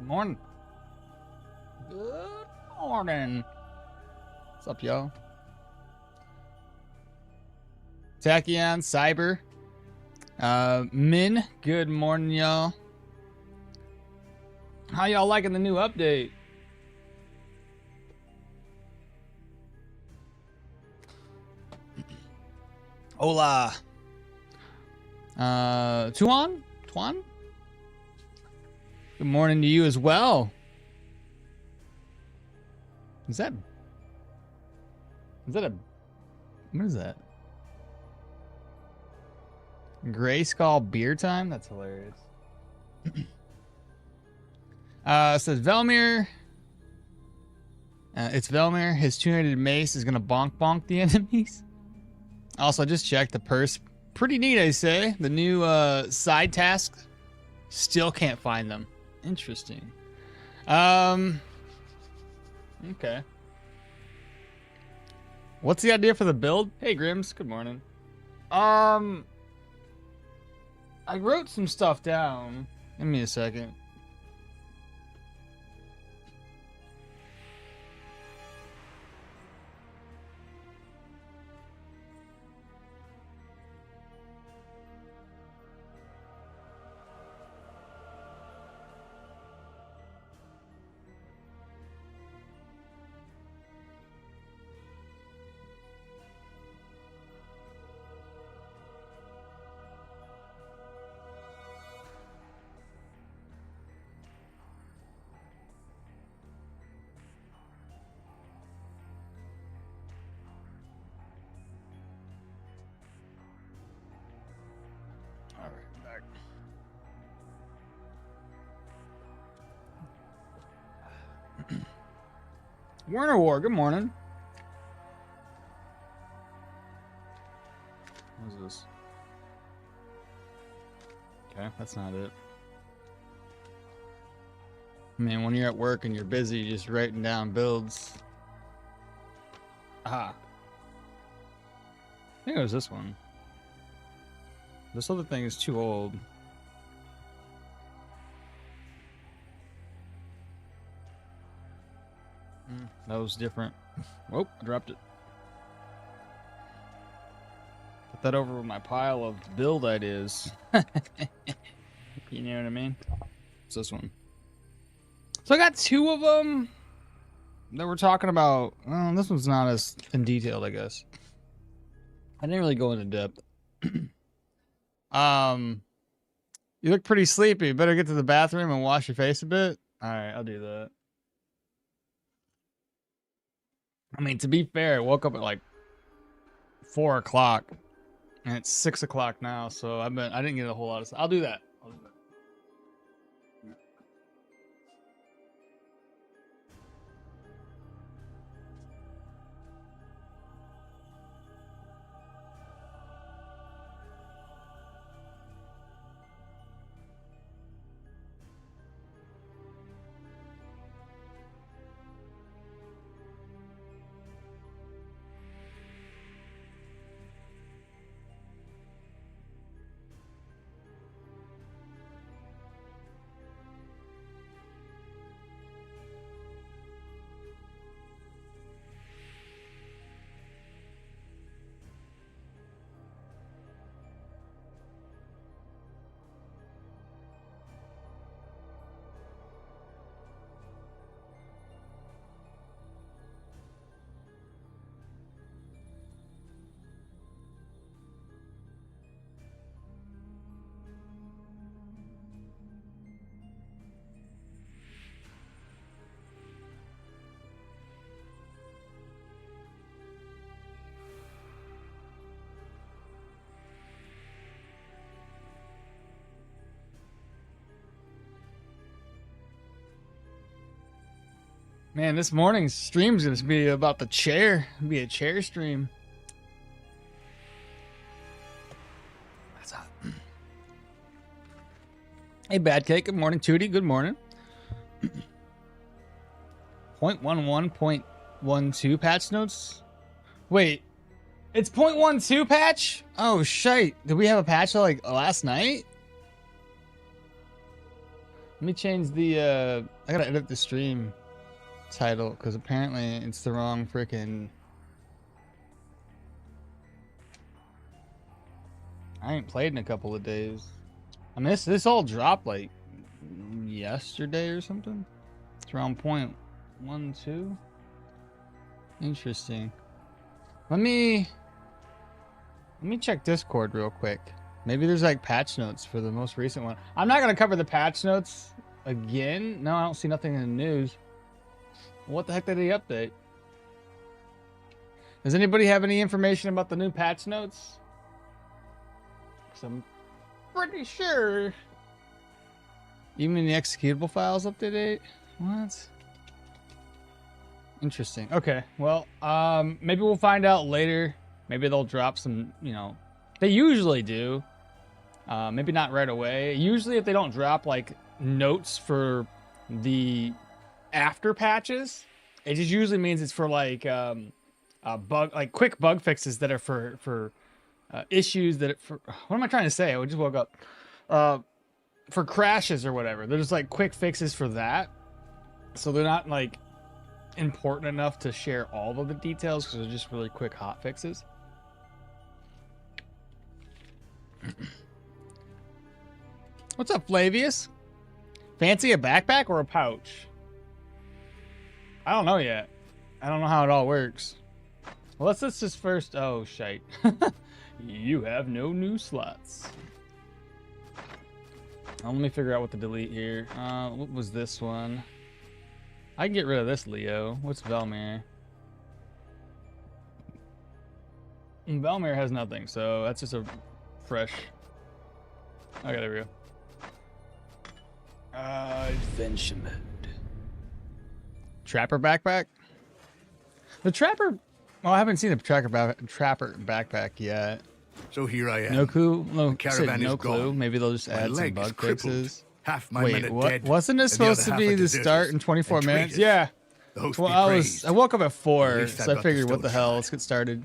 Morning. Good morning. What's up, y'all? Tachyon, Cyber. Min, good morning, y'all. How y'all liking the new update? Hola. Tuan? Good morning to you as well. Is that a, what is that? Gray Skull beer time? That's hilarious. Says Velmir. It's Velmir. His two-handed mace is gonna bonk the enemies. Also, I just checked the purse. Pretty neat, I say. The new side tasks. Still can't find them. Interesting. Okay. What's the idea for the build? Hey, Grims. Good morning. I wrote some stuff down. Give me a second. Werner War, good morning. What is this? Okay, that's not it. Man, when you're at work and you're busy, you're just writing down builds. Aha. I think it was this one. This other thing is too old. That was different. Whoop, I dropped it. Put that over my pile of build ideas. You know what I mean? It's this one. So I got two of them that we're talking about. Well, this one's not as in detailed, I guess. I didn't really go into depth. You look pretty sleepy. You better get to the bathroom and wash your face a bit. All right, I'll do that. I mean, to be fair, I woke up at like 4 o'clock, and it's 6 o'clock now, so I didn't get a whole lot of. I'll do that. Man, this morning's stream's gonna be about the chair. It'll be a chair stream. That's hot. Hey, Bad Cake. Good morning, Tootie. Good morning. 0.11.12 patch notes. Wait, it's 0.12 patch? Oh shit! Did we have a patch like last night? Let me change the I gotta edit the stream title because apparently it's the wrong freaking. I ain't played in a couple of days. I mean, this all dropped like yesterday or something. It's around 0.12. Interesting. Let me check Discord real quick. Maybe there's like patch notes for the most recent one. I'm not gonna cover the patch notes again. No, I don't see nothing in the news. What the heck did they update? Does anybody have any information about the new patch notes? 'Cause I'm pretty sure even the executable files up to date. What? Interesting. Okay. Well, maybe we'll find out later. Maybe they'll drop some, you know, they usually do. Maybe not right away. Usually if they don't drop like notes for the after patches, it just usually means it's for like quick bug fixes that are for issues that what am I trying to say? I just woke up. For crashes or whatever. They're just like quick fixes for that. So they're not like important enough to share all of the details because they're just really quick hot fixes. What's up, Flavius? Fancy a backpack or a pouch? I don't know yet. I don't know how it all works. Well, let's just first. Oh, shite. You have no new slots. Let me figure out what to delete here. What was this one? I can get rid of this, Leo. What's Velmir? Velmir has nothing, so that's just a fresh. Okay, there we go. Adventure mode. Trapper backpack? The Trapper... Well, I haven't seen the Trapper backpack yet. So here I am. No clue. No, caravan no is clue. gone. Maybe they'll just add some bug fixes. Half my men are Wait, dead, wasn't it supposed to be the start in 24 minutes? Yeah. Well, I woke up at 4, so I figured, what the hell? Let's get started.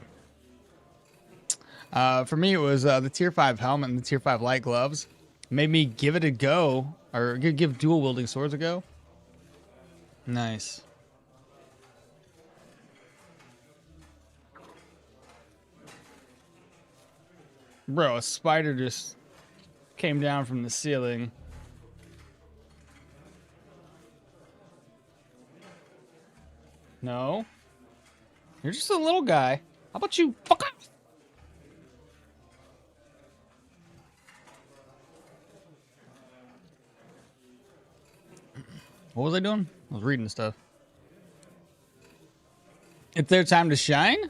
For me, it was the tier 5 helmet and the tier 5 light gloves. Made me give it a go, or give dual wielding swords a go. Nice. Bro, a spider just came down from the ceiling. No. You're just a little guy. How about you fuck off? What was I doing? I was reading stuff. It's their time to shine?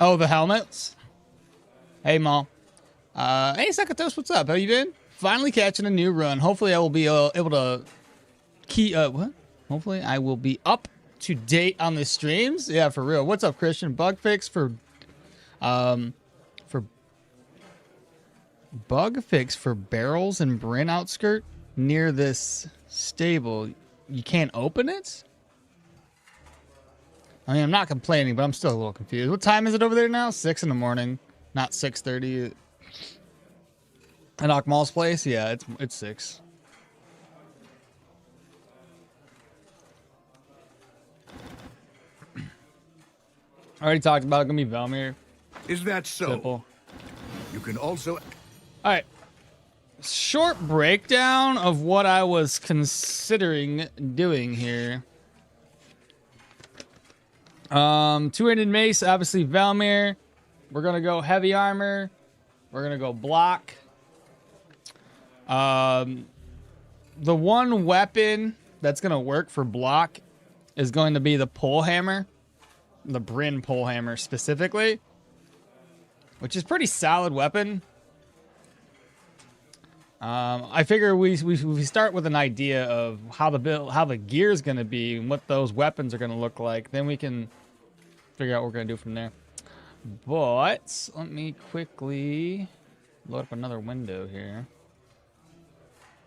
Oh, the helmets? Hey, Maul. Hey, Sakatos, what's up? How you been? Finally catching a new run. Hopefully I will be able to what? Hopefully I will be up to date on the streams. Yeah, for real. What's up, Christian? Bug fix for barrels and Brin outskirt near this stable. You can't open it? I mean, I'm not complaining, but I'm still a little confused. What time is it over there now? 6 in the morning, not 6:30. At Okmall's place? Yeah, it's 6. I already talked about it. Gonna be Velmir. Is that so? Simple. You can also. All right. Short breakdown of what I was considering doing here. Two-handed mace, obviously Velmir. We're gonna go heavy armor. We're gonna go block. The one weapon that's gonna work for block is going to be the pole hammer, the Brin pole hammer specifically, which is pretty solid weapon. I figure we start with an idea of how the gear is gonna be and what those weapons are gonna look like. Then we can figure out what we're gonna do from there. But let me quickly load up another window here.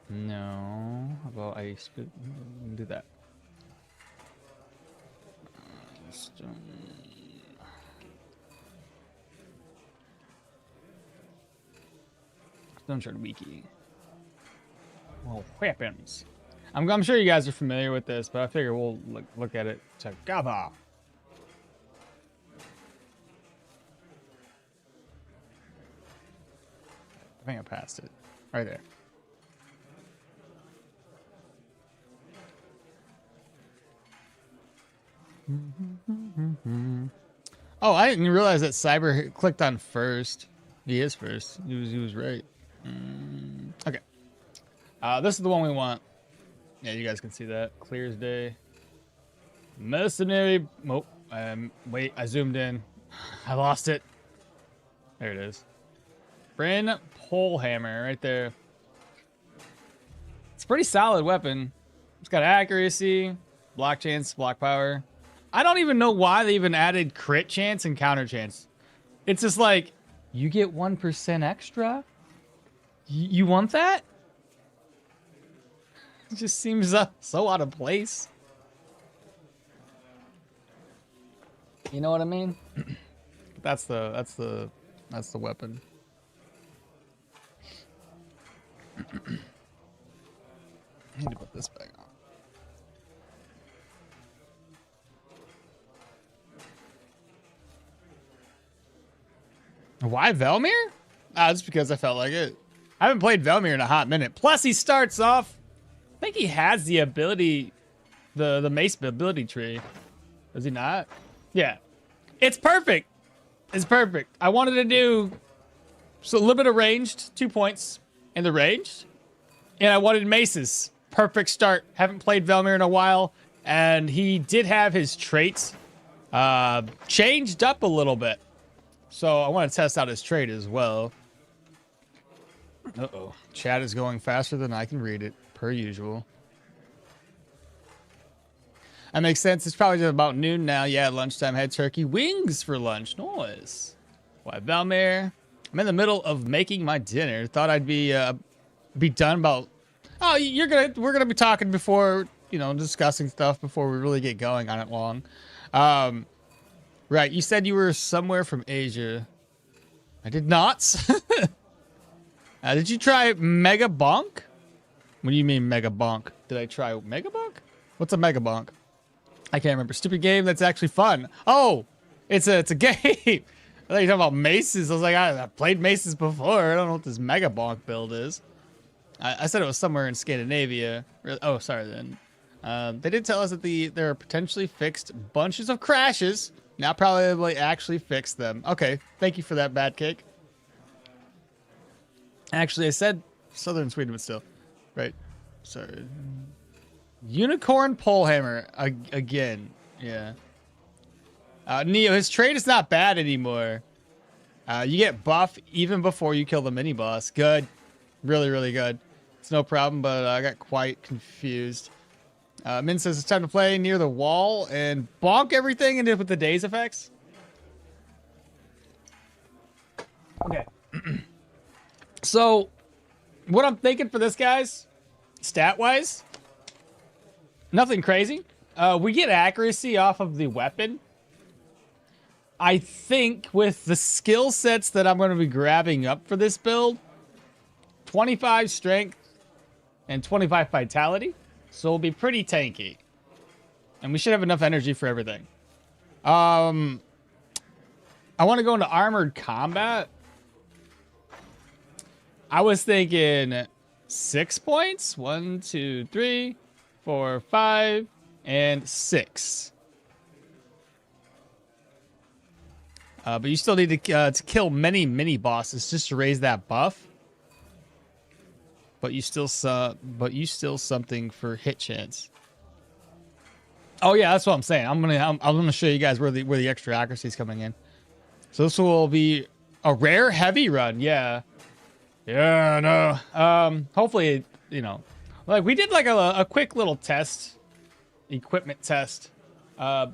No, how about I do that? Stoneshard wiki. Well, weapons. I'm sure you guys are familiar with this, but I figure we'll look at it together. I think I passed it. Right there. Oh, I didn't realize that Cyber clicked on first. He is first. He was right. Okay. This is the one we want. Yeah, you guys can see that. Clear as day. Mercenary. Oh, wait, I zoomed in. I lost it. There it is. Brin Polehammer right there. It's a pretty solid weapon. It's got accuracy, block chance, block power. I don't even know why they even added crit chance and counter chance. It's just like, you get 1% extra? You want that? It just seems so out of place. You know what I mean? That's the weapon. I need to put this back on. Why Velmir? Just because I felt like it. I haven't played Velmir in a hot minute. Plus, he starts off. I think he has the ability, the Mace ability tree. Does he not? Yeah, it's perfect. It's perfect. I wanted to do so a little bit of ranged, 2 points in the ranged, and I wanted Mace's perfect start. Haven't played Velmir in a while, and he did have his traits changed up a little bit. So I want to test out his trait as well. Uh-oh. Chat is going faster than I can read it, per usual. That makes sense. It's probably just about noon now. Yeah, lunchtime. Had turkey wings for lunch. Nice. Why, Velmir? I'm in the middle of making my dinner. Thought I'd be done about... Oh, we're gonna be talking before, you know, discussing stuff before we really get going on it long. Right, you said you were somewhere from Asia. I did not. Did you try Mega Bonk? What do you mean Mega Bonk? Did I try Mega Bonk? What's a Mega Bonk? I can't remember. Stupid game that's actually fun. Oh, it's a game. I thought you were talking about Maces. I was like, I've played Maces before. I don't know what this Mega Bonk build is. I said it was somewhere in Scandinavia. Oh, sorry then. They did tell us that there are potentially fixed bunches of crashes. Now probably actually fix them. Okay, thank you for that, Bad Cake. Actually, I said Southern Sweden, but still. Right. Sorry. Unicorn Polehammer. Again. Yeah. Neo, his trade is not bad anymore. You get buff even before you kill the mini-boss. Good. Really, really good. It's no problem, but I got quite confused. Min says it's time to play near the wall and bonk everything and with the daze effects. Okay. So, what I'm thinking for this, guys, stat-wise, nothing crazy. We get accuracy off of the weapon. I think with the skill sets that I'm going to be grabbing up for this build, 25 strength and 25 vitality. So it'll be pretty tanky. And we should have enough energy for everything. I want to go into armored combat. I was thinking 6 points. 1, 2, 3, 4, 5, and 6. But you still need to kill many mini bosses just to raise that buff. But you still something for hit chance. Oh yeah, that's what I'm saying. I'm gonna show you guys where the extra accuracy is coming in. So this will be a rare heavy run. Yeah. Yeah, no. Hopefully, you know, like we did like a quick little test, equipment test, at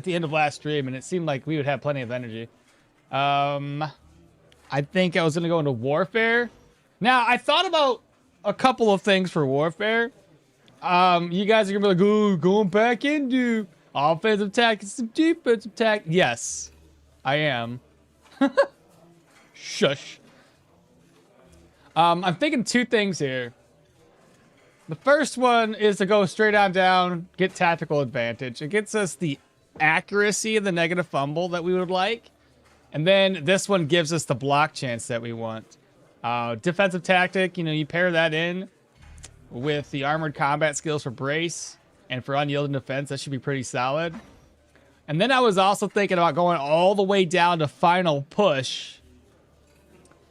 the end of last stream, and it seemed like we would have plenty of energy. I think I was gonna go into warfare. Now, I thought about a couple of things for warfare. You guys are gonna be like, "Ooh, going back into offensive tactics and defensive tactics." Yes, I am. Shush. I'm thinking two things here. The first one is to go straight on down, get tactical advantage. It gets us the accuracy of the negative fumble that we would like. And then this one gives us the block chance that we want. Defensive tactic, you know, you pair that in with the armored combat skills for brace and for unyielding defense. That should be pretty solid. And then I was also thinking about going all the way down to final push,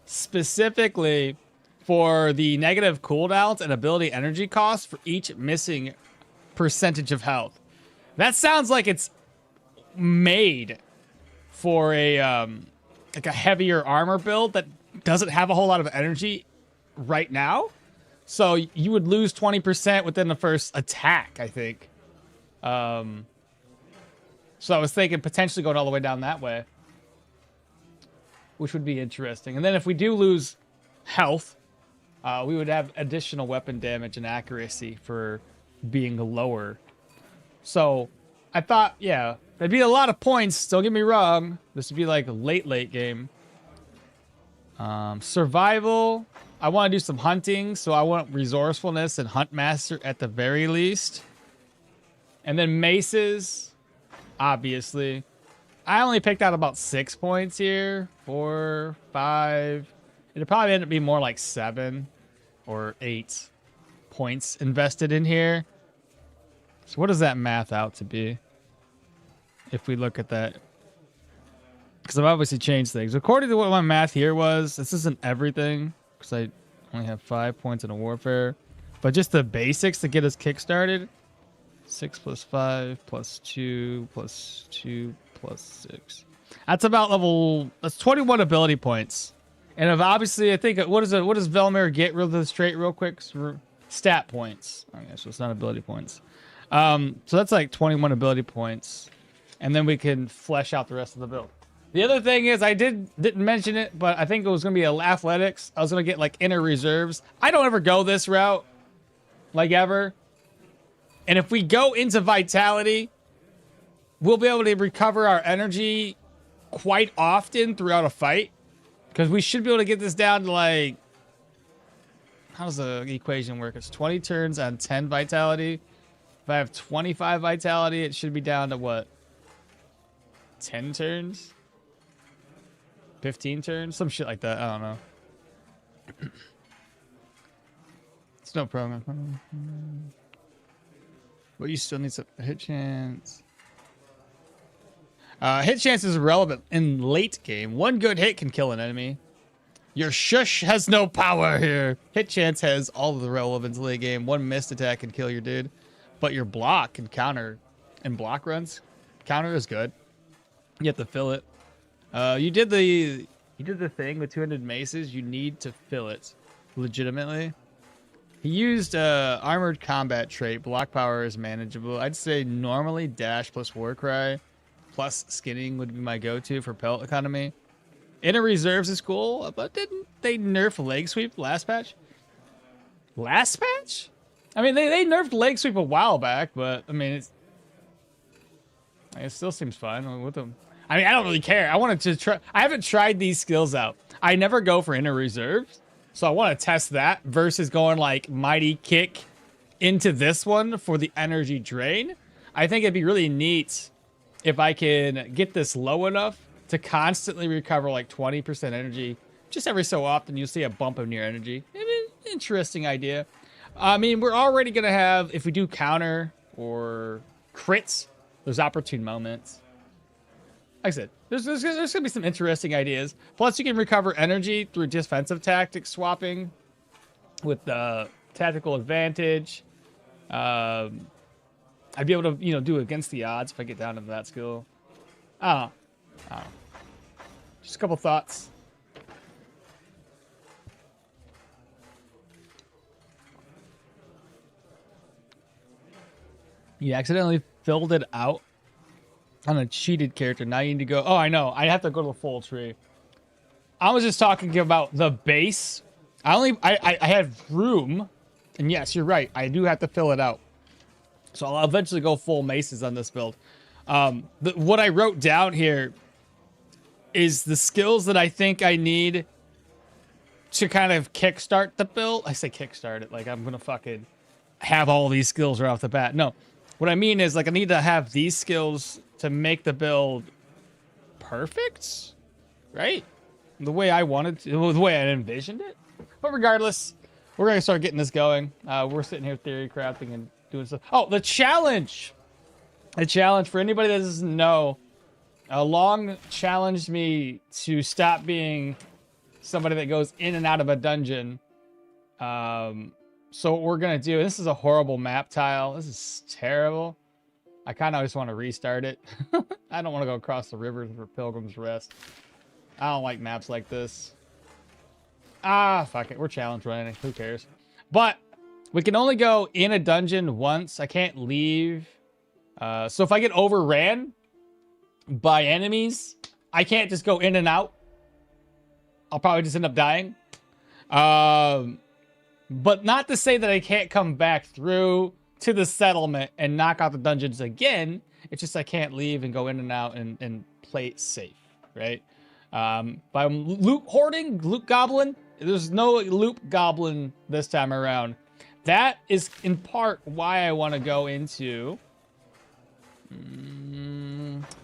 specifically for the negative cooldowns and ability energy costs for each missing percentage of health. That sounds like it's made for a like a heavier armor build that doesn't have a whole lot of energy right now. So you would lose 20% within the first attack, I think. So I was thinking potentially going all the way down that way, which would be interesting. And then if we do lose health, we would have additional weapon damage and accuracy for being lower. So I thought, yeah, that'd be a lot of points. Don't get me wrong. This would be like a late game. Survival. I want to do some hunting, so I want resourcefulness and hunt master at the very least. And then maces, obviously. I only picked out about 6 points here. 4, 5. It'll probably end up being more like 7 or 8 points invested in here. So what does that math out to be? If we look at that. Because I've obviously changed things. According to what my math here was, this isn't everything. Because I only have 5 points in a warfare. But just the basics to get us kickstarted. 6 plus 5 plus 2 plus 2 plus 6. That's about level... That's 21 ability points. And if obviously, I think... What does Velmir get straight real quick? Stat points. Okay, so it's not ability points. So that's like 21 ability points. And then we can flesh out the rest of the build. The other thing is, I didn't mention it, but I think it was going to be athletics. I was going to get like inner reserves. I don't ever go this route. Like ever. And if we go into vitality, we'll be able to recover our energy quite often throughout a fight. Because we should be able to get this down to like... How does the equation work? It's 20 turns on 10 vitality. If I have 25 vitality, it should be down to what? 10 turns? 15 turns? Some shit like that. I don't know. It's no problem. But you still need some hit chance. Hit chance is irrelevant in late game. One good hit can kill an enemy. Your shush has no power here. Hit chance has all of the relevance late game. One missed attack can kill your dude. But your block can counter. And block runs. Counter is good. You have to fill it. You did the thing with 200 maces. You need to fill it legitimately. He used armored combat trait. Block power is manageable. I'd say normally dash plus warcry plus skinning would be my go-to for pelt economy. Inner reserves is cool, but didn't they nerf leg sweep last patch? Last patch? I mean, they nerfed leg sweep a while back, but I mean, it still seems fun with them. I mean, I don't really care. I wanted to try. I haven't tried these skills out. I never go for inner reserves, so I want to test that versus going like mighty kick into this one for the energy drain. I think it'd be really neat if I can get this low enough to constantly recover like 20% energy. Just every so often, you'll see a bump of your energy. Interesting idea. I mean, we're already going to have, if we do counter or crits, those opportune moments. Like I said, there's going to be some interesting ideas. Plus, you can recover energy through defensive tactics swapping with tactical advantage. I'd be able to, do against the odds if I get down into that skill. I don't know. Just a couple thoughts. You accidentally filled it out on a cheated character. Now you need to go. Oh, I know. I have to go to the full tree. I was just talking about the base. I have room. And yes, you're right. I do have to fill it out. So I'll eventually go full maces on this build. What I wrote down here is the skills that I think I need to kind of kickstart the build. I say kickstart it like I'm going to fucking have all these skills right off the bat. No, what I mean is like I need to have these skills to make the build perfect, right? The way I wanted to, the way I envisioned it. But regardless, we're gonna start getting this going. We're sitting here theory crafting and doing stuff. Oh, the challenge! The challenge for anybody that doesn't know, Long challenged me to stop being somebody that goes in and out of a dungeon. So what we're gonna do, this is a horrible map tile. This is terrible. I kind of just want to restart it. I don't want to go across the river for Pilgrim's Rest. I don't like maps like this. Ah, fuck it. We're challenge running. Who cares? But we can only go in a dungeon once. I can't leave. So if I get overran by enemies, I can't just go in and out. I'll probably just end up dying. But not to say that I can't come back through to the settlement and knock out the dungeons again. It's just I can't leave and go in and out and play it safe, right? By loot hoarding, loot goblin, there's no loot goblin this time around. That is in part why I want to go into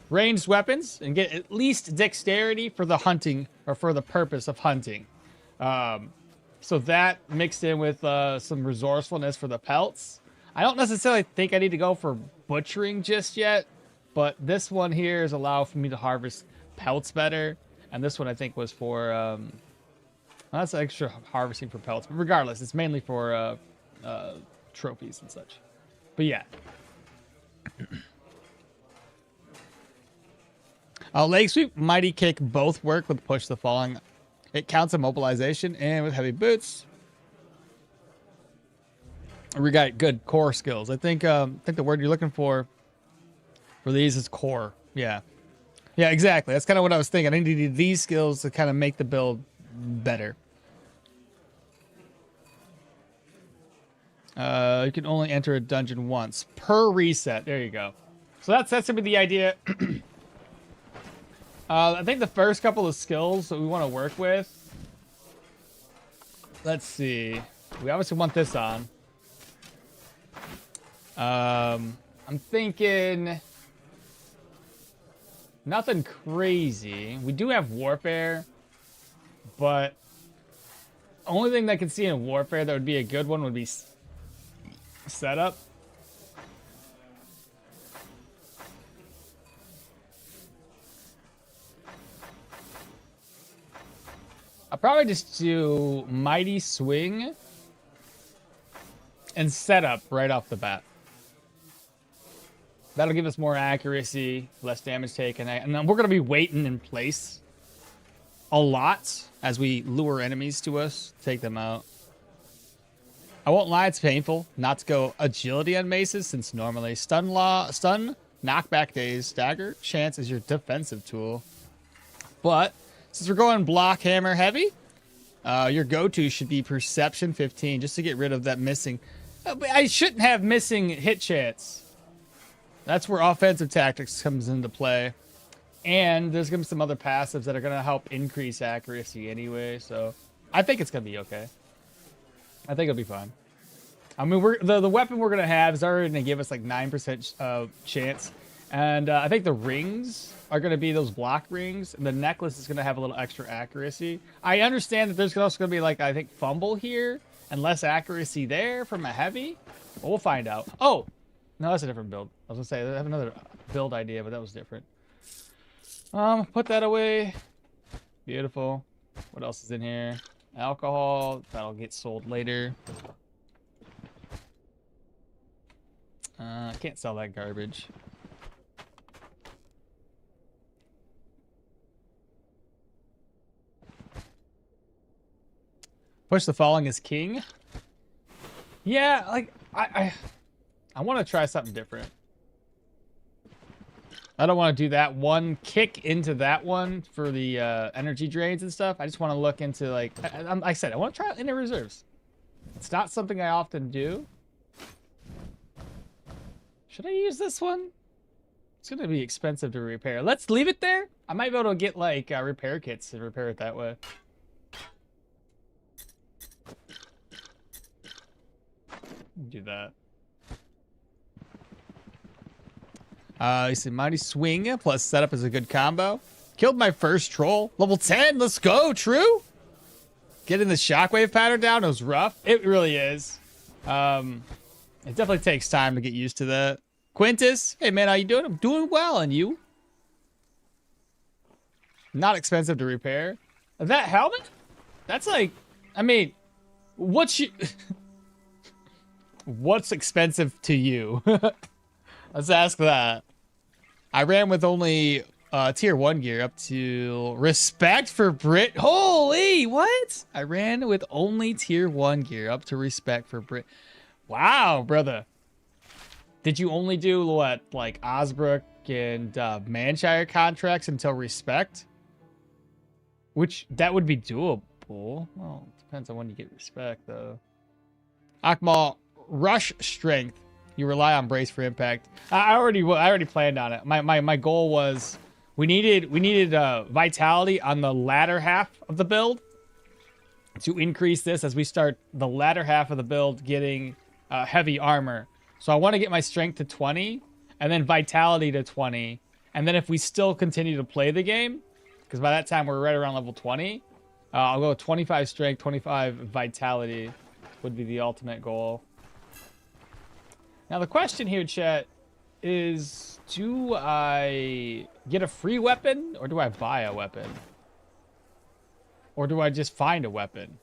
ranged weapons and get at least dexterity for the hunting or for the purpose of hunting. So that mixed in with some resourcefulness for the pelts. I don't necessarily think I need to go for butchering just yet, but this one here is allow for me to harvest pelts better. And this one I think was for, that's extra harvesting for pelts. But regardless, it's mainly for trophies and such. But yeah. Leg sweep, mighty kick both work with push the falling. It counts immobilization and with heavy boots. We got good core skills. I think the word you're looking for these is core. Yeah. Yeah, exactly. That's kind of what I was thinking. I needed these skills to kind of make the build better. You can only enter a dungeon once per reset. There you go. So that's gonna be the idea. I think the first couple of skills that we want to work with. Let's see. We obviously want this on. I'm thinking nothing crazy. We do have warfare, but only thing that I can see in warfare that would be a good one would be setup. I'll probably just do mighty swing and setup right off the bat. That'll give us more accuracy, less damage taken, and then we're going to be waiting in place a lot as we lure enemies to us, take them out. I won't lie, it's painful not to go agility on maces, since normally stun, knockback days, dagger, chance is your defensive tool. But since we're going block hammer heavy, your go-to should be perception 15, just to get rid of that missing. I shouldn't have missing hit chance. That's where offensive tactics comes into play. And there's going to be some other passives that are going to help increase accuracy anyway. So I think it's going to be okay. I think it'll be fine. I mean, the weapon we're going to have is already going to give us like 9% chance. And I think the rings are going to be those block rings. And the necklace is going to have a little extra accuracy. I understand that there's also going to be like, I think, fumble here. And less accuracy there from a heavy. But we'll find out. Oh! No, that's a different build. I was gonna say, I have another build idea, but that was different. Put that away. Beautiful. What else is in here? Alcohol. That'll get sold later. I can't sell that garbage. Push the falling is king. Yeah, like, I want to try something different. I don't want to do that one, kick into that one for the energy drains and stuff. I just want to look into, like I said, I want to try it in the reserves. It's not something I often do. Should I use this one? It's going to be expensive to repair. Let's leave it there. I might be able to get, like, repair kits and repair it that way. Do that. You see Mighty Swing plus setup is a good combo. Killed my first troll. Level 10. Let's go, True. Getting the shockwave pattern down was rough. It really is. It definitely takes time to get used to that. Quintus, hey man, how you doing? I'm doing well, and you? Not expensive to repair. That helmet? That's like, I mean, what's expensive to you? Let's ask that. I ran with only tier 1 gear up to respect for Brit. Holy, what? I ran with only tier 1 gear up to respect for Brit. Wow, brother. Did you only do what, like Osbrook and Manshire contracts until respect? Which, that would be doable. Well, depends on when you get respect, though. Okmall, rush strength. You rely on brace for impact. I already planned on it. My goal was we needed vitality on the latter half of the build to increase this as we start the latter half of the build getting heavy armor. So I want to get my strength to 20 and then vitality to 20. And then if we still continue to play the game, because by that time we're right around level 20, I'll go with 25 strength, 25 vitality would be the ultimate goal. Now the question here, chat, is do I get a free weapon or do I buy a weapon? Or do I just find a weapon?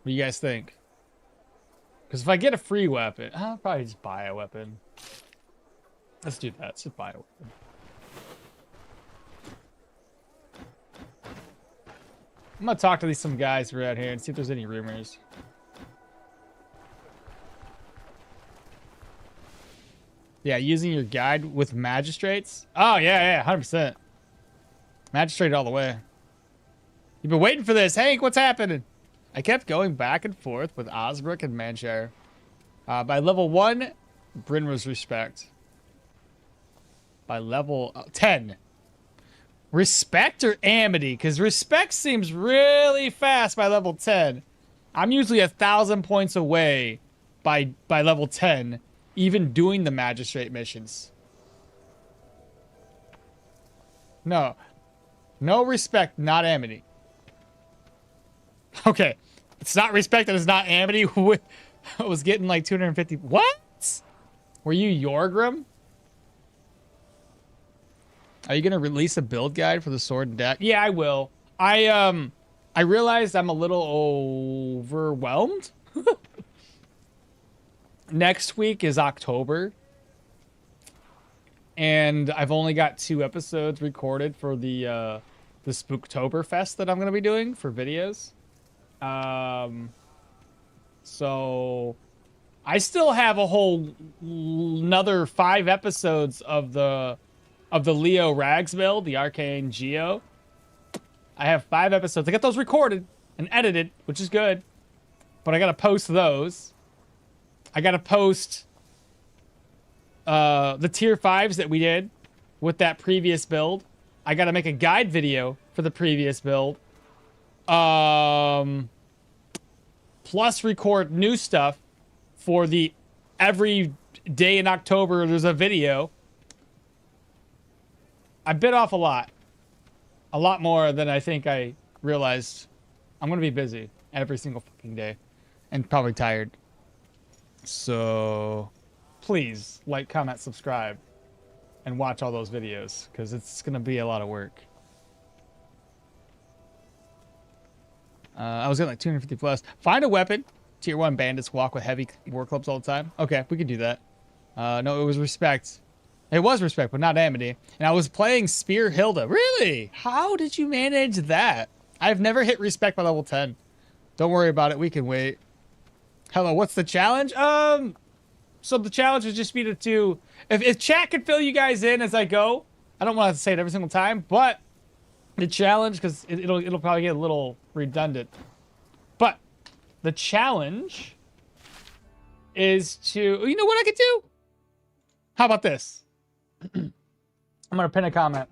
What do you guys think? Because if I get a free weapon, I'll probably just buy a weapon. Let's do that. Let's just buy a weapon. I'm going to talk to some guys around here and see if there's any rumors. Yeah, using your guide with magistrates. Oh, yeah, 100%. Magistrate all the way. You've been waiting for this. Hank, what's happening? I kept going back and forth with Osbrook and Manshire. By level 1, Brin was respect. By level 10. Respect or Amity? Because respect seems really fast by level 10. I'm usually 1,000 points away by level 10. Even doing the magistrate missions. No respect, not Amity. Okay, it's not respect and it's not Amity. I was getting like 250. What? Were you Yorgrim? Are you gonna release a build guide for the sword and deck? Yeah, I will. I realized I'm a little overwhelmed. Next week is October. And I've only got 2 episodes recorded for the Spooktoberfest that I'm going to be doing for videos. So I still have a whole another 5 episodes of the Leo Rags build, the Arcane Geo. I have 5 episodes. I got those recorded and edited, which is good. But I got to post those. I gotta post the tier 5s that we did with that previous build. I gotta make a guide video for the previous build. Plus record new stuff for the every day in October there's a video. I bit off a lot. A lot more than I think I realized. I'm gonna be busy every single fucking day. And probably tired. So, please, like, comment, subscribe, and watch all those videos, because it's going to be a lot of work. I was getting like 250 plus. Find a weapon. Tier 1 bandits walk with heavy war clubs all the time. Okay, we could do that. No, it was respect. It was respect, but not Amity. And I was playing Spear Hilda. Really? How did you manage that? I've never hit respect by level 10. Don't worry about it. We can wait. Hello, what's the challenge? So the challenge would just be to if chat could fill you guys in as I go. I don't want to say it every single time, but the challenge, because it'll probably get a little redundant. But the challenge is to, you know what I could do? How about this? I'm gonna pin a comment.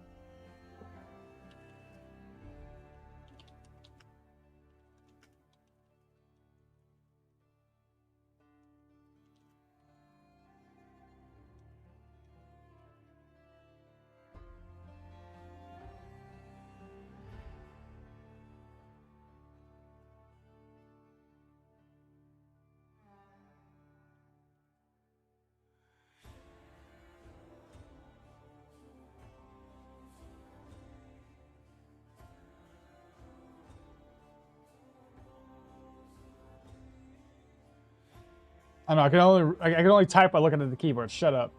I know, I can only type by looking at the keyboard. Shut up.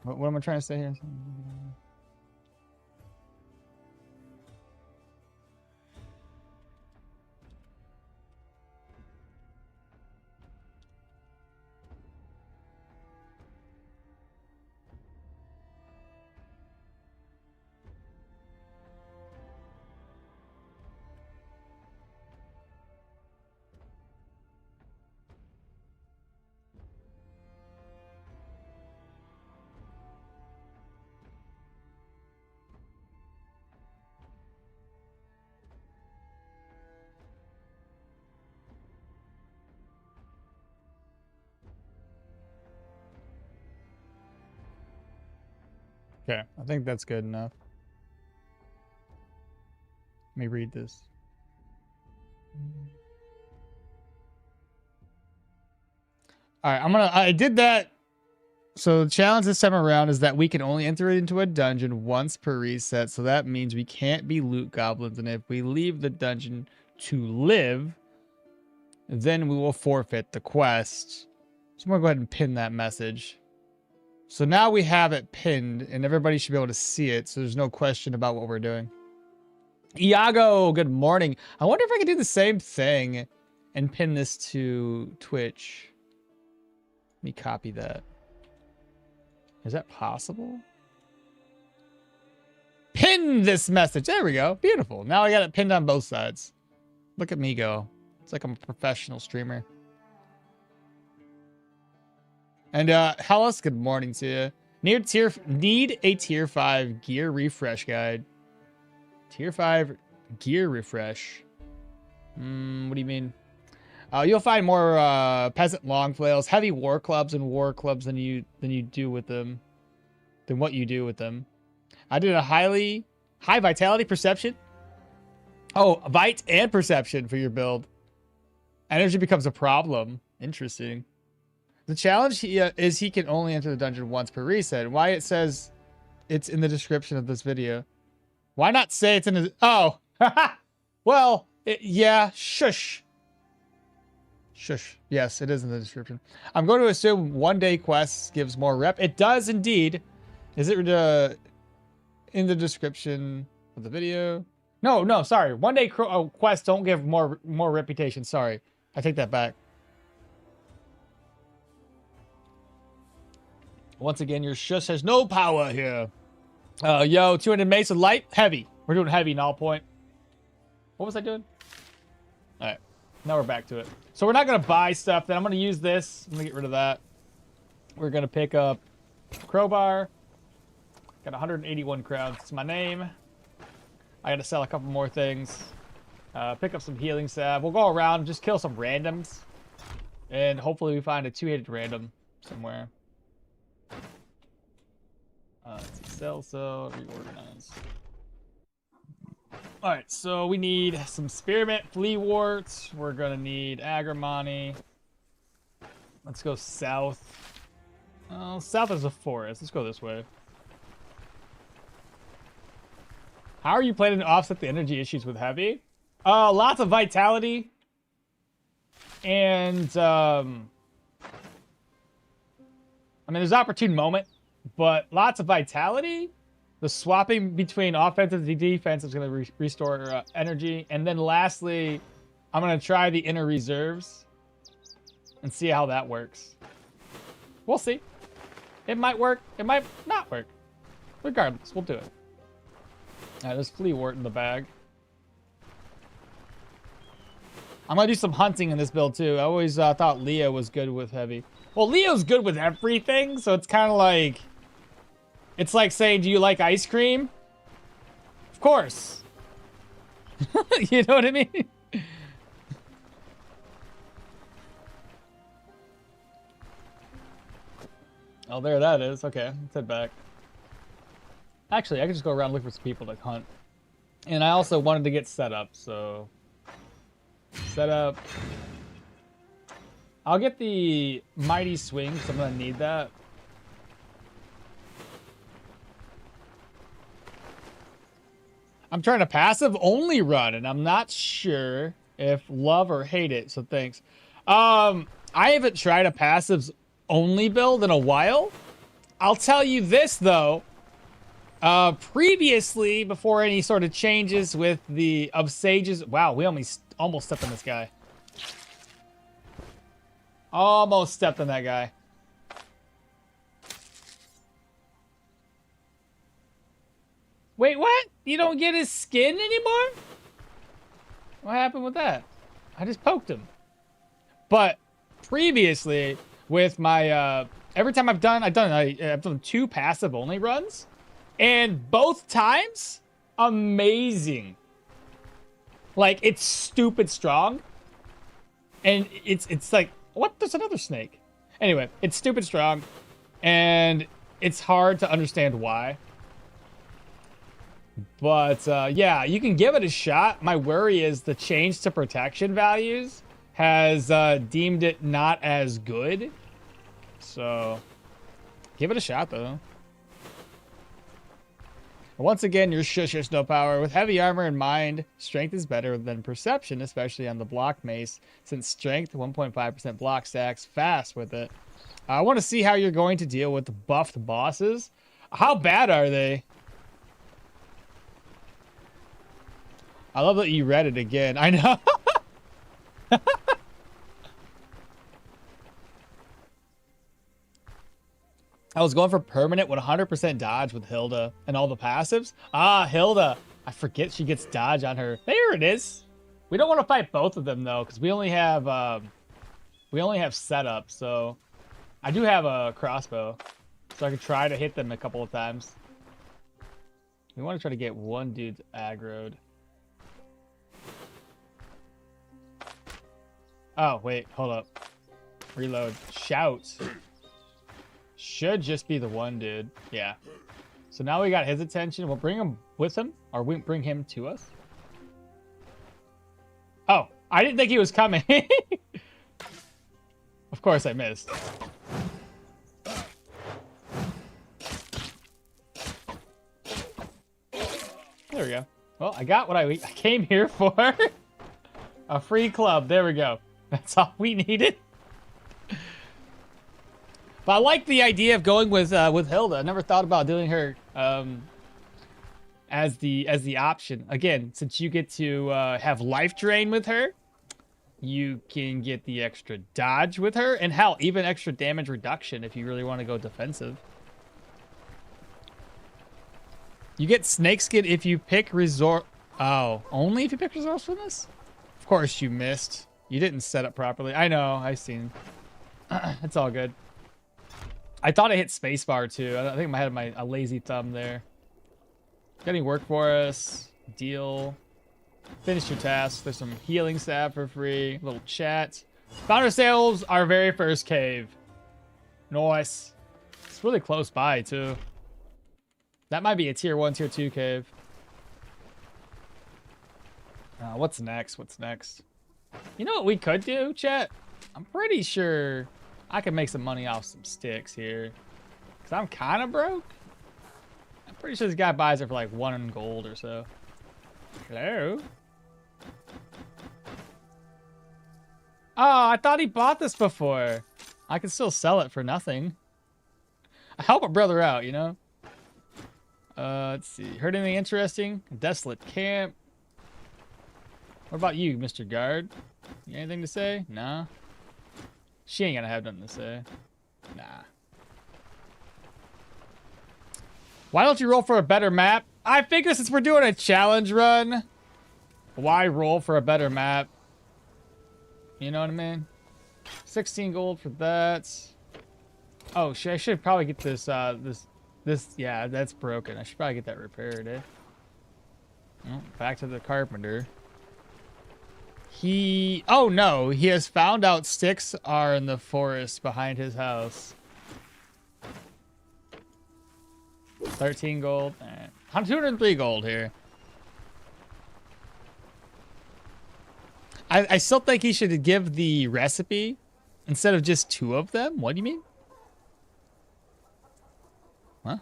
What am I trying to say here? Okay, I think that's good enough. Let me read this. All right, I did that. So the challenge this time around is that we can only enter into a dungeon once per reset. So that means we can't be loot goblins. And if we leave the dungeon to live, then we will forfeit the quest. So I'm going to go ahead and pin that message. So now we have it pinned and everybody should be able to see it. So there's no question about what we're doing. Iago, good morning. I wonder if I could do the same thing and pin this to Twitch. Let me copy that. Is that possible? Pin this message. There we go. Beautiful. Now I got it pinned on both sides. Look at me go. It's like I'm a professional streamer. And Hellas, good morning to you. Need a tier 5 gear refresh guide. Tier 5 gear refresh. What do you mean? You'll find more peasant long flails, heavy war clubs, and war clubs than you do with them. Than what you do with them. I did a high vitality perception. Oh, vite and perception for your build. Energy becomes a problem. Interesting. The challenge is he can only enter the dungeon once per reset. Why it says it's in the description of this video? Why not say it's in the... Oh! Well, yeah, shush. Shush. Yes, it is in the description. I'm going to assume one-day quests gives more rep. It does indeed. Is it in the description of the video? No, sorry. One-day quests don't give more reputation. Sorry. I take that back. Once again, your shush has no power here. Yo, 200 Mace with light, heavy. We're doing heavy null point. What was I doing? All right, now we're back to it. So we're not gonna buy stuff. Then I'm gonna use this. I'm gonna get rid of that. We're gonna pick up crowbar. Got 181 crowns. It's my name. I gotta sell a couple more things. Pick up some healing salve. We'll go around, just kill some randoms, and hopefully we find a two-handed random somewhere. Let's see, sell, reorganize. All right, so we need some spearmint, flea warts. We're gonna need agrimony. Let's go south. Oh, south is a forest. Let's go this way. How are you planning to offset the energy issues with heavy? Lots of vitality. And, I mean, there's opportune moment, but lots of vitality. The swapping between offensive and defense is going to restore energy. And then lastly, I'm going to try the inner reserves and see how that works. We'll see. It might work. It might not work. Regardless, we'll do it. All right, there's flea wart in the bag. I'm going to do some hunting in this build too. I always thought Leo was good with heavy. Well, Leo's good with everything, so it's kind of like... It's like saying, do you like ice cream? Of course. You know what I mean? Oh, there that is. Okay, let's head back. Actually, I can just go around and look for some people to hunt. And I also wanted to get set up, so... Set up. I'll get the mighty swing, because I'm going to need that. I'm trying to passive only run, and I'm not sure if love or hate it. So thanks. I haven't tried a passives only build in a while. I'll tell you this though. Previously, before any sort of changes with the of sages, wow, we almost stepped on this guy. Almost stepped on that guy. Wait, what? You don't get his skin anymore? What happened with that? I just poked him. But previously, with my every time I've done 2 passive only runs, and both times, amazing. Like, it's stupid strong, and it's like, what? There's another snake. Anyway, it's stupid strong, and it's hard to understand why. But yeah, you can give it a shot. My worry is the change to protection values has deemed it not as good. So give it a shot though. Once again, your shush no power. With heavy armor in mind, strength is better than perception, especially on the block mace, since strength 1.5% block stacks fast with it. I want to see how you're going to deal with the buffed bosses. How bad are they? I love that you read it again. I know. I was going for permanent 100% dodge with Hilda and all the passives. Ah, Hilda. I forget she gets dodge on her. There it is. We don't want to fight both of them though, because we only have setup. So I do have a crossbow, so I can try to hit them a couple of times. We want to try to get one dude aggroed. Oh, wait, hold up. Reload. Shout. Should just be the one dude. Yeah. So now we got his attention. We'll bring him with him, or we bring him to us. Oh, I didn't think he was coming. Of course I missed. There we go. Well, I got what I came here for. A free club. There we go. That's all we needed. But I like the idea of going with Hilda. I never thought about doing her as the option. Again, since you get to have life drain with her, you can get the extra dodge with her, and hell, even extra damage reduction if you really want to go defensive. You get snakeskin if you pick resort. Oh, only if you pick resourcefulness? Of course you missed. You didn't set up properly. I know, I've seen. It's all good. I thought I hit spacebar too. I think I had a lazy thumb there. Got any work for us? Deal. Finish your task. There's some healing salve for free. A little chat. Found ourselves our very first cave. Nice. It's really close by too. That might be a tier 1, tier 2 cave. What's next? What's next? You know what we could do, chat? I'm pretty sure I could make some money off some sticks here. Because I'm kind of broke. I'm pretty sure this guy buys it for like 1 gold or so. Hello? Oh, I thought he bought this before. I could still sell it for nothing. I help a brother out, you know? Let's see. Heard anything interesting? Desolate camp. What about you, Mr. Guard? You got anything to say? Nah. She ain't gonna have nothing to say. Nah. Why don't you roll for a better map? I figure since we're doing a challenge run, why roll for a better map? You know what I mean? 16 gold for that. Oh, I should probably get this, yeah, that's broken. I should probably get that repaired, eh? Well, back to the carpenter. Oh no, he has found out sticks are in the forest behind his house. 13 gold. All right. 203 gold here. I still think he should give the recipe instead of just 2 of them. What do you mean? Huh?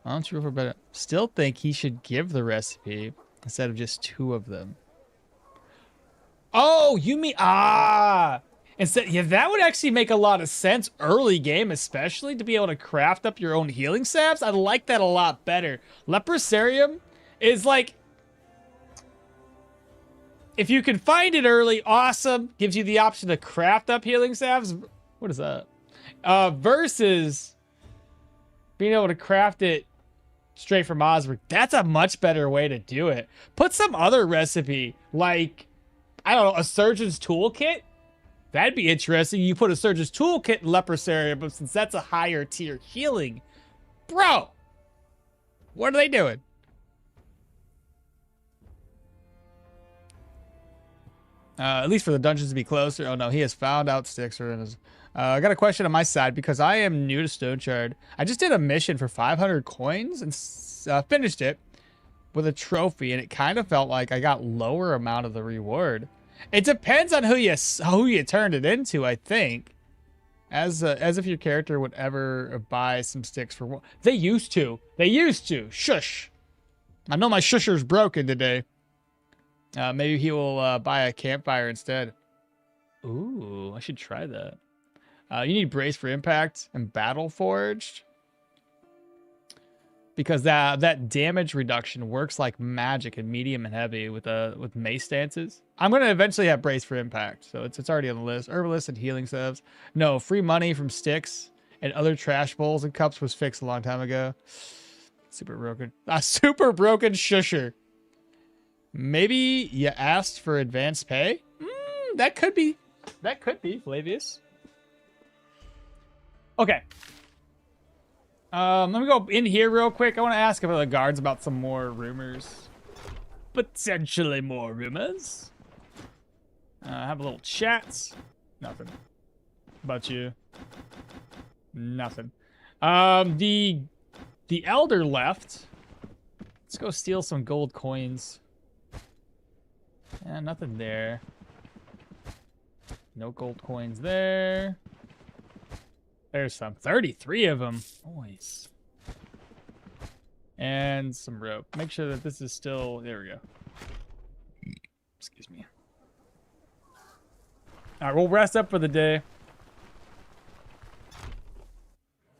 Why don't you roll for better? Still think he should give the recipe instead of just 2 of them. Oh, you mean instead, yeah, that would actually make a lot of sense early game, especially to be able to craft up your own healing salves. I like that a lot better. Leprosarium is like, if you can find it early, awesome. Gives you the option to craft up healing salves. What is that? Versus being able to craft it straight from Osric. That's a much better way to do it. Put some other recipe, like, I don't know, a surgeon's toolkit. That'd be interesting. You put a surgeon's toolkit in Leprosarium, but since that's a higher tier healing, bro, what are they doing? At least for the dungeons to be closer. Oh no, he has found out sticks are in his. I got a question on my side because I am new to Stoneshard. I just did a mission for 500 coins and finished it with a trophy, and it kind of felt like I got lower amount of the reward. It depends on who you turned it into, I think. As if your character would ever buy some sticks for one. They used to. Shush. I know my shusher's broken today. Maybe he will buy a campfire instead. Ooh, I should try that. You need Brace for Impact and Battle Forged. Because that damage reduction works like magic in medium and heavy with mace stances. I'm gonna eventually have Brace for Impact, so it's already on the list. Herbalist and healing salves. No, free money from sticks and other trash bowls and cups was fixed a long time ago. Super broken. A super broken shusher. Maybe you asked for advanced pay? That could be. That could be, Flavius. Okay. Let me go in here real quick. I want to ask about the guards about some more rumors. Potentially more rumors. Have a little chat. Nothing. About you. Nothing. The elder left. Let's go steal some gold coins. Yeah, nothing there. No gold coins there. There's some. 33 of them. Nice. And some rope. Make sure that this is still... There we go. Excuse me. Alright, we'll rest up for the day.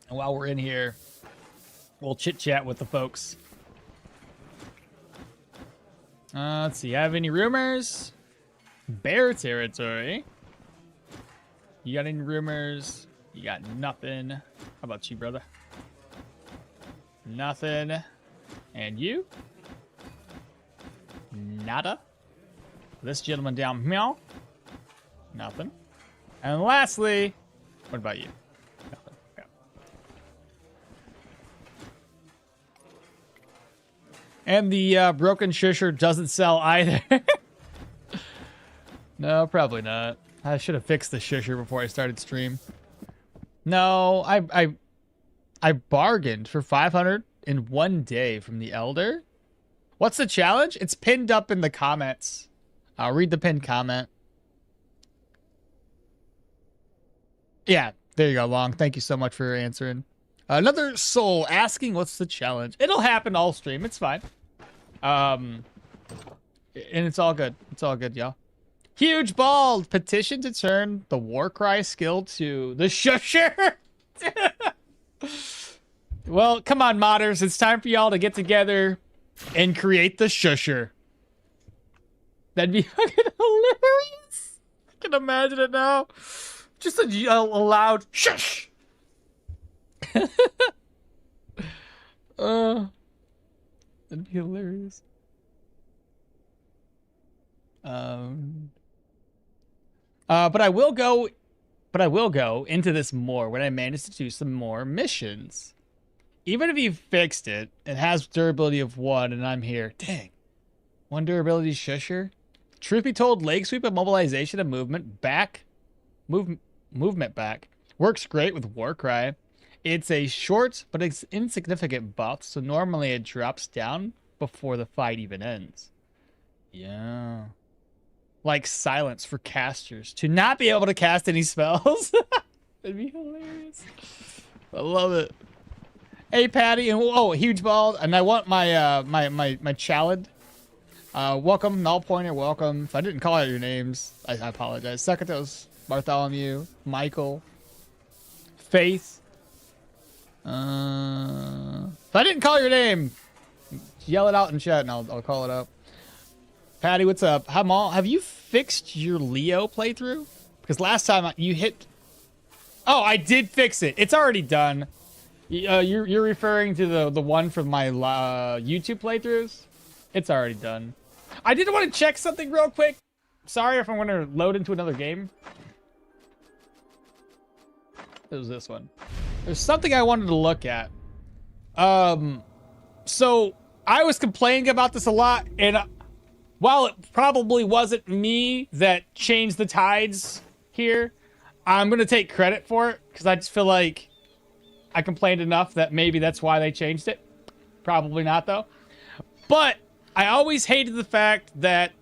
And while we're in here, we'll chit-chat with the folks. Let's see. Have any rumors? Bear territory. You got any rumors? You got nothing. How about you, brother? Nothing. And you? Nada. This gentleman down here? Nothing. And lastly, what about you? Nothing. Okay. And the broken shusher doesn't sell either. No, probably not. I should have fixed the shusher before I started stream. No, I bargained for 500 in one day from the elder. What's the challenge? It's pinned up in the comments. I'll read the pinned comment. Yeah, there you go, Long. Thank you so much for answering. Another soul asking what's the challenge. It'll happen all stream. It's fine. And it's all good. It's all good, y'all. Huge bald petition to turn the Warcry skill to the shusher. Well, come on, modders. It's time for y'all to get together and create the shusher. That'd be fucking hilarious. I can imagine it now. Just a loud shush. That'd be hilarious. But I will go into this more when I manage to do some more missions. Even if you fixed it, it has durability of 1, and I'm here. Dang. 1 durability shusher. Truth be told, leg sweep and mobilization and movement back. Movement back. Works great with Warcry. It's a short but it's insignificant buff, so normally it drops down before the fight even ends. Yeah. Like silence for casters to not be able to cast any spells. That'd be hilarious. I love it. Hey, Patty, and oh, huge bald, and I want my my challenge. Welcome, Null Pointer. Welcome. If I didn't call out your names, I apologize. Sekatos, Bartholomew, Michael, Faith. If I didn't call your name, yell it out in chat, and I'll call it up. Patty, what's up? Hamal, have you fixed your Leo playthrough? Because last time you hit. Oh, I did fix it. It's already done. You're referring to the one from my YouTube playthroughs? It's already done. I did want to check something real quick. Sorry if I'm going to load into another game. It was this one. There's something I wanted to look at. So I was complaining about this a lot, and while it probably wasn't me that changed the tides here, I'm going to take credit for it because I just feel like I complained enough that maybe that's why they changed it. Probably not, though. But I always hated the fact that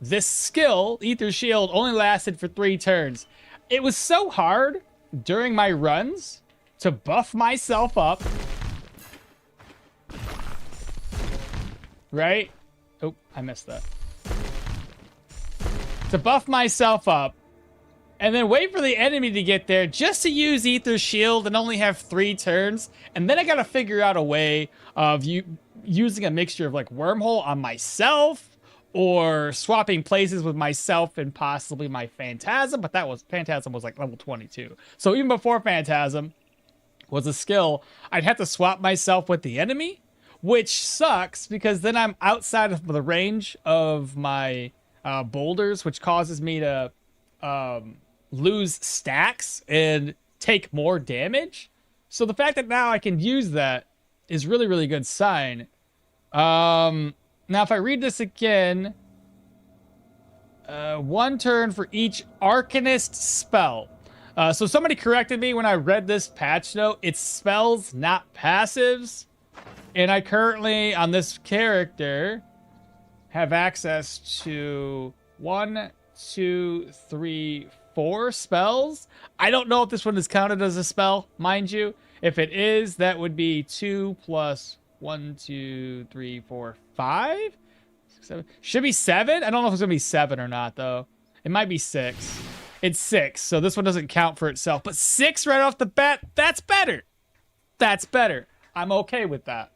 this skill, Ether Shield, only lasted for 3 turns. It was so hard during my runs to buff myself up. Right? Oh, I missed that. To buff myself up. And then wait for the enemy to get there just to use Ether Shield and only have 3 turns. And then I gotta figure out a way of using a mixture of like Wormhole on myself or swapping places with myself and possibly my Phantasm. But Phantasm was like level 22. So even before Phantasm was a skill, I'd have to swap myself with the enemy, which sucks because then I'm outside of the range of my boulders, which causes me to lose stacks and take more damage. So the fact that now I can use that is really, really good sign. Now if I read this again, 1 turn for each Arcanist spell. So somebody corrected me when I read this patch note. It's spells, not passives. And I currently, on this character, have access to 1, 2, 3, 4 spells. I don't know if this one is counted as a spell, mind you. If it is, that would be 2 plus 1, 2, 3, 4, 5. 6, 7. Should be 7. I don't know if it's gonna be 7 or not, though. It might be 6. It's 6, so this one doesn't count for itself. But 6 right off the bat, that's better. That's better. I'm okay with that.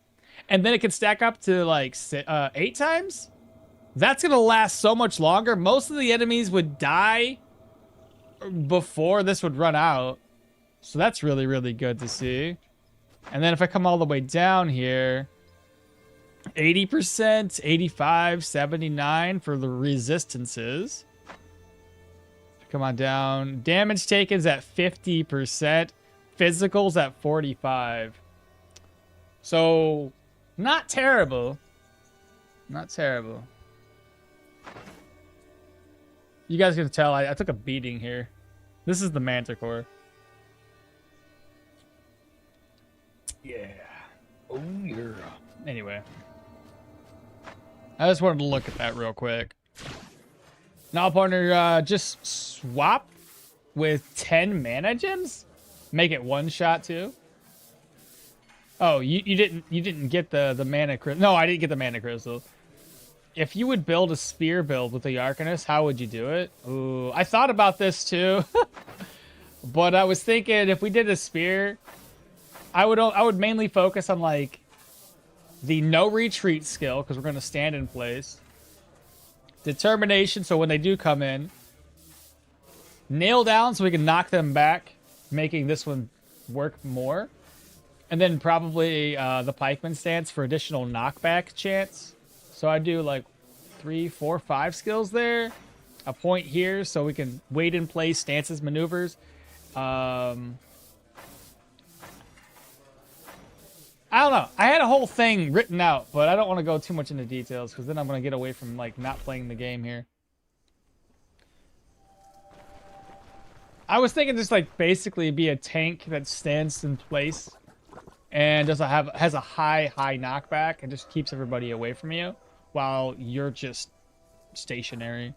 And then it can stack up to like 8 times. That's gonna last so much longer. Most of the enemies would die before this would run out. So that's really, really good to see. And then if I come all the way down here, 80%, 85, 79 for the resistances. Come on down. Damage taken is at 50%. Physicals at 45. So, not terrible. Not terrible. You guys can tell I took a beating here. This is the Manticore. Yeah. Oh, yeah. Anyway. I just wanted to look at that real quick. Now, partner, just swap with 10 mana gems? Make it one shot too? Oh, you didn't get the mana crystal. No, I didn't get the mana crystal. If you would build a spear build with the Arcanist, how would you do it? Ooh, I thought about this too. But I was thinking if we did a spear, I would mainly focus on like the no retreat skill because we're going to stand in place. Determination, so when they do come in. Nail down so we can knock them back, making this one work more. And then probably the pikeman stance for additional knockback chance. So I do like 3, 4, 5 skills there. A point here so we can wait in place, stances, maneuvers. I don't know. I had a whole thing written out, but I don't want to go too much into details because then I'm going to get away from like not playing the game here. I was thinking just like basically be a tank that stands in place and has a high knockback and just keeps everybody away from you while you're just stationary.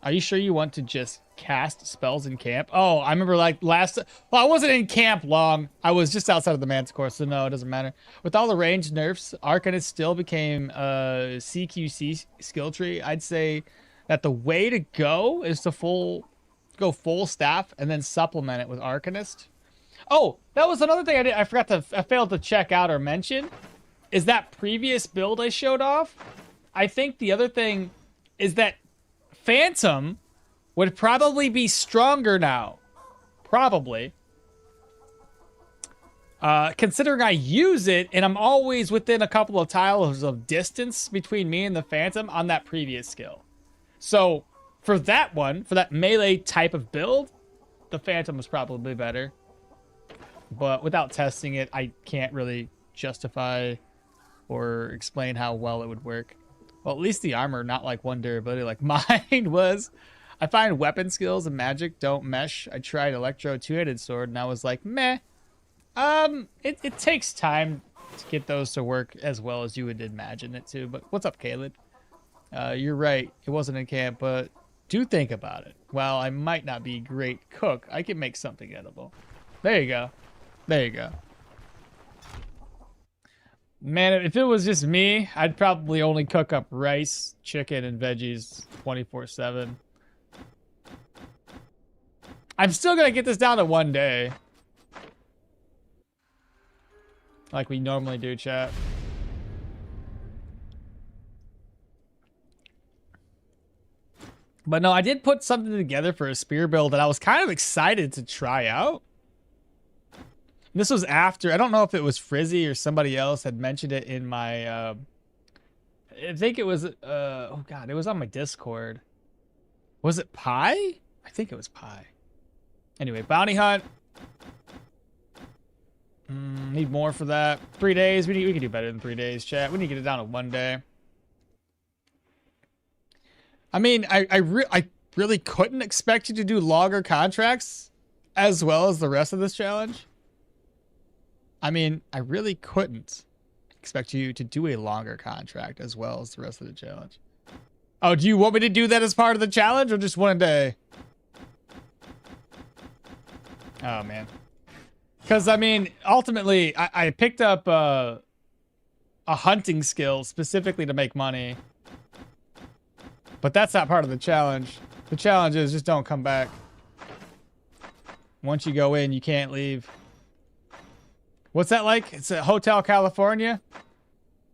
Are you sure you want to just cast spells in camp? Oh, I remember like last... Well, I wasn't in camp long. I was just outside of the Manticore, so no, it doesn't matter. With all the range nerfs, Arcanist still became a CQC skill tree. I'd say that the way to go is to go full staff and then supplement it with Arcanist. Oh, that was another thing I failed to check out or mention, is that previous build I showed off. I think the other thing is that Phantom would probably be stronger now. Probably. Considering I use it, and I'm always within a couple of tiles of distance between me and the Phantom on that previous skill. So, for that one, for that melee type of build, the Phantom was probably better. But without testing it, I can't really justify or explain how well it would work. Well, at least the armor, not like one durability like mine was. I find weapon skills and magic don't mesh. I tried Electro two-handed sword and I was like, meh. It takes time to get those to work as well as you would imagine it to. But what's up, Caleb? You're right. It wasn't in camp, but do think about it. While I might not be a great cook, I can make something edible. There you go. There you go. Man, if it was just me, I'd probably only cook up rice, chicken, and veggies 24/7. I'm still gonna get this down to one day. Like we normally do, chat. But no, I did put something together for a spear build that I was kind of excited to try out. This was after, I don't know if it was Frizzy or somebody else had mentioned it in my, I think it was, oh God, it was on my Discord. Was it Pie? I think it was Pie. Anyway, bounty hunt. Need more for that. 3 days, we can do better than 3 days, chat. We need to get it down to 1 day. I mean, I really couldn't expect you to do longer contracts as well as the rest of this challenge. I mean, I really couldn't expect you to do a longer contract as well as the rest of the challenge. Oh, do you want me to do that as part of the challenge or just 1 day? Oh, man. Because, I mean, ultimately, I picked up a hunting skill specifically to make money. But that's not part of the challenge. The challenge is just don't come back. Once you go in, you can't leave. What's that like? It's a Hotel California?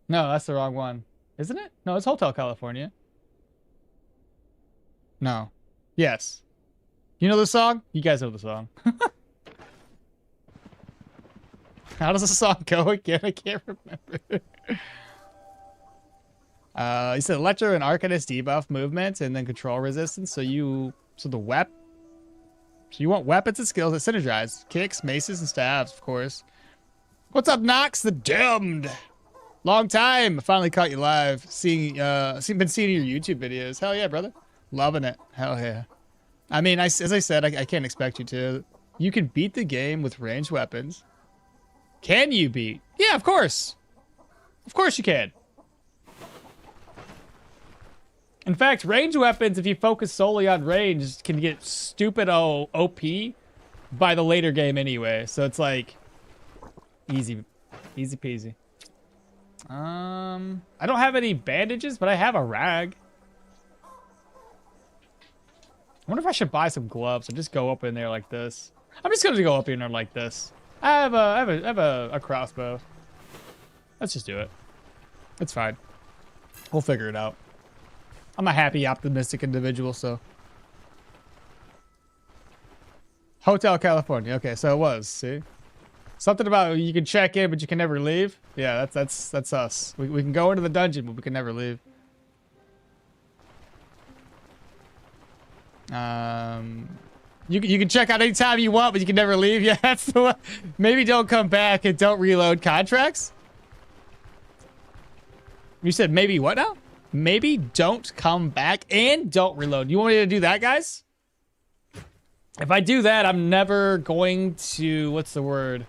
No, that's the wrong one. Isn't it? No, it's Hotel California. No. Yes. You know the song? You guys know the song. How does the song go again? I can't remember. You said Electro and Arcanist debuff movement and then control resistance. So you want weapons and skills that synergize. Kicks, maces, and staves, of course. What's up, Nox the Damned? Long time. I finally caught you live. Been seeing your YouTube videos. Hell yeah, brother. Loving it. Hell yeah. I mean, as I said, I can't expect you to. You can beat the game with ranged weapons. Can you beat? Yeah, of course. Of course you can. In fact, ranged weapons, if you focus solely on range, can get stupid OP by the later game anyway. So it's like easy peasy. I don't have any bandages, but I have a rag. I wonder if I should buy some gloves and just go up in there like this. I'm just gonna go up in there like this. I have a crossbow. Let's just do it. It's fine. We'll figure it out. I'm a happy, optimistic individual, so. Hotel California. Okay, so it was. See, something about you can check in, but you can never leave. Yeah, that's us. We can go into the dungeon, but we can never leave. You can check out anytime you want, but you can never leave. Yeah, that's the one. Maybe don't come back and don't reload contracts. You said maybe what now? Maybe don't come back and don't reload. You want me to do that, guys? If I do that, I'm never going to, what's the word?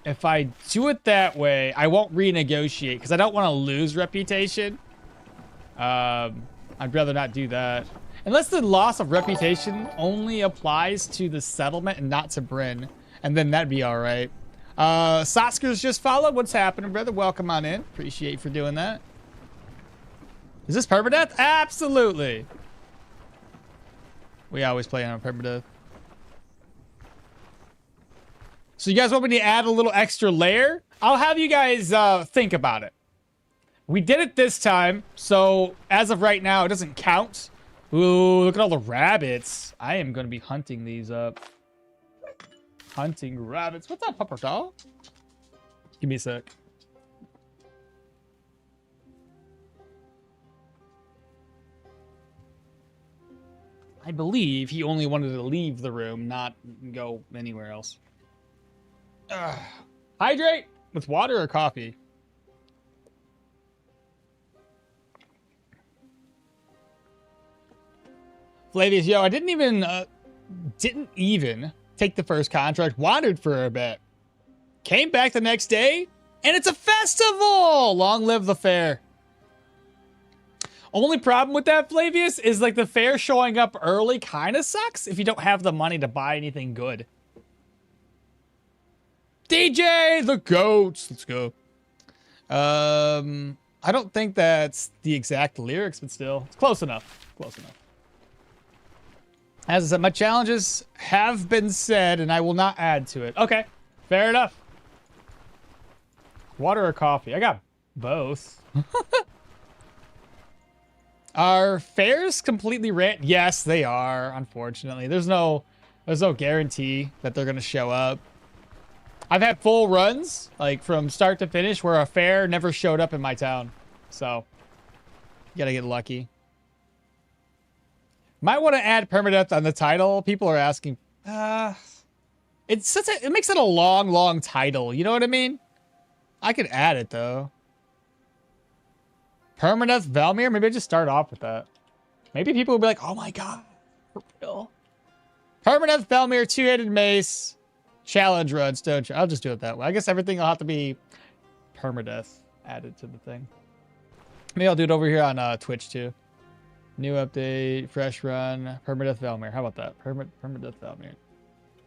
If I do it that way, I won't renegotiate because I don't want to lose reputation. I'd rather not do that. Unless the loss of reputation only applies to the settlement and not to Brin. And then that'd be all right. Sasker's just followed. What's happening, brother? Welcome on in. Appreciate you for doing that. Is this Permadeath? Absolutely. We always play on Permadeath. So you guys want me to add a little extra layer? I'll have you guys think about it. We did it this time, so as of right now, it doesn't count. Ooh, look at all the rabbits. I am going to be hunting these up. Hunting rabbits. What's up, Pupper Doll? Give me a sec. I believe he only wanted to leave the room, not go anywhere else. Hydrate with water or coffee? Flavius, yo, I didn't even take the first contract, wandered for a bit. Came back the next day, and it's a festival! Long live the fair. Only problem with that, Flavius, is like the fair showing up early kind of sucks if you don't have the money to buy anything good. DJ, the goats. Let's go. I don't think that's the exact lyrics, but still, it's close enough. Close enough. As I said, my challenges have been said, and I will not add to it. Okay, fair enough. Water or coffee? I got both. Are fairs completely ran? Yes, they are. Unfortunately, there's no guarantee that they're gonna show up. I've had full runs, like from start to finish, where a fair never showed up in my town. So, you gotta get lucky. Might want to add Permadeath on the title. People are asking. It makes it a long title. You know what I mean? I could add it though. Permadeath Velmir. Maybe I just start off with that. Maybe people will be like, "Oh my god, for real." Permadeath Velmir, two-handed mace, challenge run, Stoneshard. I'll just do it that way. I guess everything will have to be Permadeath added to the thing. Maybe I'll do it over here on Twitch too. New update, fresh run, Permadeath Velmir. How about that? Permadeath Velmir.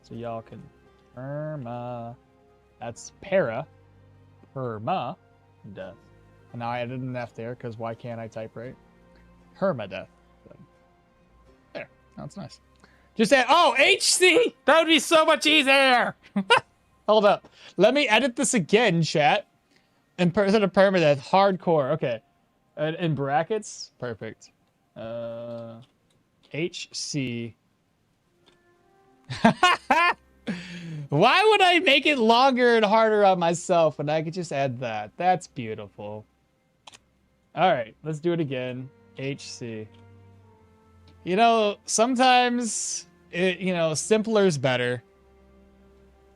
So y'all can that's Permadeath. And now I added an F there because why can't I type right? Permadeath. There. That's nice. Just add, oh, HC! That would be so much easier! Hold up. Let me edit this again, chat. Instead of Permadeath, hardcore. Okay. In brackets. Perfect. HC. Why would I make it longer and harder on myself when I could just add that? That's beautiful. All right, let's do it again. HC. You know, sometimes simpler is better.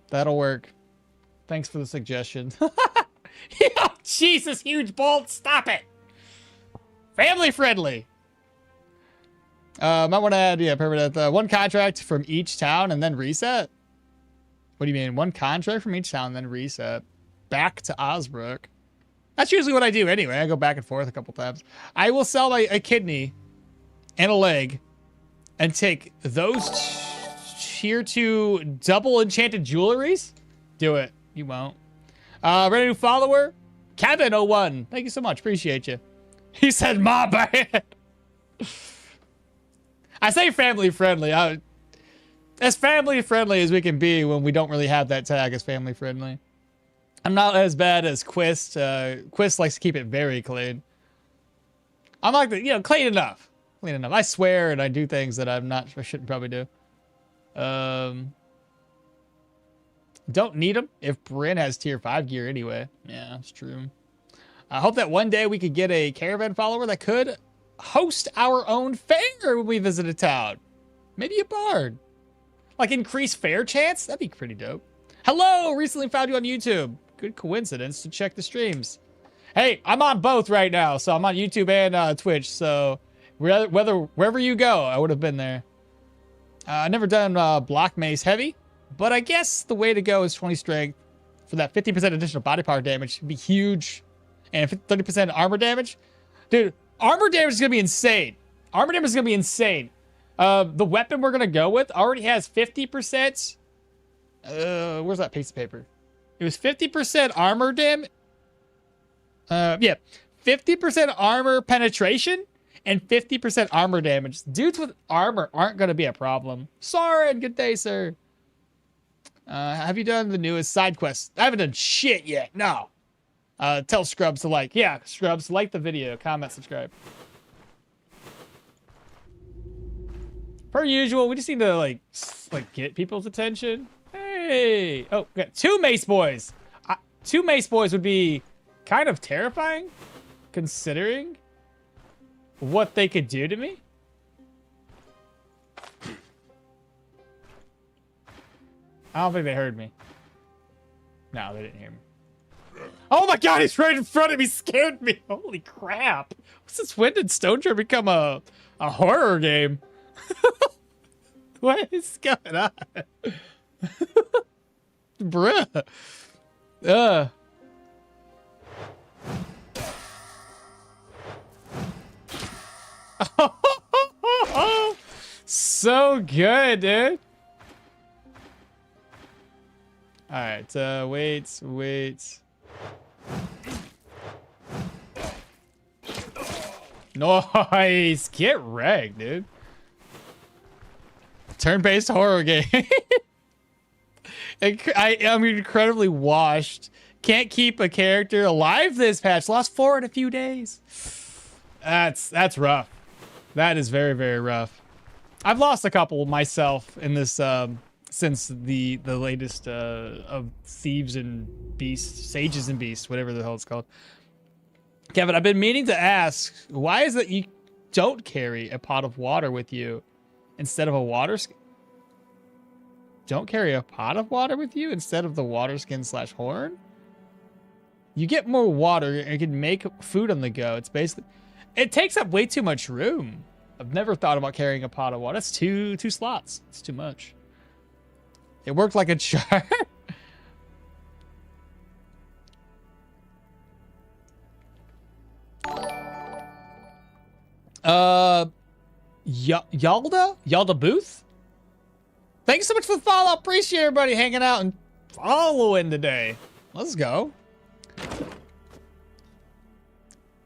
That'll work. Thanks for the suggestion. Oh, Jesus, huge bolt. Stop it. Family friendly. Might want to add, Permadeath. One contract from each town and then reset. What do you mean? One contract from each town and then reset. Back to Osbrook. That's usually what I do anyway. I go back and forth a couple times. I will sell a kidney and a leg and take those tier 2 double enchanted jewelries. Do it. You won't. Ready new follower? Kevin01. Thank you so much. Appreciate you. He said, my bad. I say family friendly. As family friendly as we can be when we don't really have that tag as family friendly. I'm not as bad as Quist. Quist likes to keep it very clean. I'm like, clean enough. Clean enough. I swear and I do things that I shouldn't probably do. Don't need them if Brin has tier 5 gear anyway. Yeah, that's true. I hope that one day we could get a caravan follower that could host our own fair when we visit a town. Maybe a bard. Like increase fair chance? That'd be pretty dope. Hello, recently found you on YouTube. Good coincidence to check the streams. Hey, I'm on both right now. So I'm on YouTube and Twitch. So wherever you go, I would have been there. I've never done block mace heavy, but I guess the way to go is 20 strength for that 50% additional body power damage. Would be huge. And 30% armor damage. Dude, armor damage is going to be insane. Armor damage is going to be insane. The weapon we're gonna go with already has 50%. Where's that piece of paper? It was 50% armor yeah, 50% armor penetration and 50% armor damage. Dudes with armor aren't gonna be a problem. Soren, good day, sir. Have you done the newest side quest? I haven't done shit yet. No. Tell Scrubs to like. Yeah, Scrubs, like the video, comment, subscribe. Per usual, we just need to like get people's attention. Hey, oh, we got 2 Mace boys. 2 Mace boys would be kind of terrifying, considering what they could do to me. I don't think they heard me. No, they didn't hear me. Oh my god, he's right in front of me, scared me. Holy crap. Since when did Stoneshard become a horror game? What is going on? Bruh. So good, dude. All right, wait. Nice. Get wrecked, dude. Turn-based horror game. I'm incredibly washed. Can't keep a character alive this patch. Lost 4 in a few days. That's rough. That is very, very rough. I've lost a couple myself in this since the latest of Thieves and Beasts, Sages and Beasts, whatever the hell it's called. Kevin, I've been meaning to ask, why is it you don't carry a pot of water with you instead of a water skin? Don't carry a pot of water with you instead of the water skin / horn? You get more water and you can make food on the go. It's basically, it takes up way too much room. I've never thought about carrying a pot of water. That's two slots. It's too much. It worked like a charm. Yalda Booth? Thanks so much for the follow. Appreciate everybody hanging out and following today. Let's go.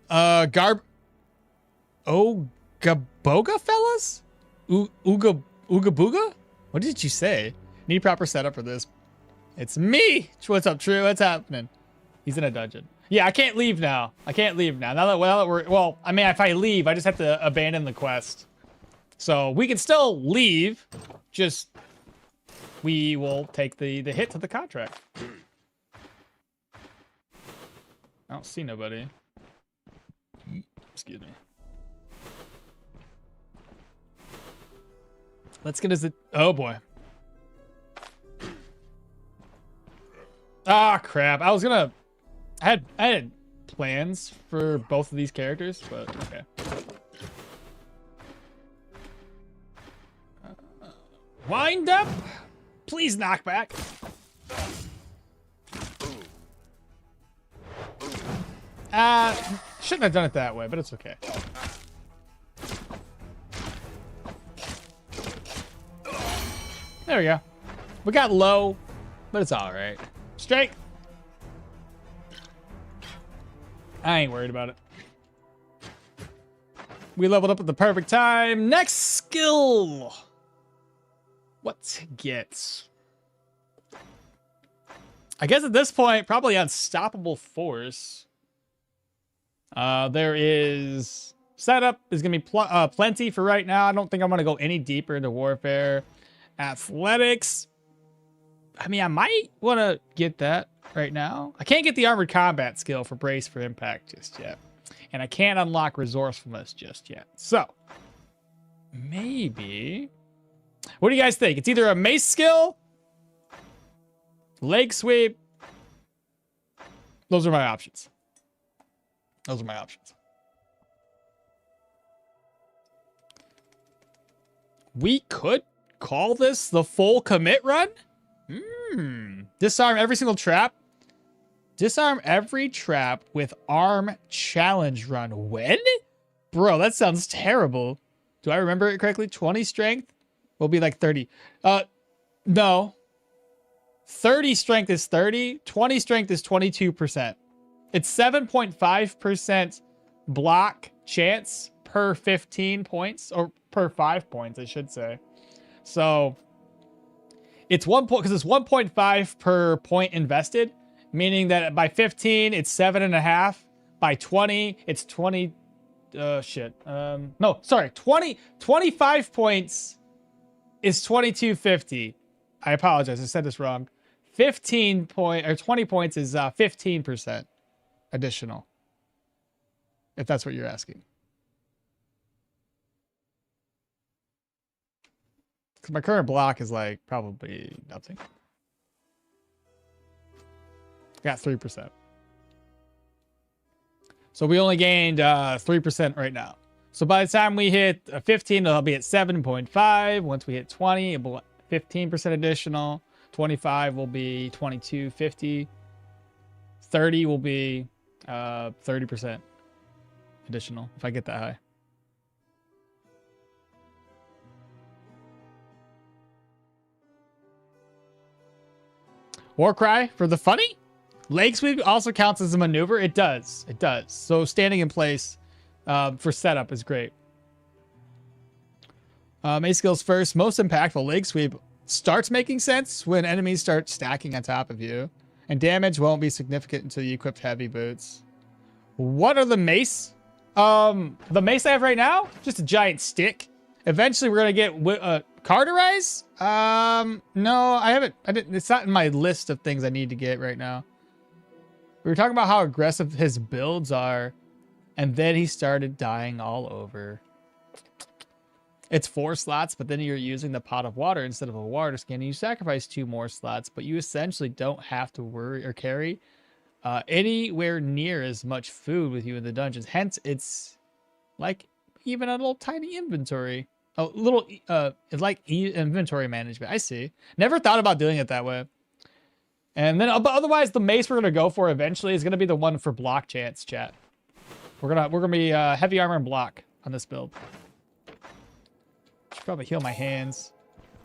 Gaboga fellas? Ooga booga? What did you say? Need proper setup for this. It's me. What's up, True? What's happening? He's in a dungeon. Yeah, I can't leave now. Now that we're, well, I mean, if I leave, I just have to abandon the quest. So we can still leave. Just, we will take the hit to the contract. I don't see nobody. Excuse me. Let's get his, oh boy. Ah, crap. I had plans for both of these characters, but okay. Wind up. Please knock back. Shouldn't have done it that way, but it's okay. There we go. We got low, but it's all right. Straight. I ain't worried about it. We leveled up at the perfect time. Next skill. What to get? I guess at this point, probably Unstoppable Force. There is setup is gonna be plenty for right now. I don't think I'm gonna go any deeper into warfare. Athletics. I mean, I might want to get that right now. I can't get the armored combat skill for brace for impact just yet, and I can't unlock resourcefulness just yet. So maybe. What do you guys think? It's either a mace skill, leg sweep. Those are my options. We could call this the full commit run. Disarm every single trap. Disarm every trap with arm challenge run. When? Bro, that sounds terrible. Do I remember it correctly? 20 strength will be like 30. No. 30 strength is 30. 20 strength is 22%. It's 7.5% block chance per 15 points, or per 5 points, I should say. So it's 1 point, because it's 1.5 per point invested, meaning that by 15 it's 7.5. By 20 it's 20. No, sorry, 25 points is 2250. I apologize, I said this wrong. 20 points is 15% additional, if that's what you're asking. Because my current block is like probably nothing. Got 3%. So we only gained 3% right now. So by the time we hit 15, it'll be at 7.5. Once we hit 20, it'll be 15% additional. 25 will be 2250. 30 will be 30% additional if I get that high. Warcry for the funny? Leg sweep also counts as a maneuver. It does. It does. So standing in place for setup is great. Mace skills first. Most impactful leg sweep starts making sense when enemies start stacking on top of you. And damage won't be significant until you equip heavy boots. What are the mace? The mace I have right now? Just a giant stick. Eventually we're going to get cauterize? No, I haven't. It's not in my list of things I need to get right now. We were talking about how aggressive his builds are, and then he started dying all over. It's 4 slots, but then you're using the pot of water instead of a water skin, and you sacrifice 2 more slots, but you essentially don't have to worry or carry anywhere near as much food with you in the dungeons. Hence, it's like even a little tiny inventory. A little, it's like inventory management. I see. Never thought about doing it that way. And then, but otherwise, the mace we're gonna go for eventually is gonna be the one for block chance, chat. We're gonna be heavy armor and block on this build. Should probably heal my hands.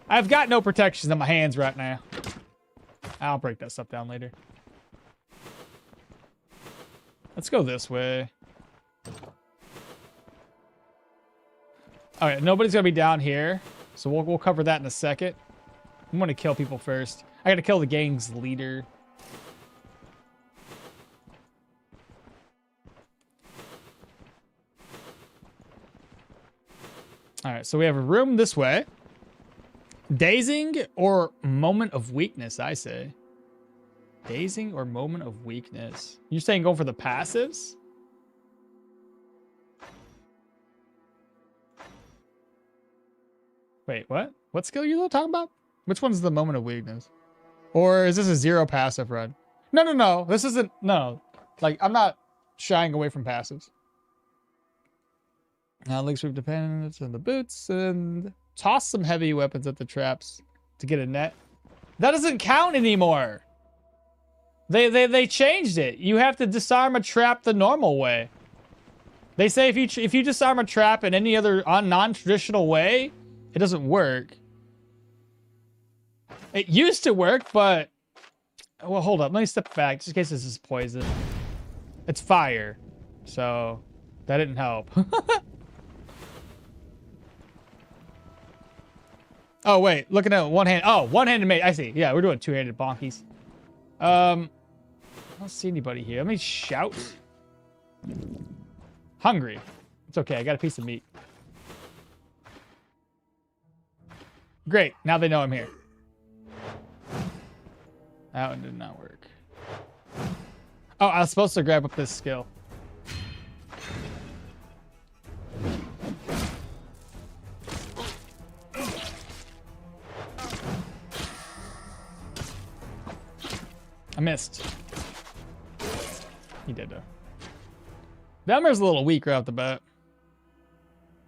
I've got no protections on my hands right now. I'll break that stuff down later. Let's go this way. All right, nobody's gonna be down here, so we'll cover that in a second. I'm gonna kill people first. I gotta kill the gang's leader. All right, so we have a room this way. Dazing or moment of weakness, I say. Dazing or moment of weakness. You're saying go for the passives? Wait, what? What skill are you talking about? Which one's the moment of weakness? Or is this a 0 passive run? No. This isn't, no. Like, I'm not shying away from passives. Now, leg sweep dependence on the boots and toss some heavy weapons at the traps to get a net. That doesn't count anymore. They changed it. You have to disarm a trap the normal way. They say if you disarm a trap in any other non-traditional way, it doesn't work. It used to work, but... Well, hold up. Let me step back, just in case this is poison. It's fire. So, that didn't help. Oh, wait. Looking at one hand. Oh, one-handed mate. I see. Yeah, we're doing two-handed bonkies. I don't see anybody here. Let me shout. Hungry. It's okay. I got a piece of meat. Great. Now they know I'm here. That one did not work. Oh, I was supposed to grab up this skill. I missed. He did though. Velmir's a little weak right off the bat.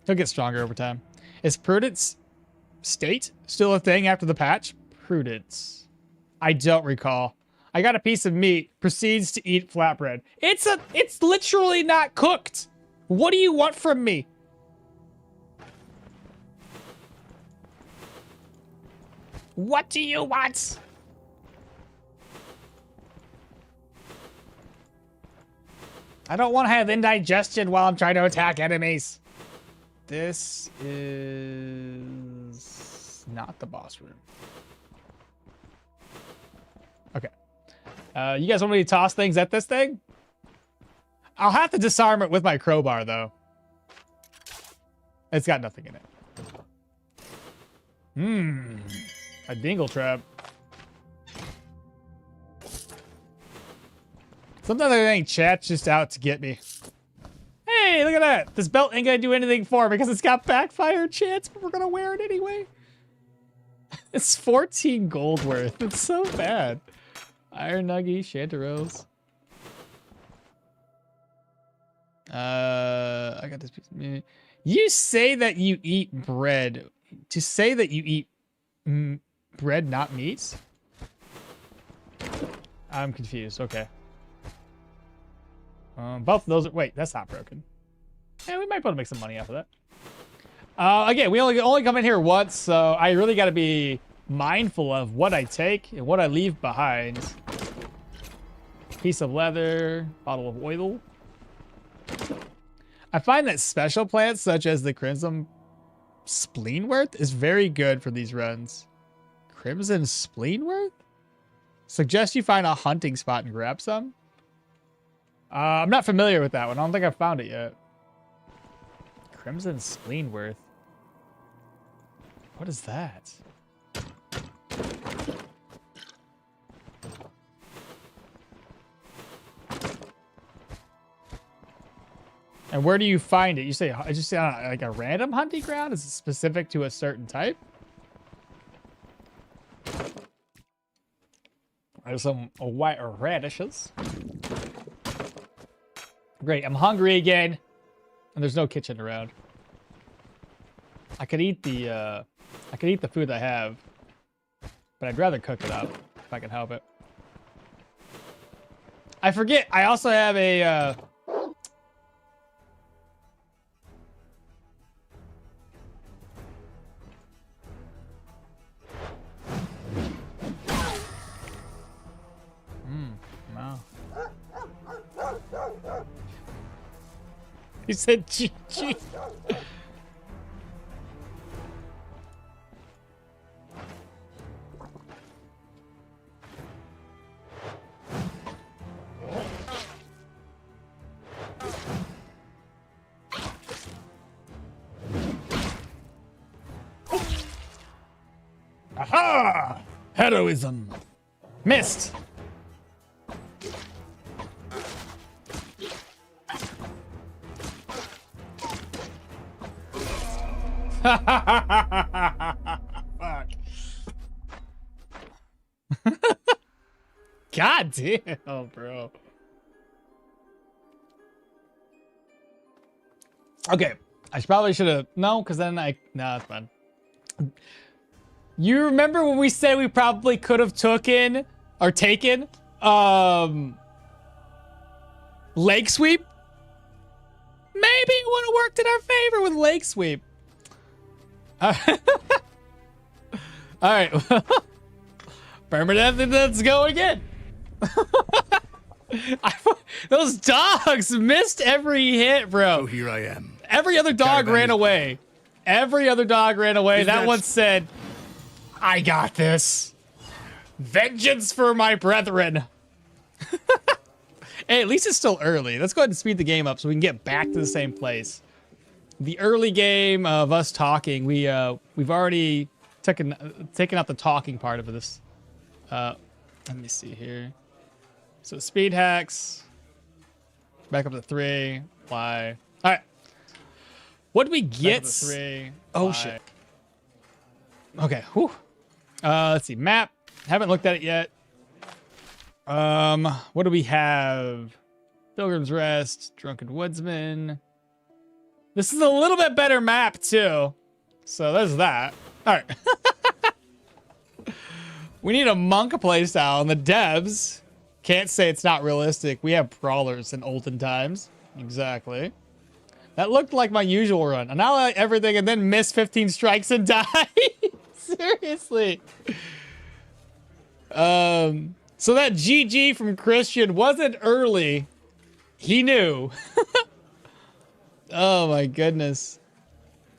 He'll get stronger over time. Is Prudence state still a thing after the patch? Prudence. I don't recall. I got a piece of meat. Proceeds to eat flatbread. It's literally not cooked. What do you want from me? What do you want? I don't want to have indigestion while I'm trying to attack enemies. This is not the boss room. Okay. You guys want me to toss things at this thing? I'll have to disarm it with my crowbar, though. It's got nothing in it. A dingle trap. Sometimes I think chat's just out to get me. Hey, look at that. This belt ain't gonna do anything for me because it's got backfire chance, but we're gonna wear it anyway. It's 14 gold worth. It's so bad. Iron Nuggy, Chanterelles. I got this piece of meat. You say that you eat bread. To say that you eat bread, not meat? I'm confused. Okay. Both of those are... Wait, that's not broken. Yeah, we might be able to make some money off of that. Again, we only come in here once, so I really got to be mindful of what I take and what I leave behind. Piece of leather, bottle of oil. I find that special plants such as the Crimson Spleenworth is very good for these runs. Crimson Spleenworth? Suggest you find a hunting spot and grab some. I'm not familiar with that one. I don't think I've found it yet. Crimson Spleenworth. What is that? And where do you find it? You say, I just say like a random hunting ground? Is it specific to a certain type? There's some white radishes. Great, I'm hungry again. And there's no kitchen around. I could eat the food I have, but I'd rather cook it up if I can help it. I forget, I also have a no. He said GG. Aha! Heroism. Missed. Fuck. God damn, bro. Okay, I probably should have... No, because then no, it's fine. You remember when we said we probably could have taken leg sweep? Maybe it would have worked in our favor with leg sweep. All right. Permadeath, let's go again. Those dogs missed every hit, bro. So here I am. Every other dog ran away. Every other dog ran away. That one said, I got this. Vengeance for my brethren. Hey, at least it's still early. Let's go ahead and speed the game up so we can get back to the same place. The early game of us talking, we've already taken out the talking part of this. Let me see here. So speed hacks. Back up to 3. Fly. All right. What do we get? Back up to 3. Oh, shit. Okay. Whew. Let's see. Map. Haven't looked at it yet. What do we have? Pilgrim's Rest. Drunken Woodsman. This is a little bit better map, too. So there's that. All right. We need a monk playstyle, and the devs can't say it's not realistic. We have brawlers in olden times. Exactly. That looked like my usual run. And I like everything and then miss 15 strikes and die. Seriously. So that GG from Christian wasn't early. He knew. Oh my goodness.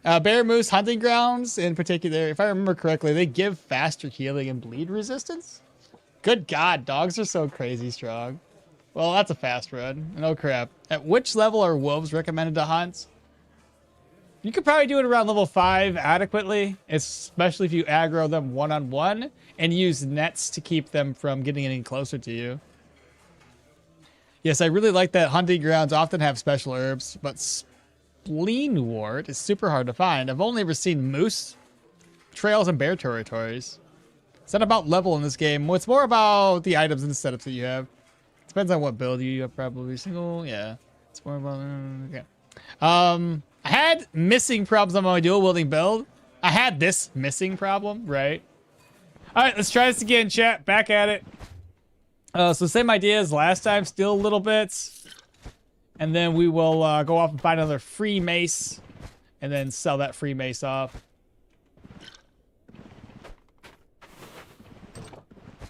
Bear Moose Hunting Grounds in particular, if I remember correctly, they give faster healing and bleed resistance. Good God, dogs are so crazy strong. Well, that's a fast run. And oh crap. At which level are wolves recommended to hunt? You could probably do it around level 5 adequately, especially if you aggro them one-on-one and use nets to keep them from getting any closer to you. Yes, I really like that hunting grounds often have special herbs, but Spleen Ward is super hard to find. I've only ever seen moose trails and bear territories. It's not about level in this game. It's more about the items and the setups that you have. Depends on what build you have, probably single. Yeah, it's more about okay. I had missing problems on my dual wielding build. I had this missing problem, right? All right, let's try this again, chat. Back at it. So same idea as last time, steal little bits. And then we will go off and find another free mace. And then sell that free mace off.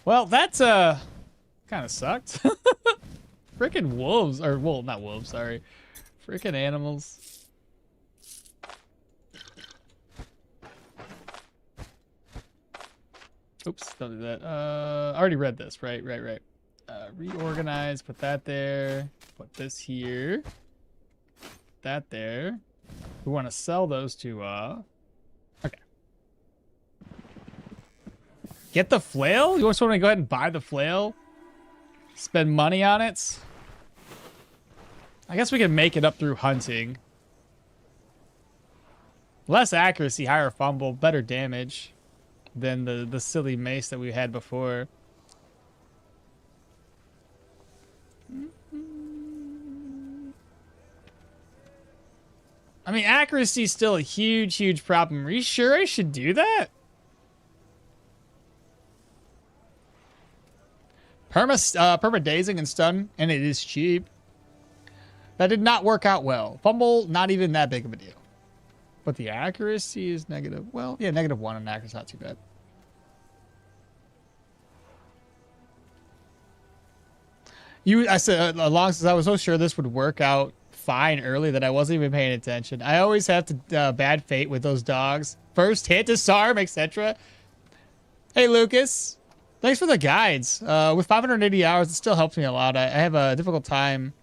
Well, that's kind of sucked. Freaking wolves, or well, not wolves, sorry. Freaking animals. Oops, don't do that. I already read this, right. Reorganize, put that there. Put this here. That there. We want to sell those to, okay. Get the flail? You just want to go ahead and buy the flail? Spend money on it? I guess we can make it up through hunting. Less accuracy, higher fumble, better damage than the silly mace that we had before. I mean, accuracy is still a huge problem. Are you sure I should do that? Permadeathing and stun, and it is cheap. That did not work out well. Fumble, not even that big of a deal. But the accuracy is negative. Well, yeah, -1 on accuracy, not too bad. I said, along since I was so sure this would work out fine early that I wasn't even paying attention. I always have to bad fate with those dogs. First hit, disarm, etc. Hey, Lucas. Thanks for the guides. With 580 hours, it still helps me a lot. I have a difficult time.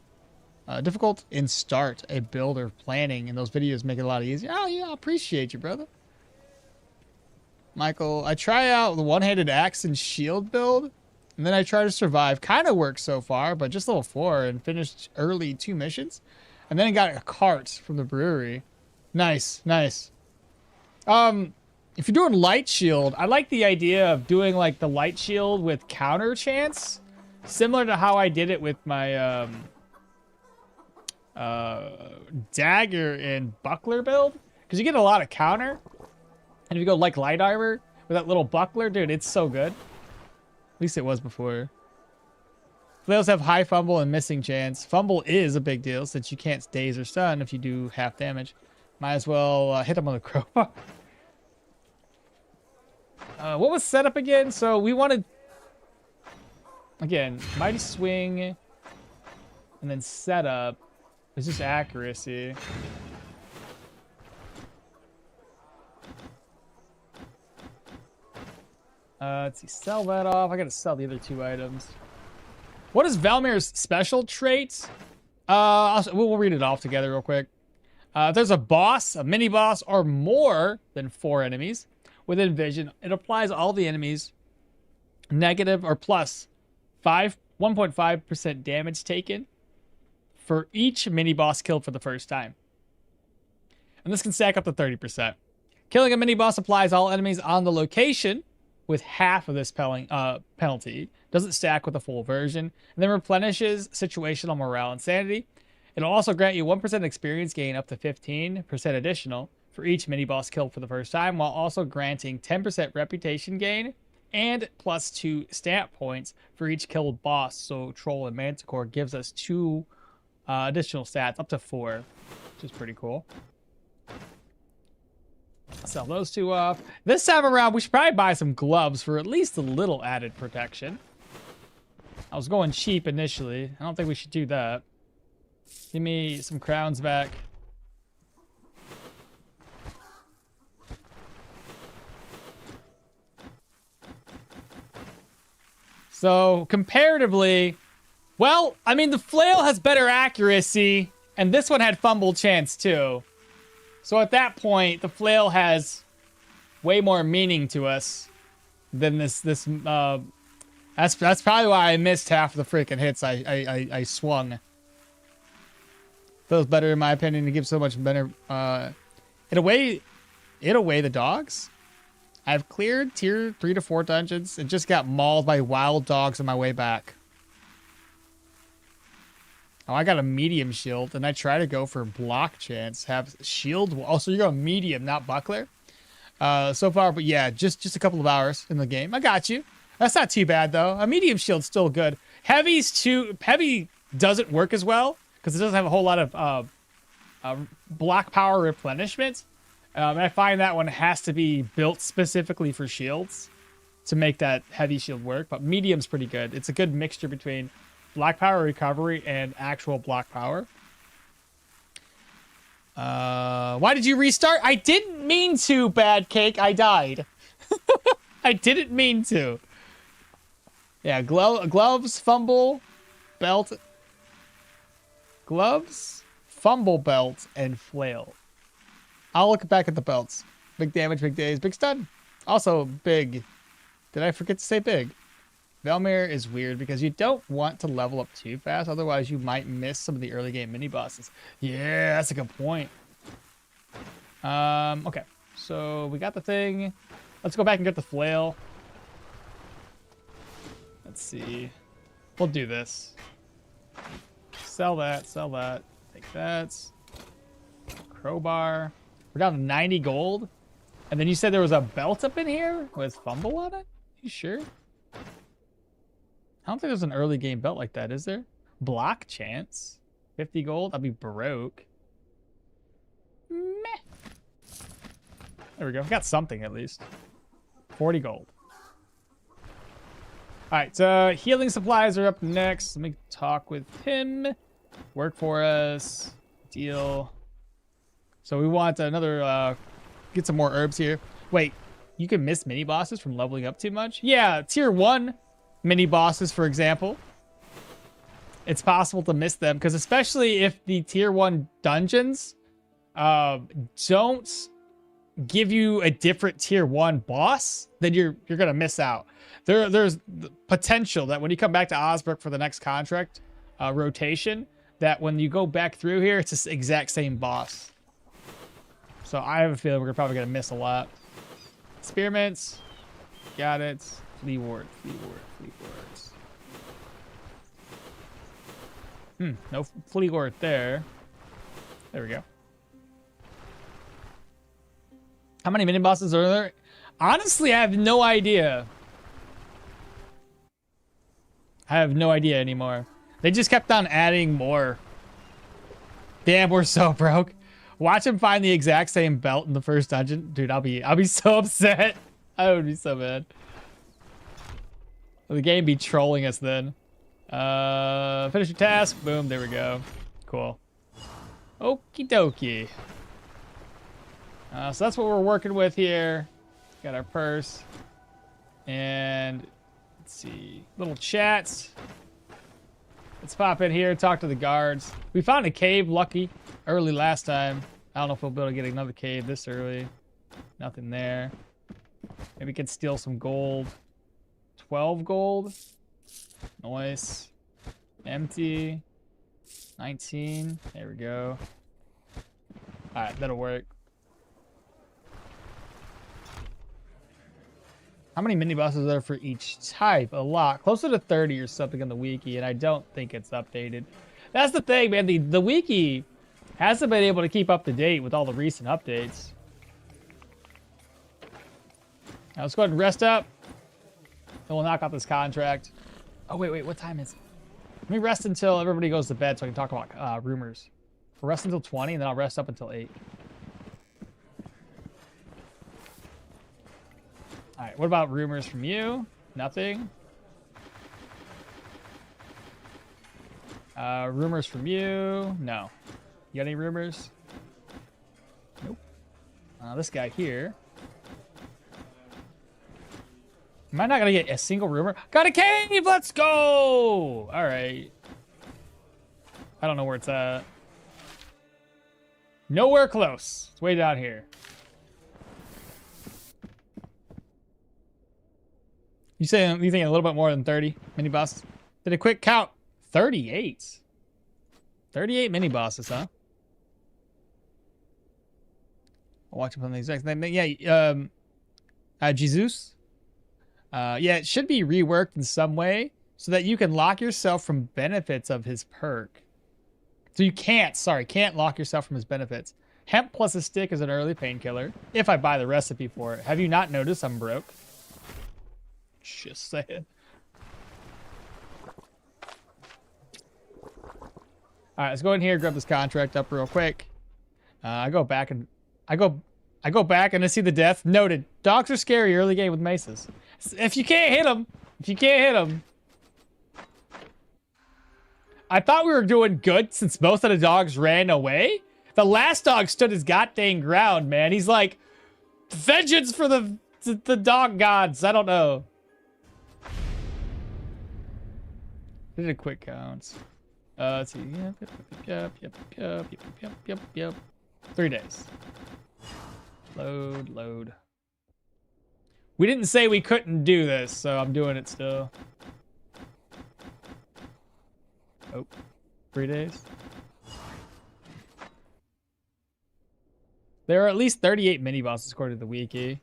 Difficult in start a build or planning, and those videos make it a lot easier. Oh, yeah, I appreciate you, brother. Michael, I try out the one-handed axe and shield build, and then I try to survive. Kind of works so far, but just level 4 and finished early 2 missions. And then I got a cart from the brewery. Nice. If you're doing light shield, I like the idea of doing like the light shield with counter chance, similar to how I did it with my dagger and buckler build, because you get a lot of counter, and if you go like light armor with that little buckler, dude, it's so good. At least it was before. Flails have high fumble and missing chance. Fumble is a big deal since you can't daze or stun if you do half damage. Might as well hit them with a crowbar. What was set up again? So we wanted, again, mighty swing, and then setup. It's just accuracy. Let's see, sell that off. I gotta sell the other 2 items. What is Velmir's special trait? We'll read it off together real quick. If there's a boss, a mini boss, or more than 4 enemies within vision, it applies all the enemies negative or plus 1.5% damage taken for each mini boss killed for the first time. And this can stack up to 30%. Killing a mini boss applies all enemies on the location with half of this penalty. Doesn't stack with a full version. And then replenishes situational morale and sanity. It'll also grant you 1% experience gain up to 15% additional for each mini boss killed for the first time, while also granting 10% reputation gain and plus 2 stamp points for each killed boss. So Troll and Manticore gives us 2 additional stats, up to 4, which is pretty cool. Sell those two off. This time around, we should probably buy some gloves for at least a little added protection. I was going cheap initially. I don't think we should do that. Give me some crowns back. So, comparatively, well, I mean, the flail has better accuracy, and this one had fumble chance too. So at that point, the flail has way more meaning to us than this. That's probably why I missed half the freaking hits I swung. Feels better in my opinion to give so much better. It'll weigh the dogs. I've cleared tier 3 to 4 dungeons and just got mauled by wild dogs on my way back. Oh, I got a medium shield, and I try to go for block chance. Have shield. Oh, so you're going medium, not buckler. So far, but yeah, just a couple of hours in the game. I got you. That's not too bad though. A medium shield's still good. Heavy doesn't work as well because it doesn't have a whole lot of block power replenishment. And I find that one has to be built specifically for shields to make that heavy shield work. But medium's pretty good. It's a good mixture between block power recovery and actual block power. Why did you restart? I didn't mean to, Bad Cake. I died. I didn't mean to. Yeah, gloves, fumble, belt. Gloves, fumble belt, and flail. I'll look back at the belts. Big damage, big days, big stun. Also, big. Did I forget to say big? Velmir is weird because you don't want to level up too fast. Otherwise, you might miss some of the early game mini bosses. Yeah, that's a good point. Okay. So we got the thing. Let's go back and get the flail. Let's see. We'll do this. Sell that, sell that. Take that. Crowbar. We're down to 90 gold. And then you said there was a belt up in here with fumble on it? You sure? I don't think there's an early game belt like that, is there? Block chance. 50 gold? I'll be broke. Meh. There we go. Got something at least. 40 gold. Alright, healing supplies are up next. Let me talk with him. Work for us. Deal. So we want another, get some more herbs here. Wait, you can miss mini bosses from leveling up too much? Yeah, tier 1 mini bosses, for example. It's possible to miss them, because especially if the tier 1 dungeons don't give you a different tier 1 boss, then you're going to miss out. There's the potential that when you come back to Osbrook for the next contract rotation, that when you go back through here, it's the exact same boss. So I have a feeling we're probably going to miss a lot. Spearmints. Got it. Flea ward. No flea ward there. There we go. How many mini bosses are there? Honestly, I have no idea. I have no idea anymore. They just kept on adding more. Damn, we're so broke. Watch him find the exact same belt in the first dungeon. Dude, I'll be so upset. I would be so mad. The game be trolling us then. Finish your task. Boom, there we go. Cool. Okie dokie. So that's what we're working with here. Got our purse. And let's see. Little chats. Let's pop in here, talk to the guards. We found a cave, lucky, early last time. I don't know if we'll be able to get another cave this early. Nothing there. Maybe we can steal some gold. 12 gold. Nice. Empty. 19. There we go. Alright, that'll work. How many mini bosses are there for each type? A lot. Closer to 30 or something in the wiki, and I don't think it's updated. That's the thing, man. The wiki hasn't been able to keep up to date with all the recent updates. Now let's go ahead and rest up. And we'll knock out this contract. Oh, wait. What time is it? Let me rest until everybody goes to bed so I can talk about rumors. We'll rest until 20, and then I'll rest up until 8. All right, what about rumors from you? Nothing. Rumors from you? No. You got any rumors? Nope. This guy here. Am I not gonna get a single rumor? Got a cave! Let's go! All right. I don't know where it's at. Nowhere close. It's way down here. You think a little bit more than 30 mini bosses? Did a quick count. 38. 38 mini bosses, huh? I'll watch up on the exact name. Yeah, Jesus. Yeah, it should be reworked in some way so that you can lock yourself from benefits of his perk. So you can't lock yourself from his benefits. Hemp plus a stick is an early painkiller. If I buy the recipe for it. Have you not noticed I'm broke? Just saying. All right, let's go in here, grab this contract up real quick. I go back and I see the death. Noted. Dogs are scary early game with maces. If you can't hit them, I thought we were doing good since most of the dogs ran away. The last dog stood his goddamn ground, man. He's like, vengeance for the dog gods. I don't know. Did a quick count. Let's see. Yep. 3 days. Load. We didn't say we couldn't do this, so I'm doing it still. Oh, 3 days. There are at least 38 mini bosses according to the wiki.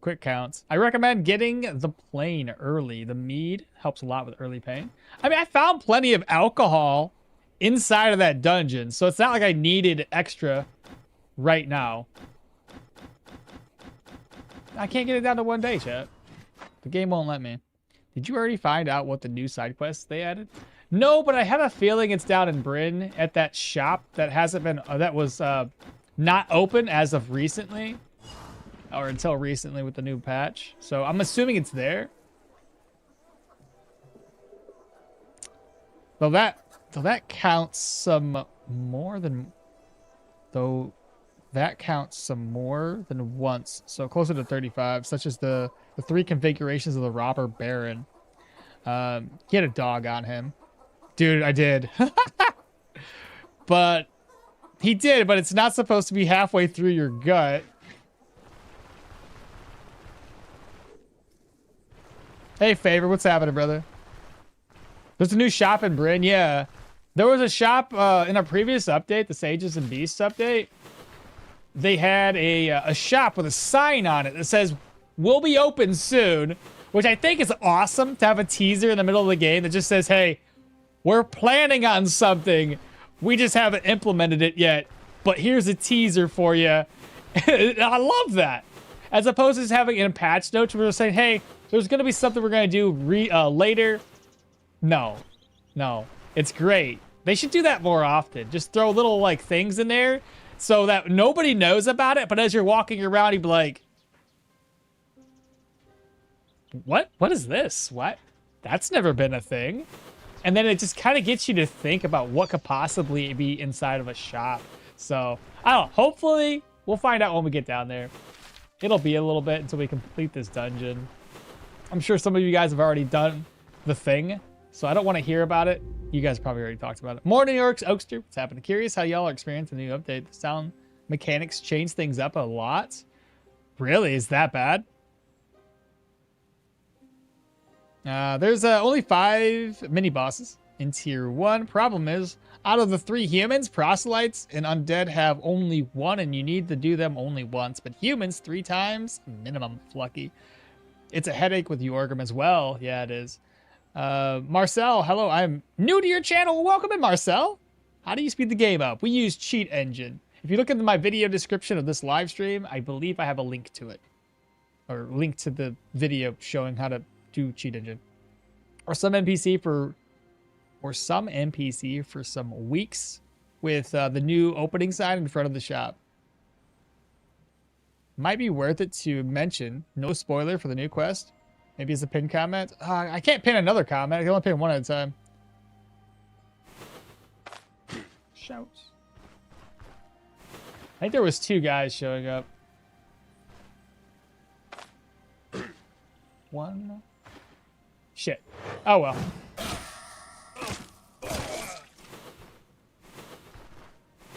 Quick counts. I recommend getting the plane early. The mead helps a lot with early pain. I mean, I found plenty of alcohol inside of that dungeon, so it's not like I needed extra right now. I can't get it down to 1 day, chat. The game won't let me. Did you already find out what the new side quests they added? No, but I have a feeling it's down in Brin at that shop that hasn't been, that was not open as of recently. Or until recently with the new patch. So I'm assuming it's there. Though that counts some more than once. So closer to 35, such as the 3 configurations of the robber baron. He had a dog on him. Dude, I did. But it's not supposed to be halfway through your gut. Hey, Favor, what's happening, brother? There's a new shop in Brin, yeah. There was a shop in a previous update, the Sages and Beasts update. They had a shop with a sign on it that says, "We'll be open soon," which I think is awesome to have a teaser in the middle of the game that just says, "Hey, we're planning on something. We just haven't implemented it yet, but here's a teaser for you." I love that. As opposed to just having in patch notes where we're saying, "Hey, there's going to be something we're going to do later." No. It's great. They should do that more often. Just throw little like things in there so that nobody knows about it. But as you're walking around, you'd be like, what is this? What? That's never been a thing. And then it just kind of gets you to think about what could possibly be inside of a shop. So I don't know. Hopefully we'll find out when we get down there. It'll be a little bit until we complete this dungeon. I'm sure some of you guys have already done the thing, so I don't want to hear about it. You guys probably already talked about it. Morning, Oakster. What's happening? Curious how y'all are experiencing the new update. The sound mechanics change things up a lot. Really? Is that bad? There's only 5 mini bosses in tier 1. Problem is, out of the 3 humans, proselytes and undead have only 1, and you need to do them only once. But humans 3 times minimum. Lucky. It's a headache with Yorgrim as well. Yeah, it is. Marcel, hello. I'm new to your channel. Welcome in, Marcel. How do you speed the game up? We use Cheat Engine. If you look into my video description of this live stream, I believe I have a link to it. Or link to the video showing how to do Cheat Engine. Or some NPC for some weeks with the new opening sign in front of the shop. Might be worth it to mention, no spoiler for the new quest. Maybe as a pin comment. I can't pin another comment. I can only pin one at a time. Shouts. I think there was 2 guys showing up. One. Shit. Oh well.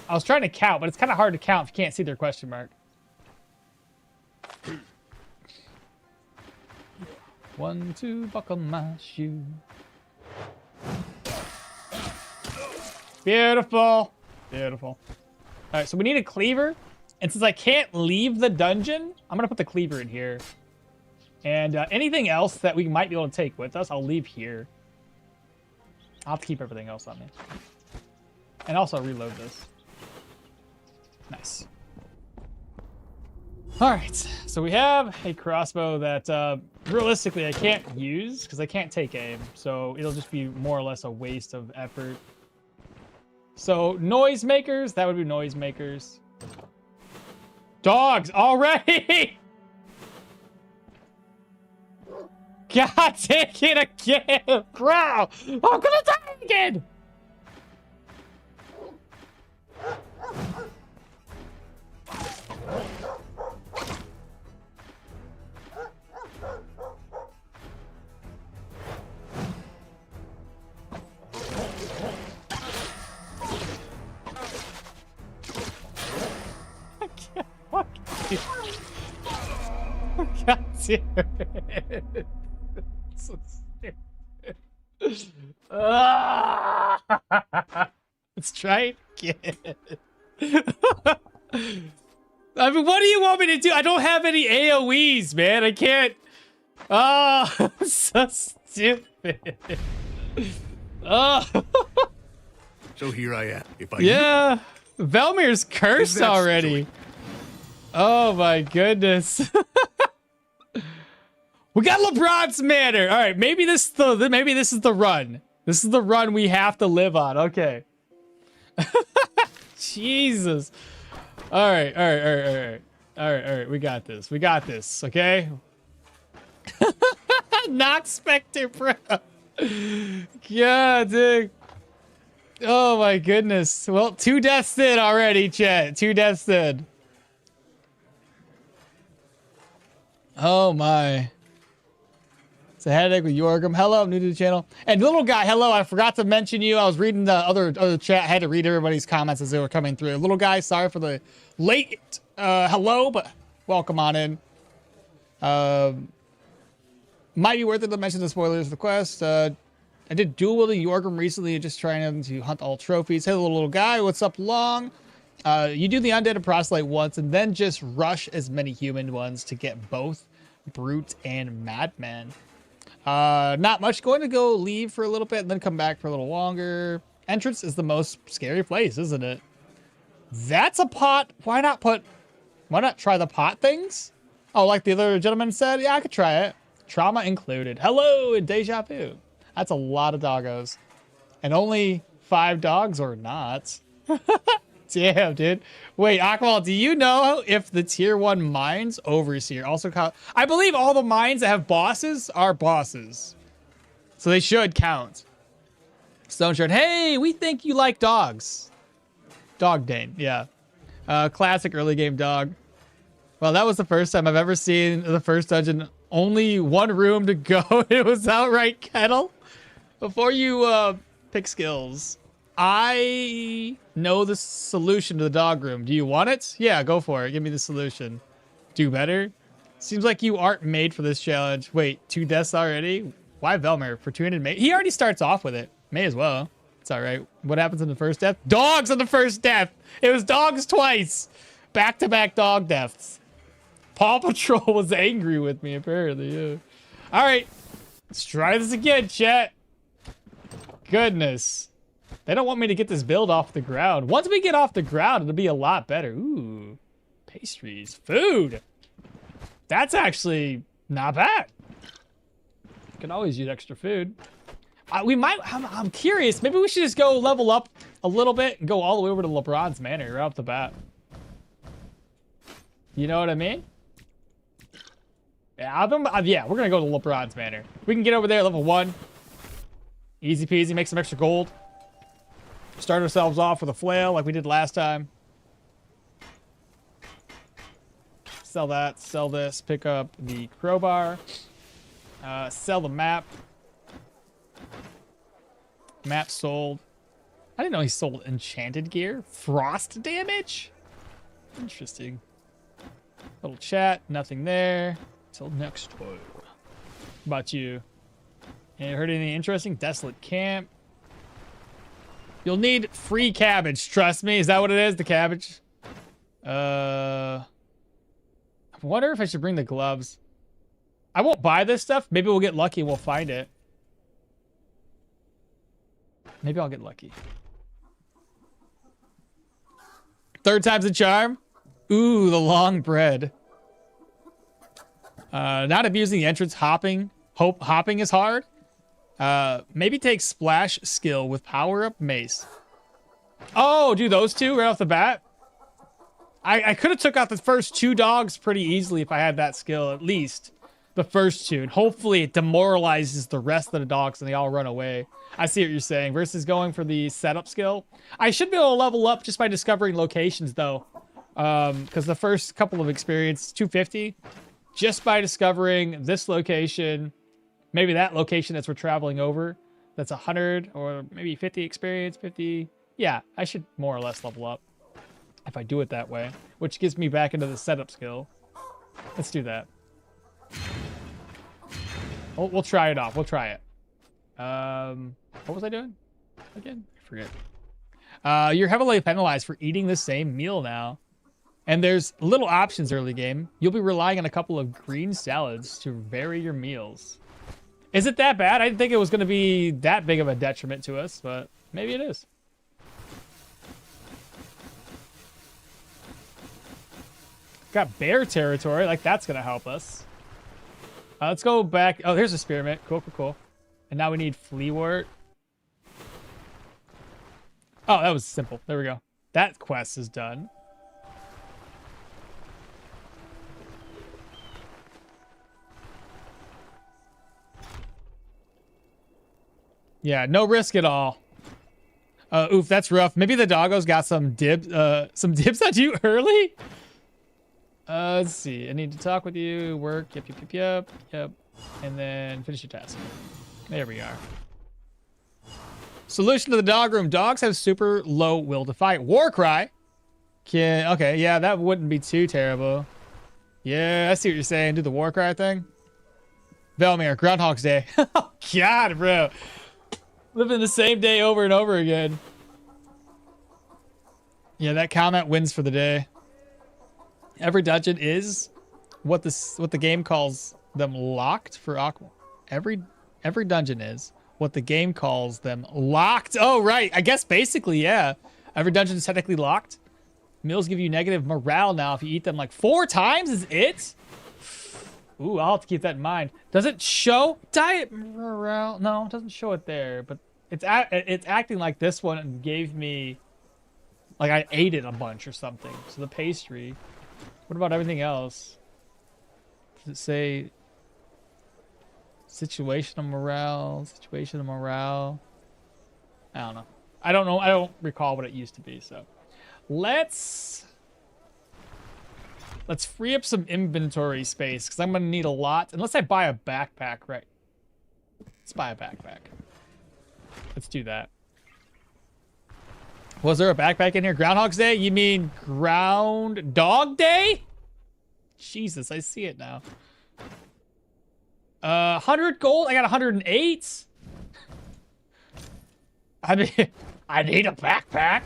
I was trying to count, but it's kind of hard to count if you can't see their question mark. 1, 2, buckle my shoe. Beautiful. Beautiful. All right, so we need a cleaver. And since I can't leave the dungeon, I'm going to put the cleaver in here. And anything else that we might be able to take with us, I'll leave here. I'll have to keep everything else on me. And also reload this. Nice. All right, so we have a crossbow that realistically I can't use because I can't take aim. So it'll just be more or less a waste of effort. So noisemakers, that would be noisemakers. Dogs already! God, take it again, bro! I'm gonna die again! God damn it. So stupid. Let's try it again. I mean, what do you want me to do? I don't have any AoEs, man. I can't. Oh, so stupid. Oh. So here I am. If I Yeah. Velmir's cursed already. Oh my goodness. We got LeBron's Manor. All right, maybe this is the run. This is the run we have to live on. Okay. Jesus. All right. We got this. We got this. Okay. Knock Spectre, bro. Yeah, dude. Oh my goodness. Well, 2 deaths in already, chat. 2 deaths in. Oh my. It's a headache with Yorgrim. Hello, I'm new to the channel. And little guy, hello. I forgot to mention you. I was reading the other chat. I had to read everybody's comments as they were coming through. Little guy, sorry for the late hello, but welcome on in. Might be worth it to mention the spoilers of the quest. I did dual wielding Yorgrim recently, just trying to hunt all trophies. Hey, little guy, what's up, Long? You do the undead and proselyte once, and then just rush as many human ones to get both brute and madman. Not much. Going to go leave for a little bit and then come back for a little longer. Entrance is the most scary place, isn't it? That's a pot. Why not try the pot things? Oh, like the other gentleman said? Yeah, I could try it. Trauma included. Hello, and deja vu. That's a lot of doggos. And only 5 dogs or not. Damn, dude. Wait, Okmall, do you know if the tier 1 mines overseer also count? I believe all the mines that have bosses are bosses. So they should count. Stoneshard, hey, we think you like dogs. Dog Dane, yeah. Classic early game dog. Well, that was the first time I've ever seen the first dungeon. Only 1 room to go. It was outright kettle. Before you pick skills, I know the solution to the dog room. Do you want it? Yeah, go for it. Give me the solution. Do better? Seems like you aren't made for this challenge. Wait, 2 deaths already? Why Velmir? For 200 May? He already starts off with it. May as well. It's all right. What happens in the first death? Dogs on the first death. It was dogs twice. Back-to-back dog deaths. Paw Patrol was angry with me, apparently. Yeah. All right. Let's try this again, chat. Goodness. They don't want me to get this build off the ground. Once we get off the ground, it'll be a lot better. Ooh. Pastries. Food. That's actually not bad. Can always use extra food. I'm curious. Maybe we should just go level up a little bit and go all the way over to LeBron's Manor right off the bat. You know what I mean? Yeah, yeah, we're gonna go to LeBron's Manor. We can get over there, level 1. Easy peasy, make some extra gold. Start ourselves off with a flail like we did last time. Sell that, sell this, pick up the crowbar. Sell the map. Map sold. I didn't know he sold enchanted gear. Frost damage? Interesting. Little chat, nothing there. Till next time. How about you? You heard anything interesting? Desolate camp. You'll need free cabbage, trust me. Is that what it is? The cabbage? I wonder if I should bring the gloves. I won't buy this stuff. Maybe we'll get lucky and we'll find it. Maybe I'll get lucky. Third time's a charm. Ooh, the long bread. Not abusing the entrance. Hopping. Hopping is hard. Maybe take splash skill with power up mace. Oh, do those two right off the bat? I could have took out the first 2 dogs pretty easily if I had that skill, at least the first 2. And hopefully it demoralizes the rest of the dogs and they all run away. I see what you're saying. Versus going for the setup skill. I should be able to level up just by discovering locations though. Because the first couple of experience, 250. Just by discovering this location, maybe that location that we're traveling over, that's 100 or maybe 50 experience, 50. Yeah, I should more or less level up if I do it that way, which gets me back into the setup skill. Let's do that. We'll try it off. We'll try it. What was I doing again? I forget. You're heavily penalized for eating the same meal now. And there's little options early game. You'll be relying on a couple of green salads to vary your meals. Is it that bad? I didn't think it was going to be that big of a detriment to us, but maybe it is. Got bear territory. Like, that's going to help us. Let's go back. Oh, here's a spearmint. Cool, cool, cool. And now we need fleawort. Oh, that was simple. There we go. That quest is done. Yeah, no risk at all. Oof, that's rough. Maybe the doggo's got some dibs on you early? Let's see. I need to talk with you. Work. Yep. And then finish your task. There we are. Solution to the dog room. Dogs have super low will to fight. War cry. Okay, yeah, that wouldn't be too terrible. Yeah, I see what you're saying. Do the war cry thing. Velmir, Groundhog's Day. Oh, God, bro. Living the same day over and over again. Yeah, that comment wins for the day. Every dungeon is what the game calls them locked for okmall. Every dungeon is what the game calls them locked. Oh, right. I guess basically, yeah. Every dungeon is technically locked. Meals give you negative morale now if you eat them like 4 times. Is it? Ooh, I'll have to keep that in mind. Does it show diet morale? No, it doesn't show it there. But it's acting like this one gave me, like I ate it a bunch or something. So the pastry. What about everything else? Does it say situational morale? Situational morale? I don't know. I don't know. I don't recall what it used to be. So let's free up some inventory space because I'm gonna need a lot. Unless I buy a backpack, right? Let's buy a backpack. Let's do that. Was there a backpack in here? Groundhog's Day? You mean Ground Dog Day? Jesus, I see it now. 100 gold? I got 108? I mean, I need a backpack.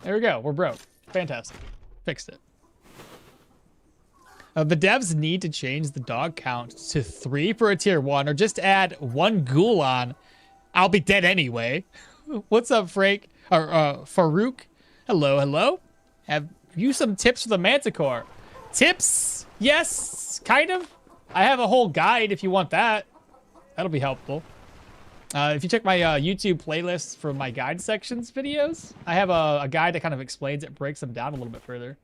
There we go. We're broke. Fantastic. Fixed it. The devs need to change the dog count to 3 for a tier 1 or just add 1 ghoul on. I'll be dead anyway. What's up, Frank? Or Farouk? Hello, hello. Have you some tips for the Manticore? Tips? Yes, kind of. I have a whole guide if you want that. That'll be helpful. If you check my YouTube playlist for my guide sections videos, I have a guide that kind of explains it, breaks them down a little bit further.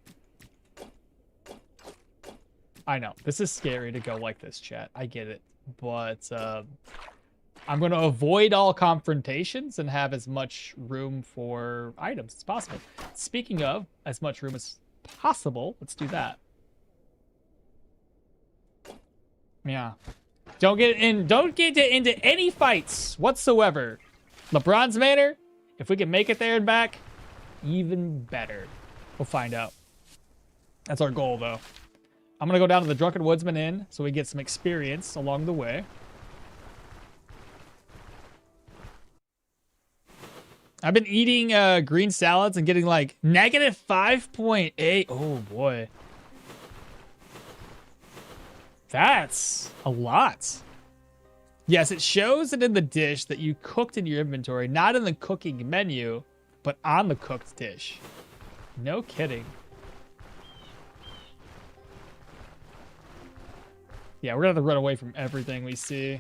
I know. This is scary to go like this, chat. I get it. But I'm going to avoid all confrontations and have as much room for items as possible. Speaking of as much room as possible, let's do that. Yeah. Don't get into any fights whatsoever. LeBron's Manor, if we can make it there and back, even better. We'll find out. That's our goal, though. I'm going to go down to the Drunken Woodsman Inn so we get some experience along the way. I've been eating green salads and getting like negative 5.8. Oh, boy. That's a lot. Yes, it shows it in the dish that you cooked in your inventory, not in the cooking menu, but on the cooked dish. No kidding. Yeah, we're gonna have to run away from everything we see.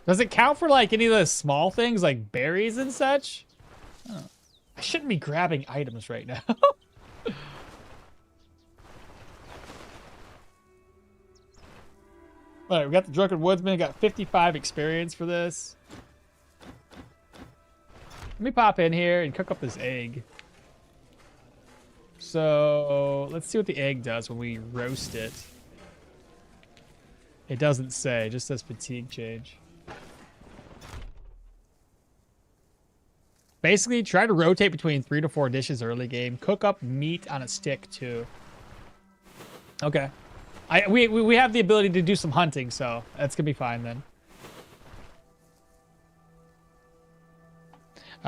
Does it count for like any of the small things like berries and such? Oh. I shouldn't be grabbing items right now. All right, we got the Drunken Woodsman. Got 55 experience for this. Let me pop in here and cook up this egg. So let's see what the egg does when we roast it. It doesn't say, it just says fatigue change. Basically, try to rotate between 3 to 4 dishes early game. Cook up meat on a stick too. Okay. We have the ability to do some hunting, so that's gonna be fine then.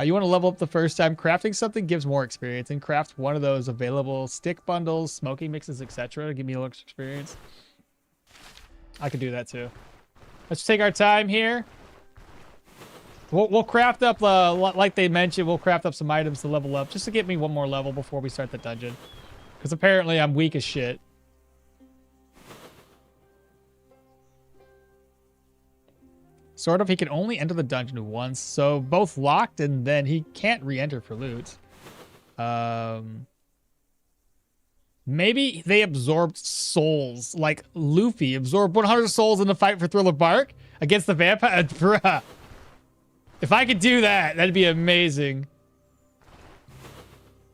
You want to level up the first time. Crafting something gives more experience, and craft one of those available stick bundles, smoking mixes, etc. to give me a little experience. I could do that too. Let's take our time here. We'll craft up, like they mentioned, we'll craft up some items to level up, just to get me one more level before we start the dungeon. Because apparently I'm weak as shit. Sort of, he can only enter the dungeon once, so both locked and then he can't re-enter for loot. Maybe they absorbed souls, like Luffy absorbed 100 souls in the fight for Thriller Bark against the vampire. Bruh. If I could do that, that'd be amazing.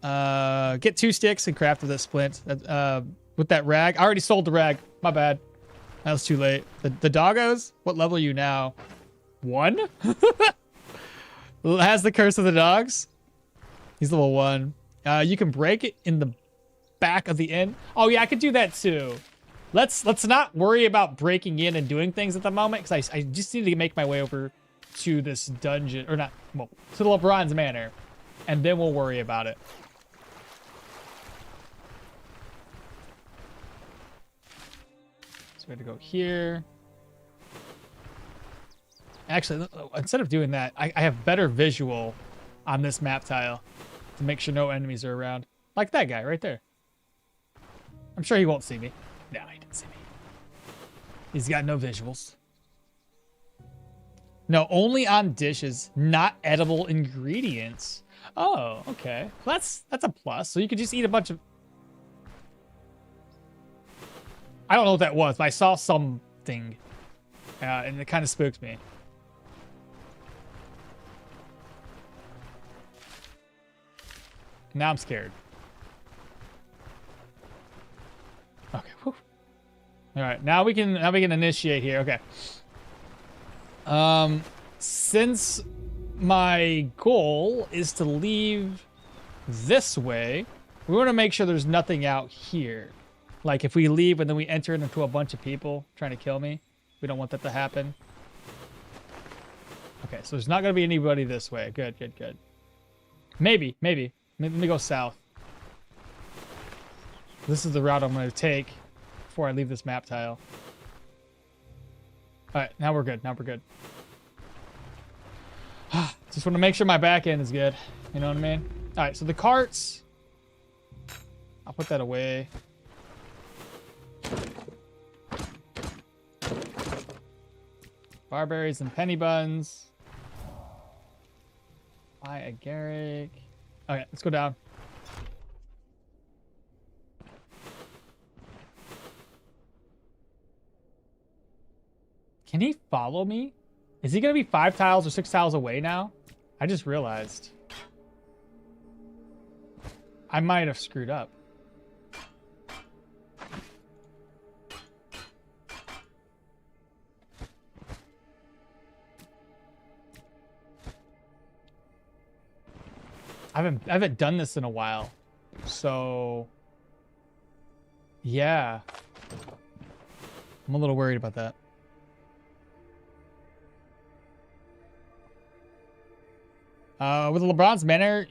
Get 2 sticks and craft with a splint. With that rag. I already sold the rag. My bad. That was too late. The doggos? What level are you now? 1? Has the curse of the dogs? He's level 1. You can break it in the back of the inn. Oh yeah, I could do that too. Let's not worry about breaking in and doing things at the moment, because I just need to make my way over to this dungeon, or not, well, to the LeBron's Manor, and then we'll worry about it. So we have to go here. Actually, instead of doing that, I have better visual on this map tile to make sure no enemies are around. Like that guy right there. I'm sure he won't see me. No, he didn't see me. He's got no visuals. No, only on dishes, not edible ingredients. Oh, okay. Well, that's a plus. So you could just eat a bunch of... I don't know what that was, but I saw something. And it kind of spooked me. Now I'm scared. Okay. Whew. All right. Now we can initiate here. Okay. Since my goal is to leave this way, we want to make sure there's nothing out here. Like if we leave and then we enter into a bunch of people trying to kill me, we don't want that to happen. Okay, so there's not going to be anybody this way. Good, good, good. Maybe. Let me go south. This is the route I'm going to take before I leave this map tile. All right, now we're good. Just want to make sure my back end is good. You know what I mean? All right, so the carts. I'll put that away. Barberries and penny buns. Buy a Garrick. Okay, let's go down. Can he follow me? Is he gonna be 5 tiles or 6 tiles away now? I just realized. I might have screwed up. I haven't done this in a while. So yeah. I'm a little worried about that. With LeBron's Manor,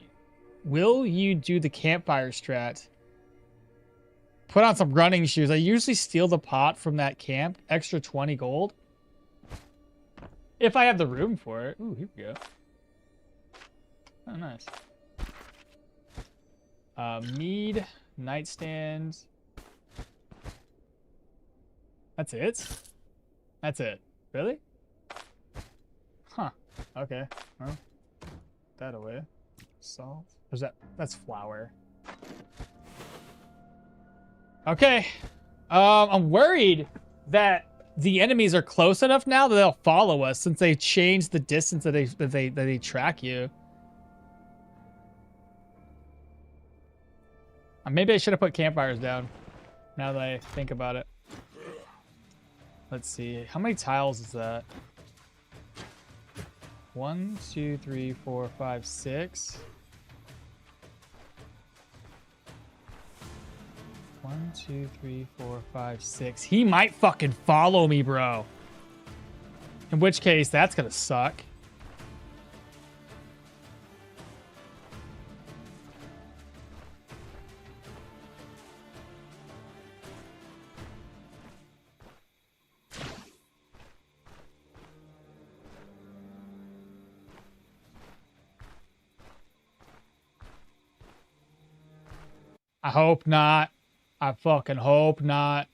will you do the campfire strat? Put on some running shoes. I usually steal the pot from that camp. Extra 20 gold. If I have the room for it. Ooh, here we go. Oh, nice. Mead, nightstand. That's it? That's it. Really? Huh. Okay. Well, that away. Salt. There's that. That's flour. Okay. I'm worried that the enemies are close enough now that they'll follow us since they changed the distance that they track you. Maybe I should have put campfires down. Now that I think about it. Let's see. How many tiles is that? 1, 2, 3, 4, 5, 6. 1, 2, 3, 4, 5, 6. He might fucking follow me, bro. In which case, that's gonna suck. I hope not. I fucking hope not.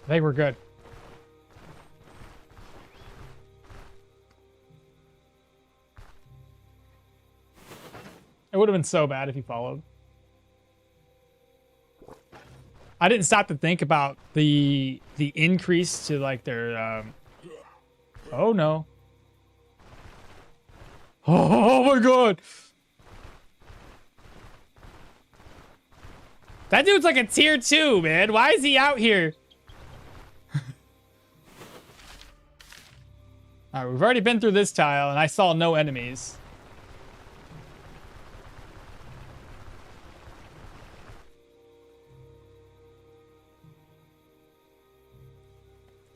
I think we're good. It would have been so bad if he followed. I didn't stop to think about the increase to like their oh no. Oh my god. That dude's like a tier 2, man. Why is he out here? All right, we've already been through this tile and I saw no enemies.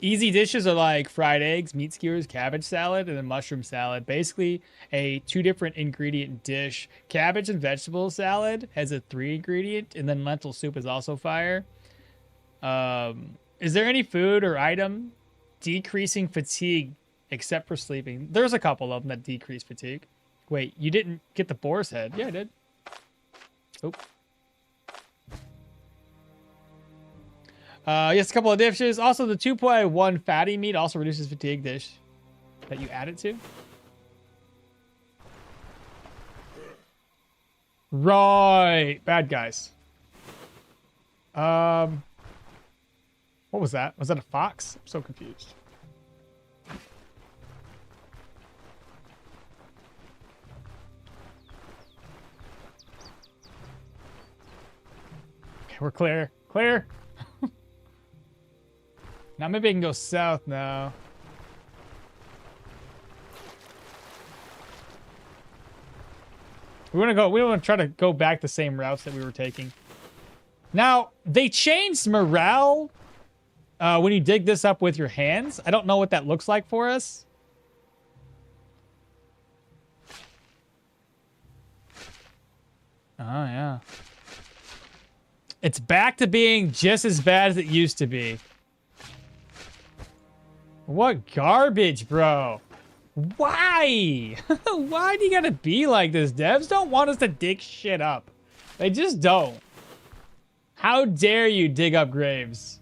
Easy dishes are like fried eggs, meat skewers, cabbage salad, and then mushroom salad. Basically, a 2 different ingredient dish. Cabbage and vegetable salad has a 3 ingredient, and then lentil soup is also fire. Is there any food or item decreasing fatigue except for sleeping? There's a couple of them that decrease fatigue. Wait, you didn't get the boar's head? Yeah, I did. Oh. Yes, a couple of dishes. Also, the 2.1 fatty meat also reduces fatigue dish that you add it to. Right. Bad guys. What was that? Was that a fox? I'm so confused. Okay, we're clear. Clear. Now maybe I can go south now. We want to try to go back the same routes that we were taking. Now, they changed morale when you dig this up with your hands. I don't know what that looks like for us. Oh, yeah. It's back to being just as bad as it used to be. What garbage, bro. Why? Why do you gotta be like this? Devs don't want us to dig shit up. They just don't. How dare you dig up graves?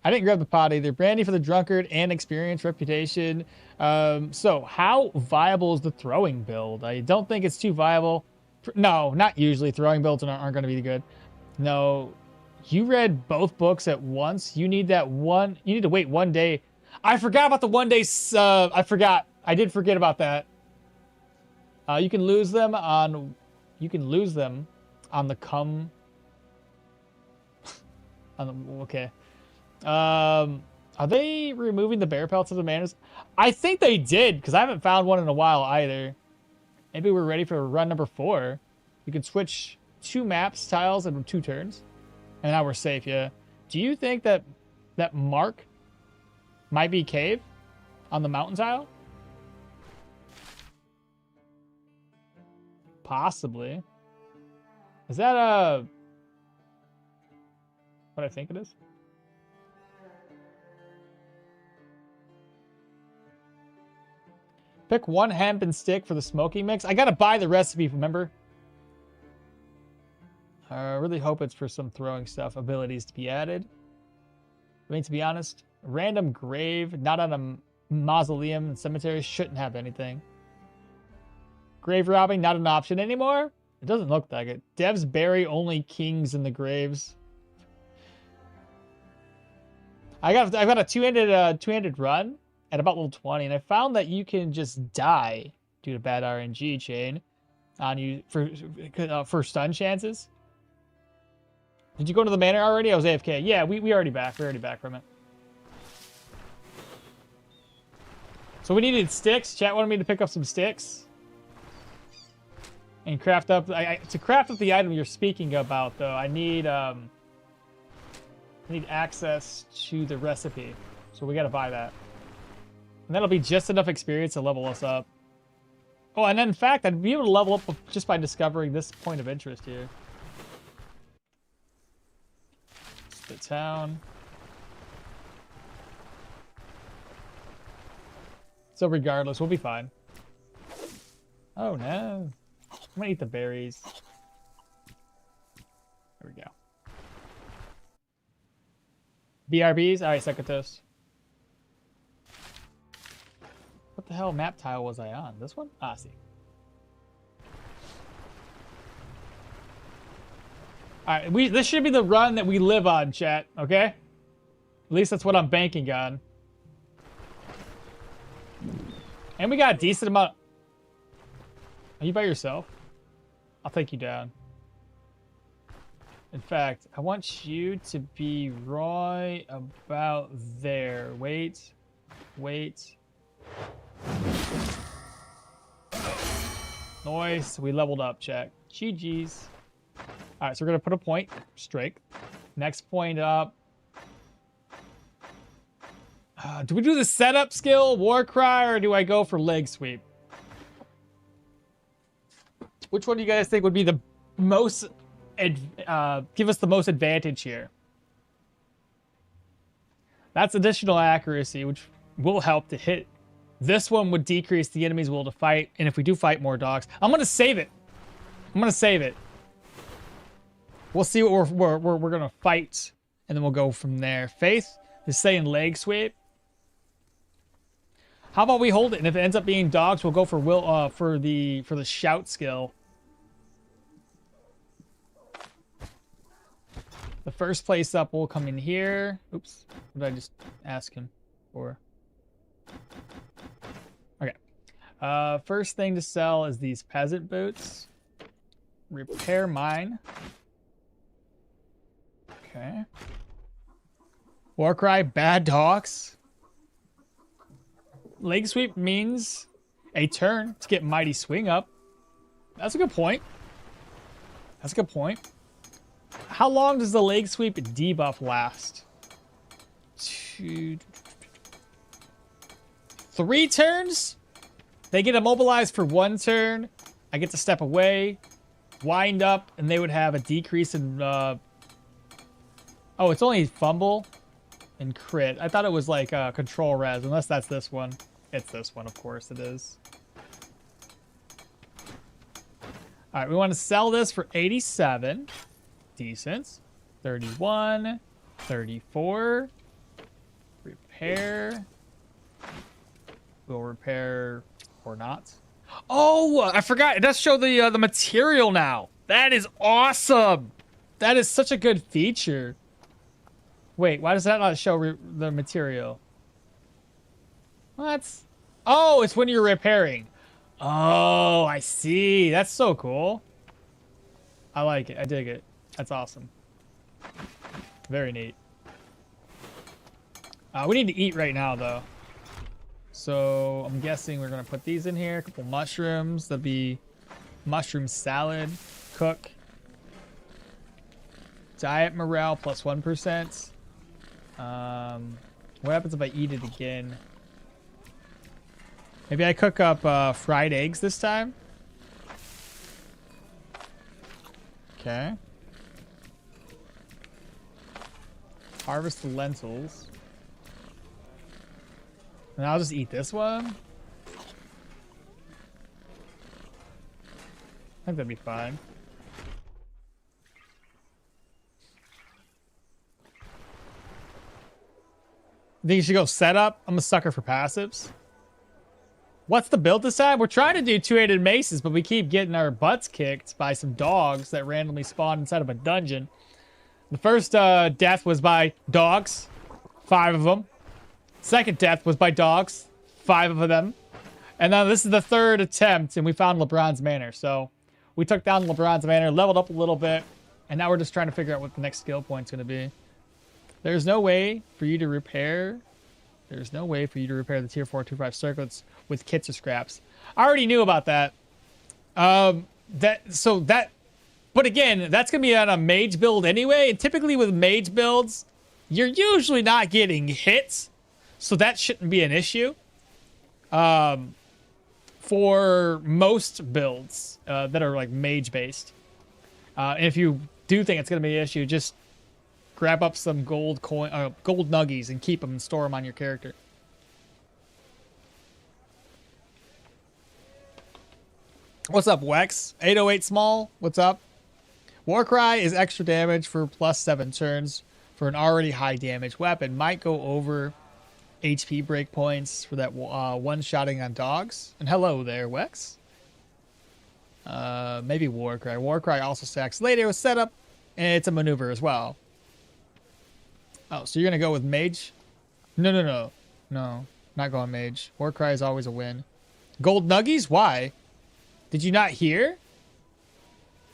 I didn't grab the pot either. Brandy for the drunkard and experience reputation. So how viable is the throwing build? I don't think it's too viable. No, not usually. Throwing builds aren't going to be good. No, you read both books at once. You need that one. You need to wait 1 day. I forgot about the 1 day. I forgot. I did forget about that. You can lose them on. You can lose them on the come. On the, okay. Are they removing the bear pelts of the manors? I think they did, because I haven't found one in a while either. Maybe we're ready for run number 4. You can switch 2 maps tiles in 2 turns. And now we're safe, yeah. Do you think that that mark might be cave on the mountain tile? Possibly. Is that what I think it is? Pick 1 hemp and stick for the smoking mix. I gotta buy the recipe, remember? I really hope it's for some throwing stuff, abilities to be added. I mean, to be honest, a random grave, not on a mausoleum and cemetery, shouldn't have anything. Grave robbing, not an option anymore? It doesn't look like it. Devs bury only kings in the graves. I've got a two-handed run at about level 20, and I found that you can just die due to bad RNG chain on you for stun chances. Did you go to the manor already? I was AFK. Yeah, we already back. We're already back from it. So we needed sticks. Chat wanted me to pick up some sticks and craft up. To craft up the item you're speaking about, though, I need access to the recipe. So we got to buy that. And that'll be just enough experience to level us up. Oh, and then in fact, I'd be able to level up just by discovering this point of interest here. The town. So regardless, we'll be fine. Oh no. I'm gonna eat the berries. There we go. BRBs? Alright, second toast. What the hell map tile was I on? This one? Ah, see. Alright, this should be the run that we live on, chat, okay? At least that's what I'm banking on. And we got a decent amount. Are you by yourself? I'll take you down. In fact, I want you to be right about there. Wait. Nice. We leveled up, chat. GG's. All right, so we're going to put a point straight. Next point up. Do we do the setup skill, war cry, or do I go for leg sweep? Which one do you guys think would be the most, give us the most advantage here? That's additional accuracy, which will help to hit. This one would decrease the enemy's will to fight, and if we do fight more dogs, I'm gonna save it. We'll see what we're gonna fight, and then we'll go from there. Faith is saying leg sweep. How about we hold it, and if it ends up being dogs, we'll go for the shout skill. The first place up will come in here. Oops, what did I just ask him for? Okay. First thing to sell is these peasant boots. Repair mine. Okay. Warcry, bad dogs. Leg sweep means a turn to get mighty swing up. That's a good point. How long does the leg sweep debuff last? 3 turns? They get immobilized for 1 turn. I get to step away. wind up, and they would have a decrease in. Oh, it's only fumble and crit. I thought it was like control res, unless that's this one. It's this one, of course it is. All right, we want to sell this for 87. Decent. 31. 34. Repair. We'll repair or not. Oh, I forgot. It does show the material now. That is awesome. That is such a good feature. Wait, why does that not show the material? What? Oh, it's when you're repairing. Oh, I see. That's so cool. I like it. I dig it. That's awesome. Very neat. We need to eat right now, though. So I'm guessing we're going to put these in here. A couple mushrooms. That'll be mushroom salad. Cook. Diet morale plus 1%. What happens if I eat it again? Maybe I cook up fried eggs this time. Okay. Harvest the lentils. And I'll just eat this one. I think that'd be fine. Think you should go setup? I'm a sucker for passives. What's the build this time? We're trying to do two-handed maces, but we keep getting our butts kicked by some dogs that randomly spawn inside of a dungeon. The first death was by dogs. 5 of them. Second death was by dogs. 5 of them. And now this is the 3rd attempt, and we found LeBron's Manor. So we took down LeBron's Manor, leveled up a little bit, and now we're just trying to figure out what the next skill point's going to be. There's no way for you to repair. There's no way for you to repair the tier 4, 2, 5 circlets with kits or scraps. I already knew about that. But again, that's going to be on a mage build anyway. And typically with mage builds, you're usually not getting hits. So that shouldn't be an issue. For most builds that are like mage based. And if you do think it's going to be an issue, just grab up some gold nuggies and keep them and store them on your character. What's up, Wex? 808 small. What's up? Warcry is extra damage for plus 7 turns for an already high damage weapon. Might go over HP breakpoints for that one-shotting on dogs. And hello there, Wex. Maybe Warcry. Warcry also stacks later with setup, and it's a maneuver as well. Oh, so you're going to go with Mage? No. No, not going Mage. Warcry is always a win. Gold Nuggies? Why? Did you not hear?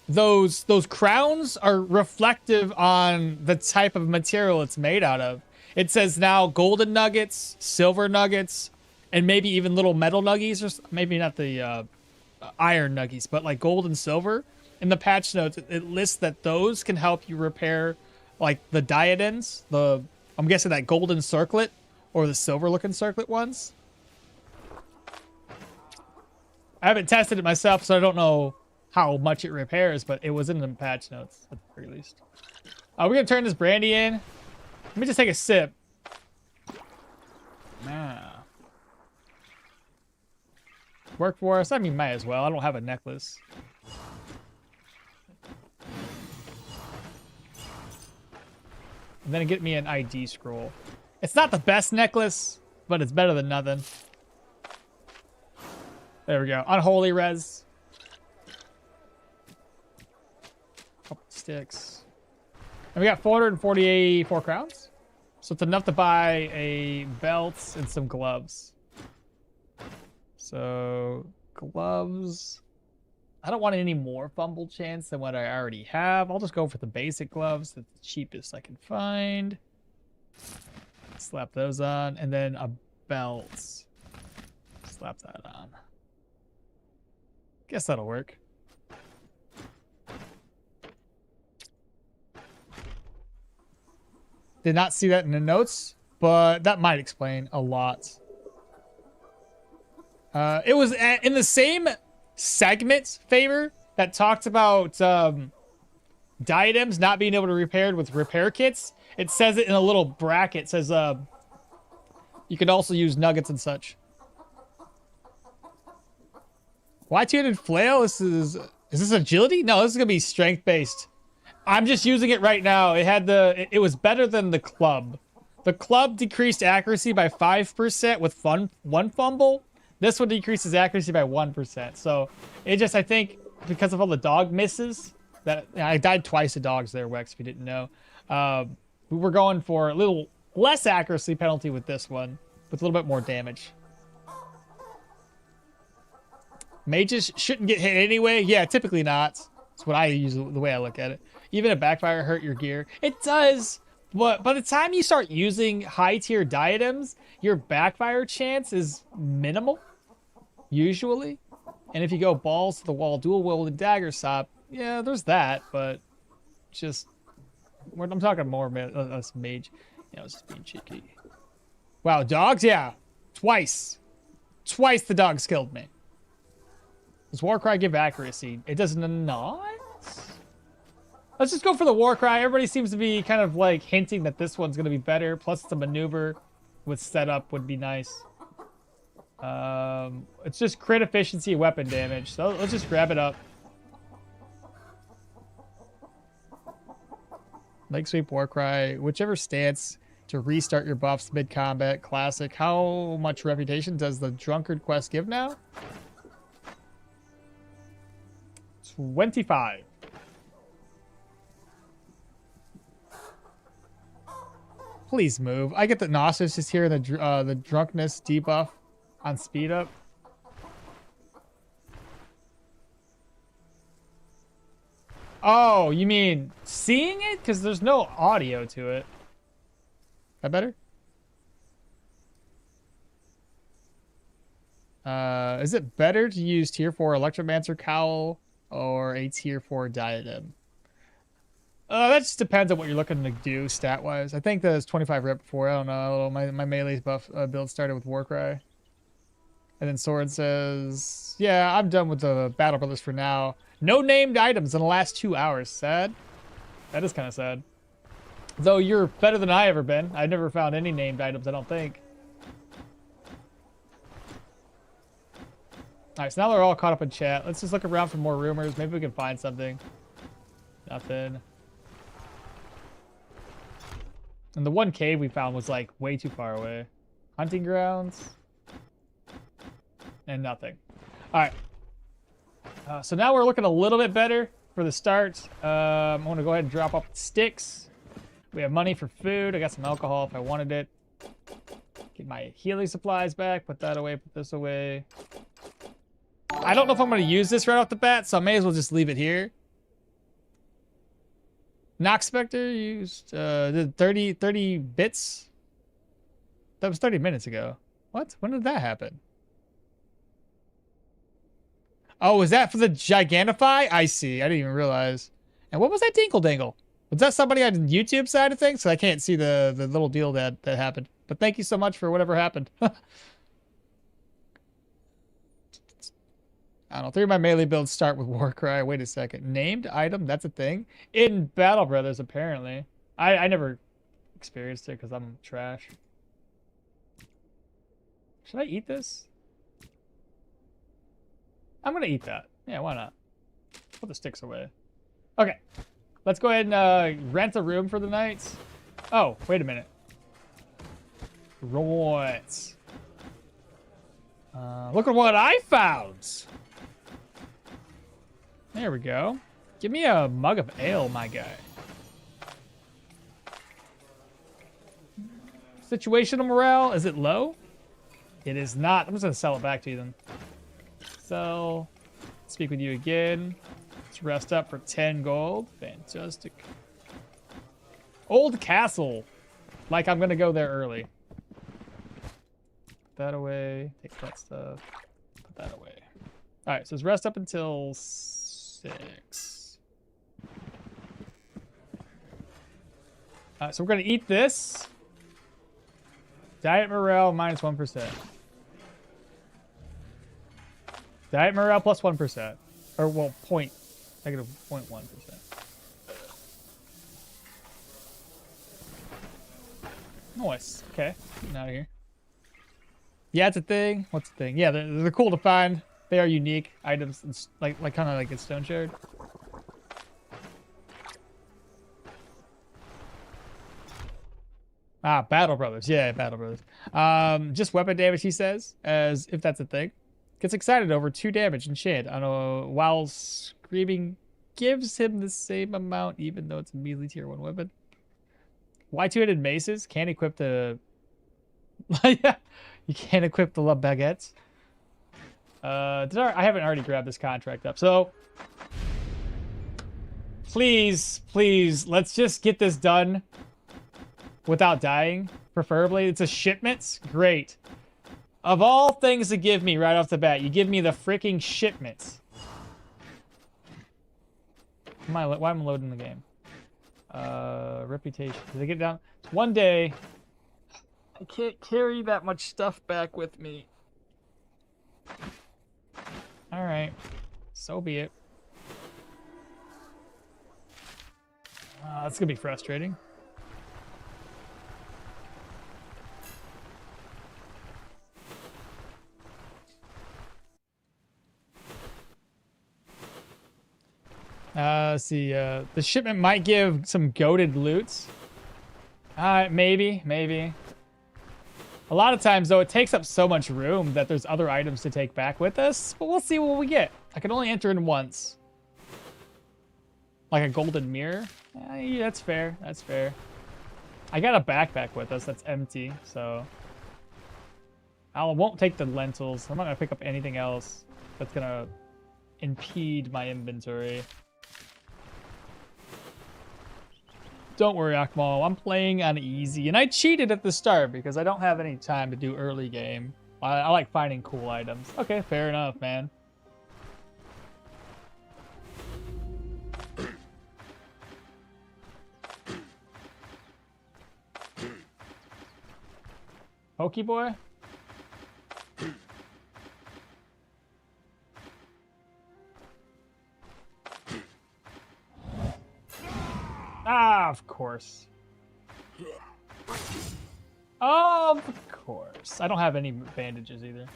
Those crowns are reflective on the type of material it's made out of. It says now golden nuggets, silver nuggets, and maybe even little metal nuggies, or maybe not the iron nuggies, but like gold and silver. In the patch notes, it lists that those can help you repair like the diadems, I'm guessing that golden circlet or the silver looking circlet ones. I haven't tested it myself, so I don't know how much it repairs, but it was in the patch notes at the very least. We're gonna turn this brandy in. Let me just take a sip. Work for us? I mean, might as well. I don't have a necklace. And then get me an ID scroll. It's not the best necklace, but it's better than nothing. There we go. Unholy res. Couple sticks. And we got 444 crowns. So it's enough to buy a belt and some gloves. So gloves. I don't want any more fumble chance than what I already have. I'll just go for the basic gloves. That's the cheapest I can find. Slap those on. And then a belt. Slap that on. Guess that'll work. Did not see that in the notes, but that might explain a lot. It was in the same segment favor that talked about diadems not being able to be repaired with repair kits. It says it in a little bracket. It says you can also use nuggets and such. Why two-handed flail? Is this agility? No, this is gonna be strength based. I'm just using it right now. It was better than the club. The club decreased accuracy by 5% with one fumble. This one decreases accuracy by 1%. So it just, I think, because of all the dog misses, that I died twice to dogs there, Wex, if you didn't know. We were going for a little less accuracy penalty with this one, with a little bit more damage. Mages shouldn't get hit anyway. Yeah, typically not. That's what I use, the way I look at it. Even a backfire hurt your gear. It does, but by the time you start using high tier diadems, your backfire chance is minimal, usually. And if you go balls to the wall, dual wielded dagger sop, yeah, there's that, but just, I'm talking more less mage. Yeah, I was just being cheeky. Wow, dogs? Yeah, twice. Twice the dogs killed me. Does Warcry give accuracy? It does not? Let's just go for the Warcry. Everybody seems to be kind of like hinting that this one's going to be better. Plus the maneuver with setup would be nice. It's just crit efficiency, weapon damage. So let's just grab it up. Leg sweep, Warcry, whichever stance to restart your buffs mid-combat. Classic. How much reputation does the Drunkard quest give now? 25. Please move. I get the Gnosis just here in the drunkenness debuff on speed up. Oh, you mean seeing it? Because there's no audio to it. That better? Is it better to use tier 4 Electromancer Cowl or a tier 4 Diadem? That just depends on what you're looking to do stat-wise. I think that was 25 rep before. I don't know. My melee buff build started with Warcry. And then Sword says, yeah, I'm done with the Battle Brothers for now. No named items in the last 2 hours. Sad. That is kind of sad. Though you're better than I ever been. I never found any named items, I don't think. Alright, so now they're all caught up in chat. Let's just look around for more rumors. Maybe we can find something. Nothing. And the one cave we found was like way too far away. Hunting grounds. And nothing. Alright. So now we're looking a little bit better for the start. I'm going to go ahead and drop off the sticks. We have money for food. I got some alcohol if I wanted it. Get my healing supplies back. Put that away. Put this away. I don't know if I'm going to use this right off the bat, so I may as well just leave it here. Nox Spectre used did 30 bits. That was 30 minutes ago. What? When did that happen? Oh, is that for the Gigantify? I see. I didn't even realize. And what was that Dinkle Dangle? Was that somebody on the YouTube side of things? So I can't see the little deal that happened. But thank you so much for whatever happened. I don't know. 3 of my melee builds start with Warcry. Wait a second. Named item? That's a thing? In Battle Brothers, apparently. I never experienced it because I'm trash. Should I eat this? I'm going to eat that. Yeah, why not? Put the sticks away. Okay. Let's go ahead and rent a room for the night. Oh, wait a minute. Right. Look at what I found. There we go. Give me a mug of ale, my guy. Situational morale, is it low? It is not. I'm just going to sell it back to you then. Sell. Speak with you again. Let's rest up for 10 gold. Fantastic. Old castle. Like I'm going to go there early. Put that away. Take that stuff. Put that away. All right, so let's rest up until 6. So we're going to eat this. Diet morale minus 1%. Diet morale plus 1%. Or, well, Negative 0.1%. Nice. Okay. Getting out of here. Yeah, it's a thing. What's the thing? Yeah, they're cool to find. They are unique items. It's like kind of like a Stoneshard. Ah, Battle Brothers. Yeah, Battle Brothers. Just weapon damage, he says, as if that's a thing. Gets excited over 2 damage and shit. I don't know, while screaming gives him the same amount, even though it's a melee tier 1 weapon. Y2-handed maces can't equip the... Yeah, you can't equip the baguettes. I haven't already grabbed this contract up, so... Please, let's just get this done without dying, preferably. It's a shipments? Great. Of all things to give me right off the bat, you give me the freaking shipments. Why am I loading the game? Reputation. Did I get it down? One day, I can't carry that much stuff back with me. Alright. So be it. That's gonna be frustrating. Let's see, the shipment might give some goated loots. Maybe. A lot of times, though, it takes up so much room that there's other items to take back with us, but we'll see what we get. I can only enter in once. Like a golden mirror? Yeah, that's fair, I got a backpack with us that's empty, so... I won't take the lentils. I'm not gonna pick up anything else that's gonna impede my inventory. Don't worry, okmall. I'm playing on easy, and I cheated at the start because I don't have any time to do early game. I like finding cool items. Okay, fair enough, man. Pokeboy? Ah, of course. Of course. I don't have any bandages either.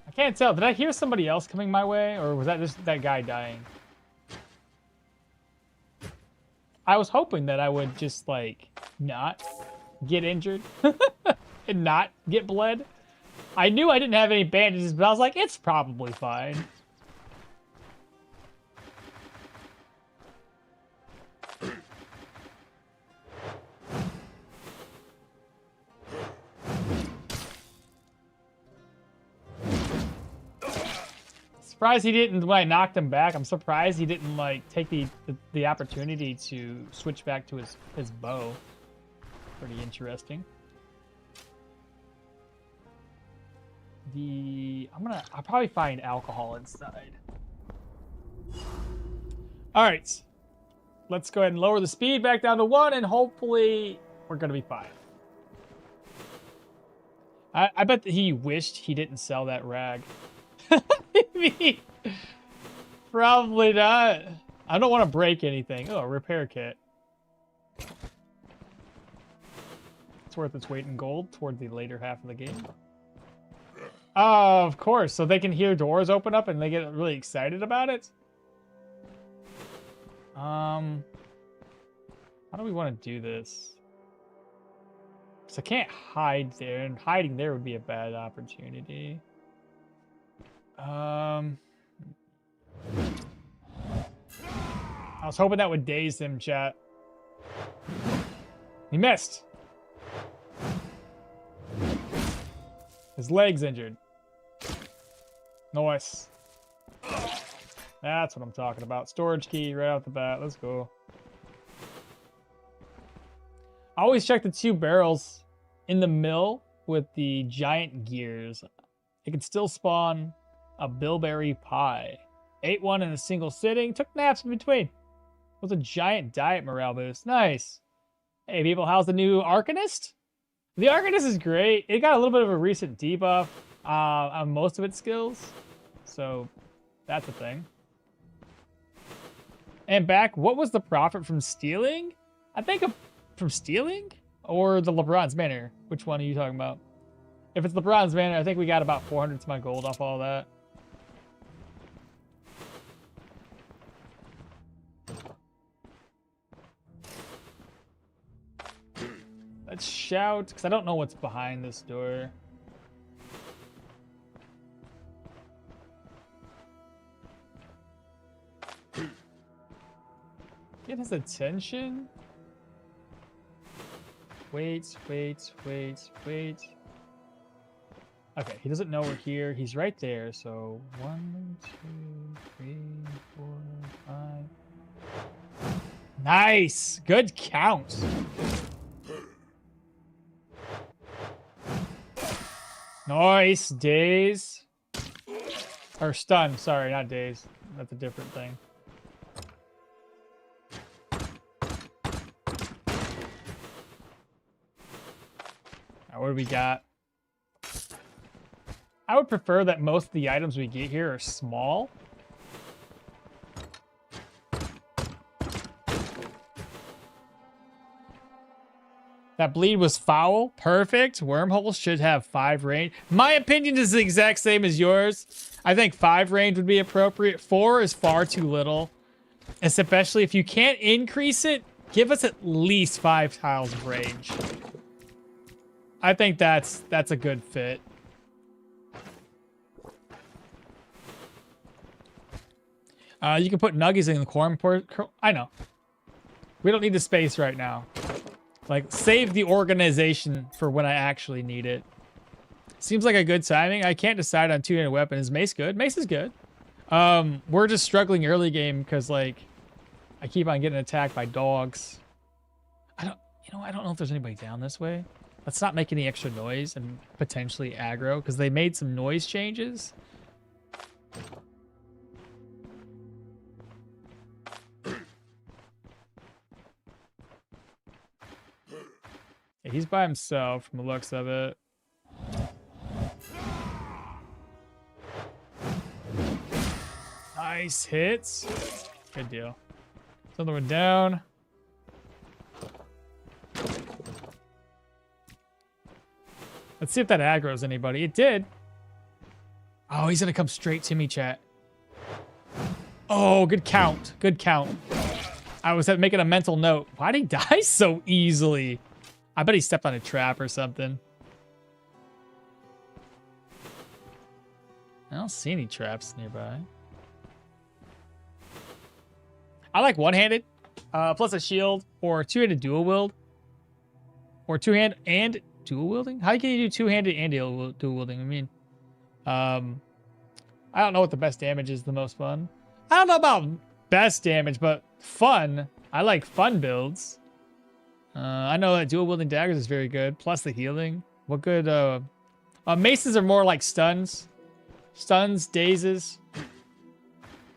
I can't tell. Did I hear somebody else coming my way, or was that just that guy dying? I was hoping that I would just, like, not get injured and not get bled. I knew I didn't have any bandages, but I was like, it's probably fine. Surprised he didn't, when I knocked him back, I'm surprised he didn't, like, take the opportunity to switch back to his bow. Pretty interesting. I'll probably find alcohol inside. Alright. Let's go ahead and lower the speed back down to 1, and hopefully we're gonna be fine. I bet that he wished he didn't sell that rag. Maybe. Probably not. I don't want to break anything. Oh, a repair kit. It's worth its weight in gold toward the later half of the game. Oh, of course. So they can hear doors open up and they get really excited about it. How do we want to do this? Because I can't hide there, and hiding there would be a bad opportunity. I was hoping that would daze him, chat. He missed. His leg's injured. Nice. That's what I'm talking about. Storage key right out the bat. Let's go. I always check the 2 barrels in the mill with the giant gears. It can still spawn A bilberry pie. Ate one in a single sitting. Took naps in between. Was a giant diet morale boost. Nice. Hey people, how's the new Arcanist? The Arcanist is great. It got a little bit of a recent debuff on most of its skills. So that's a thing. And back, what was the profit from stealing? I think from stealing? Or the LeBron's Manor? Which one are you talking about? If it's LeBron's Manor, I think we got about 400 to my gold off all that. Let's shout, because I don't know what's behind this door. Get his attention. Wait. Okay, he doesn't know we're here. He's right there, so 1, 2, 3, 4, 5. Nice! Good count. Nice, daze. Or stun, sorry, not daze. That's a different thing. Now, what do we got? I would prefer that most of the items we get here are small. That bleed was foul. Perfect. Wormholes should have 5 range. My opinion is the exact same as yours. I think 5 range would be appropriate. 4 is far too little. Especially if you can't increase it, give us at least 5 tiles of range. I think that's a good fit. You can put nuggies in the corn port. I know. We don't need the space right now. Like, save the organization for when I actually need it. Seems like a good timing. I can't decide on two-handed weapon. Is Mace good? Mace is good. We're just struggling early game because, like, I keep on getting attacked by dogs. I don't know if there's anybody down this way. Let's not make any extra noise and potentially aggro because they made some noise changes. Yeah, he's by himself from the looks of it. Nice hits. Good deal. Another one down. Let's see if that aggroes anybody. It did. Oh, he's gonna come straight to me, chat. Oh, good count. Good count. I was making a mental note. Why'd he die so easily? I bet he stepped on a trap or something. I don't see any traps nearby. I like one-handed, plus a shield, or two-handed dual wield. Or two-hand and dual wielding? How can you do two-handed and dual wielding? I mean, I don't know what the best damage is the most fun. I don't know about best damage, but fun. I like fun builds. I know that dual wielding daggers is very good. Plus the healing. What good? Maces are more like stuns. Stuns, dazes.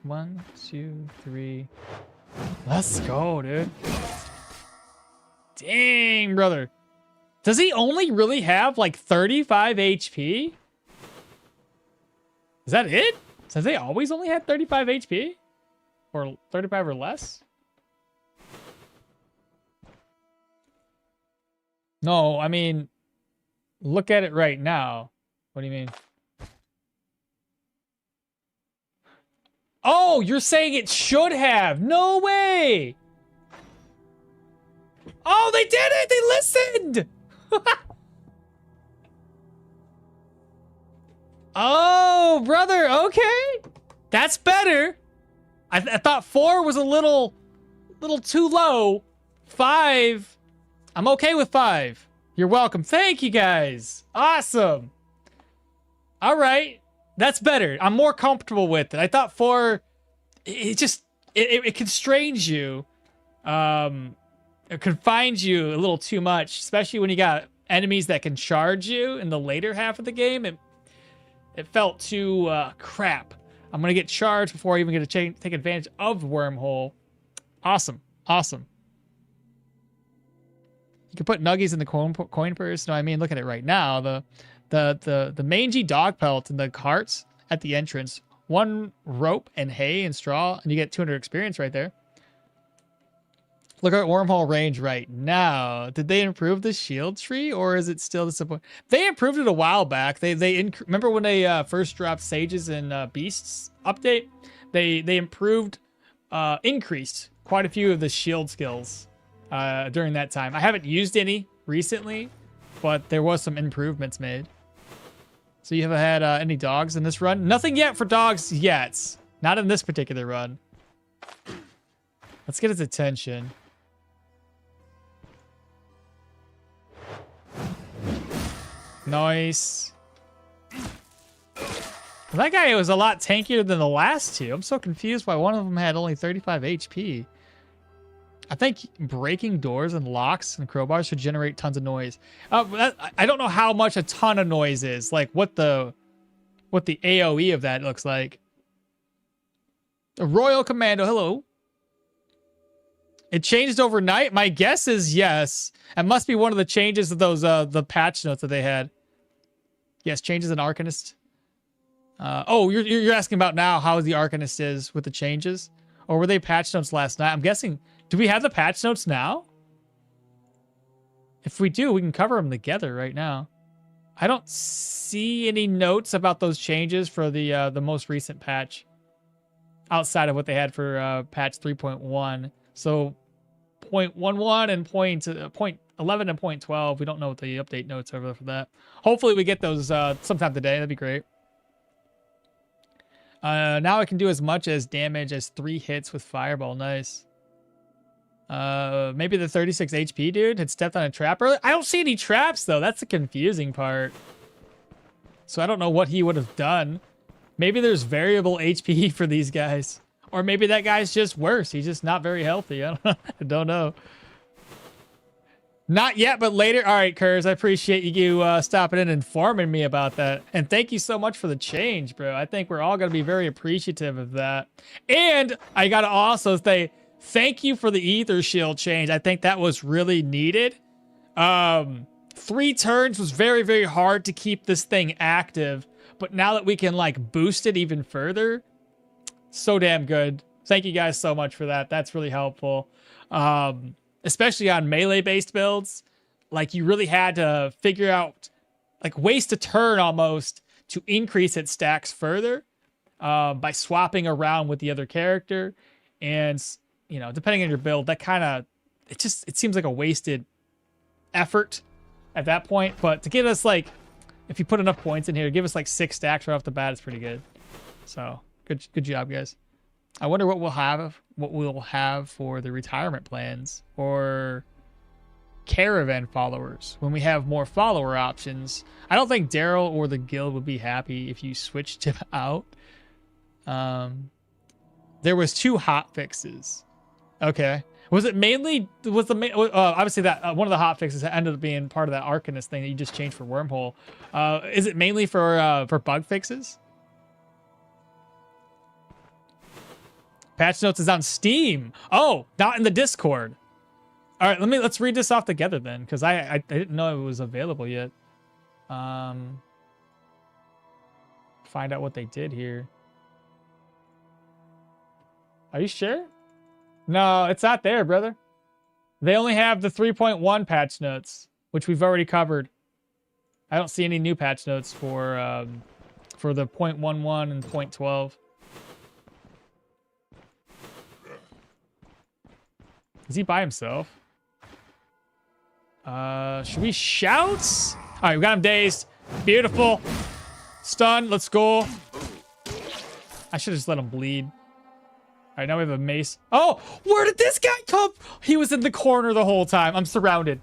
1, 2, 3. Let's go, dude. Dang, brother. Does he only really have like 35 HP? Is that it? Have they always only had 35 HP? Or 35 or less? No, I mean, look at it right now. What do you mean? Oh, you're saying it should have. No way. Oh, they did it. They listened. Oh, brother. Okay. That's better. I thought 4 was a little too low. 5. I'm okay with 5. You're welcome. Thank you, guys. Awesome. All right. That's better. I'm more comfortable with it. I thought 4, it constrains you. It confines you a little too much, especially when you got enemies that can charge you in the later half of the game. It felt too crap. I'm going to get charged before I even get to take advantage of Wormhole. Awesome. Awesome. You can put nuggies in the coin purse. No, I mean, look at it right now. The mangy dog pelt and the carts at the entrance. 1 rope and hay and straw, and you get 200 experience right there. Look at Wormhole range right now. Did they improve the shield tree, or is it still disappointing? They improved it a while back. Remember when they first dropped Sages and Beasts update? They improved, increased quite a few of the shield skills during that time. I haven't used any recently, but there was some improvements made. So you haven't had any dogs in this run? Nothing yet for dogs yet. Not in this particular run. Let's get his attention. Nice. That guy was a lot tankier than the last two. I'm so confused why one of them had only 35 HP. I think breaking doors and locks and crowbars should generate tons of noise. I don't know how much a ton of noise is. Like what the AoE of that looks like. A Royal Commando, hello. It changed overnight? My guess is yes. It must be one of the changes of those the patch notes that they had. Yes, changes in Arcanist. Oh, you're asking about now how the Arcanist is with the changes? Or were they patch notes last night? I'm guessing. Do we have the patch notes now? If we do, we can cover them together right now. I don't see any notes about those changes for the most recent patch. Outside of what they had for patch 3.1. So 0.11 and 0.11 and 0.12. We don't know what the update notes are for that. Hopefully we get those sometime today. That'd be great. Now I can do as much as damage as 3 hits with Fireball. Nice. Maybe the 36 HP dude had stepped on a trap earlier. I don't see any traps though. That's the confusing part. So I don't know what he would have done. Maybe there's variable HP for these guys. Or maybe that guy's just worse. He's just not very healthy. I don't know. Not yet, but later. All right, Kurz, I appreciate you stopping in and informing me about that. And thank you so much for the change, bro. I think we're all going to be very appreciative of that. And I got to also say thank you for the Ether Shield change. I think that was really needed. 3 turns was very, very hard to keep this thing active. But now that we can, like, boost it even further, so damn good. Thank you guys so much for that. That's really helpful. Especially on melee-based builds. Like, you really had to figure out, like, waste a turn almost to increase its stacks further by swapping around with the other character. And, you know, depending on your build, that kind of, it seems like a wasted effort at that point. But to get us, like, if you put enough points in here, give us like 6 stacks right off the bat, it's pretty good. So good job, guys. I wonder what we'll have for the retirement plans or caravan followers when we have more follower options. I don't think Daryl or the guild would be happy if you switched him out. There was 2 hot fixes. Okay. Was it mainly, obviously that one of the hot fixes ended up being part of that Arcanist thing that you just changed for Wormhole. Is it mainly for bug fixes? Patch notes is on Steam. Oh, not in the Discord. All right, let's read this off together then, because I didn't know it was available yet. Find out what they did here. Are you sure? No, it's not there, brother. They only have the 3.1 patch notes, which we've already covered. I don't see any new patch notes for the 0.11 and 0.12. Is he by himself? Should we shout? All right, we got him dazed. Beautiful. Stun. Let's go. I should have just let him bleed. All right, now we have a mace. Oh, where did this guy come? He was in the corner the whole time. I'm surrounded.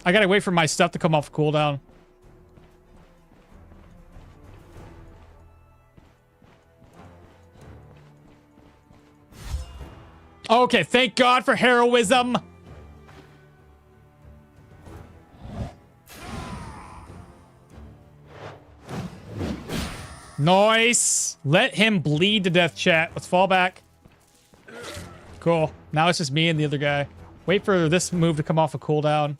I gotta wait for my stuff to come off cooldown. Okay, thank God for heroism. Nice. Let him bleed to death, chat. Let's fall back. Cool. Now it's just me and the other guy. Wait for this move to come off a cooldown.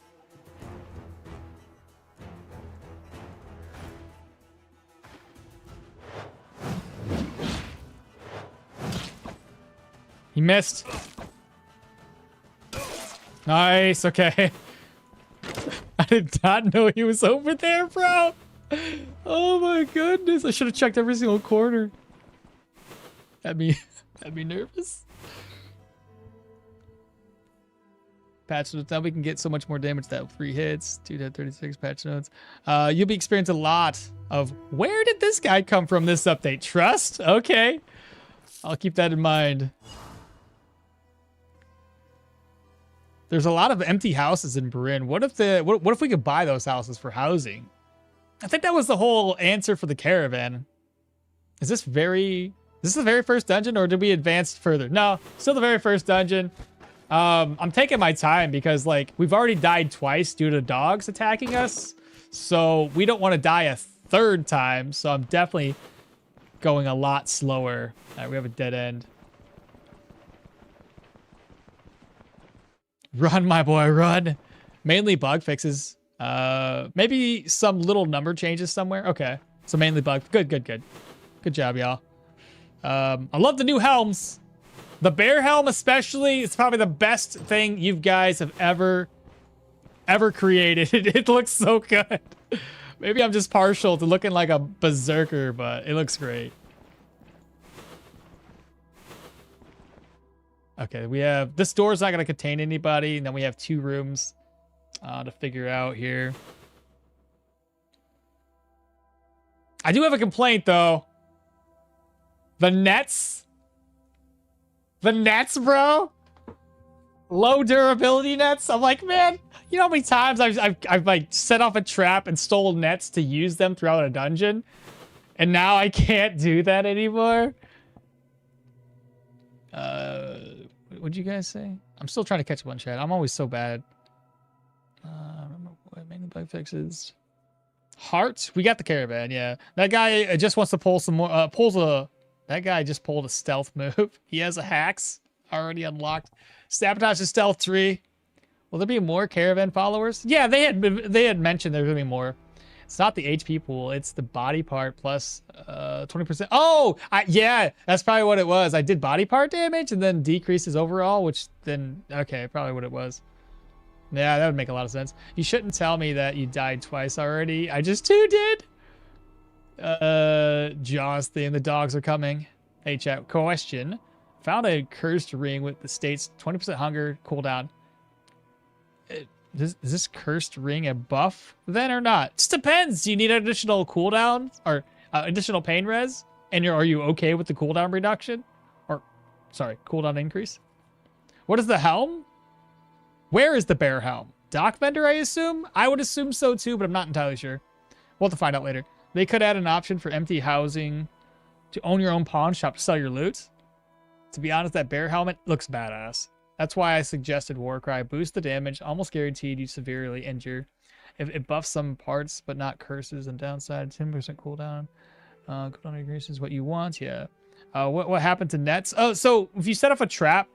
He missed. Nice. Okay. I did not know he was over there, bro. Oh my goodness. I should have checked every single corner. That'd be nervous. Patch notes. Now we can get so much more damage. That 3 hits, 2 to 36 patch notes. You'll be experiencing a lot of where did this guy come from this update? Trust? Okay. I'll keep that in mind. There's a lot of empty houses in Brin. What if we could buy those houses for housing? I think that was the whole answer for the caravan. Is this the very first dungeon, or did we advance further? No, still the very first dungeon. I'm taking my time because like we've already died twice due to dogs attacking us. So we don't want to die a third time. So I'm definitely going a lot slower. All right, we have a dead end. Run, my boy, run. Mainly bug fixes. Maybe some little number changes somewhere. Okay. So mainly bug. Good. Good job, y'all. I love the new helms. The bear helm especially is probably the best thing you guys have ever created. It looks so good. Maybe I'm just partial to looking like a berserker, but it looks great. Okay, we have... This door's not going to contain anybody, and then we have 2 rooms to figure out here. I do have a complaint, though. The nets... The nets, bro. Low durability nets. I'm like, man, you know how many times I've like set off a trap and stole nets to use them throughout a dungeon, and now I can't do that anymore. What'd you guys say? I'm still trying to catch up on chat. I'm always so bad. Remember what mainly bug fixes. Heart. We got the caravan. Yeah, that guy just wants to pull some more. That guy just pulled a stealth move. He has a hacks already unlocked. Sabotage the stealth tree. Will there be more caravan followers? Yeah, they had mentioned there's gonna be more. It's not the HP pool. It's the body part plus 20%. Oh, yeah, that's probably what it was. I did body part damage and then decreases overall, which then, okay, probably what it was. Yeah, that would make a lot of sense. You shouldn't tell me that you died twice already. I just too did. Jaws theme, the dogs are coming. Hey chat, question. Found a cursed ring with the state's 20% hunger cooldown. Is this cursed ring a buff then or not? Just depends. Do you need additional cooldown or additional pain res? And are you okay with the cooldown reduction? Or, sorry, cooldown increase? What is the helm? Where is the bear helm? Dock vendor, I assume? I would assume so too, but I'm not entirely sure. We'll have to find out later. They could add an option for empty housing to own your own pawn shop to sell your loot. To be honest, that bear helmet looks badass. That's why I suggested Warcry. Boost the damage, almost guaranteed you severely injure. If it buffs some parts, but not curses, and downside 10% cooldown. Cooldown increases what you want, yeah. What happened to nets? Oh, so if you set off a trap,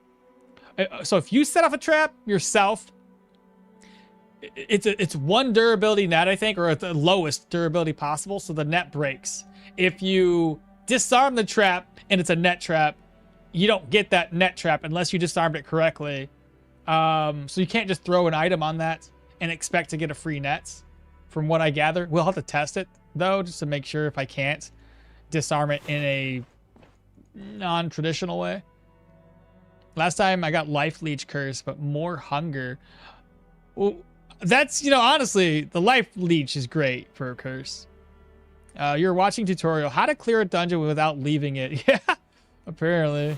yourself, it's 1 durability net, I think, or at the lowest durability possible, so the net breaks. If you disarm the trap and it's a net trap, you don't get that net trap unless you disarmed it correctly. So you can't just throw an item on that and expect to get a free net, from what I gather. We'll have to test it, though, just to make sure if I can't disarm it in a non-traditional way. Last time I got life leech curse, but more hunger. Well, that's, you know, honestly, the life leech is great for a curse. You're watching tutorial. How to clear a dungeon without leaving it. Yeah, apparently.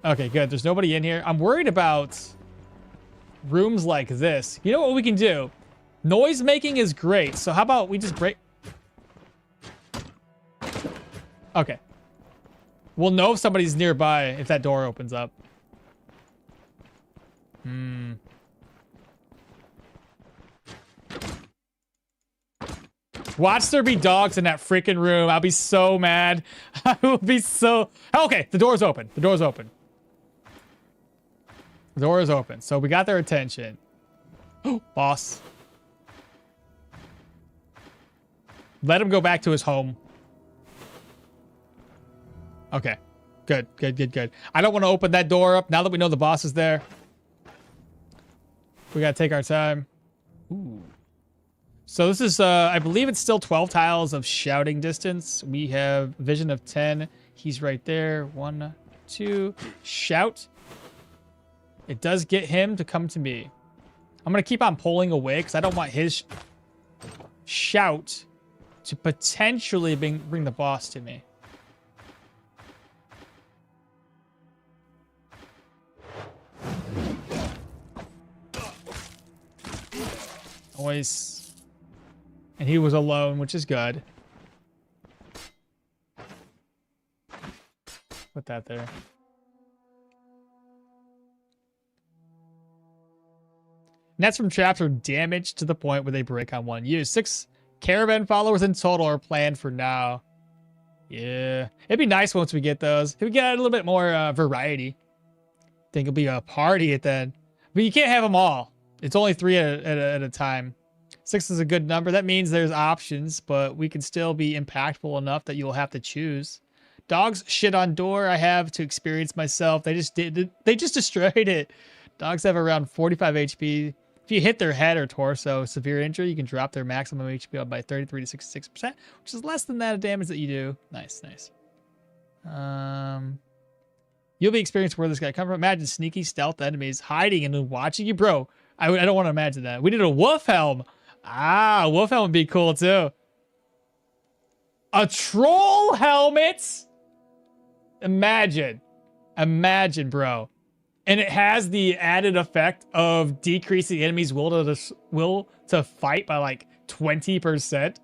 Okay, good. There's nobody in here. I'm worried about rooms like this. You know what we can do? Noise making is great. So how about we just break... Okay. We'll know if somebody's nearby if that door opens up. Hmm. Watch there be dogs in that freaking room. I'll be so mad. I will be so... Okay, the door's open. The door's open. The door is open. So we got their attention. Boss. Let him go back to his home. Okay. Good, good, good, good. I don't want to open that door up now that we know the boss is there. We gotta take our time. Ooh. So this is, I believe it's still 12 tiles of shouting distance. We have vision of 10. He's right there. 1, 2. Shout. It does get him to come to me. I'm going to keep on pulling away because I don't want his shout to potentially bring the boss to me. Always. And he was alone, which is good. Put that there. Nets from traps are damaged to the point where they break on one use. 6 caravan followers in total are planned for now. Yeah. It'd be nice once we get those. If we get a little bit more variety. Think it'll be a party at then. But you can't have them all. It's only 3 at a time. 6 is a good number. That means there's options, but we can still be impactful enough that you'll have to choose. Dogs shit on door. I have to experience myself. They just destroyed it. Dogs have around 45 HP. If you hit their head or torso, severe injury, you can drop their maximum HP by 33 to 66%, which is less than that of damage that you do. Nice, nice. You'll be experienced where this guy come from. Imagine sneaky stealth enemies hiding and watching you, bro. I don't want to imagine that. We did a wolf helm. Ah, wolf helm would be cool too. A troll helmet. Imagine, bro. And it has the added effect of decreasing enemies' will to fight by like 20%.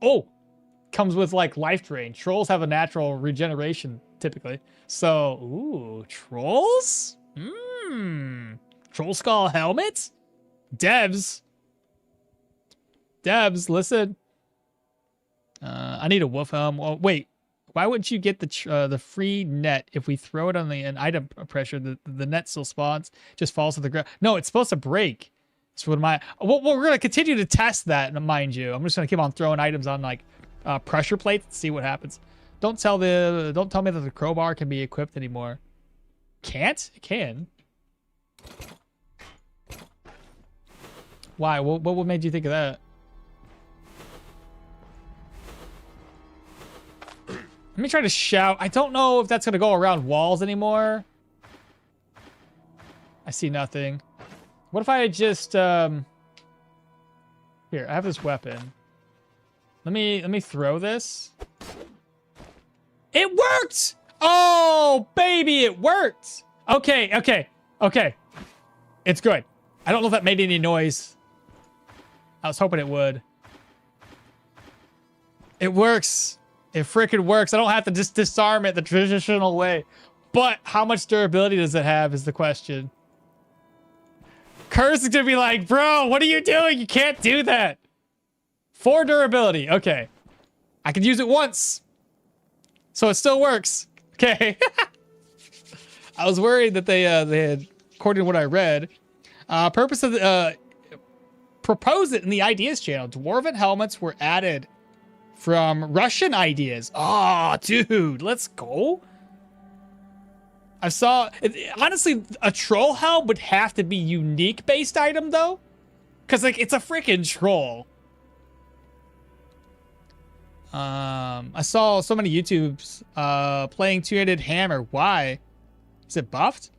Oh, comes with like life drain. Trolls have a natural regeneration typically. So, ooh, trolls? Troll skull helmet? Devs, listen. I need a wolf helm. Oh, wait. Why wouldn't you get the free net if we throw it on an item pressure? The net still spawns, just falls to the ground. No, it's supposed to break. So what am I? Well, we're gonna continue to test that, mind you. I'm just gonna keep on throwing items on like pressure plates and see what happens. Don't tell me that the crowbar can be equipped anymore. Can't? It can. Why? What made you think of that? Let me try to shout. I don't know if that's going to go around walls anymore. I see nothing. What if I just... Here, I have this weapon. Let me throw this. It worked! Oh, baby, it worked! Okay. It's good. I don't know if that made any noise. I was hoping it would. It works. It freaking works. I don't have to just disarm it the traditional way. But how much durability does it have is the question. Curse is going to be like, bro, what are you doing? You can't do that. 4 durability. Okay. I can use it once. So it still works. Okay. I was worried that they had, according to what I read, purpose of the, propose it in the ideas channel. Dwarven helmets were added from Russian ideas. Oh, dude, let's go. I saw, honestly, a troll helm would have to be unique based item though. Cause like, it's a freaking troll. I saw so many YouTubes, playing two-handed hammer. Why? Is it buffed?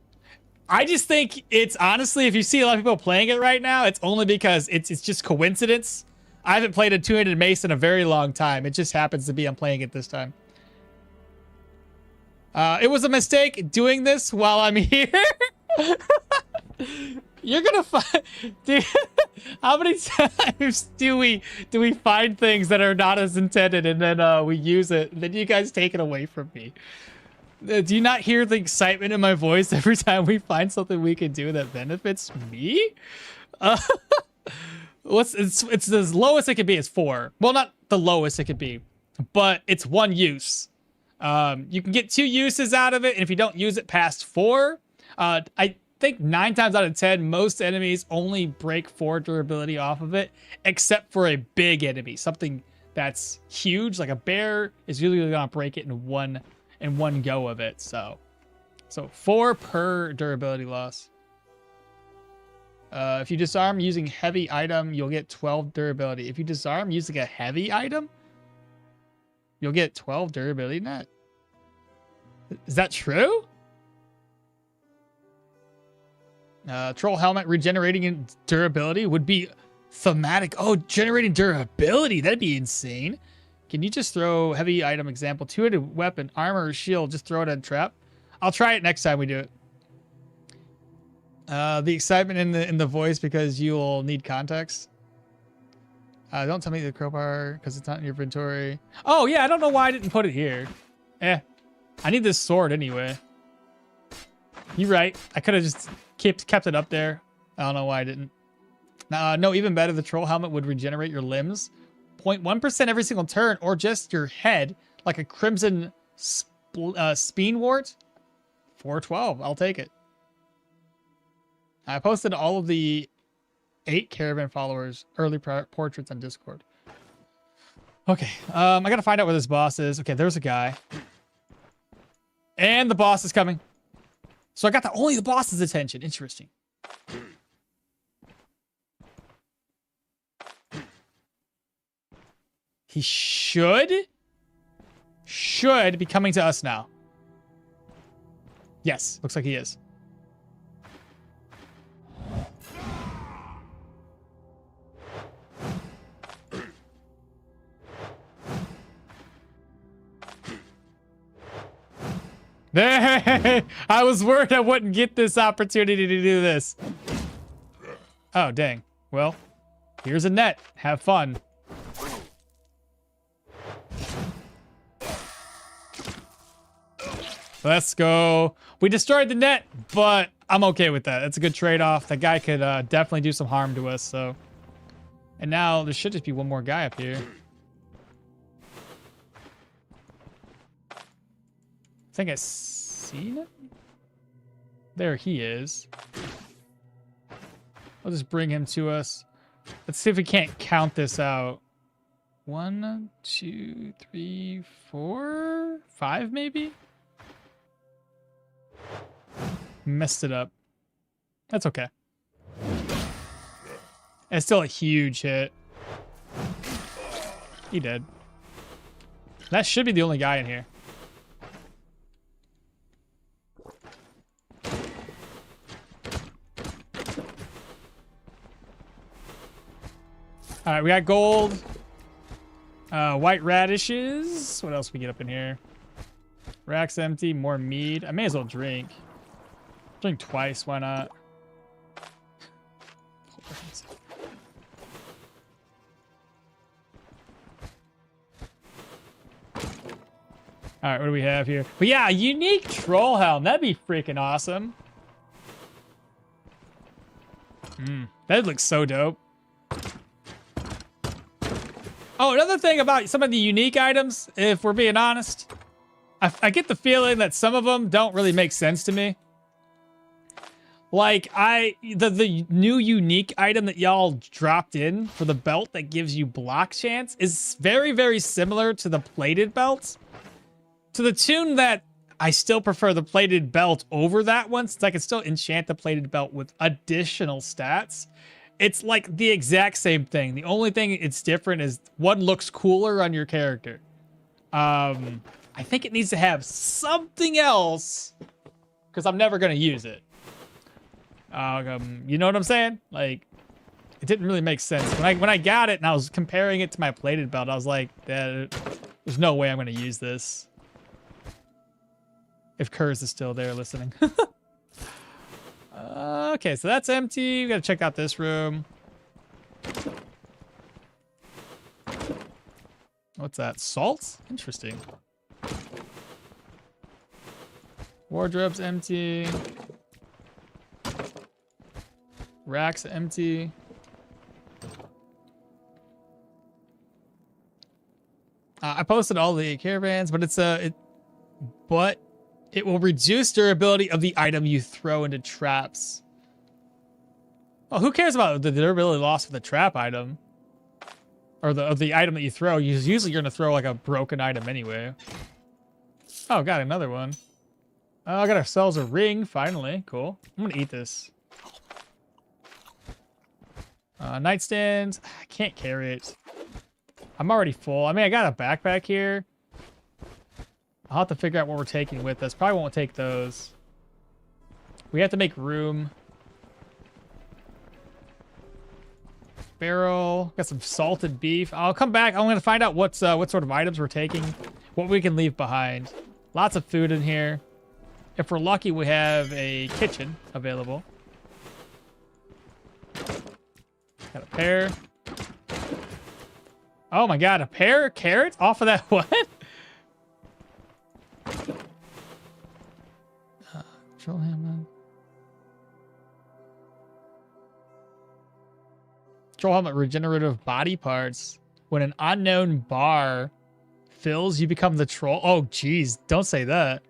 I just think it's honestly, if you see a lot of people playing it right now, it's only because it's just coincidence. I haven't played a two-handed mace in a very long time. It just happens to be I'm playing it this time. It was a mistake doing this while I'm here. You're gonna find, dude. How many times do we find things that are not as intended and then we use it, and then you guys take it away from me? Do you not hear the excitement in my voice every time we find something we can do that benefits me? It's as lowest it could be is 4. Well, not the lowest it could be, but it's 1 use. You can get 2 uses out of it, and if you don't use it past 4, I think 9 times out of 10, most enemies only break 4 durability off of it, except for a big enemy, something that's huge, like a bear is usually gonna break it in one go of it. So 4 per durability loss. If you disarm using heavy item, you'll get 12 durability. If you disarm using a heavy item, you'll get 12 durability net. Is that true? Troll helmet regenerating in durability would be thematic. Oh, generating durability. That'd be insane. Can you just throw heavy item example, 2-handed weapon, armor, or shield, just throw it on trap? I'll try it next time we do it. The excitement in the voice because you'll need context. Don't tell me the crowbar because it's not in your inventory. Oh yeah, I don't know why I didn't put it here. I need this sword anyway. You're right. I could have just kept it up there. I don't know why I didn't. No, even better, the troll helmet would regenerate your limbs 0.1% every single turn, or just your head, like a crimson spinewort. 412. I'll take it. I posted all of the 8 caravan followers early portraits on Discord. Okay, I gotta find out where this boss is. Okay, there's a guy. And the boss is coming. So I got only the boss's attention. Interesting. He should be coming to us now. Yes, looks like he is. I was worried I wouldn't get this opportunity to do this. Oh, dang. Well, here's a net. Have fun. Let's go. We destroyed the net, but I'm okay with that. That's a good trade-off. That guy could definitely do some harm to us, so. And now there should just be one more guy up here. I think I seen him. There he is. I'll just bring him to us. Let's see if we can't count this out. 1, 2, 3, 4, 5 maybe? Messed it up. That's okay. It's still a huge hit. He did. That should be the only guy in here. All right, we got gold, white radishes. What else we get up in here? Rack's empty, more mead. I may as well drink. Drink twice, why not? All right, what do we have here? But yeah, a unique troll helm. That'd be freaking awesome. That looks so dope. Oh, another thing about some of the unique items, if we're being honest, I get the feeling that some of them don't really make sense to me. Like, the new unique item that y'all dropped in for the belt that gives you block chance is very, very similar to the plated belts. To the tune that I still prefer the plated belt over that one, since I can still enchant the plated belt with additional stats. It's like the exact same thing. The only thing it's different is one looks cooler on your character. I think it needs to have something else because I'm never going to use it. You know what I'm saying? Like, it didn't really make sense. When I got it and I was comparing it to my plated belt, I was like, there's no way I'm going to use this. If Kurz is still there listening. Okay, so that's empty. We gotta check out this room. What's that? Salt? Interesting. Wardrobe's empty. Rack's empty. I posted all the caravans, but but it will reduce durability of the item you throw into traps. Well, who cares about the durability loss of the trap item? Or of the item that you throw. Usually you're going to throw like a broken item anyway. Oh, got another one. Oh, got ourselves a ring, finally. Cool. I'm going to eat this. Nightstand. I can't carry it. I'm already full. I mean, I got a backpack here. I'll have to figure out what we're taking with us. Probably won't take those. We have to make room. Barrel. Got some salted beef. I'll come back. I'm going to find out what sort of items we're taking. What we can leave behind. Lots of food in here. If we're lucky, we have a kitchen available. Got a pear. Oh my god, a pear? Carrots? Off of that what? Control helmet. Control helmet regenerative body parts. When an unknown bar fills, you become the troll. Oh, geez. Don't say that.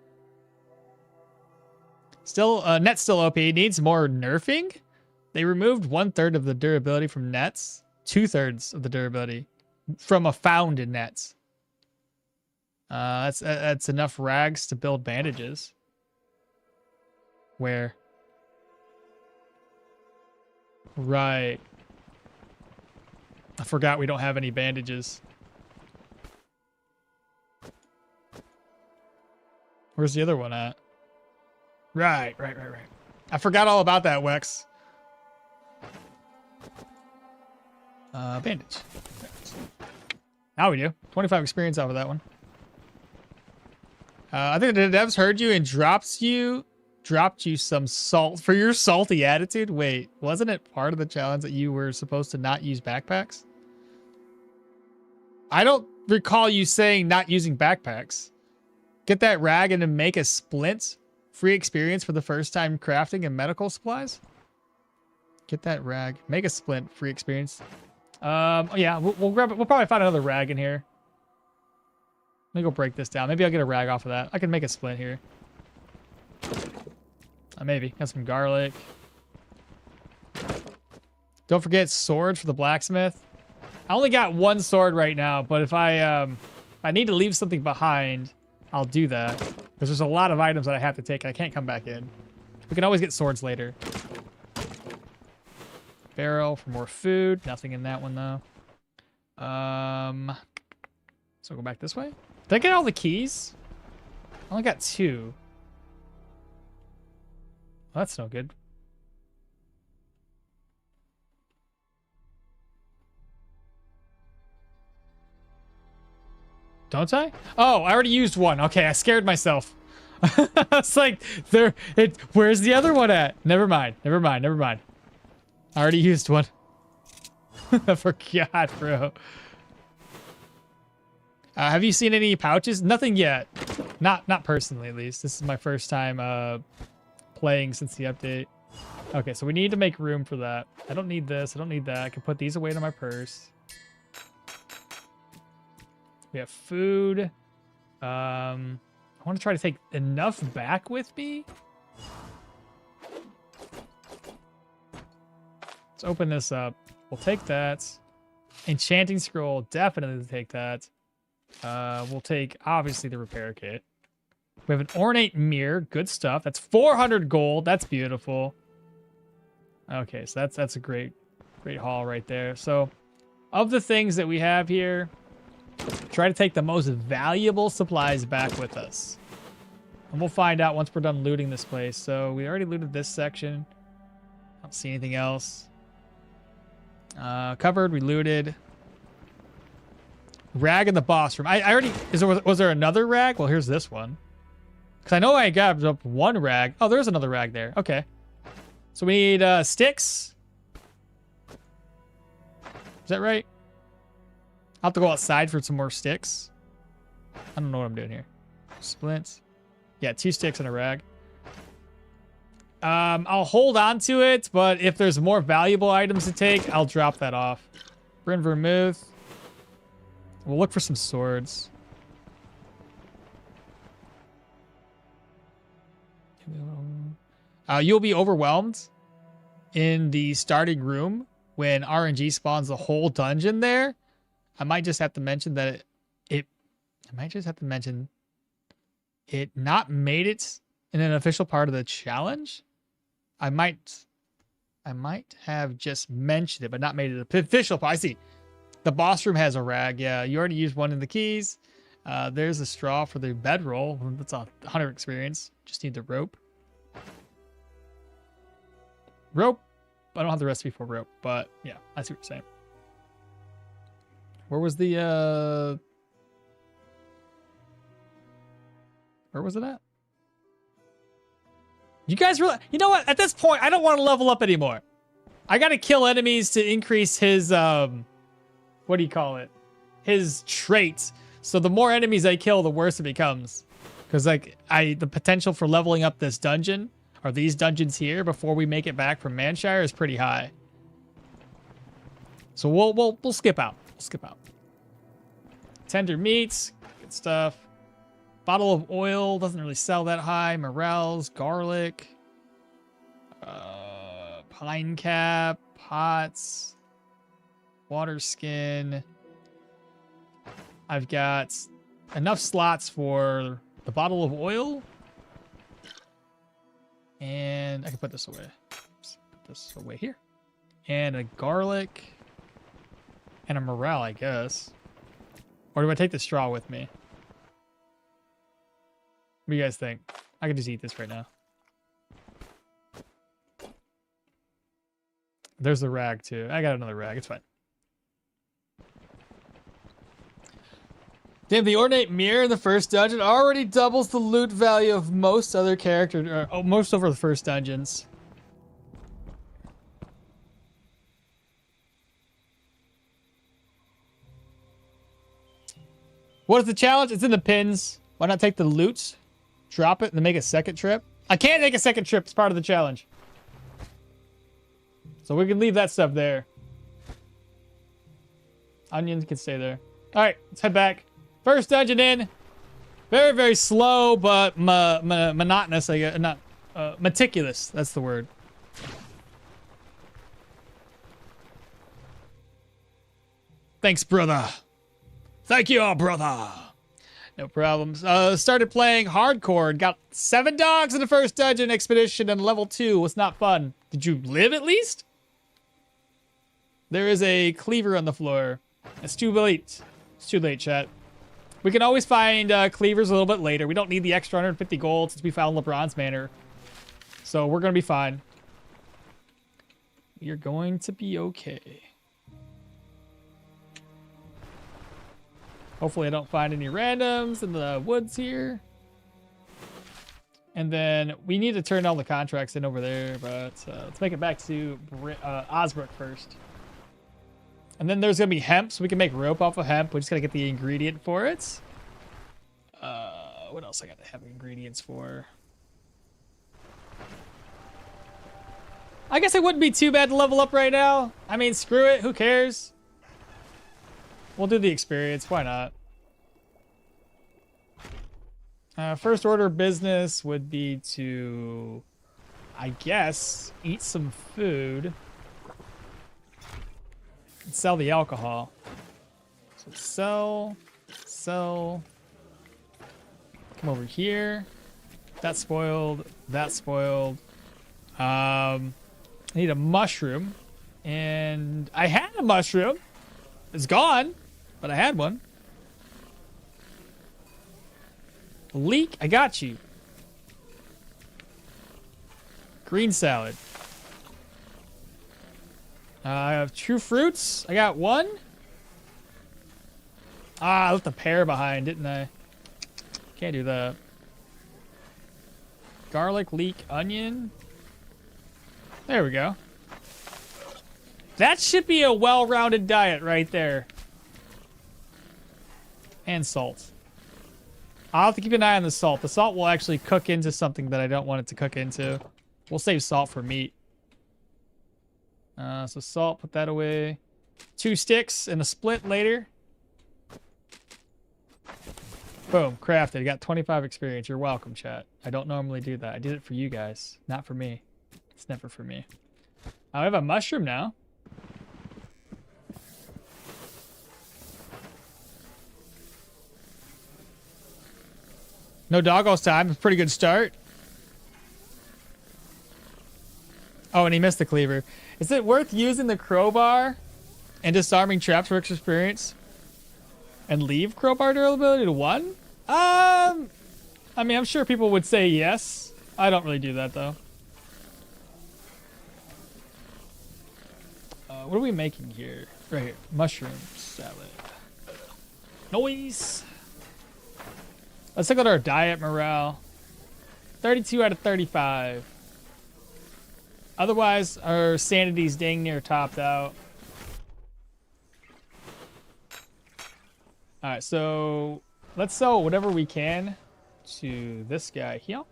Still, net's still OP. Needs more nerfing. They removed 1/3 of the durability from nets. 2/3 of the durability from a found in nets. That's enough rags to build bandages. Where? Right. I forgot we don't have any bandages. Where's the other one at? Right. I forgot all about that, Wex. Bandage. Now we do. 25 experience off of that one. I think the devs heard you and dropped you some salt for your salty attitude. Wait, wasn't it part of the challenge that you were supposed to not use backpacks? I don't recall you saying not using backpacks. Get that rag and then make a splint. Free experience for the first time crafting and medical supplies. Get that rag. Make a splint. Free experience. Yeah, we'll grab it. We'll probably find another rag in here. Let me go break this down. Maybe I'll get a rag off of that. I can make a splint here. Maybe. Got some garlic. Don't forget swords for the blacksmith. I only got one sword right now, but if I need to leave something behind, I'll do that. Because there's a lot of items that I have to take. I can't come back in. We can always get swords later. Barrel for more food. Nothing in that one, though. So go back this way. Did I get all the keys? I only got 2. Well, that's no good. Don't I? Oh, I already used one. Okay, I scared myself. I was like, where's the other one at? Never mind. I already used one. I forgot, bro. Have you seen any pouches? Nothing yet. Not personally, at least. This is my first time playing since the update. Okay, so we need to make room for that. I don't need this. I don't need that. I can put these away in my purse. We have food. I want to try to take enough back with me. Let's open this up. We'll take that. Enchanting scroll, definitely take that. We'll take, obviously, the repair kit. We have an ornate mirror. Good stuff. That's 400 gold. That's beautiful. Okay, so that's a great haul right there. So, of the things that we have here, try to take the most valuable supplies back with us. And we'll find out once we're done looting this place. So, we already looted this section. I don't see anything else. Covered, we looted. Rag in the boss room. I already... Was there another rag? Well, here's this one. Because I know I grabbed up one rag. Oh, there's another rag there. Okay. So we need sticks. Is that right? I'll have to go outside for some more sticks. I don't know what I'm doing here. Splints. Yeah, 2 sticks and a rag. I'll hold on to it, but if there's more valuable items to take, I'll drop that off. Brin vermouth. We'll look for some swords. You'll be overwhelmed in the starting room when RNG spawns the whole dungeon there. I might just have to mention that it not made it in an official part of the challenge. I might have just mentioned it, but not made it an official part. I see. The boss room has a rag. Yeah, you already used one in the keys. There's a straw for the bedroll. That's a 100 experience. Just need the rope. Rope. I don't have the recipe for rope, but yeah, I see what you're saying. Where was the where was it at? You guys really, you know what? At this point, I don't want to level up anymore. I gotta kill enemies to increase his what do you call it? His trait. So the more enemies I kill, the worse it becomes. Because like the potential for leveling up this dungeon or these dungeons here before we make it back from Manshire is pretty high. So we'll skip out. We'll skip out. Tender meats, good stuff. Bottle of oil doesn't really sell that high. Morels, garlic, pine cap, pots, water skin. I've got enough slots for the bottle of oil. And I can put this away. Oops, put this away here. And a garlic. And a morel, I guess. Or do I take the straw with me? What do you guys think? I could just eat this right now. There's the rag, too. I got another rag. It's fine. Damn, the ornate mirror in the first dungeon already doubles the loot value of most other characters, or most over the first dungeons. What is the challenge? It's in the pins. Why not take the loot, drop it, and then make a second trip? I can't make a second trip. It's part of the challenge. So we can leave that stuff there. Onions can stay there. All right, let's head back. First dungeon in. Very, very slow, but monotonous. I guess. Not meticulous. That's the word. Thanks, brother. Thank you, brother. No problems. Started playing hardcore. Got 7 dogs in the first dungeon expedition and level 2 was not fun. Did you live at least? There is a cleaver on the floor. It's too late. It's too late, chat. We can always find cleavers a little bit later. We don't need the extra 150 gold since we found LeBron's Manor. So we're going to be fine. You're going to be okay. Hopefully I don't find any randoms in the woods here. And then we need to turn all the contracts in over there, but let's make it back to Osbrook first. And then there's going to be hemp, so we can make rope off of hemp. We just got to get the ingredient for it. What else I got to have ingredients for? I guess it wouldn't be too bad to level up right now. I mean, screw it. Who cares? We'll do the experience. Why not? First order of business would be to, I guess, eat some food. And sell the alcohol. So sell. Come over here. That's spoiled. That's spoiled. I need a mushroom. And I had a mushroom. It's gone, but I had one. Leek, I got you. Green salad. I have true fruits. I got one. I left the pear behind, didn't I? Can't do that. Garlic, leek, onion. There we go. That should be a well-rounded diet right there. And salt. I'll have to keep an eye on the salt. The salt will actually cook into something that I don't want it to cook into. We'll save salt for meat. So salt, put that away. 2 sticks and a split later. Boom, crafted. Got 25 experience. You're welcome, chat. I don't normally do that. I did it for you guys, not for me. It's never for me. I have a mushroom now. No doggos time. It's a pretty good start. Oh, and he missed the cleaver. Is it worth using the crowbar and disarming traps for extra experience and leave crowbar durability to 1? I mean, I'm sure people would say yes. I don't really do that, though. What are we making here? Right here. Mushroom salad. Noise. Let's look at our diet morale. 32 out of 35. Otherwise, our sanity's dang near topped out. Alright, so let's sell whatever we can to this guy here.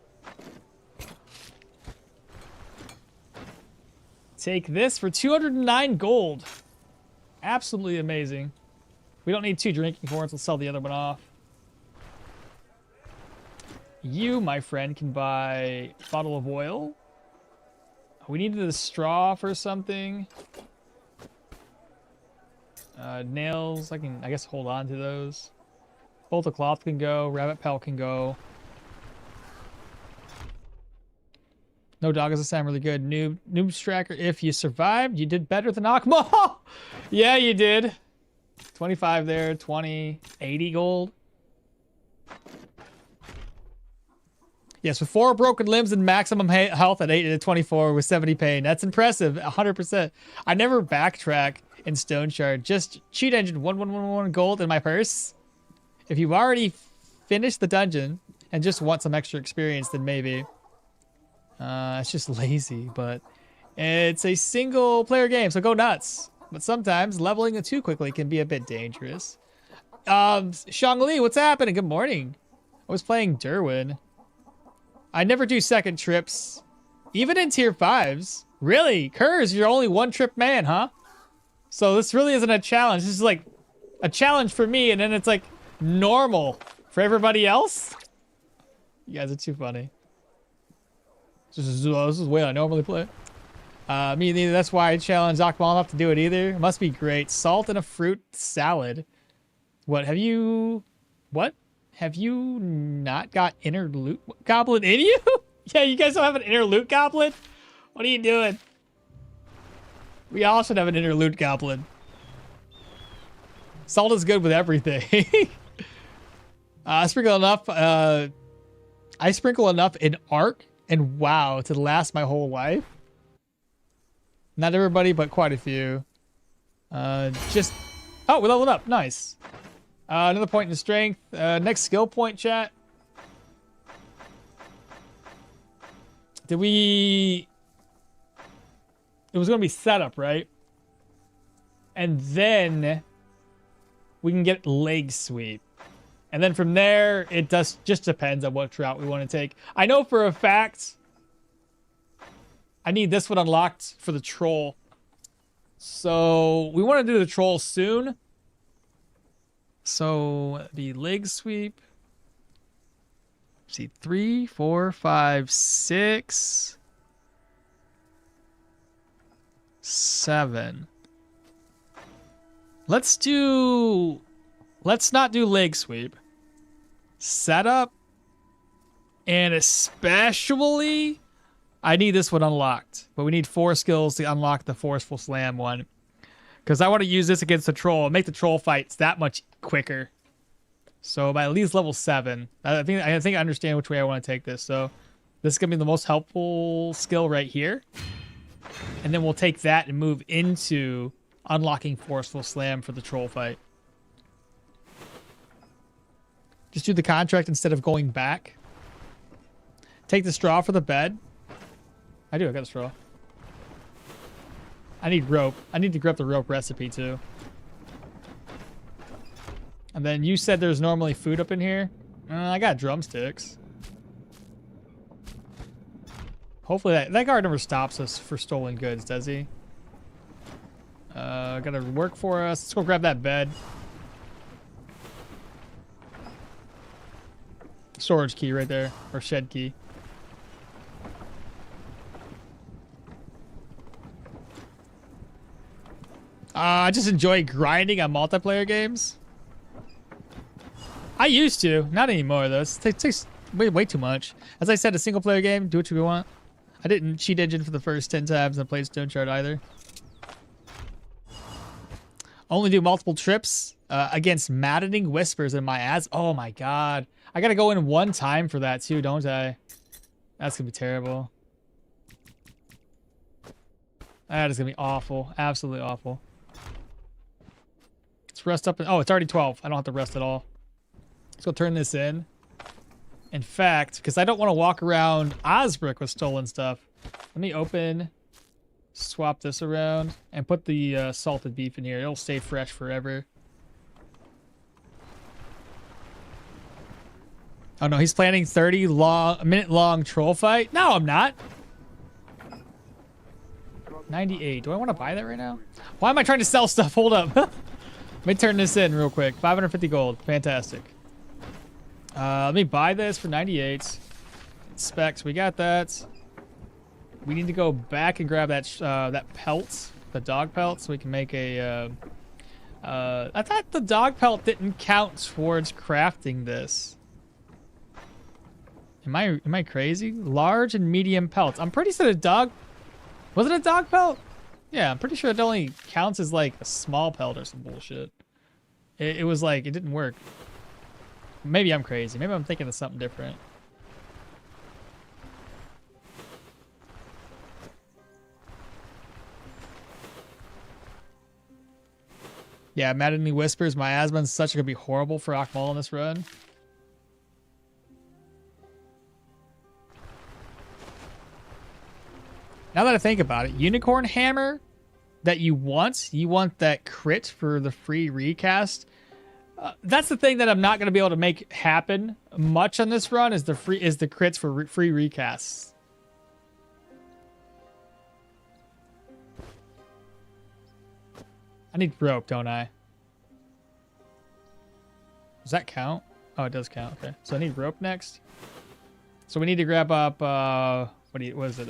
Take this for 209 gold. Absolutely amazing. We don't need 2 drinking horns. Let's sell the other one off. You, my friend, can buy a bottle of oil. We needed a straw for something. Nails, I guess hold on to those. Bolt of cloth can go. Rabbit pelt can go. No dog doesn't sound really good. Noob tracker. If you survived, you did better than okmall. Yeah, you did. 25 there, 20, 80 gold. Yes, with 4 broken limbs and maximum health at 8 to 24 with 70 pain. That's impressive, 100%. I never backtrack in Stoneshard. Just cheat engine 1111 gold in my purse. If you've already finished the dungeon and just want some extra experience, then maybe. It's just lazy, but it's a single player game, so go nuts. But sometimes leveling it too quickly can be a bit dangerous. Shangli, what's happening? Good morning. I was playing Derwin. I never do second trips, even in tier 5s. Really? Kurz, you're only 1-trip man, huh? So this really isn't a challenge. This is like a challenge for me, and then it's like normal for everybody else. You guys are too funny. This is the way I normally play. Me neither. That's why I challenge okmall enough to do it either. It must be great. Salt and a fruit salad. What have you... What? Have you not got inner loot goblin in you? Yeah, you guys don't have an inner loot goblin? What are you doing? We all should have an inner loot goblin. Salt is good with everything. I sprinkle enough in Arc and WoW to last my whole life. Not everybody, but quite a few. Oh, we leveled up. Nice. Another point in strength. Next skill point, chat. It was going to be setup, right? And then we can get leg sweep. And then from there, it just depends on what route we want to take. I know for a fact I need this one unlocked for the troll. So we want to do the troll soon. So the leg sweep. Let's see, 3, 4, 5, 6, 7. Let's not do leg sweep. Setup. And especially, I need this one unlocked. But we need 4 skills to unlock the forceful slam one. Because I want to use this against the troll and make the troll fights that much quicker. So by at least level 7. I think I understand which way I want to take this. So this is going to be the most helpful skill right here. And then we'll take that and move into unlocking forceful slam for the troll fight. Just do the contract instead of going back. Take the straw for the bed. I got the straw. I need rope. I need to grab the rope recipe too. And then you said there's normally food up in here. I got drumsticks. Hopefully that guard never stops us for stolen goods, does he? Gotta work for us. Let's go grab that bed. Storage key right there, or shed key. I just enjoy grinding on multiplayer games. I used to, not anymore though. It takes way too much. As I said, a single player game, do what you want. I didn't cheat engine for the first 10 times I played Stoneshard either. Only do multiple trips against maddening whispers in my ads. Oh my god. I gotta go in one time for that too, don't I? That's gonna be terrible. That is gonna be awful. Absolutely awful. Let's rest up. Oh, it's already 12. I don't have to rest at all. Let's go turn this in. In fact, because I don't want to walk around Osbrick with stolen stuff. Let me open, swap this around, and put the salted beef in here. It'll stay fresh forever. Oh no, he's planning 30-minute long troll fight? No, I'm not. 98. Do I want to buy that right now? Why am I trying to sell stuff? Hold up. Let me turn this in real quick. 550 gold. Fantastic. Let me buy this for 98. Specs, we got that. We need to go back and grab that that pelt, the dog pelt, so we can make a. I thought the dog pelt didn't count towards crafting this. Am I crazy? Large and medium pelts. I'm pretty sure the dog. Was it a dog pelt? Yeah, I'm pretty sure it only counts as like a small pelt or some bullshit. It was like it didn't work. Maybe I'm crazy. Maybe I'm thinking of something different. Yeah, Maddening Whispers. My asthma is such gonna be horrible for okmall in this run. Now that I think about it, Unicorn Hammer that you want that crit for the free recast. That's the thing that I'm not going to be able to make happen much on this run is the crits for free recasts. I need rope, don't I? Does that count? Oh, it does count. Okay, so I need rope next. So we need to grab up. What is it?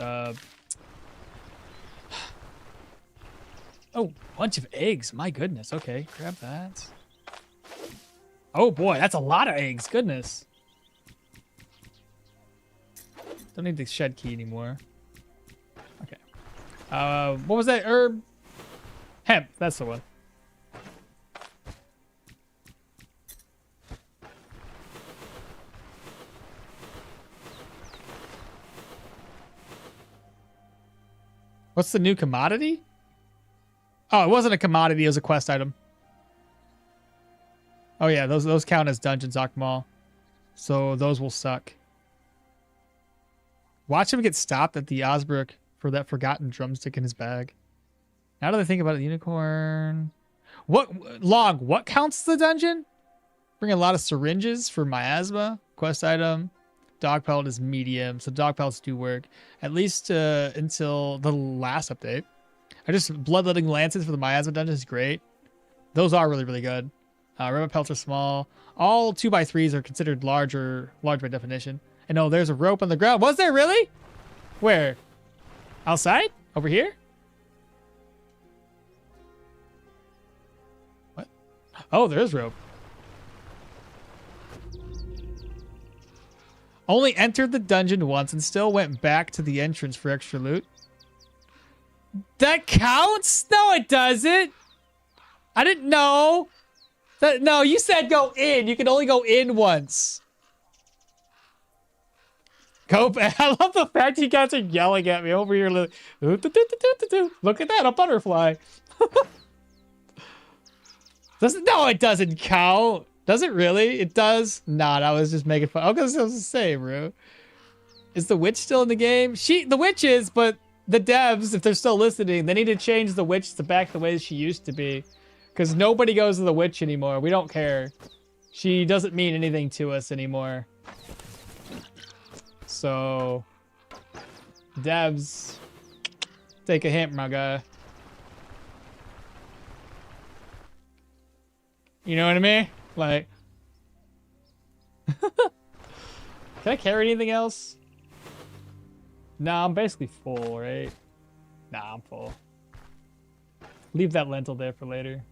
Oh, bunch of eggs. My goodness. Okay, grab that. Oh boy, that's a lot of eggs. Goodness. Don't need the shed key anymore. Okay. What was that herb? Hemp. That's the one. What's the new commodity? Oh, it wasn't a commodity. It was a quest item. Oh yeah, those count as dungeons, okmall. So those will suck. Watch him get stopped at the Osbrick for that forgotten drumstick in his bag. Now that I think about it, unicorn. What counts the dungeon? Bring a lot of syringes for miasma. Quest item. Dog pelt is medium, so dog pelts do work. At least until the last update. Bloodletting lances for the miasma dungeon is great. Those are really, really good. Rabbit pelts are small. All 2x3s are considered large by definition. And oh, there's a rope on the ground. Was there really? Where? Outside? Over here? What? Oh, there's rope. Only entered the dungeon once and still went back to the entrance for extra loot. That counts? No, it doesn't. I didn't know. No, you said go in. You can only go in once. Go back. I love the fact you guys are yelling at me over here. Look at that, a butterfly. No, it doesn't count. Does it really? It does not. I was just making fun. I was the same, bro. Is the witch still in the game? The witch is, but the devs, if they're still listening, they need to change the witch to back the way she used to be. Because nobody goes to the witch anymore. We don't care. She doesn't mean anything to us anymore. So Devs, take a hint, my guy. You know what I mean? Like, can I carry anything else? Nah, I'm basically full, right? Nah, I'm full. Leave that lentil there for later.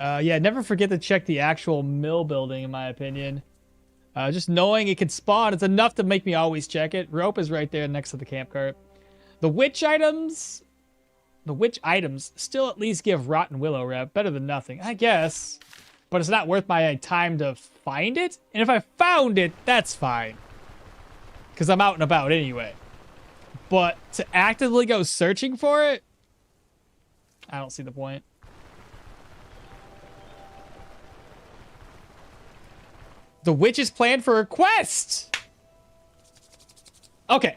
Yeah, never forget to check the actual mill building, in my opinion. Just knowing it can spawn, it's enough to make me always check it. Rope is right there next to the camp cart. The witch items still at least give rotten willow rep. Better than nothing, I guess. But it's not worth my time to find it. And if I found it, that's fine. Because I'm out and about anyway. But to actively go searching for it, I don't see the point. The witch is planned for a quest. Okay.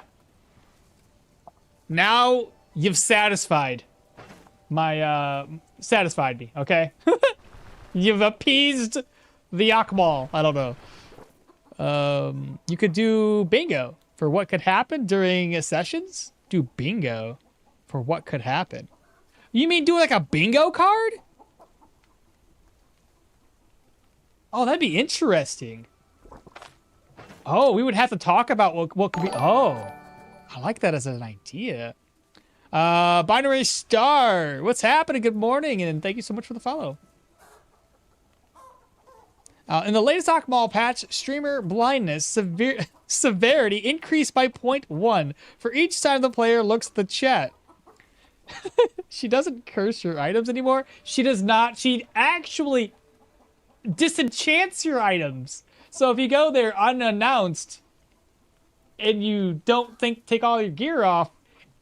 Now you've satisfied my, satisfied me, okay? You've appeased the okmall. I don't know. You could do bingo for what could happen during sessions. Do bingo for what could happen. You mean do like a bingo card? Oh, that'd be interesting. Oh, we would have to talk about what could be. Oh, I like that as an idea. Binary Star, what's happening? Good morning, and thank you so much for the follow. In the latest okmall patch, streamer blindness severity increased by 0.1 for each time the player looks at the chat. She doesn't curse your items anymore. She does not. She actually disenchants your items. So if you go there unannounced and you don't take all your gear off,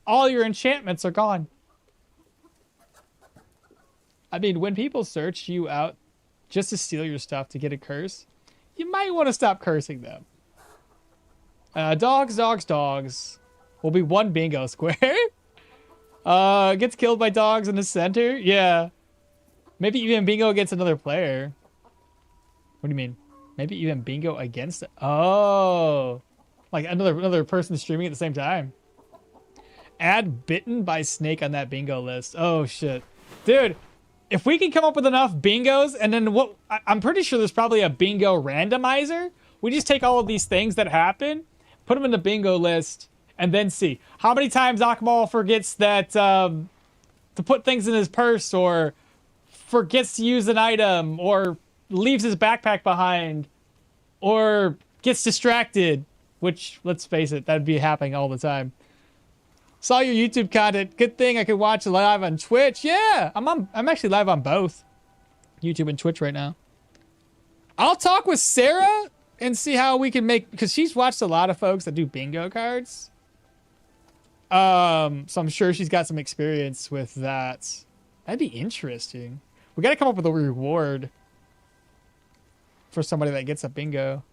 all your enchantments are gone. I mean, when people search you out just to steal your stuff to get a curse, you might want to stop cursing them. Dogs will be one bingo square. Gets killed by dogs in the center. Yeah. Maybe even bingo against another player. What do you mean? Maybe even bingo against it. Oh, like another person streaming at the same time. Add bitten by snake on that bingo list. Oh shit, dude. If we can come up with enough bingos, and then I'm pretty sure there's probably a bingo randomizer. We just take all of these things that happen, put them in the bingo list, and then see how many times okmall forgets that to put things in his purse, or forgets to use an item, or leaves his backpack behind, or gets distracted, which, let's face it, that'd be happening all the time. Saw your YouTube content. Good thing I could watch live on Twitch. Yeah, I'm actually live on both YouTube and Twitch right now. I'll talk with Sarah and see how we can make, because she's watched a lot of folks that do bingo cards. So I'm sure she's got some experience with that. That'd be interesting. We got to come up with a reward for somebody that gets a bingo.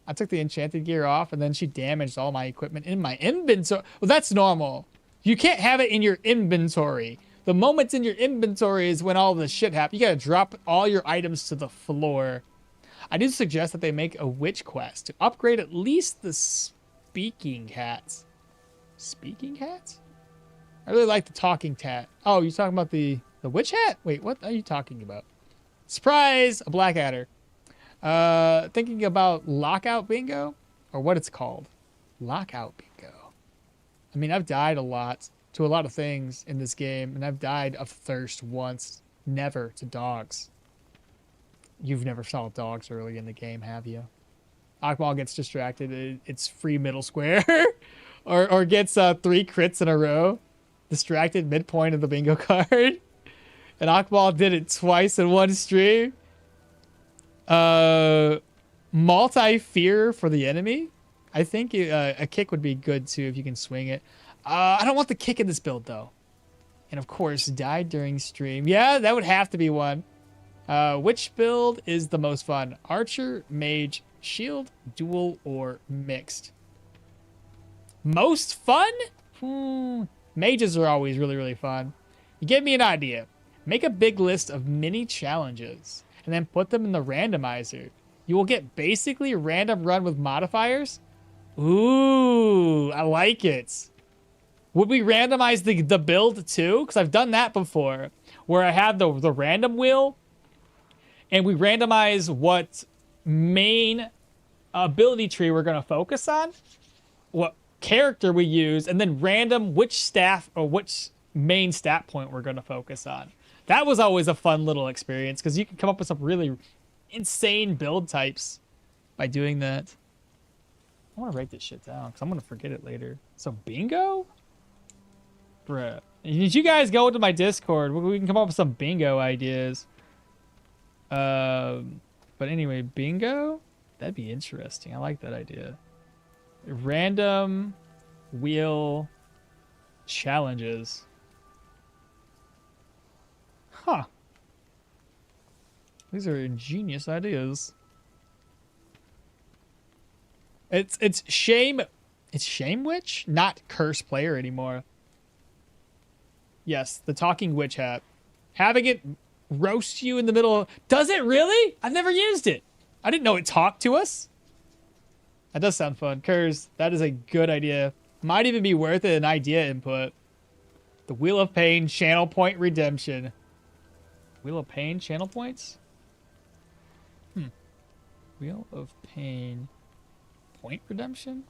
I took the enchanted gear off, and then she damaged all my equipment in my inventory. Well, that's normal. You can't have it in your inventory. The moment it's in your inventory is when all this shit happens. You gotta drop all your items to the floor. I do suggest that they make a witch quest to upgrade at least the speaking hats. Speaking hats? I really like the talking tat. Oh, you're talking about the witch hat? Wait, what are you talking about? Surprise! A black adder. Thinking about lockout bingo, or what it's called. Lockout bingo. I mean, I've died a lot to a lot of things in this game, and I've died of thirst once. Never to dogs. You've never saw dogs early in the game, have you? okmall gets distracted. It's free middle square. or gets 3 crits in a row. Distracted midpoint of the bingo card. And okmall did it twice in one stream. Multi-fear for the enemy. I think a kick would be good too if you can swing it. I don't want the kick in this build though. And of course, died during stream. Yeah, that would have to be one. Which build is the most fun? Archer, mage, shield, dual, or mixed? Most fun? Mages are always really, really fun. You give me an idea. Make a big list of mini challenges and then put them in the randomizer. You will get basically a random run with modifiers. Ooh, I like it. Would we randomize the build too? Because I've done that before, where I have the random wheel, and we randomize what main ability tree we're going to focus on, what character we use, and then random which staff or which main stat point we're going to focus on. That was always a fun little experience because you can come up with some really insane build types by doing that. I want to write this shit down because I'm going to forget it later. So bingo? Bruh. Did you guys go into my Discord? We can come up with some bingo ideas. But anyway, bingo? That'd be interesting. I like that idea. Random wheel challenges. Huh. These are ingenious ideas. It's shame. It's Shame Witch, not Curse Player anymore. Yes, the talking witch hat. Having it roast you in the middle. Does it really? I've never used it. I didn't know it talked to us. That does sound fun. Curse, that is a good idea. Might even be worth it an idea input. The Wheel of Pain channel point redemption. Wheel of Pain channel points? Wheel of Pain point redemption?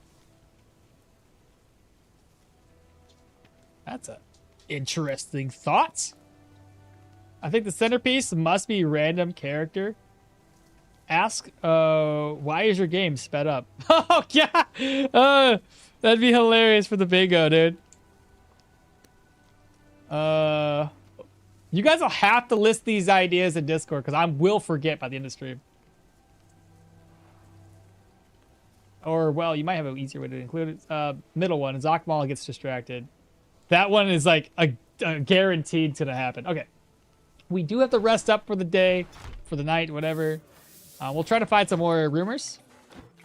That's a interesting thought. I think the centerpiece must be random character. Ask, why is your game sped up? Oh, yeah! That'd be hilarious for the bingo, dude. You guys will have to list these ideas in Discord, because I will forget by the end of the stream. Or, well, you might have an easier way to include it. Middle one is okmall gets distracted. That one is, like, a guaranteed to happen. Okay. We do have to rest up for the day, for the night, whatever. We'll try to find some more rumors.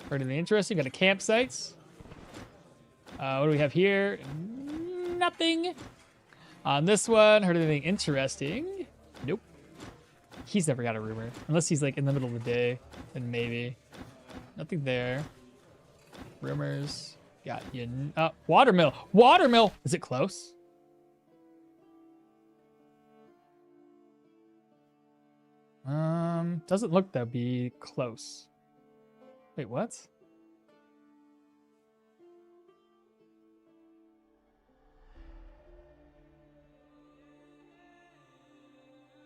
Heard anything interesting? Got a campsite. What do we have here? Nothing. On this one, heard anything interesting? Nope. He's never got a rumor. Unless he's like in the middle of the day, then maybe. Nothing there. Rumors. Got you. Watermill. Watermill! Is it close? Doesn't look to be close. Wait, what?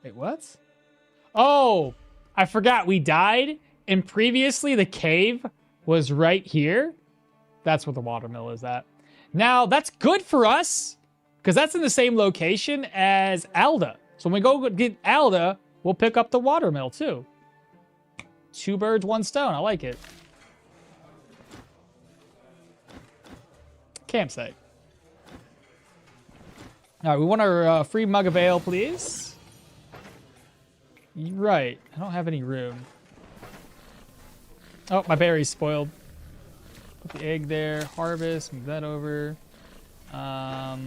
Wait, what? Oh, I forgot we died, and previously the cave was right here. That's where the watermill is at. Now, that's good for us, because that's in the same location as Alda. So when we go get Alda, we'll pick up the watermill too. 2 birds, 1 stone. I like it. Campsite. All right, we want our free mug of ale, please. Right. I don't have any room. Oh, my berry's spoiled. Put the egg there. Harvest. Move that over. My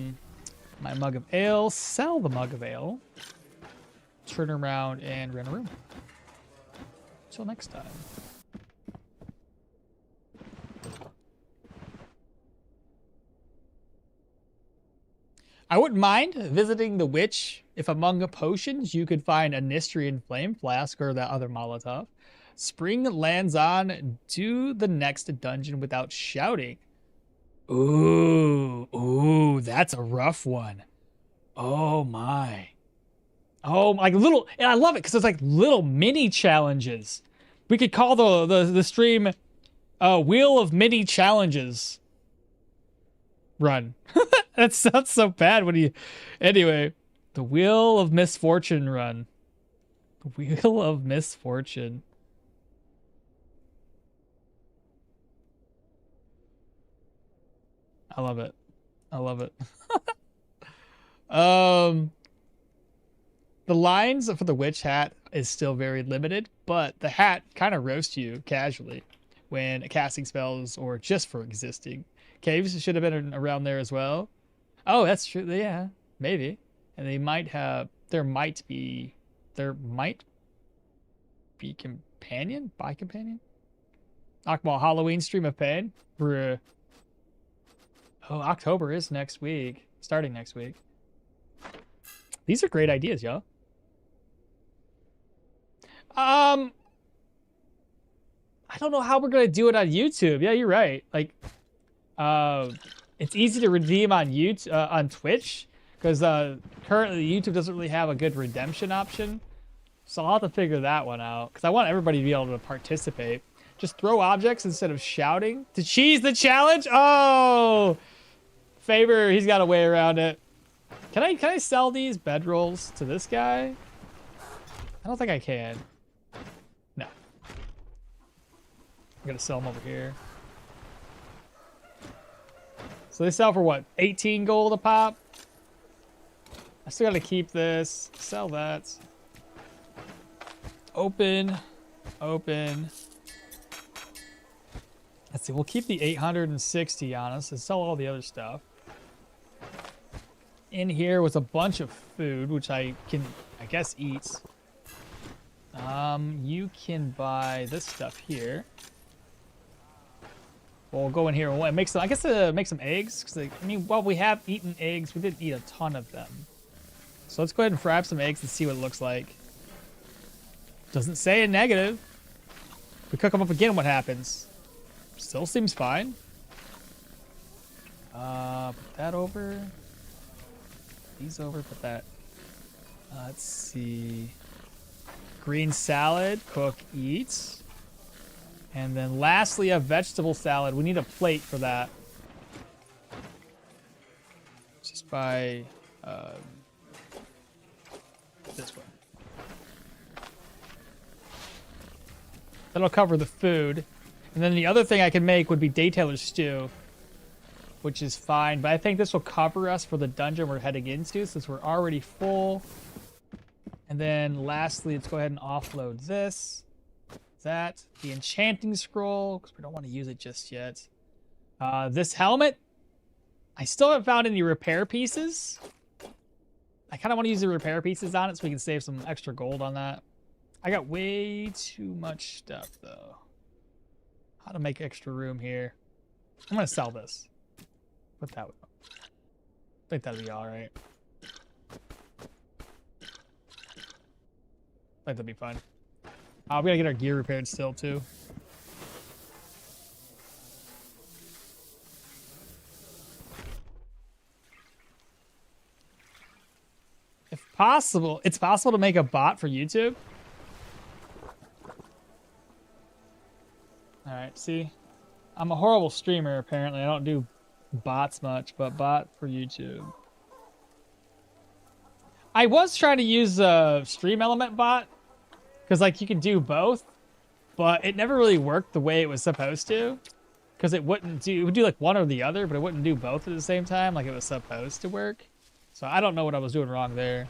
mug of ale. Sell the mug of ale. Turn around and rent a room. Until next time. I wouldn't mind visiting the witch if among the potions you could find a Nistrian flame flask or that other Molotov. Spring lands on to the next dungeon without shouting. Ooh, that's a rough one. Oh my. Oh, like little, and I love it because it's like little mini challenges. We could call the stream Wheel of Mini Challenges run. That sounds so bad when you, anyway, the Wheel of Misfortune run. The Wheel of Misfortune. I love it. I love it. The lines for the witch hat is still very limited, but the hat kind of roasts you casually when casting spells or just for existing. Caves should have been around there as well. Oh, that's true. Yeah, maybe. And they might have, there might be companion? Buy companion? Okmall Halloween stream of pain? Bruh. Oh, October is next week. Starting next week. These are great ideas, y'all. I don't know how we're gonna do it on YouTube. Yeah, you're right. Like, it's easy to redeem on YouTube, on Twitch, because currently YouTube doesn't really have a good redemption option. So I'll have to figure that one out, because I want everybody to be able to participate. Just throw objects instead of shouting. To cheese the challenge? Oh! Favor, he's got a way around it. Can I sell these bedrolls to this guy? I don't think I can. No. I'm gonna sell them over here. So they sell for what? 18 gold a pop? I still gotta keep this. Sell that. Open. Open. Let's see, we'll keep the 860 on us and sell all the other stuff. In here was a bunch of food, which I can, I guess, eat. You can buy this stuff here. We'll go in here and make some, I guess, make some eggs. Because, I mean, while we have eaten eggs, we didn't eat a ton of them. So let's go ahead and fry up some eggs and see what it looks like. Doesn't say a negative. We cook them up again, what happens? Still seems fine. Put that over. These over, put that. Let's see. Green salad, cook, eat. And then lastly, a vegetable salad. We need a plate for that. Just buy this one. That'll cover the food. And then the other thing I can make would be Daytailor's stew, which is fine. But I think this will cover us for the dungeon we're heading into since we're already full. And then lastly, let's go ahead and offload this. That. The enchanting scroll, because we don't want to use it just yet. This helmet. I still haven't found any repair pieces. I kind of want to use the repair pieces on it so we can save some extra gold on that. I got way too much stuff, though. How to make extra room here. I'm going to sell this. Put that one up. I think that'll be alright. I think that'll be fine. We gotta get our gear repaired still, too. If possible, it's possible to make a bot for YouTube. Alright, see? I'm a horrible streamer, apparently. I don't do bots much, but bot for YouTube. I was trying to use a Stream Element bot, because, like, you can do both, but it never really worked the way it was supposed to, because it wouldn't do, it would do, like, one or the other, but it wouldn't do both at the same time, like it was supposed to work. So I don't know what I was doing wrong there.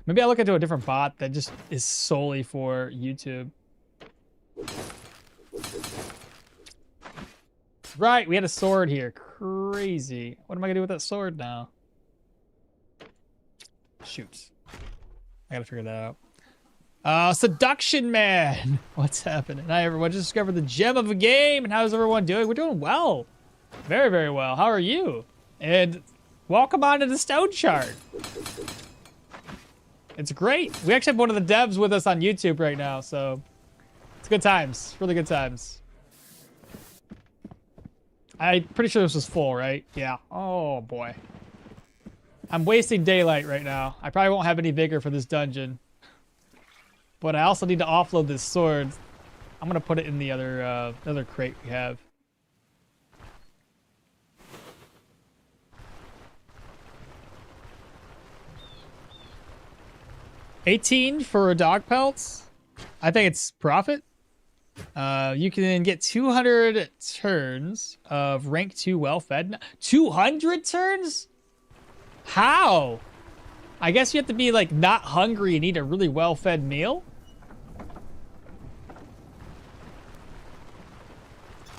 Maybe I'll look into a different bot that just is solely for YouTube. Right, we had a sword here. Crazy. What am I gonna do with that sword now? Shoot. I gotta figure that out. Seduction Man. What's happening? Hi, everyone. Just discovered the gem of a game. And how's everyone doing? We're doing well. Very, very well. How are you? And welcome on to the Stoneshard. It's great. We actually have one of the devs with us on YouTube right now, so it's good times. Really good times. I'm pretty sure this was full, right? Yeah. Oh, boy. I'm wasting daylight right now. I probably won't have any vigor for this dungeon. But I also need to offload this sword. I'm going to put it in the other crate we have. $18 for dog pelts. I think it's profit. You can get 200 turns of rank 2 well-fed. 200 turns? How? I guess you have to be, like, not hungry and eat a really well-fed meal?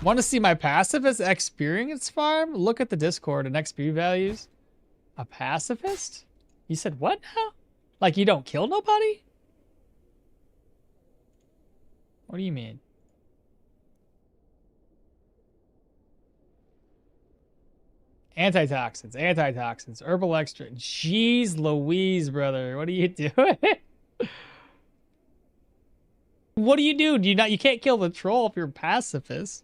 Want to see my pacifist experience farm? Look at the Discord and XP values. A pacifist? You said what now? Like you don't kill nobody? What do you mean? Antitoxins, antitoxins, herbal extract. Jeez Louise, brother. What are you doing? What do you do? You can't kill the troll if you're a pacifist.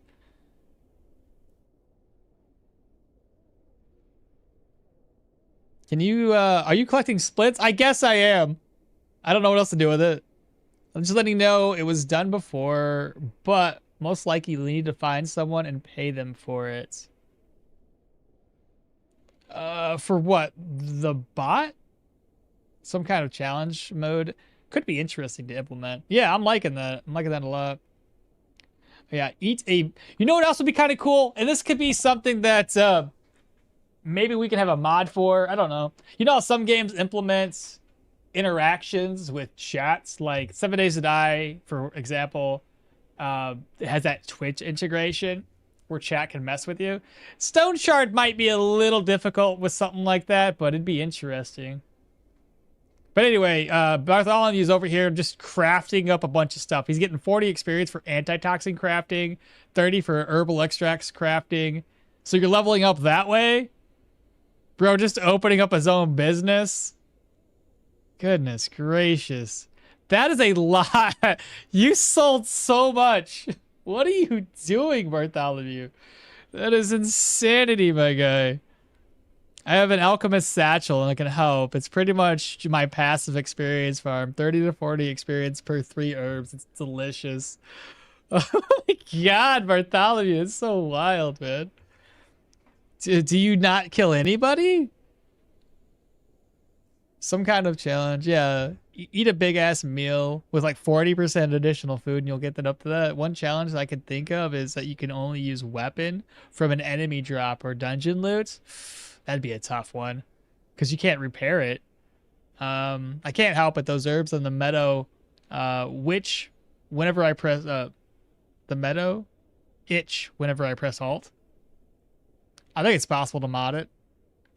Can you are you collecting splits? I guess I am. I don't know what else to do with it. I'm just letting you know it was done before, but most likely you need to find someone and pay them for it. For what? The bot? Some kind of challenge mode? Could be interesting to implement. Yeah, I'm liking that. I'm liking that a lot. Yeah, eat a... You know what else would be kind of cool? And this could be something that maybe we can have a mod for. I don't know. You know how some games implement interactions with chats? Like 7 Days to Die, for example, has that Twitch integration where chat can mess with you. Stoneshard might be a little difficult with something like that, but it'd be interesting. But anyway, Bartholomew's over here just crafting up a bunch of stuff. He's getting 40 experience for antitoxin crafting, 30 for herbal extracts crafting. So you're leveling up that way? Bro, just opening up his own business? Goodness gracious. That is a lot. You sold so much. What are you doing, Bartholomew? That is insanity, my guy. I have an alchemist satchel and I can help. It's pretty much my passive experience farm. 30 to 40 experience per 3 herbs. It's delicious. Oh my god, Bartholomew. It's so wild, man. Do you not kill anybody? Some kind of challenge, yeah. Eat a big ass meal with like 40% additional food and you'll get that up to that. One challenge that I can think of is that you can only use weapon from an enemy drop or dungeon loot. That'd be a tough one because you can't repair it. I can't help it. Those herbs in the meadow, which whenever I press the meadow itch whenever I press Alt. I think it's possible to mod it.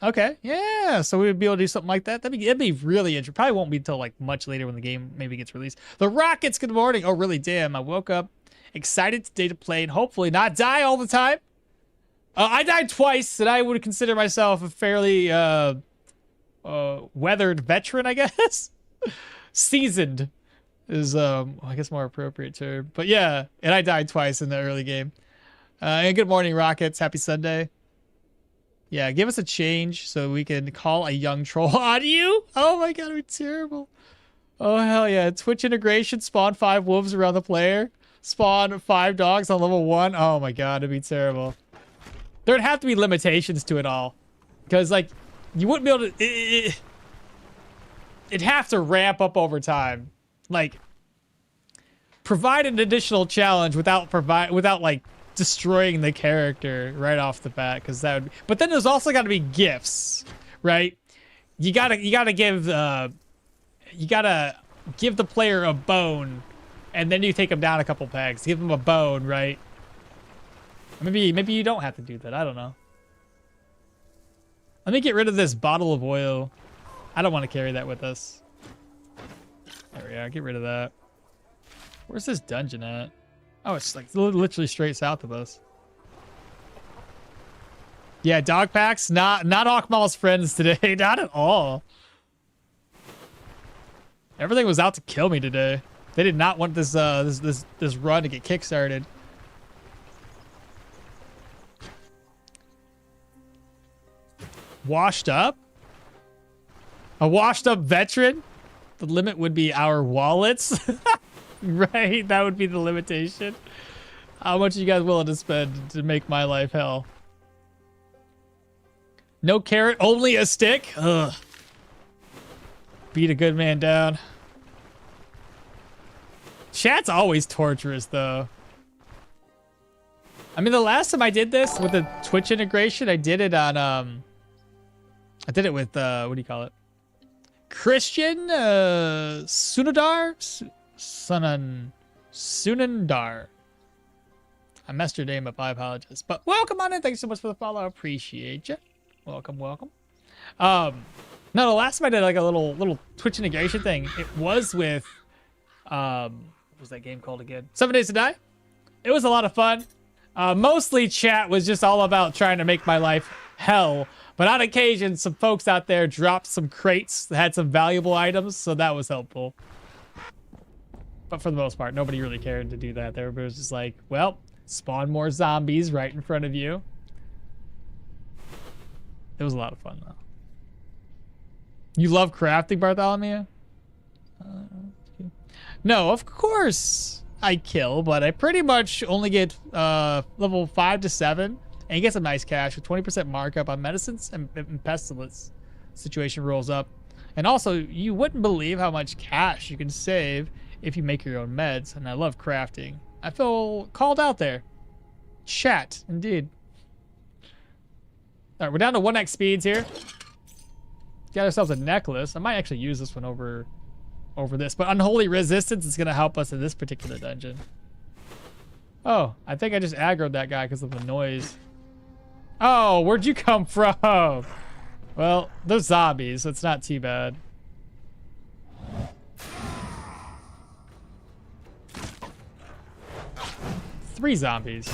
Okay, yeah, so we would be able to do something like that. It'd be really interesting. Probably won't be until like much later when the game maybe gets released. The Rockets, good morning. Oh, really? Damn, I woke up excited today to play and hopefully not die all the time. I died twice, and I would consider myself a fairly weathered veteran, I guess. Seasoned is, I guess, more appropriate term. But yeah, and I died twice in the early game. And good morning, Rockets. Happy Sunday. Yeah, give us a change so we can call a young troll on you. Oh my god, it'd be terrible. Oh, hell yeah. Twitch integration, spawn 5 wolves around the player. Spawn 5 dogs on level 1. Oh my god, it'd be terrible. There'd have to be limitations to it all. Because, like, you wouldn't be able to... It'd have to ramp up over time. Like, provide an additional challenge without like, destroying the character right off the bat, because that would be, but then there's also got to be gifts, right? You gotta give the player a bone and then you take them down a couple pegs. Give them a bone, right? Maybe you don't have to do that. I don't know. Let me get rid of this bottle of oil. I don't want to carry that with us. There we are. Get rid of that. Where's this dungeon at? Oh, it's like literally straight south of us. Yeah, dog packs, not Okmall's friends today. Not at all. Everything was out to kill me today. They did not want this this run to get kickstarted. Washed up? A washed up veteran? The limit would be our wallets. Right, that would be the limitation. How much are you guys willing to spend to make my life hell? No carrot, only a stick? Ugh. Beat a good man down. Chat's always torturous, though. I mean, the last time I did this with the Twitch integration, I did it on, I did it with, what do you call it? Christian, Sunadar? Sunandar. I messed your name up. I apologize. But welcome on in. Thanks so much for the follow. I appreciate you. Welcome, welcome. No, the last time I did like a little Twitch integration thing, it was with What was that game called again? 7 Days to Die. It was a lot of fun. Mostly chat was just all about trying to make my life hell. But on occasion, some folks out there dropped some crates that had some valuable items, so that was helpful. But for the most part, nobody really cared to do that. Everybody was just like, well, spawn more zombies right in front of you. It was a lot of fun, though. You love crafting, Bartholomew? No, of course I kill, but I pretty much only get level 5 to 7. And you get some nice cash with 20% markup on medicines and pestilence. Situation rolls up. And also, you wouldn't believe how much cash you can save if you make your own meds. And I love crafting. I feel called out there. Chat, indeed. All right, we're down to 1x speeds here. Got ourselves a necklace. I might actually use this one over this. But Unholy Resistance is going to help us in this particular dungeon. Oh, I think I just aggroed that guy because of the noise. Oh, where'd you come from? Well, they're zombies, so it's not too bad. Three zombies.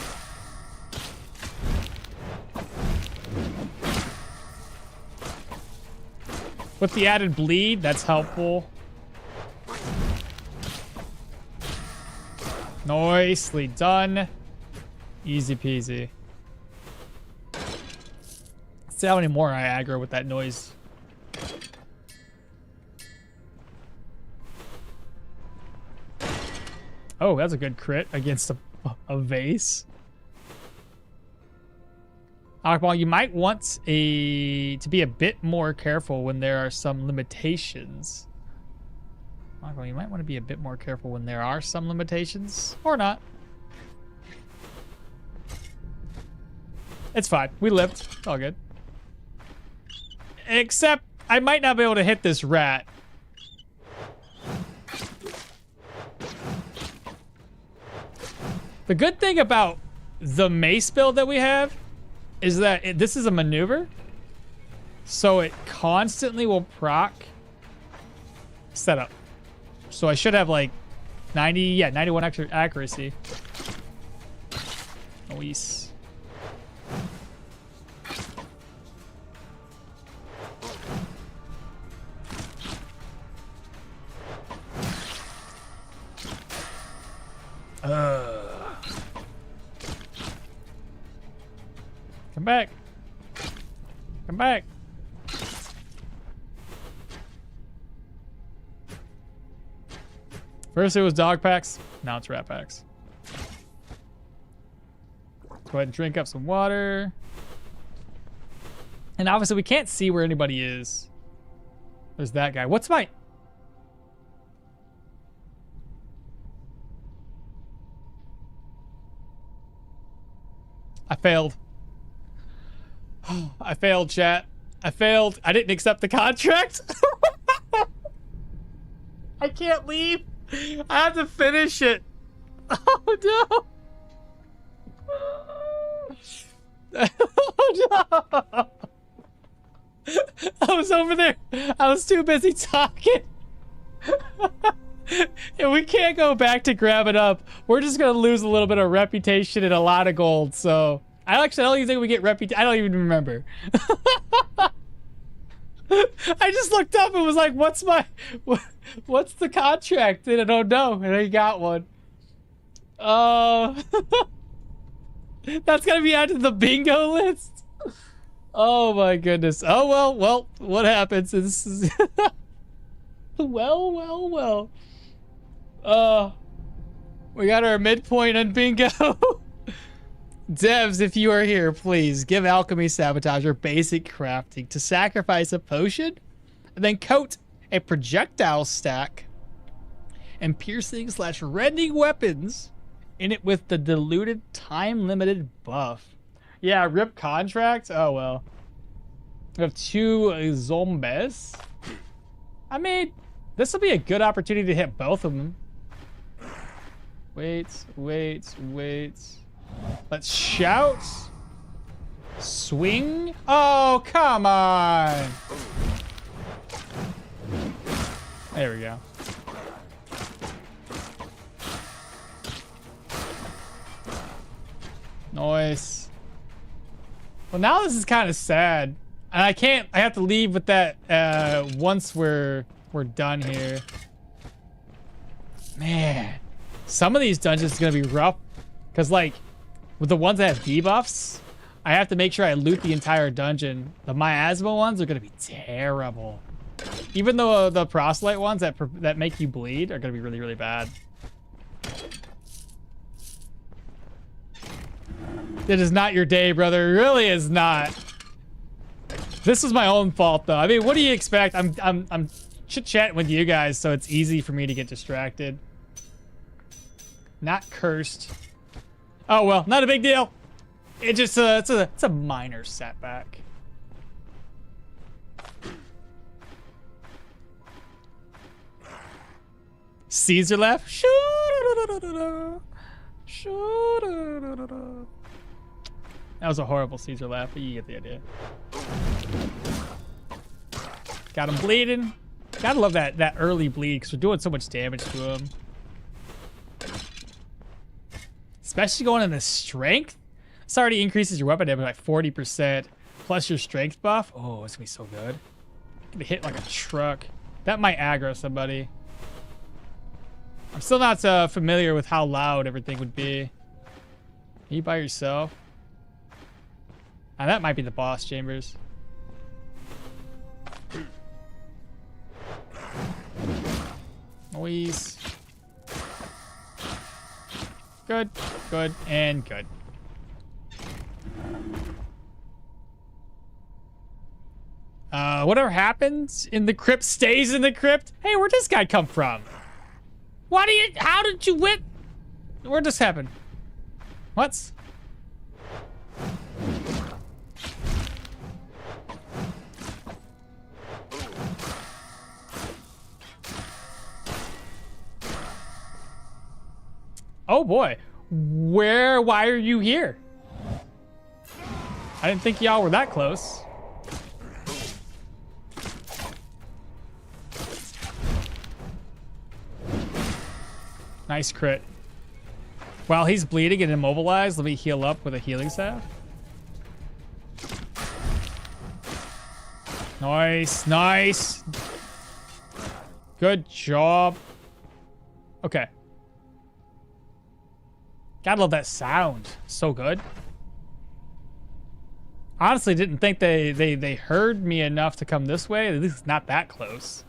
With the added bleed, that's helpful. Nicely done. Easy peasy. See how many more I aggro with that noise. Oh, that's a good crit against a vase. Okmall, you might want to be a bit more careful when there are some limitations. Okmall, you might want to be a bit more careful when there are some limitations, or not. It's fine. We lived. It's all good. Except, I might not be able to hit this rat. The good thing about the mace build that we have is that this is a maneuver. So it constantly will proc setup. So I should have like 91 extra accuracy. Nice. Come back. Come back. First it was dog packs, now it's rat packs. Let's go ahead and drink up some water. And obviously we can't see where anybody is. There's that guy. What's my... I failed. I failed, chat. I failed. I didn't accept the contract. I can't leave. I have to finish it. Oh, no. Oh, no. I was over there. I was too busy talking. And we can't go back to grab it up. We're just going to lose a little bit of reputation and a lot of gold, so... I don't even think we get reputation. I don't even remember. I just looked up and was like, what's the contract? And I don't know. And I got one. That's going to be added to the bingo list. Oh my goodness. Oh, well, what happens is... well. We got our midpoint on bingo. Devs, if you are here, please give Alchemy Sabotager basic crafting to sacrifice a potion and then coat a projectile stack and piercing/rending weapons in it with the diluted time-limited buff. Yeah, rip contract? Oh, well. We have 2 zombies. I mean, this will be a good opportunity to hit both of them. Wait. Let's shout. Swing. Oh, come on. There we go. Nice. Well, now this is kind of sad. And I have to leave with that once we're done here. Man. Some of these dungeons are going to be rough. Because, like, with the ones that have debuffs, I have to make sure I loot the entire dungeon. The miasma ones are going to be terrible. Even though the proselyte ones that make you bleed are going to be really, really bad. It is not your day, brother. It really is not. This was my own fault, though. I mean, what do you expect? I'm chit-chatting with you guys, so it's easy for me to get distracted. Not cursed. Oh, well, not a big deal. It just, it's a minor setback. Caesar left. That was a horrible Caesar laugh, but you get the idea. Got him bleeding. Gotta love that early bleed because we're doing so much damage to him. Especially going into strength. This already increases your weapon damage by 40%. Plus your strength buff. Oh, it's gonna be so good. Gonna hit like a truck. That might aggro somebody. I'm still not familiar with how loud everything would be. Are you by yourself? Ah, that might be the boss chambers. Noise. Good, good, and good. Whatever happens in the crypt stays in the crypt. Hey, where'd this guy come from? How did you win? Where'd this happen? What? Oh boy. Why are you here? I didn't think y'all were that close. Nice crit. While he's bleeding and immobilized, let me heal up with a healing staff. Nice, nice. Good job. Okay. Gotta love that sound. So good. Honestly, didn't think they heard me enough to come this way. At least not that close.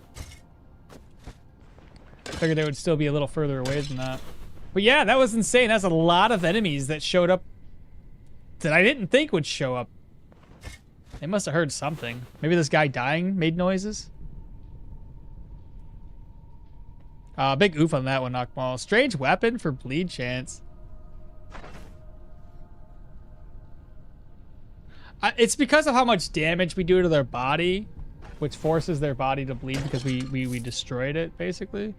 Figured they would still be a little further away than that. But yeah, that was insane. That's a lot of enemies that showed up that I didn't think would show up. They must have heard something. Maybe this guy dying made noises. Big oof on that one, okmall. Strange weapon for bleed chance. It's because of how much damage we do to their body, which forces their body to bleed because we destroyed it, basically.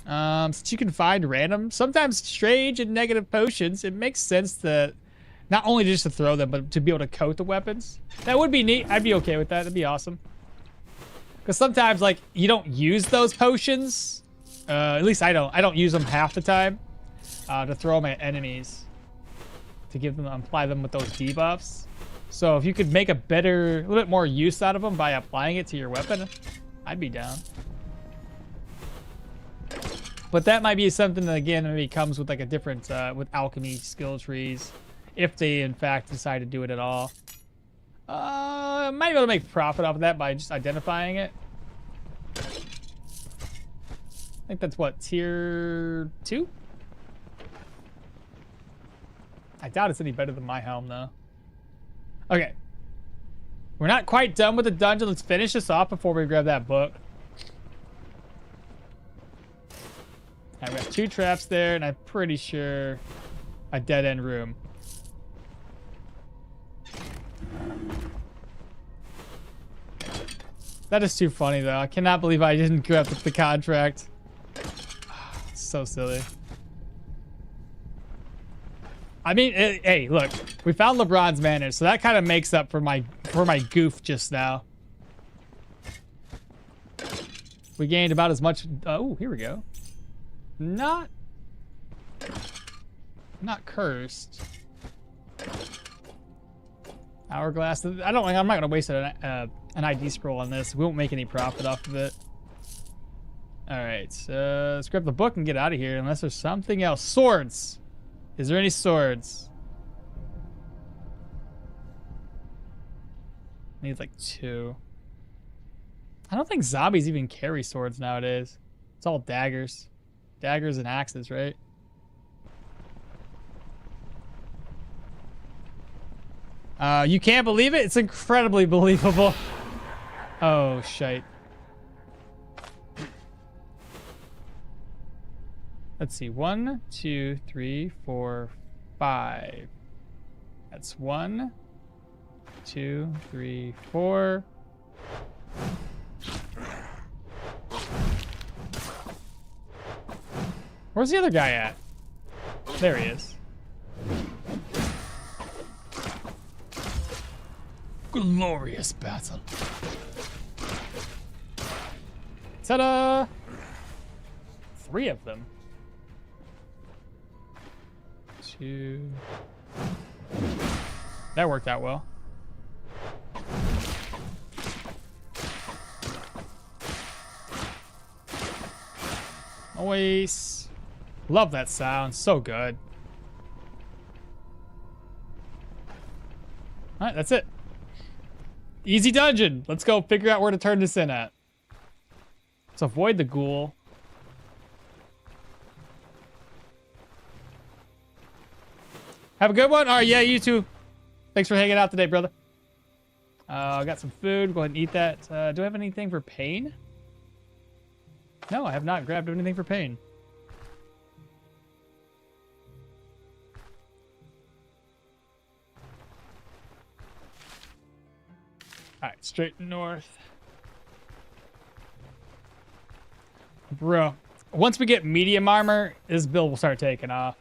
Since you can find random, sometimes strange and negative potions, it makes sense that not only just to throw them, but to be able to coat the weapons. That would be neat. I'd be okay with that. That'd be awesome. Because sometimes, like, you don't use those potions. At least I don't. I don't use them half the time to throw them at enemies. To give them, apply them with those debuffs. So if you could make a little bit more use out of them by applying it to your weapon, I'd be down. But that might be something that, again, maybe comes with like a different, with alchemy skill trees. If they, in fact, decide to do it at all. Might be able to make profit off of that by just identifying it. I think that's what, tier 2? I doubt it's any better than my helm, though. Okay. We're not quite done with the dungeon. Let's finish this off before we grab that book. All right, we have 2 traps there, and I'm pretty sure a dead-end room. That is too funny, though. I cannot believe I didn't grab the contract. So silly. I mean, hey, look, we found LeBron's manners, so that kind of makes up for my goof just now. We gained about as much. Oh, here we go. Not not cursed. Hourglass. I'm not gonna waste an ID scroll on this. We won't make any profit off of it. All right, let's grab the book and get out of here. Unless there's something else. Swords. Is there any swords? Needs like 2. I don't think zombies even carry swords nowadays. It's all daggers. Daggers and axes, right? You can't believe it? It's incredibly believable. Oh, shite. Let's see. 1, 2, 3, 4, 5. That's 1, 2, 3, 4. Where's the other guy at? There he is. Glorious battle. Ta-da! 3 of them. 2. That worked out well. Mace. Love that sound. So good. Alright, that's it. Easy dungeon. Let's go figure out where to turn this in at. Let's avoid the ghoul. Have a good one. All right, yeah, you too. Thanks for hanging out today, brother. I got some food. Go ahead and eat that. Do I have anything for pain? No, I have not grabbed anything for pain. All right, straight north. Bro, once we get medium armor, this build will start taking off.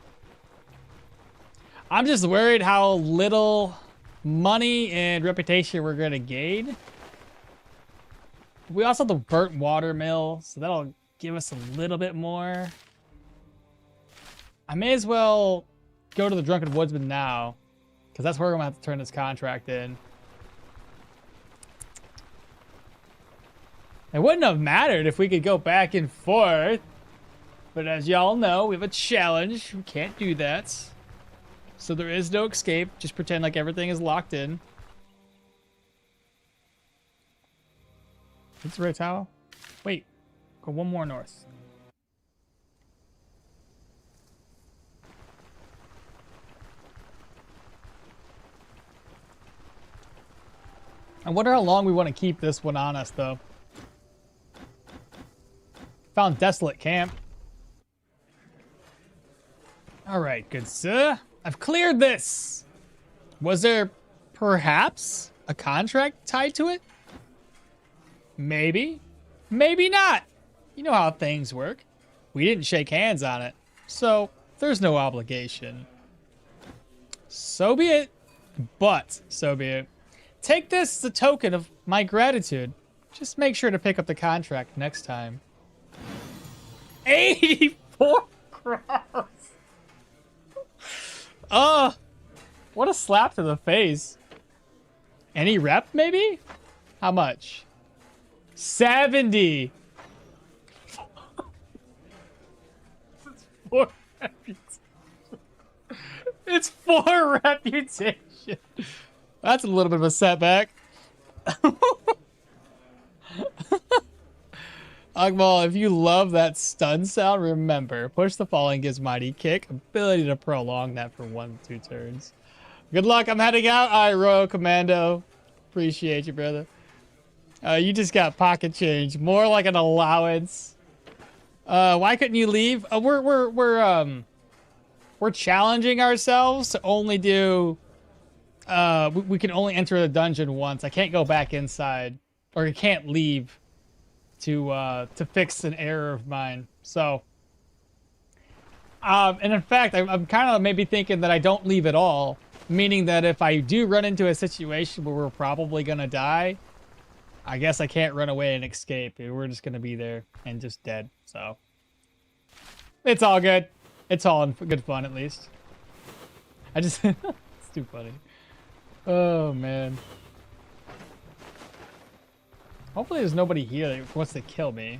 I'm just worried how little money and reputation we're gonna gain. We also have the burnt water mill, so that'll give us a little bit more. I may as well go to the Drunken Woodsman now, because that's where we're gonna have to turn this contract in. It wouldn't have mattered if we could go back and forth, but as y'all know, we have a challenge. We can't do that. So there is no escape. Just pretend like everything is locked in. It's the right towel. Wait, go one more north. I wonder how long we want to keep this one on us, though. Found desolate camp. All right, good sir. I've cleared this. Was there perhaps a contract tied to it? Maybe. Maybe not. You know how things work. We didn't shake hands on it, so there's no obligation. So be it. But so be it. Take this as a token of my gratitude. Just make sure to pick up the contract next time. 84 crowns. Oh, what a slap to the face. Any rep, maybe? How much? 70. It's 4 reputation. It's 4 reputation. That's a little bit of a setback. Okmall, if you love that stun sound, remember, push the falling gives mighty kick, ability to prolong that for 1-2 turns. Good luck, I'm heading out. All right, Royal Commando. Appreciate you, brother. You just got pocket change, more like an allowance. Why couldn't you leave? We're challenging ourselves to only do. We can only enter the dungeon once. I can't go back inside, or I can't leave to fix an error of mine. So, and in fact, I'm kind of maybe thinking that I don't leave at all, meaning that if I do run into a situation where we're probably gonna die, I guess I can't run away and escape. We're just gonna be there and just dead. So, it's all good. It's all in good fun, at least. I just it's too funny. Oh man. Hopefully there's nobody here that wants to kill me.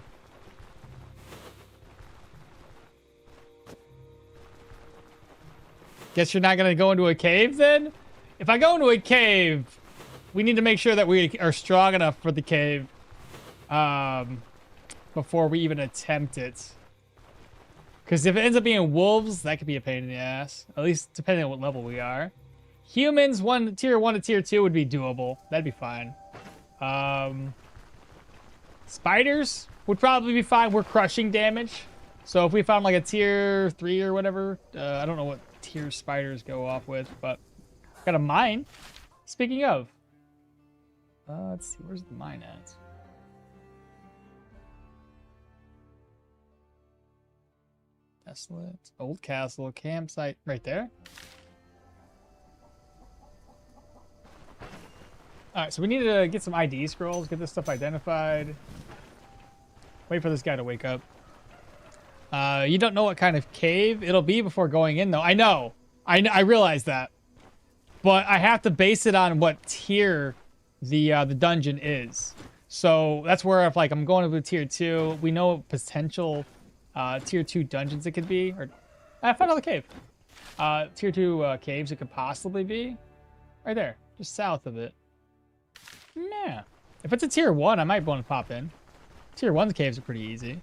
Guess you're not gonna go into a cave then? If I go into a cave, we need to make sure that we are strong enough for the cave before we even attempt it. Because if it ends up being wolves, that could be a pain in the ass. At least depending on what level we are. Humans, tier 1 to tier 2 would be doable. That'd be fine. Spiders would probably be fine. We're crushing damage. So if we found like a tier 3 or whatever, I don't know what tier spiders go off with, but got a mine. Speaking of, let's see, where's the mine at? Desolate, old castle, campsite, right there. All right, so we need to get some ID scrolls, get this stuff identified. Wait for this guy to wake up. You don't know what kind of cave it'll be before going in, though. I know. I realize that. But I have to base it on what tier the dungeon is. So that's where if like I'm going to tier 2, we know potential tier 2 dungeons it could be. Or I found another cave. Tier 2 caves it could possibly be. Right there. Just south of it. Yeah. If it's a tier 1, I might want to pop in. Tier 1 caves are pretty easy.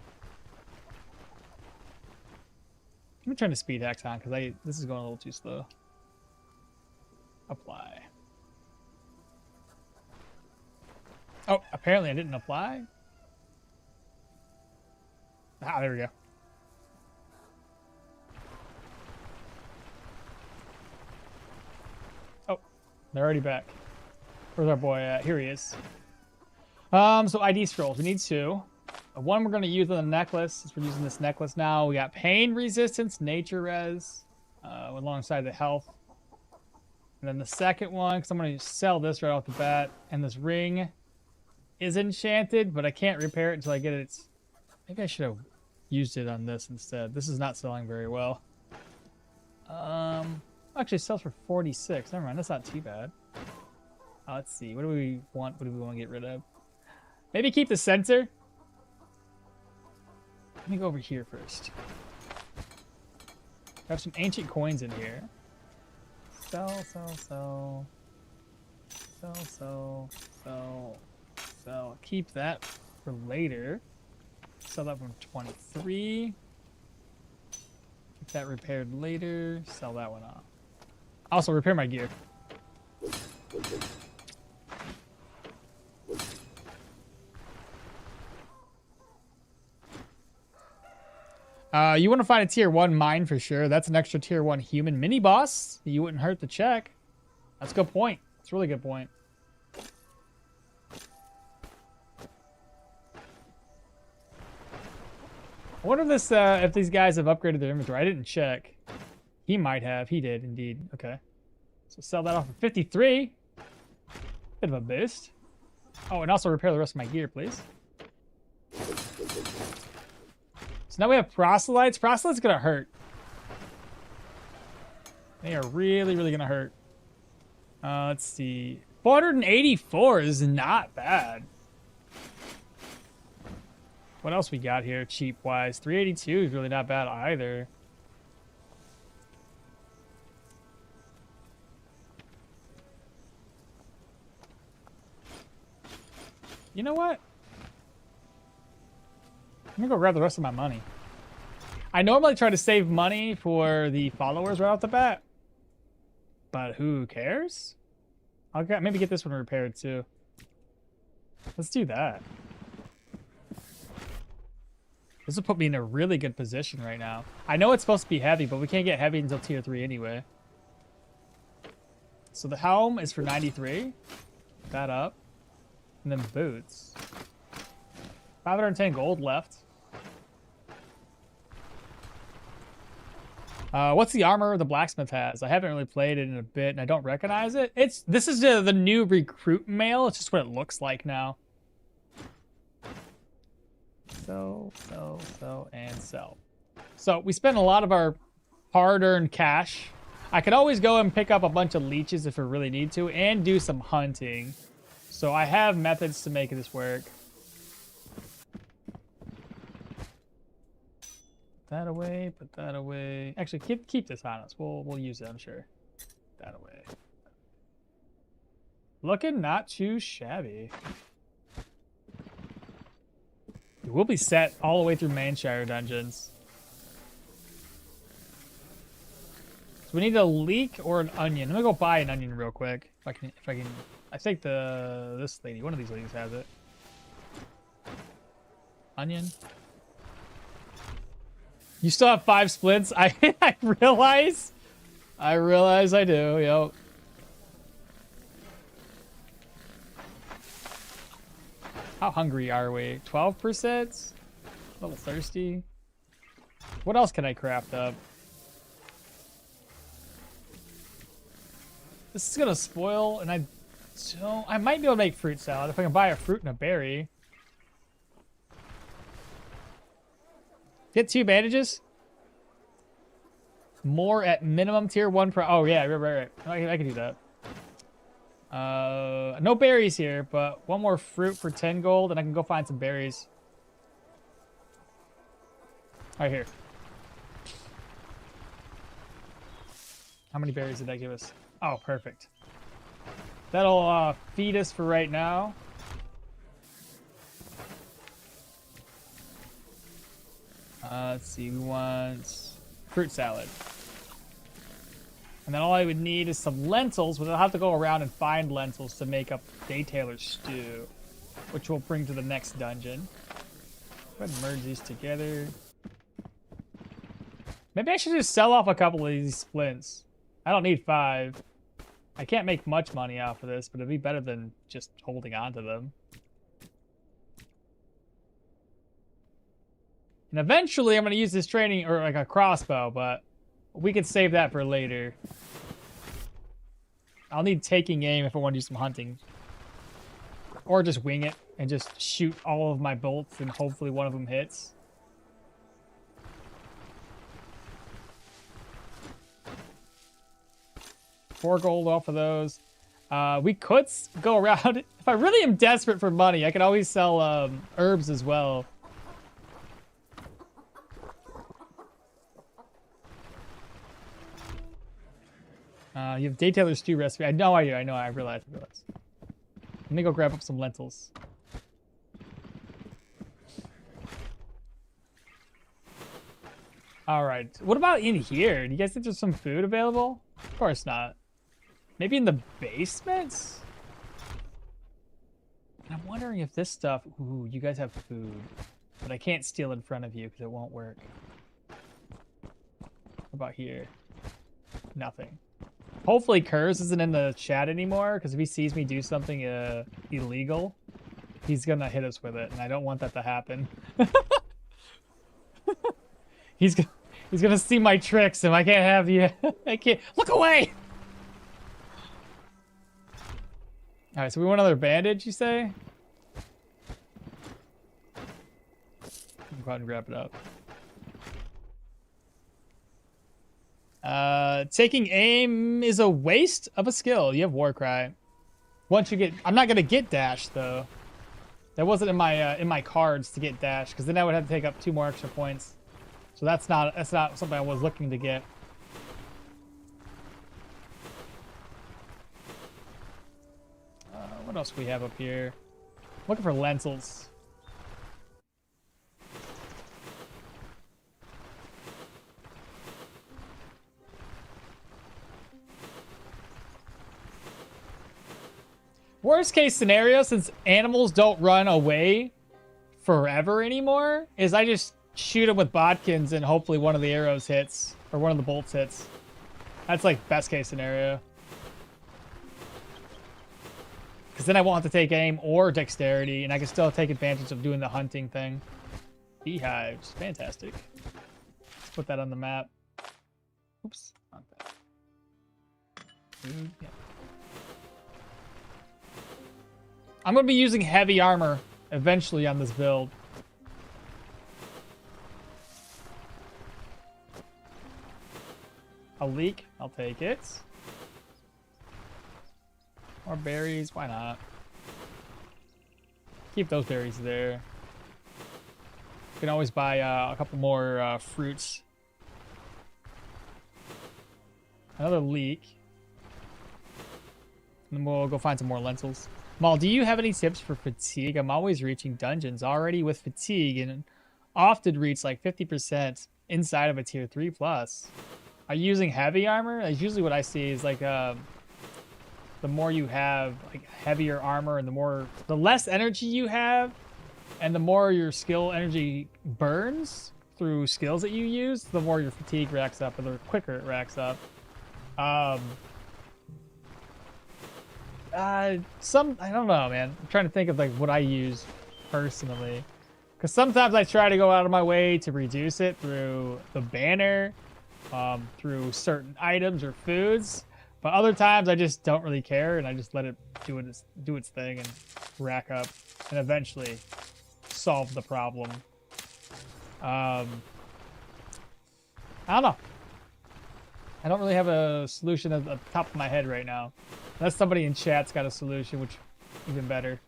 I'm trying to speed hacks on because this is going a little too slow. Apply. Oh, apparently I didn't apply. Ah, there we go. Oh, they're already back. Where's our boy at? Here he is. So ID scrolls. We need 2. One we're going to use on the necklace, since we're using this necklace now. We got pain resistance, nature res, alongside the health. And then the second one, because I'm going to sell this right off the bat. And this ring is enchanted, but I can't repair it until I get it. Maybe I should have used it on this instead. This is not selling very well. Actually, it sells for 46. Never mind, that's not too bad. Let's see. What do we want? What do we want to get rid of? Maybe keep the sensor. Let me go over here first. I have some ancient coins in here. Sell. Keep that for later. Sell that from 23. Keep that repaired later. Sell that one off. Also, repair my gear. You want to find a tier 1 mine for sure. That's an extra tier 1 human mini boss. You wouldn't hurt to check. That's a good point. It's a really good point. I wonder if this, if these guys have upgraded their inventory. I didn't check. He might have. He did indeed. Okay. So sell that off for 53. Bit of a boost. Oh, and also repair the rest of my gear, please. So now we have proselytes. Proselytes gonna hurt. They are really, really gonna hurt. Let's see. 484 is not bad. What else we got here, cheap-wise? 382 is really not bad either. You know what? I'm gonna go grab the rest of my money. I normally try to save money for the followers right off the bat. But who cares? I'll maybe get this one repaired too. Let's do that. This will put me in a really good position right now. I know it's supposed to be heavy, but we can't get heavy until tier 3 anyway. So the helm is for 93. Put that up. And then boots. 510 gold left. What's the armor the blacksmith has? I haven't really played it in a bit, and I don't recognize it. This is the new recruit mail. It's just what it looks like now. Sell, and sell. So we spent a lot of our hard-earned cash I could always go and pick up a bunch of leeches if we really need to and do some hunting. So I have methods to make this work. Put that away, put that away. Actually, keep this on us. We'll use it, I'm sure. Put that away. Looking not too shabby. We'll be set all the way through Manshire dungeons. So we need a leek or an onion. Let me go buy an onion real quick. If I can. I think this lady, one of these ladies has it. Onion. You still have 5 splints? I realize I do, yo. How hungry are we? 12%? A little thirsty. What else can I craft up? This is gonna spoil, and I might be able to make fruit salad if I can buy a fruit and a berry. Get 2 bandages. More at minimum tier 1 pro. Oh yeah, right. I can do that. No berries here, but 1 more fruit for 10 gold, and I can go find some berries. Right here. How many berries did that give us? Oh, perfect. That'll feed us for right now. Let's see, we want fruit salad. And then all I would need is some lentils, but I'll have to go around and find lentils to make up Daytailor stew, which we'll bring to the next dungeon. Go ahead and merge these together. Maybe I should just sell off a couple of these splints. I don't need 5. I can't make much money off of this, but it'd be better than just holding on to them. And eventually I'm going to use this training, or like a crossbow, but we could save that for later. I'll need taking aim if I want to do some hunting. Or just wing it and just shoot all of my bolts and hopefully one of them hits. $4 gold off of those. We could go around. If I really am desperate for money, I could always sell herbs as well. You have Daytailor stew recipe. I know I do. I realize. Let me go grab up some lentils. All right. What about in here? Do you guys think there's some food available? Of course not. Maybe in the basements? And I'm wondering if this stuff... Ooh, you guys have food. But I can't steal in front of you because it won't work. What about here? Nothing. Hopefully Kurz isn't in the chat anymore, because if he sees me do something illegal, he's going to hit us with it, and I don't want that to happen. He's going to see my tricks, and I can't have you... I can't... Look away! Alright, so we want another bandage, you say? Go ahead and grab it up. Taking aim is a waste of a skill. You have Warcry. Once you get... I'm not going to get dash, though. That wasn't in my cards to get dash, because then I would have to take up 2 more extra points. So that's not something I was looking to get. What else do we have up here? Looking for lentils. Worst case scenario, since animals don't run away forever anymore, is I just shoot them with bodkins and hopefully one of the arrows hits, or one of the bolts hits. That's like best case scenario. Because then I won't have to take aim or dexterity, and I can still take advantage of doing the hunting thing. Beehives, fantastic. Let's put that on the map. Oops, not that. Yeah. I'm going to be using heavy armor eventually on this build. A leek. I'll take it. More berries. Why not? Keep those berries there. You can always buy a couple more fruits. Another leek. And then we'll go find some more lentils. Maul, do you have any tips for fatigue? I'm always reaching dungeons already with fatigue and often reach like 50% inside of a tier 3+. Are you using heavy armor? That's usually what I see is like the more you have like heavier armor and the less energy you have and the more your skill energy burns through skills that you use, the more your fatigue racks up and the quicker it racks up. I don't know, man. I'm trying to think of like what I use personally, because sometimes I try to go out of my way to reduce it through the banner, through certain items or foods, but other times I just don't really care and I just let it do its thing and rack up and eventually solve the problem. I don't know. I don't really have a solution at the top of my head right now. Unless somebody in chat's got a solution, which even better.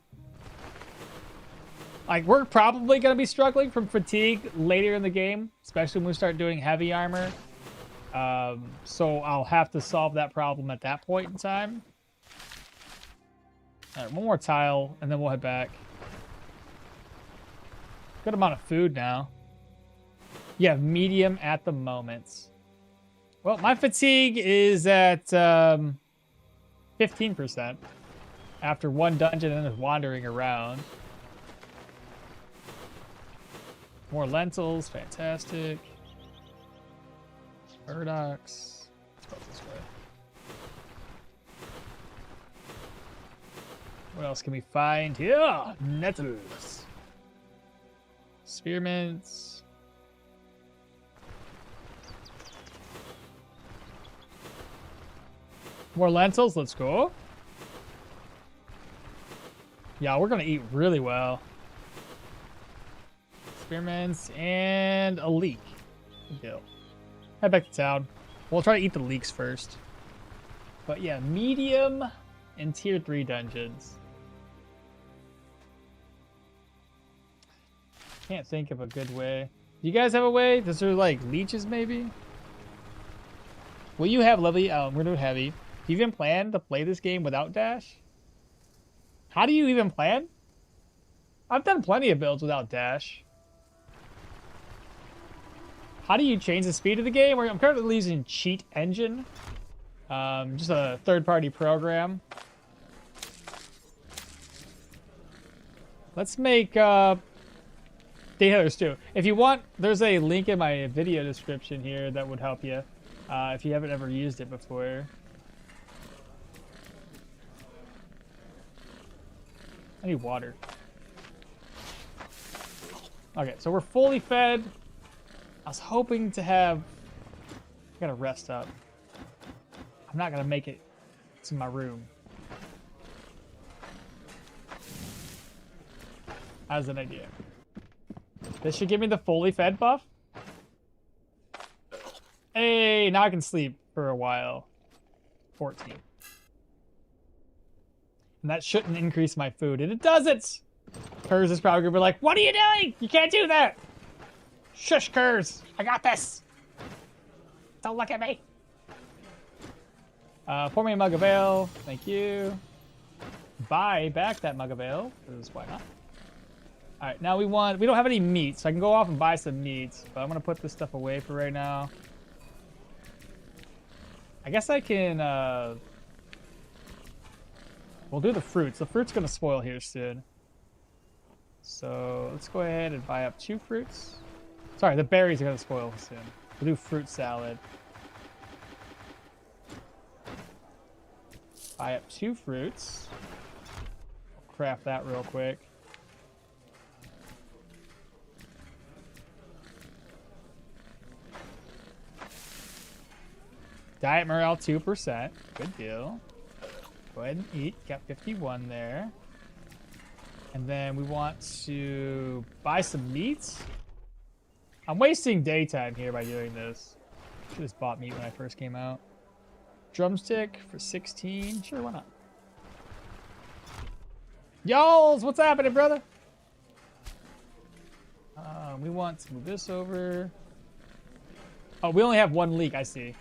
Like, we're probably going to be struggling from fatigue later in the game, especially when we start doing heavy armor. So I'll have to solve that problem at that point in time. All right, one more tile, and then we'll head back. Good amount of food now. Yeah, medium at the moment. Well, my fatigue is at 15% after one dungeon and wandering around. More lentils, fantastic. Burdocks. Let's go this way. What else can we find here? Nettles. Spearmints. More lentils, let's go. Yeah, we're gonna eat really well. Spearmints and a leek. Good deal. Head back to town. We'll try to eat the leeks first. But yeah, medium and tier 3 dungeons. Can't think of a good way. Do you guys have a way? Does there like leeches maybe? Will you have lovely? Oh, we're doing heavy. Do you even plan to play this game without dash? How do you even plan? I've done plenty of builds without dash. How do you change the speed of the game? I'm currently using Cheat Engine. Just a third-party program. Let's make Dayhunters too. If you want, there's a link in my video description here that would help you if you haven't ever used it before. I need water. Okay, so we're fully fed. I was hoping to have... I gotta rest up. I'm not gonna make it to my room. As an idea. This should give me the fully fed buff. Hey, now I can sleep for a while. 14. And that shouldn't increase my food, and it doesn't! Kurz is probably gonna be like, what are you doing? You can't do that! Shush, Kurz! I got this! Don't look at me! Pour me a mug of ale. Thank you. Buy back that mug of ale, because why not? Alright, now we don't have any meat, so I can go off and buy some meat, but I'm gonna put this stuff away for right now. I guess I can, we'll do the fruits. The fruit's gonna spoil here soon. So let's go ahead and buy up 2 fruits. Sorry, the berries are gonna spoil soon. We'll do fruit salad. Buy up 2 fruits. I'll craft that real quick. Diet morale 2%. Good deal. Go ahead and eat. Got 51 there. And then we want to buy some meat. I'm wasting daytime here by doing this. Should have bought meat when I first came out. Drumstick for 16. Sure, why not? Y'alls, what's happening, brother? We want to move this over. Oh, we only have one leek, I see.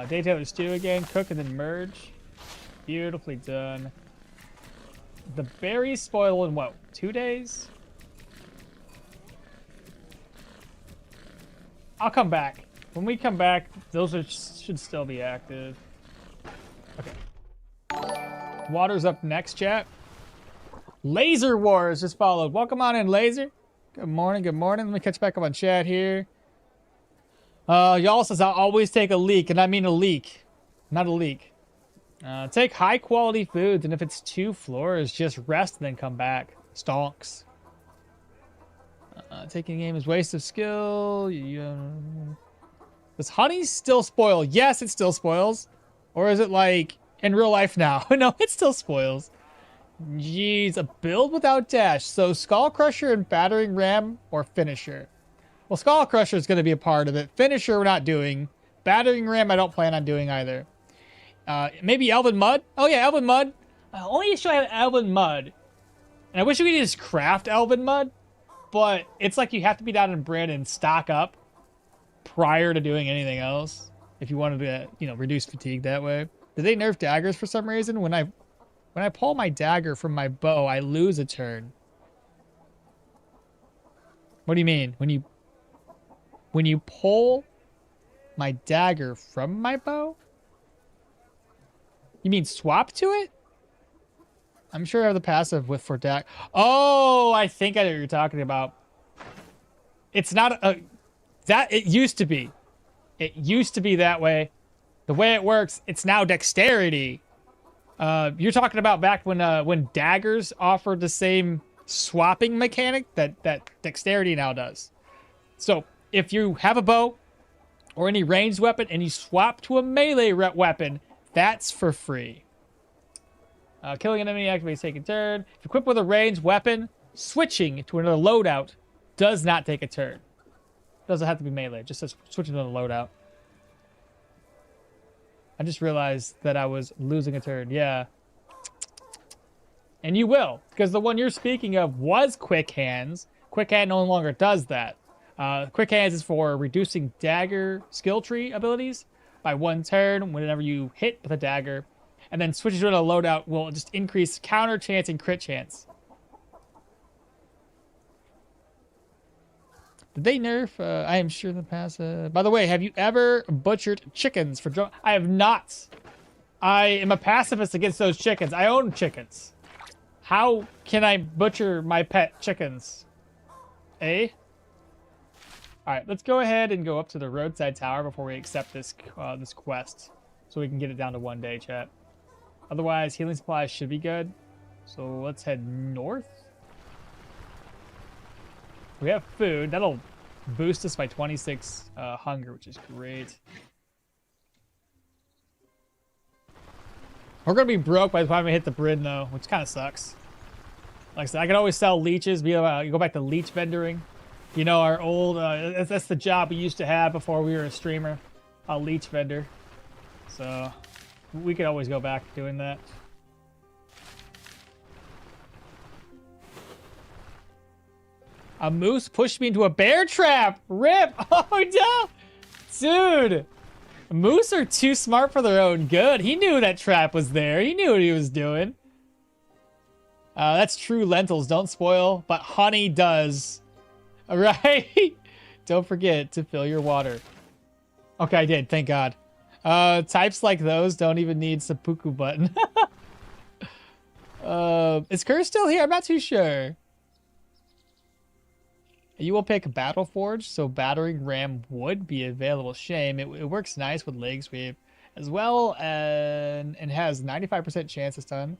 Day Taylor stew again, cook and then merge. Beautifully done. The berries spoil in what, 2 days? I'll come back. When we come back, those should still be active. Okay. Water's up next, chat. Laser Wars just followed. Welcome on in, Laser. Good morning, good morning. Let me catch back up on chat here. Y'all says I'll always take a leak, and I mean a leak, not a leak. Take high quality foods, and if it's 2 floors, just rest and then come back. Stonks. Taking aim is waste of skill. Does honey still spoil? Yes, it still spoils. Or is it like in real life now? No, it still spoils. Jeez, a build without dash. So Skull Crusher and Battering Ram or Finisher? Well, Skull Crusher is going to be a part of it. Finisher we're not doing. Battering Ram I don't plan on doing either. Maybe Elven Mud? Oh yeah, Elven Mud. Only issue I have Elven Mud. And I wish we could just craft Elven Mud. But it's like you have to be down in Brin and stock up prior to doing anything else. If you wanted to, you know, reduce fatigue that way. Did they nerf daggers for some reason? When I pull my dagger from my bow, I lose a turn. What do you mean? When you pull my dagger from my bow? You mean swap to it? I'm sure I have the passive with for dagger. Oh, I think I know what you're talking about. It's not a... That, it used to be. It used to be that way. The way it works, it's now dexterity. You're talking about back when daggers offered the same swapping mechanic that dexterity now does. So if you have a bow or any ranged weapon and you swap to a melee weapon, that's for free. Killing an enemy activates take a turn. If equipped with a ranged weapon, switching to another loadout does not take a turn. Doesn't have to be melee, just says switching to another loadout. I just realized that I was losing a turn. Yeah. And you will, because the one you're speaking of was Quick Hands. Quick Hand no longer does that. Quick Hands is for reducing dagger skill tree abilities by 1 turn whenever you hit with a dagger. And then switching to a loadout will just increase counter chance and crit chance. Did they nerf? I am sure in the past. By the way, have you ever butchered chickens for drone? I have not. I am a pacifist against those chickens. I own chickens. How can I butcher my pet chickens? Eh? All right, let's go ahead and go up to the roadside tower before we accept this this quest, so we can get it down to 1 day, chat. Otherwise, healing supplies should be good. So let's head north. We have food. That'll boost us by 26 hunger, which is great. We're going to be broke by the time we hit the Brin, though, which kind of sucks. Like I said, I can always sell leeches. You go back to leech vendoring. You know, our old... that's the job we used to have before we were a streamer. A leech vendor. So, we could always go back to doing that. A moose pushed me into a bear trap! RIP! Oh no! Dude! Moose are too smart for their own good. He knew that trap was there. He knew what he was doing. That's true. Lentils don't spoil, but honey does. Alright? Don't forget to fill your water. Okay, I did. Thank God. Types like those don't even need seppuku button. Is Kerr still here? I'm not too sure. You will pick Battle Forge, so Battering Ram would be available. Shame. It works nice with Leg Sweep as well, and has 95% chance of stun.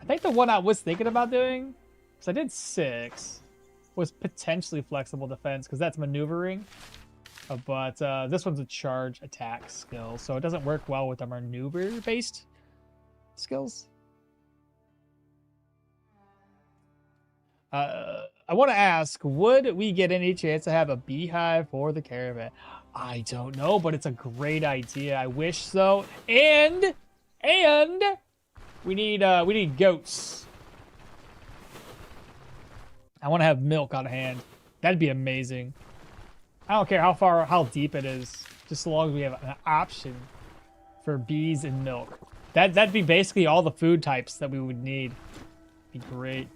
I think the one I was thinking about doing, because I did 6, was potentially Flexible Defense, because that's maneuvering. But this one's a charge attack skill, so it doesn't work well with the maneuver-based skills. I want to ask, would we get any chance to have a beehive for the caravan? I don't know, but it's a great idea. I wish so. And we need goats. I want to have milk on hand. That'd be amazing. I don't care how deep it is, just so long as we have an option for bees and milk. That'd be basically all the food types that we would need. Be great.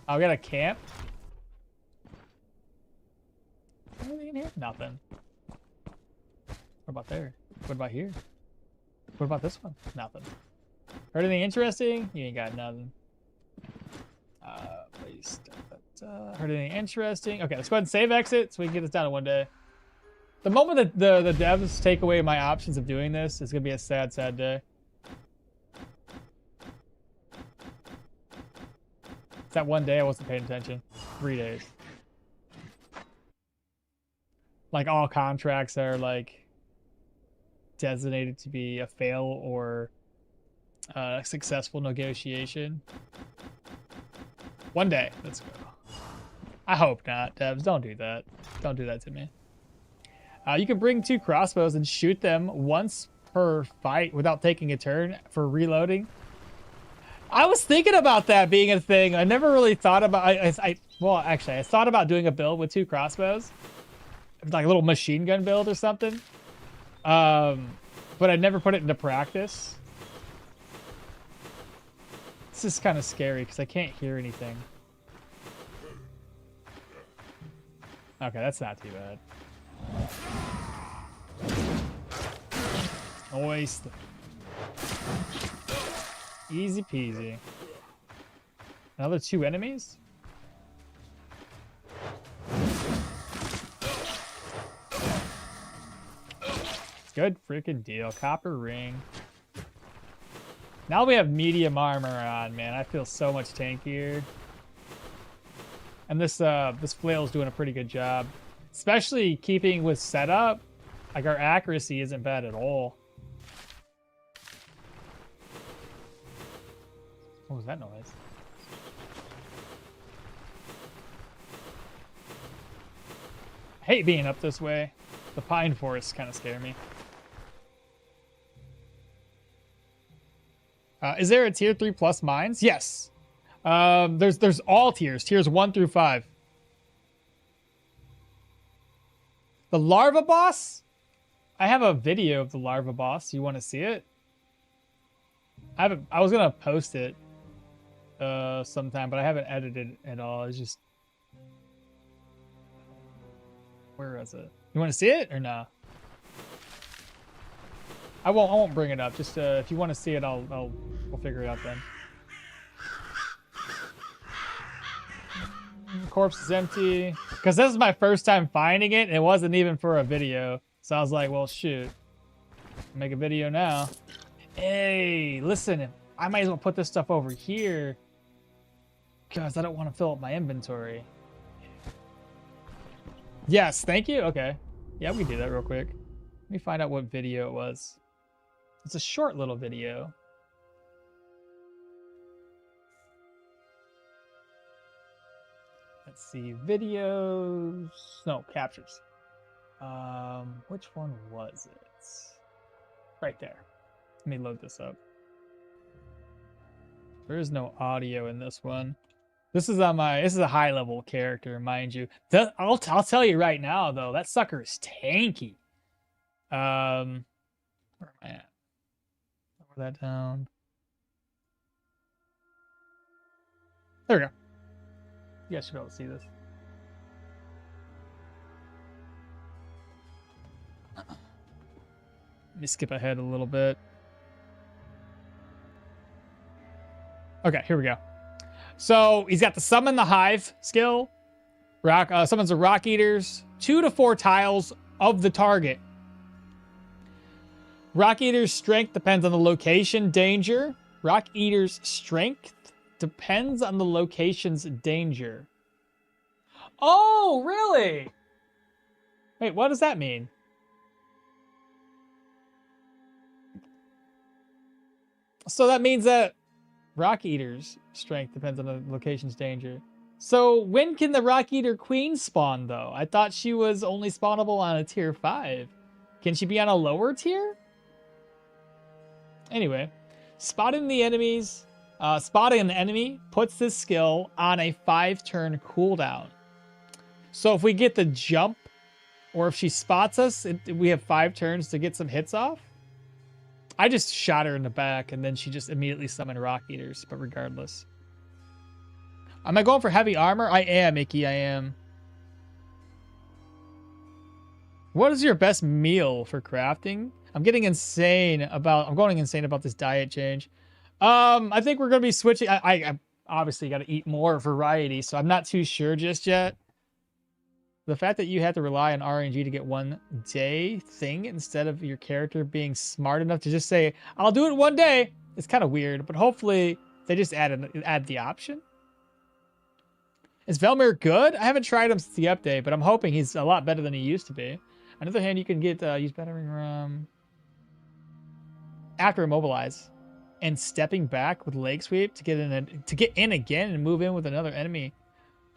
I got a camp. Anything in here? Nothing. What about there? What about here? What about this one? Nothing. Heard anything interesting? You ain't got nothing. Heard anything interesting? Okay, let's go ahead and save exit so we can get this down in one day. The moment that the devs take away my options of doing this, it's gonna be a sad, sad day. It's that one day I wasn't paying attention. 3 days. Like all contracts are like designated to be a fail or a successful negotiation. One day. Let's go. I hope not, devs. Don't do that. Don't do that to me. You can bring 2 crossbows and shoot them once per fight without taking a turn for reloading. I was thinking about that being a thing. I never really thought about. Well, actually, I thought about doing a build with 2 crossbows, like a little machine gun build or something. But I never put it into practice. This is kind of scary because I can't hear anything. Okay, that's not too bad. Nice. Easy peasy. Another 2 enemies? Good freaking deal. Copper ring. Now we have medium armor on, man. I feel so much tankier. And this flail is doing a pretty good job. Especially keeping with setup. Like our accuracy isn't bad at all. What was that noise? I hate being up this way. The pine forests kind of scare me. Is there a tier 3 plus mines? Yes. There's all tiers. Tiers 1 through 5. The larva boss? I have a video of the larva boss. You want to see it? I was gonna post it sometime, but I haven't edited it at all. It's just, where is it? You want to see it or no? I won't bring it up. Just if you want to see it, we'll figure it out then. Corpse is empty because this is my first time finding it. It wasn't even for a video, so I was like, well, shoot, make a video now. Hey, listen, I might as well put this stuff over here because I don't want to fill up my inventory. Yes, thank you. Okay, yeah, we can do that real quick. Let me find out what video it was. It's a short little video. Let's see, videos. No, captures. Which one was it? Right there. Let me load this up. There is no audio in this one. This is a high level character, mind you. I'll tell you right now though, that sucker is tanky. Where am I at? Lower that down. There we go. You guys should be able to see this. Let me skip ahead a little bit. Okay, here we go. So he's got the summon the hive skill. Summons the rock eaters. 2 to 4 tiles of the target. Rock eater's strength depends on the location danger. Rock eater's strength depends on the location's danger. Oh, really? Wait, what does that mean? So that means that Rock Eater's strength depends on the location's danger. So when can the Rock Eater Queen spawn, though? I thought she was only spawnable on a tier 5. Can she be on a lower tier? Anyway, spotting an enemy puts this skill on a 5-turn cooldown. So if we get the jump, or if she spots us, we have 5 turns to get some hits off. I just shot her in the back, and then she just immediately summoned Rock Eaters, but regardless. Am I going for heavy armor? I am, Icky, I am. What is your best meal for crafting? I'm going insane about this diet change. I think we're going to be switching. I obviously got to eat more variety, so I'm not too sure just yet. The fact that you had to rely on RNG to get one day thing instead of your character being smart enough to just say, I'll do it one day, is kind of weird, but hopefully they just add the option. Is Velmir good? I haven't tried him since the update, but I'm hoping he's a lot better than he used to be. On the other hand, you can get use battering ram after immobilize and stepping back with leg sweep to get in again and move in with another enemy.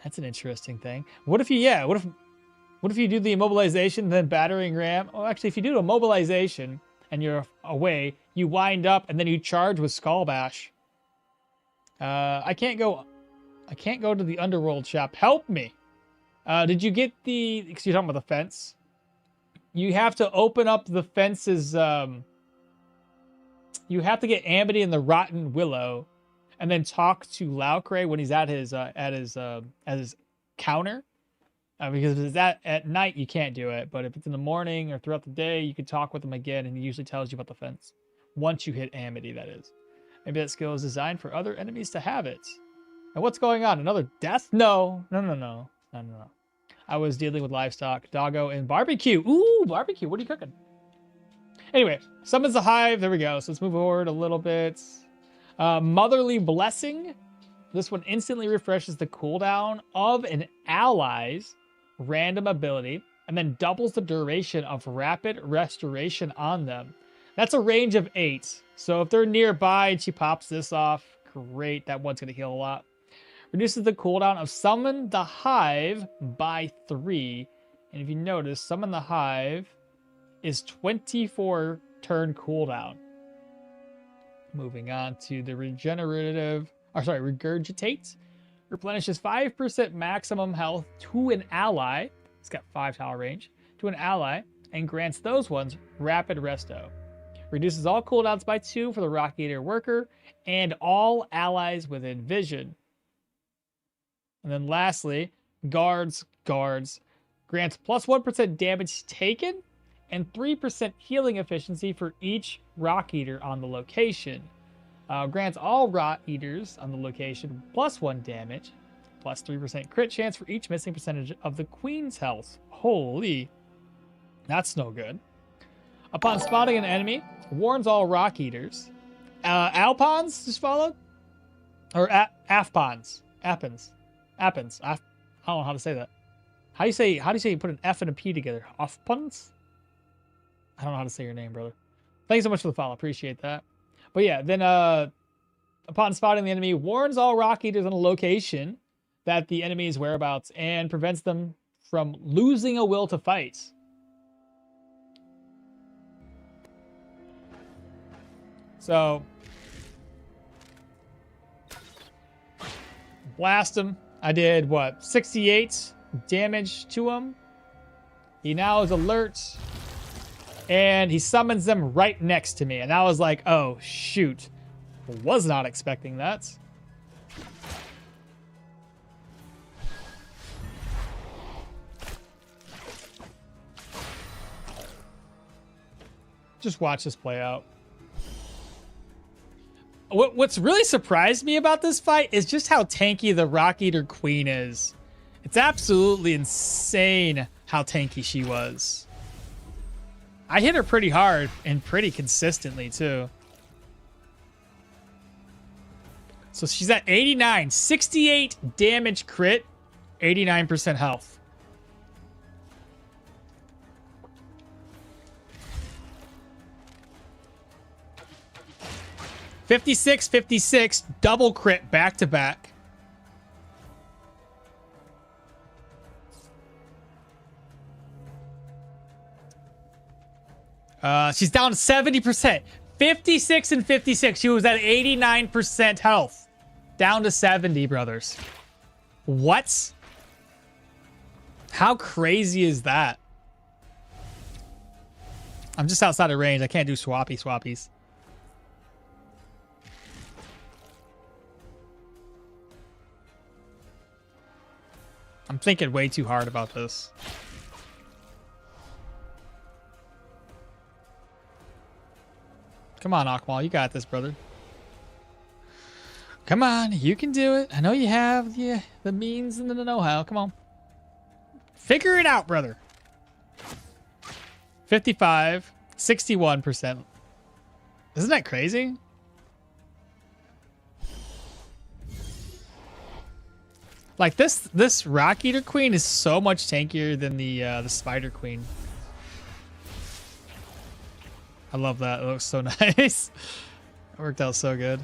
That's an interesting thing. What if you do the immobilization then battering ram? Oh, actually, if you do a mobilization and you're away, you wind up and then you charge with skull bash. I can't go to the underworld shop. Help me. Did you get because you're talking about the fence? You have to open up the fences. You have to get Amity and the Rotten Willow, and then talk to Laucre when he's at his counter. Because if it's at night, you can't do it. But if it's in the morning or throughout the day, you can talk with him again, and he usually tells you about the fence. Once you hit Amity, that is. Maybe that skill is designed for other enemies to have it. And what's going on? Another death? No. I was dealing with livestock, doggo, and barbecue. Ooh, barbecue. What are you cooking? Anyway, summons the hive. There we go. So let's move forward a little bit. Motherly Blessing. This one instantly refreshes the cooldown of an ally's random ability and then doubles the duration of rapid restoration on them. That's a range of 8. So if they're nearby and she pops this off, great. That one's going to heal a lot. Reduces the cooldown of Summon the Hive by 3. And if you notice, Summon the Hive is 24 turn cooldown. Moving on to the Regurgitate. Replenishes 5% maximum health to an ally. It's got 5 tower range. To an ally. And grants those ones rapid resto. Reduces all cooldowns by 2 for the Rock Eater worker. And all allies within vision. And then lastly, Guards. Grants plus 1% damage taken. And 3% healing efficiency for each Rock Eater on the location. Grants all Rock Eaters on the location plus 1 damage, plus 3% crit chance for each missing percentage of the Queen's health. Holy, that's no good. Upon spotting an enemy, warns all Rock Eaters. Alpons just followed? Or Afpons? Appens. I don't know how to say that. How do you say you put an F and a P together? Afpons? I don't know how to say your name, brother. Thanks so much for the follow. Appreciate that. But yeah, then upon spotting the enemy, warns all Rock Eaters on a location that the enemy's whereabouts and prevents them from losing a will to fight. So, blast him. I did, 68 damage to him. He now is alert. And he summons them right next to me. And I was like, oh, shoot. Was not expecting that. Just watch this play out. What's really surprised me about this fight is just how tanky the Rock Eater Queen is. It's absolutely insane how tanky she was. I hit her pretty hard and pretty consistently too. So she's at 89, 68 damage crit, 89% health. 56, 56, double crit back to back. She's down 70%. 56 and 56. She was at 89% health. Down to 70, brothers. What? How crazy is that? I'm just outside of range. I can't do swappies. I'm thinking way too hard about this. Come on, Okmall. You got this, brother. Come on. You can do it. I know you have the means and the know-how. Come on. Figure it out, brother. 55, 61%. Isn't that crazy? Like this Rock Eater Queen is so much tankier than the Spider Queen. I love that. It looks so nice. It worked out so good.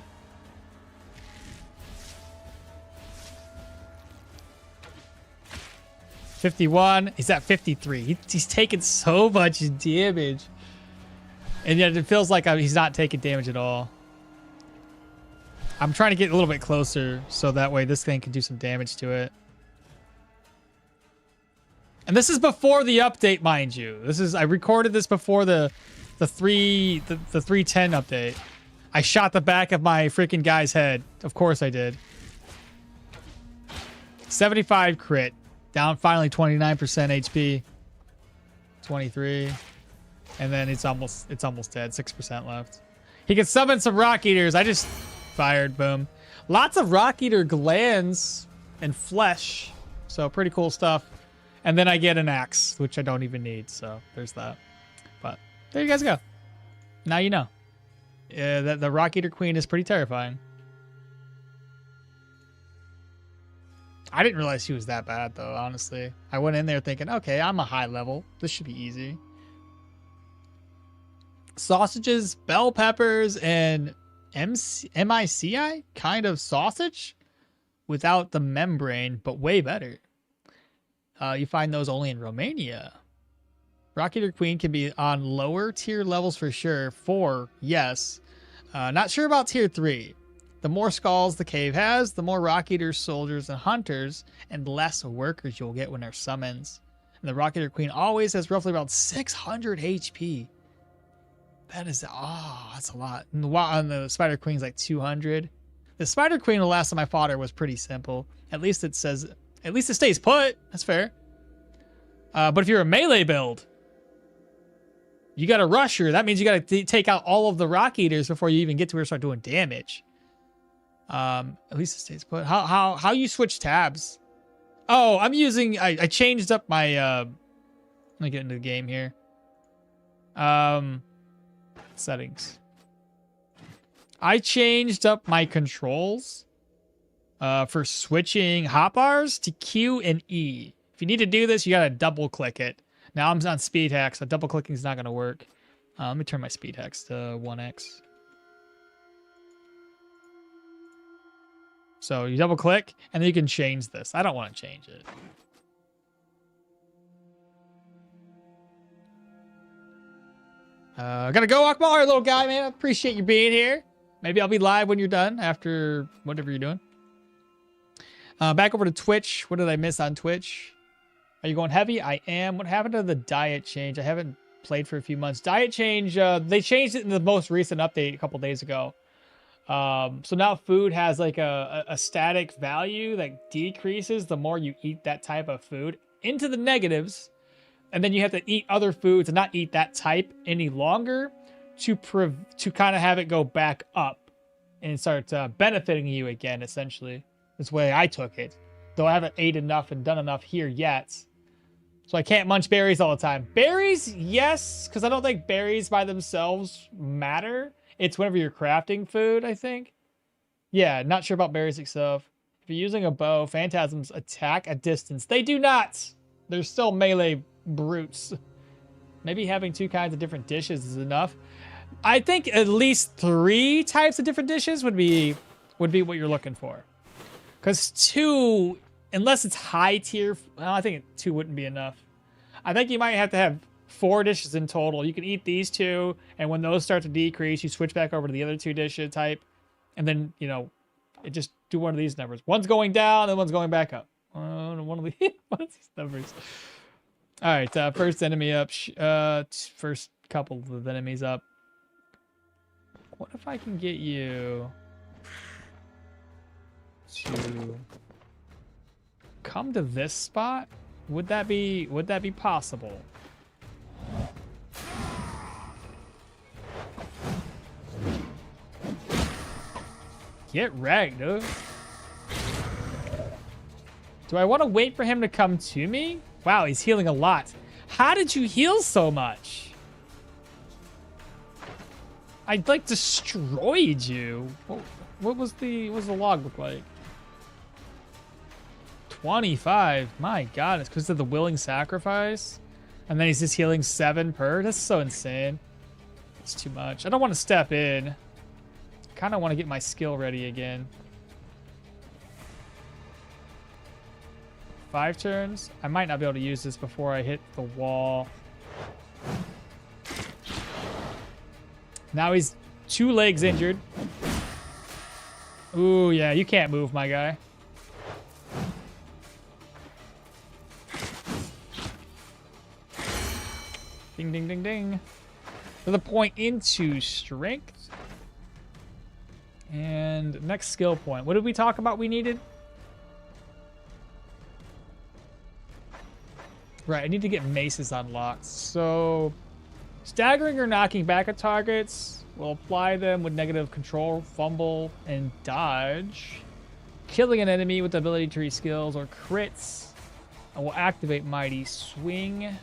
$51. He's at 53. He's taking so much damage. And yet it feels like he's not taking damage at all. I'm trying to get a little bit closer so that way this thing can do some damage to it. And this is before the update, mind you. I recorded this before the 310 update. I shot the back of my freaking guy's head. Of course I did. 75 crit. Down finally 29% HP. 23. And then it's almost dead. 6% left. He can summon some Rock Eaters. I just fired. Boom. Lots of Rock Eater glands and flesh. So pretty cool stuff. And then I get an axe, which I don't even need. So there's that. But there you guys go. Now you know. The Rock Eater Queen is pretty terrifying. I didn't realize she was that bad, though, honestly. I went in there thinking, okay, I'm a high level. This should be easy. Sausages, bell peppers, and MICI? Kind of sausage? Without the membrane, but way better. You find those only in Romania. Rock Eater Queen can be on lower tier levels for sure. 4, yes. Not sure about tier 3. The more skulls the cave has, the more Rock Eaters, soldiers, and hunters, and less workers you'll get when they're summons. And the Rock Eater Queen always has roughly about 600 HP. That is, that's a lot. And the Spider Queen's like 200. The Spider Queen, the last time I fought her, was pretty simple. At least it stays put. That's fair. But if you're a melee build, you got to rush her. That means you got to take out all of the Rock Eaters before you even get to her and start doing damage. At least it stays put. How you switch tabs? Oh, I'm using. I changed up my. Let me get into the game here. Settings. I changed up my controls. For switching hotbars to Q and E. If you need to do this, you gotta double click it. Now I'm on speed hex, so double clicking is not gonna work. Let me turn my speed hex to 1x. So you double click, and then you can change this. I don't want to change it. Gotta go, Okmall, our little guy, man. I appreciate you being here. Maybe I'll be live when you're done after whatever you're doing. Back over to Twitch. What did I miss on Twitch? Are you going heavy? I am. What happened to the diet change? I haven't played for a few months. Diet change, they changed it in the most recent update a couple days ago. So now food has like a static value that decreases the more you eat that type of food into the negatives. And then you have to eat other foods and not eat that type any longer to kind of have it go back up and start benefiting you again, essentially. That's the way I took it. Though I haven't ate enough and done enough here yet. So I can't munch berries all the time. Berries, yes, because I don't think berries by themselves matter. It's whenever you're crafting food, I think. Yeah, not sure about berries itself. If you're using a bow, phantasms attack at distance. They do not. They're still melee brutes. Maybe having 2 kinds of different dishes is enough. I think at least 3 types of different dishes would be what you're looking for. Because 2, unless it's high tier, well, I think 2 wouldn't be enough. I think you might have to have 4 dishes in total. You can eat these 2, and when those start to decrease, you switch back over to the other 2 dishes type, and then, you know, it just do one of these numbers. One's going down, and one's going back up. One of these numbers. All right, first enemy up. First couple of enemies up. What if I can get you to come to this spot? Would that be possible? Get wrecked, dude. Do I want to wait for him to come to me? Wow, he's healing a lot. How did you heal so much? I like destroyed you. What was the log look like? 25. My God, it's because of the willing sacrifice. And then he's just healing 7 per. That's so insane. It's too much. I don't want to step in. Kind of want to get my skill ready again. 5 turns. I might not be able to use this before I hit the wall. Now he's 2 legs injured. Ooh, yeah, you can't move, my guy. Ding, ding, ding, ding. Another point into strength. And next skill point. What did we talk about we needed? Right, I need to get Maces unlocked. So, staggering or knocking back at targets will apply them with negative control, fumble, and dodge. Killing an enemy with the ability tree skills or crits. And will activate Mighty Swing.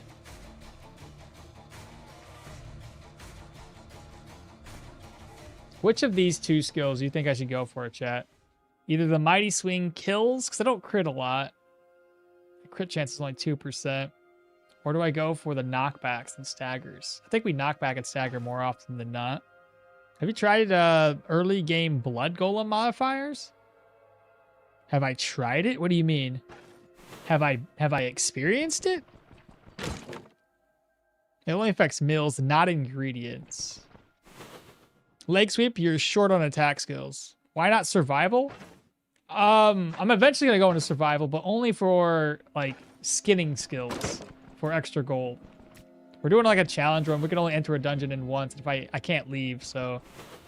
Which of these 2 skills do you think I should go for, chat? Either the Mighty Swing kills, because I don't crit a lot. The crit chance is only 2%. Or do I go for the knockbacks and staggers? I think we knock back and stagger more often than not. Have you tried early game blood golem modifiers? Have I tried it? What do you mean? Have I experienced it? It only affects mills, not ingredients. Leg sweep, you're short on attack skills. Why not survival? I'm eventually gonna go into survival, but only for like skinning skills for extra gold. We're doing like a challenge run. We can only enter a dungeon in once. If I can't leave, so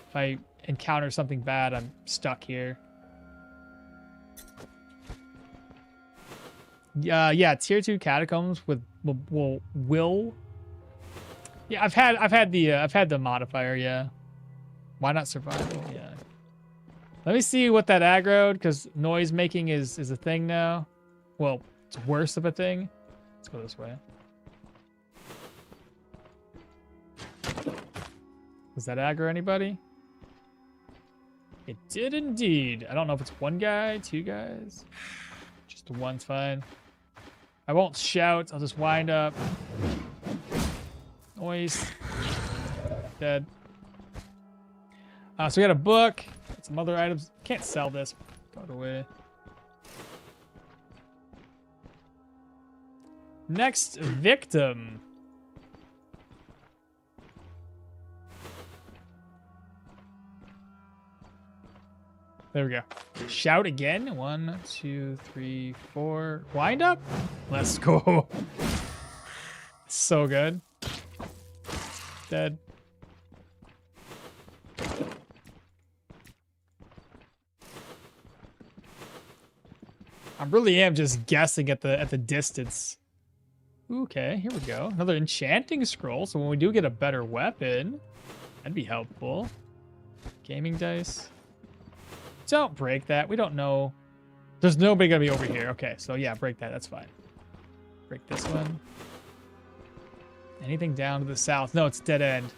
if I encounter something bad, I'm stuck here. Yeah, tier 2 catacombs with will. Yeah, I've had the modifier. Yeah, why not survival? Yeah. Let me see what that aggroed, because noise making is a thing now. Well, it's worse of a thing. Let's go this way. Was that aggro anybody? It did indeed. I don't know if it's 1 guy, 2 guys. Just 1's fine. I won't shout. I'll just wind up. Noise. Dead. So we got a book. Some other items. Can't sell this. Throw it away. Next victim. There we go. Shout again. 1, 2, 3, 4. Wind up. Let's go. So good. Dead. I really am just guessing at the distance. Okay, here we go. Another enchanting scroll. So when we do get a better weapon, that'd be helpful. Gaming dice. Don't break that. We don't know. There's nobody gonna be over here. Okay, so yeah, break that. That's fine. Break this one. Anything down to the south? No, it's dead end.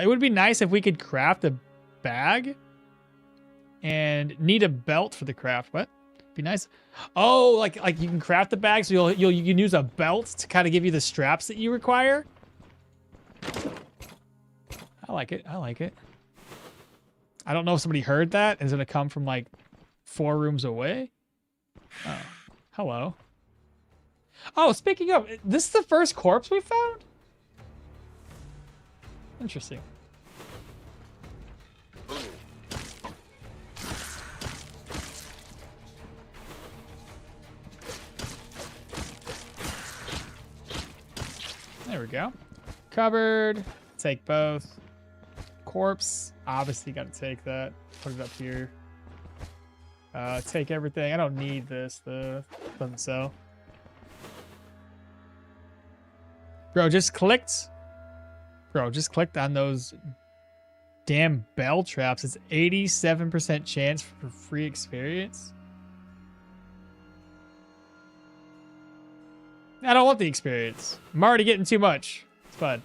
It would be nice if we could craft a bag and need a belt for the craft. What? be nice. Oh, like you can craft the bag, so you can use a belt to kind of give you the straps that you require. I like it. I like it. I don't know if somebody heard that. Is it gonna come from like 4 rooms away? Oh, hello. Oh, speaking of, this is the first corpse we found? Interesting. There we go. Cupboard. Take both. Corpse. Obviously got to take that. Put it up here. Take everything. I don't need this. The doesn't sell. Bro, just clicked on those damn bell traps. It's 87% chance for free experience. I don't want the experience. I'm already getting too much. It's fine.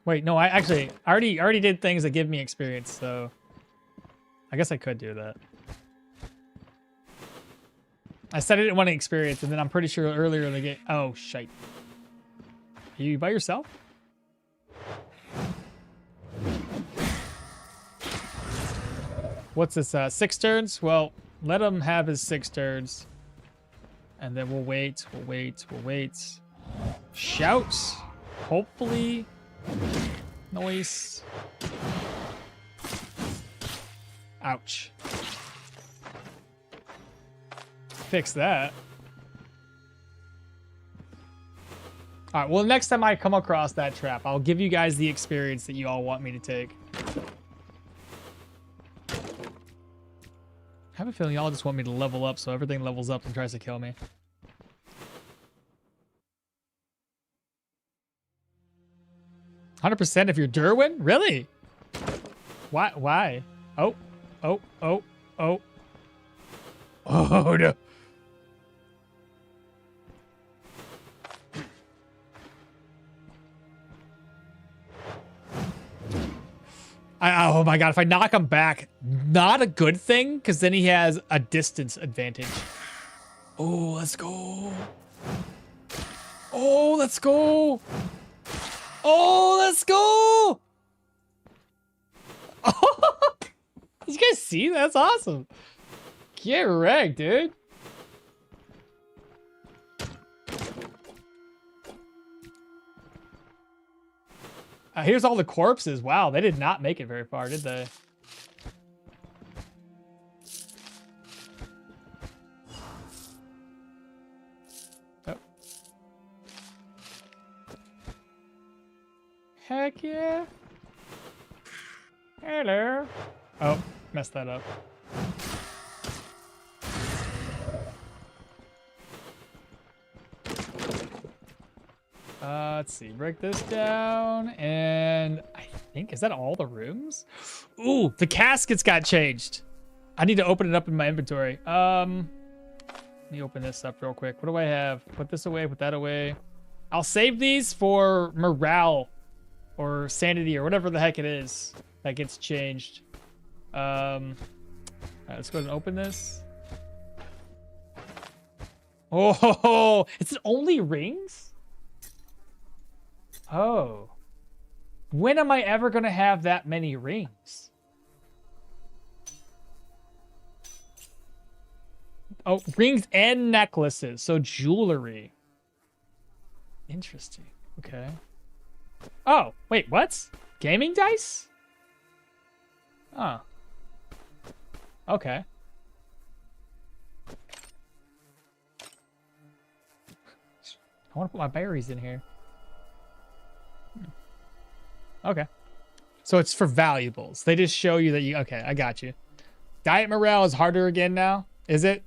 Wait, no, I already did things that give me experience, so I guess I could do that. I said I didn't want to experience, and then I'm pretty sure earlier in the game. Oh, shite. Are you by yourself? What's this? 6 turns? Well, let him have his 6 turns. And then we'll wait. We'll wait. We'll wait. Shout. Hopefully. Noise. Ouch. Fix that. All right, well, next time I come across that trap, I'll give you guys the experience that you all want me to take. I have a feeling y'all just want me to level up, so everything levels up and tries to kill me. "100% if you're Derwin? Really? Why? Why? Oh, oh, oh, oh. Oh, no. Oh my god, if I knock him back, not a good thing, because then he has a distance advantage. Oh, let's go. Oh, let's go. Oh, let's go. Oh, did you guys see? That's awesome. Get wrecked, dude. Here's all the corpses. Wow, they did not make it very far, did they? Oh. Heck yeah. Hello. Oh, messed that up. Let's see, break this down, and I think, is that all the rooms? Ooh, the caskets got changed. I need to open it up in my inventory. Let me open this up real quick. What do I have? Put this away, put that away. I'll save these for morale or sanity or whatever the heck it is that gets changed. All right, let's go ahead and open this. Oh, it's only rings? Oh. When am I ever going to have that many rings? Oh, rings and necklaces. So jewelry. Interesting. Okay. Oh, wait, what? Gaming dice? Oh. Okay. I want to put my berries in here. Okay. So it's for valuables. They just show you that you... Okay, I got you. Diet morale is harder again now? Is it?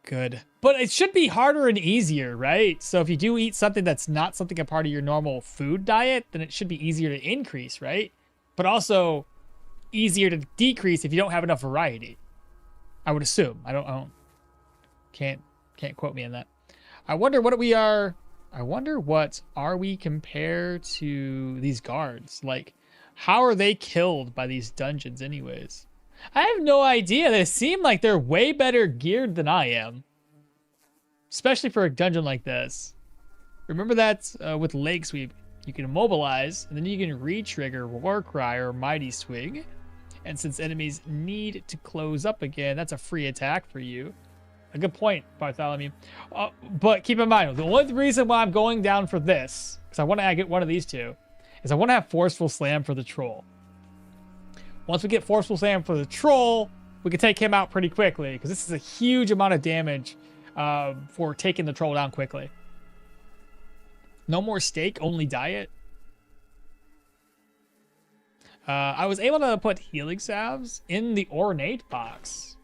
Good. But it should be harder and easier, right? So if you do eat something that's not something a part of your normal food diet, then it should be easier to increase, right? But also easier to decrease if you don't have enough variety. I would assume. I don't can't quote me on that. I wonder what we are... I wonder what are we compared to these guards? Like, How are they killed by these dungeons anyways? I have no idea. They seem like they're way better geared than I am. Especially for a dungeon like this. Remember that with Lake Sweep, you can immobilize, and then you can re-trigger War Cry or Mighty Swing. And since enemies need to close up again, that's a free attack for you. A good point, Bartholomew. But keep in mind, the only reason why I'm going down for this, because I want to get one of these two, is I want to have Forceful Slam for the Troll. Once we get Forceful Slam for the Troll, we can take him out pretty quickly, because this is a huge amount of damage for taking the Troll down quickly. No more steak, only diet. I was able to put healing salves in the ornate box.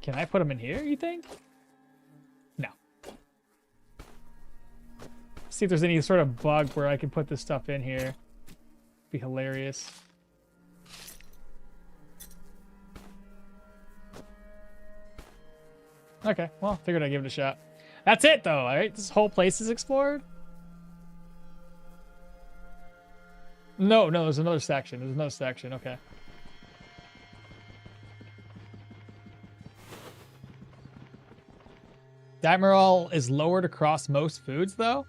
Can I put them in here, you think? No. See if there's any sort of bug where I can put this stuff in here. Be hilarious. Okay, well, figured I'd give it a shot. That's it, though, alright? This whole place is explored? No, there's another section. There's another section, okay. Dimerol is lowered across most foods, though.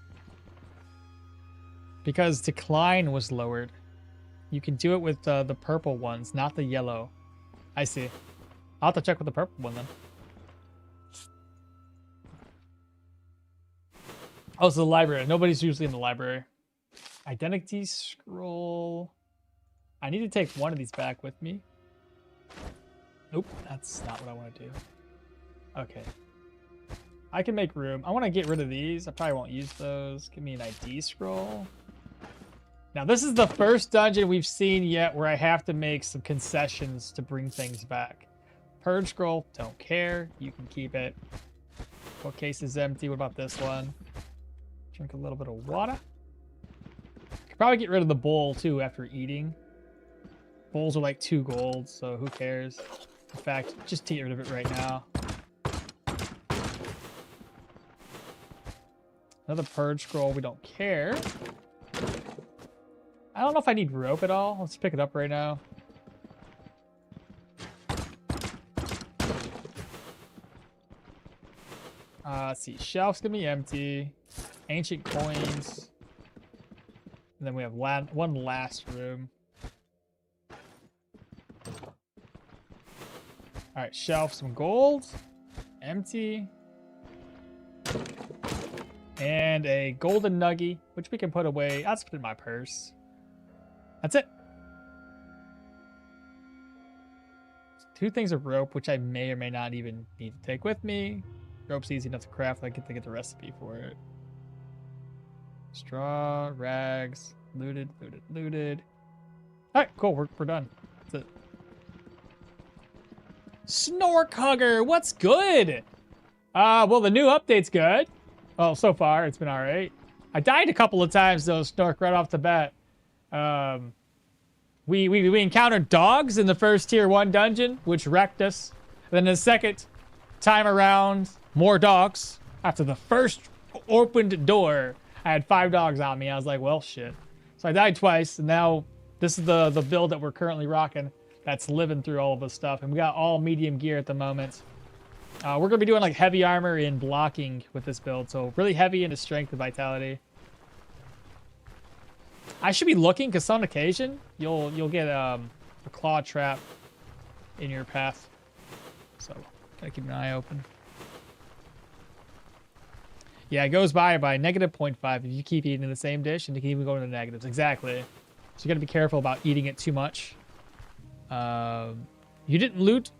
Because Decline was lowered. You can do it with the purple ones, not the yellow. I see. I'll have to check with the purple one, then. Oh, it's the library. Nobody's usually in the library. Identity scroll. I need to take one of these back with me. Nope, that's not what I want to do. Okay. I can make room. I want to get rid of these. I probably won't use those. Give me an ID scroll. Now, this is the first dungeon we've seen yet where I have to make some concessions to bring things back. Purge scroll, don't care. You can keep it. Bookcase is empty. What about this one? Drink a little bit of water. Could probably get rid of the bowl, too, after eating. Bowls are like 2 gold, so who cares? In fact, just get rid of it right now. Another purge scroll, we don't care. I don't know if I need rope at all. Let's pick it up right now. Let's see. Shelf's gonna be empty. Ancient coins. And then we have one last room. Alright, shelf, some gold. Empty. And a golden nugget, which we can put away. I'll just put it in my purse. That's it. 2 things of rope, which I may or may not even need to take with me. Rope's easy enough to craft. I get to get the recipe for it. Straw, rags, looted. All right, cool. We're done. That's it. Snork Hugger, what's good? Well, the new update's good. Well, so far it's been all right. I died a couple of times though, Snork, right off the bat. We encountered dogs in the first tier 1 dungeon, which wrecked us. Then the second time around, more dogs. After the first opened door, I had 5 dogs on me. I was like, well, shit. So I died twice, and now this is the build that we're currently rocking. That's living through all of this stuff, and we got all medium gear at the moment. We're gonna be doing like heavy armor and blocking with this build, so really heavy into strength and vitality. I should be looking, because on occasion you'll get a claw trap in your path, so gotta keep an eye open. Yeah, it goes by -0.5 if you keep eating the same dish, and you can even go into the negatives. Exactly. So you gotta be careful about eating it too much. You didn't loot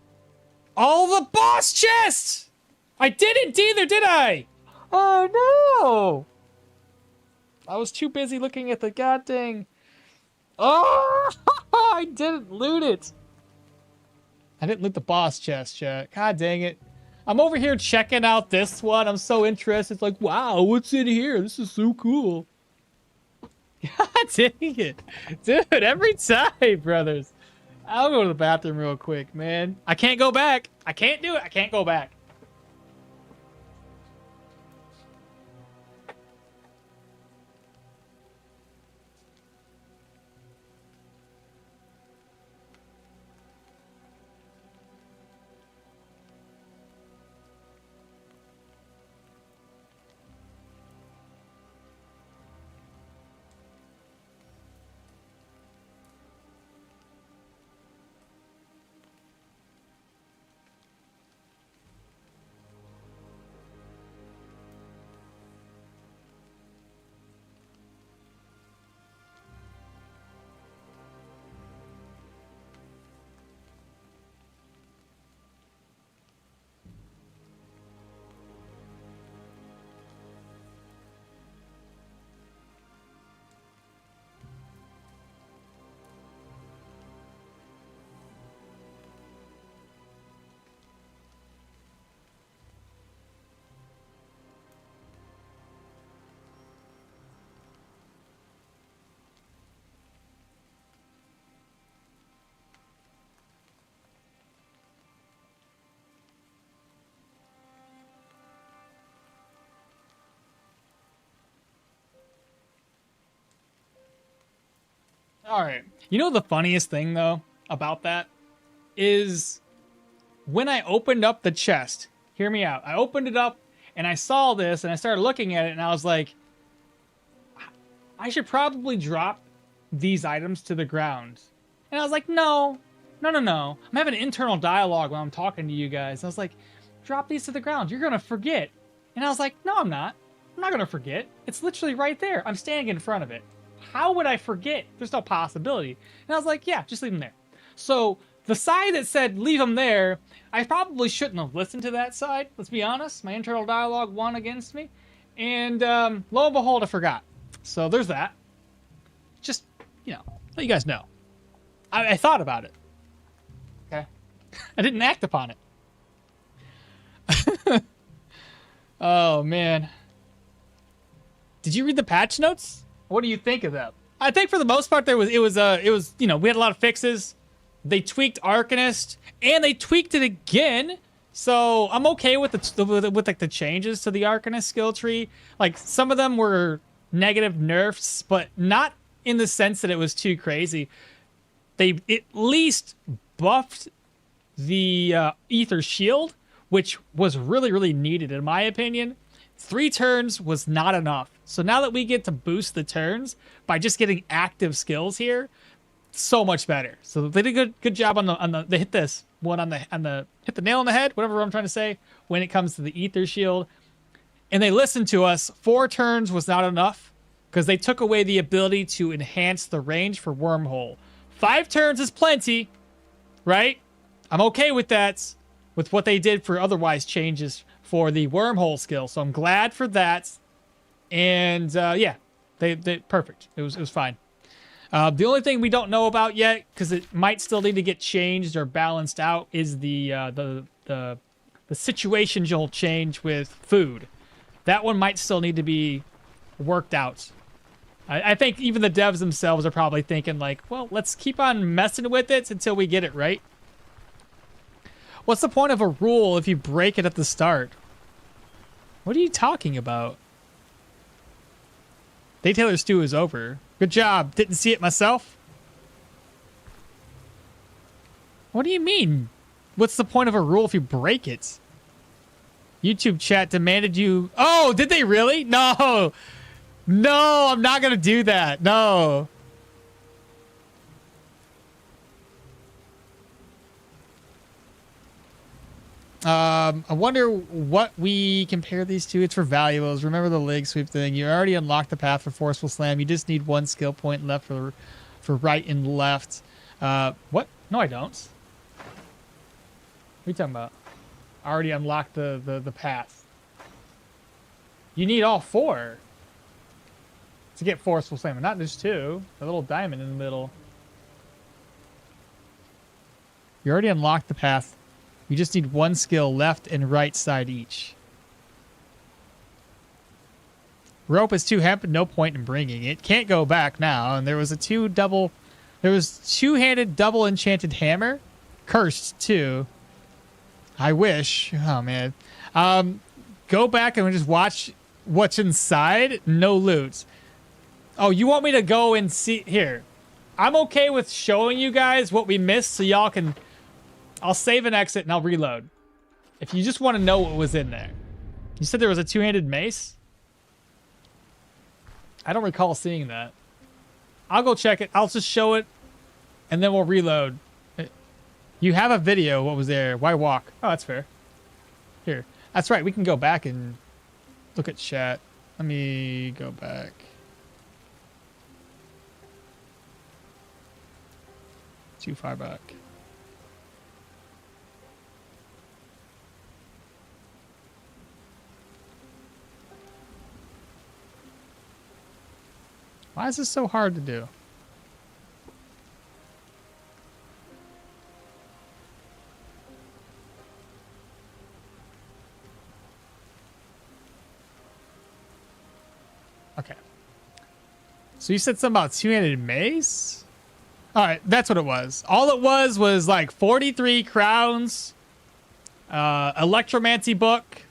all the boss chests! I didn't either, did I? Oh no! I was too busy looking at the goddamn... Oh! I didn't loot it! I didn't loot the boss chest, chat. God dang it. I'm over here checking out this one. I'm so interested. It's like, wow, what's in here? This is so cool. God dang it. Dude, every time, brothers. I'll go to the bathroom real quick, man. I can't go back. I can't do it. I can't go back. All right. You know the funniest thing though about that is when I opened up the chest. Hear me out. I opened it up and I saw this and I started looking at it and I was like, I should probably drop these items to the ground. And I was like, no. I'm having an internal dialogue when I'm talking to you guys. I was like, drop these to the ground. You're going to forget. And I was like, no, I'm not. I'm not going to forget. It's literally right there. I'm standing in front of it. How would I forget? There's no possibility. And I was like, yeah, just leave them there. So the side that said leave them there, I probably shouldn't have listened to that side. Let's be honest. My internal dialogue won against me. And lo and behold, I forgot. So there's that. Just, you know, let you guys know. I thought about it. Okay? I didn't act upon it. Oh, man. Did you read the patch notes? What do you think of them? I think for the most part, it was, you know, we had a lot of fixes. They tweaked Arcanist, and they tweaked it again. So I'm okay with like the changes to the Arcanist skill tree. Like some of them were negative nerfs, but not in the sense that it was too crazy. They at least buffed the Ether Shield, which was really, really needed in my opinion. 3 turns was not enough. So now that we get to boost the turns by just getting active skills here, so much better. So they did a good job on the they hit this one on the hit the nail on the head, whatever I'm trying to say, when it comes to the Ether Shield. And they listened to us. 4 turns was not enough because they took away the ability to enhance the range for Wormhole. 5 turns is plenty, right? I'm okay with that, with what they did for otherwise changes for the Wormhole skill. So I'm glad for that. And yeah, they perfect. It was fine. The only thing we don't know about yet, because it might still need to get changed or balanced out, is the situational change with food. That one might still need to be worked out. I think even the devs themselves are probably thinking like, well, let's keep on messing with it until we get it right. What's the point of a rule if you break it at the start? What are you talking about? Day Taylor Stew is over. Good job. Didn't see it myself. What do you mean? What's the point of a rule if you break it? YouTube chat demanded you... Oh, did they really? No. No, I'm not going to do that. No. I wonder what we compare these to. It's for valuables. Remember the leg sweep thing. You already unlocked the path for Forceful Slam. You just need 1 skill point left for right and left. What? No, I don't. What are you talking about? I already unlocked the path. You need all 4 to get Forceful Slam. Not just 2. The little diamond in the middle. You already unlocked the path. You just need 1 skill left and right side each. Rope is 2 hemp, no point in bringing it. Can't go back now. And there was a 2-handed double enchanted hammer. Cursed too. I wish. Oh man. Go back and just watch what's inside. No loot. Oh, you want me to go and see here? I'm okay with showing you guys what we missed so y'all can... I'll save and exit and I'll reload. If you just want to know what was in there. You said there was a 2-handed mace? I don't recall seeing that. I'll go check it. I'll just show it and then we'll reload. You have a video. What was there? Why walk? Oh, that's fair. Here. That's right. We can go back and look at chat. Let me go back. Too far back. Why is this so hard to do? Okay. So you said something about 2-handed mace? All right, that's what it was. All it was like 43 crowns, electromancy book,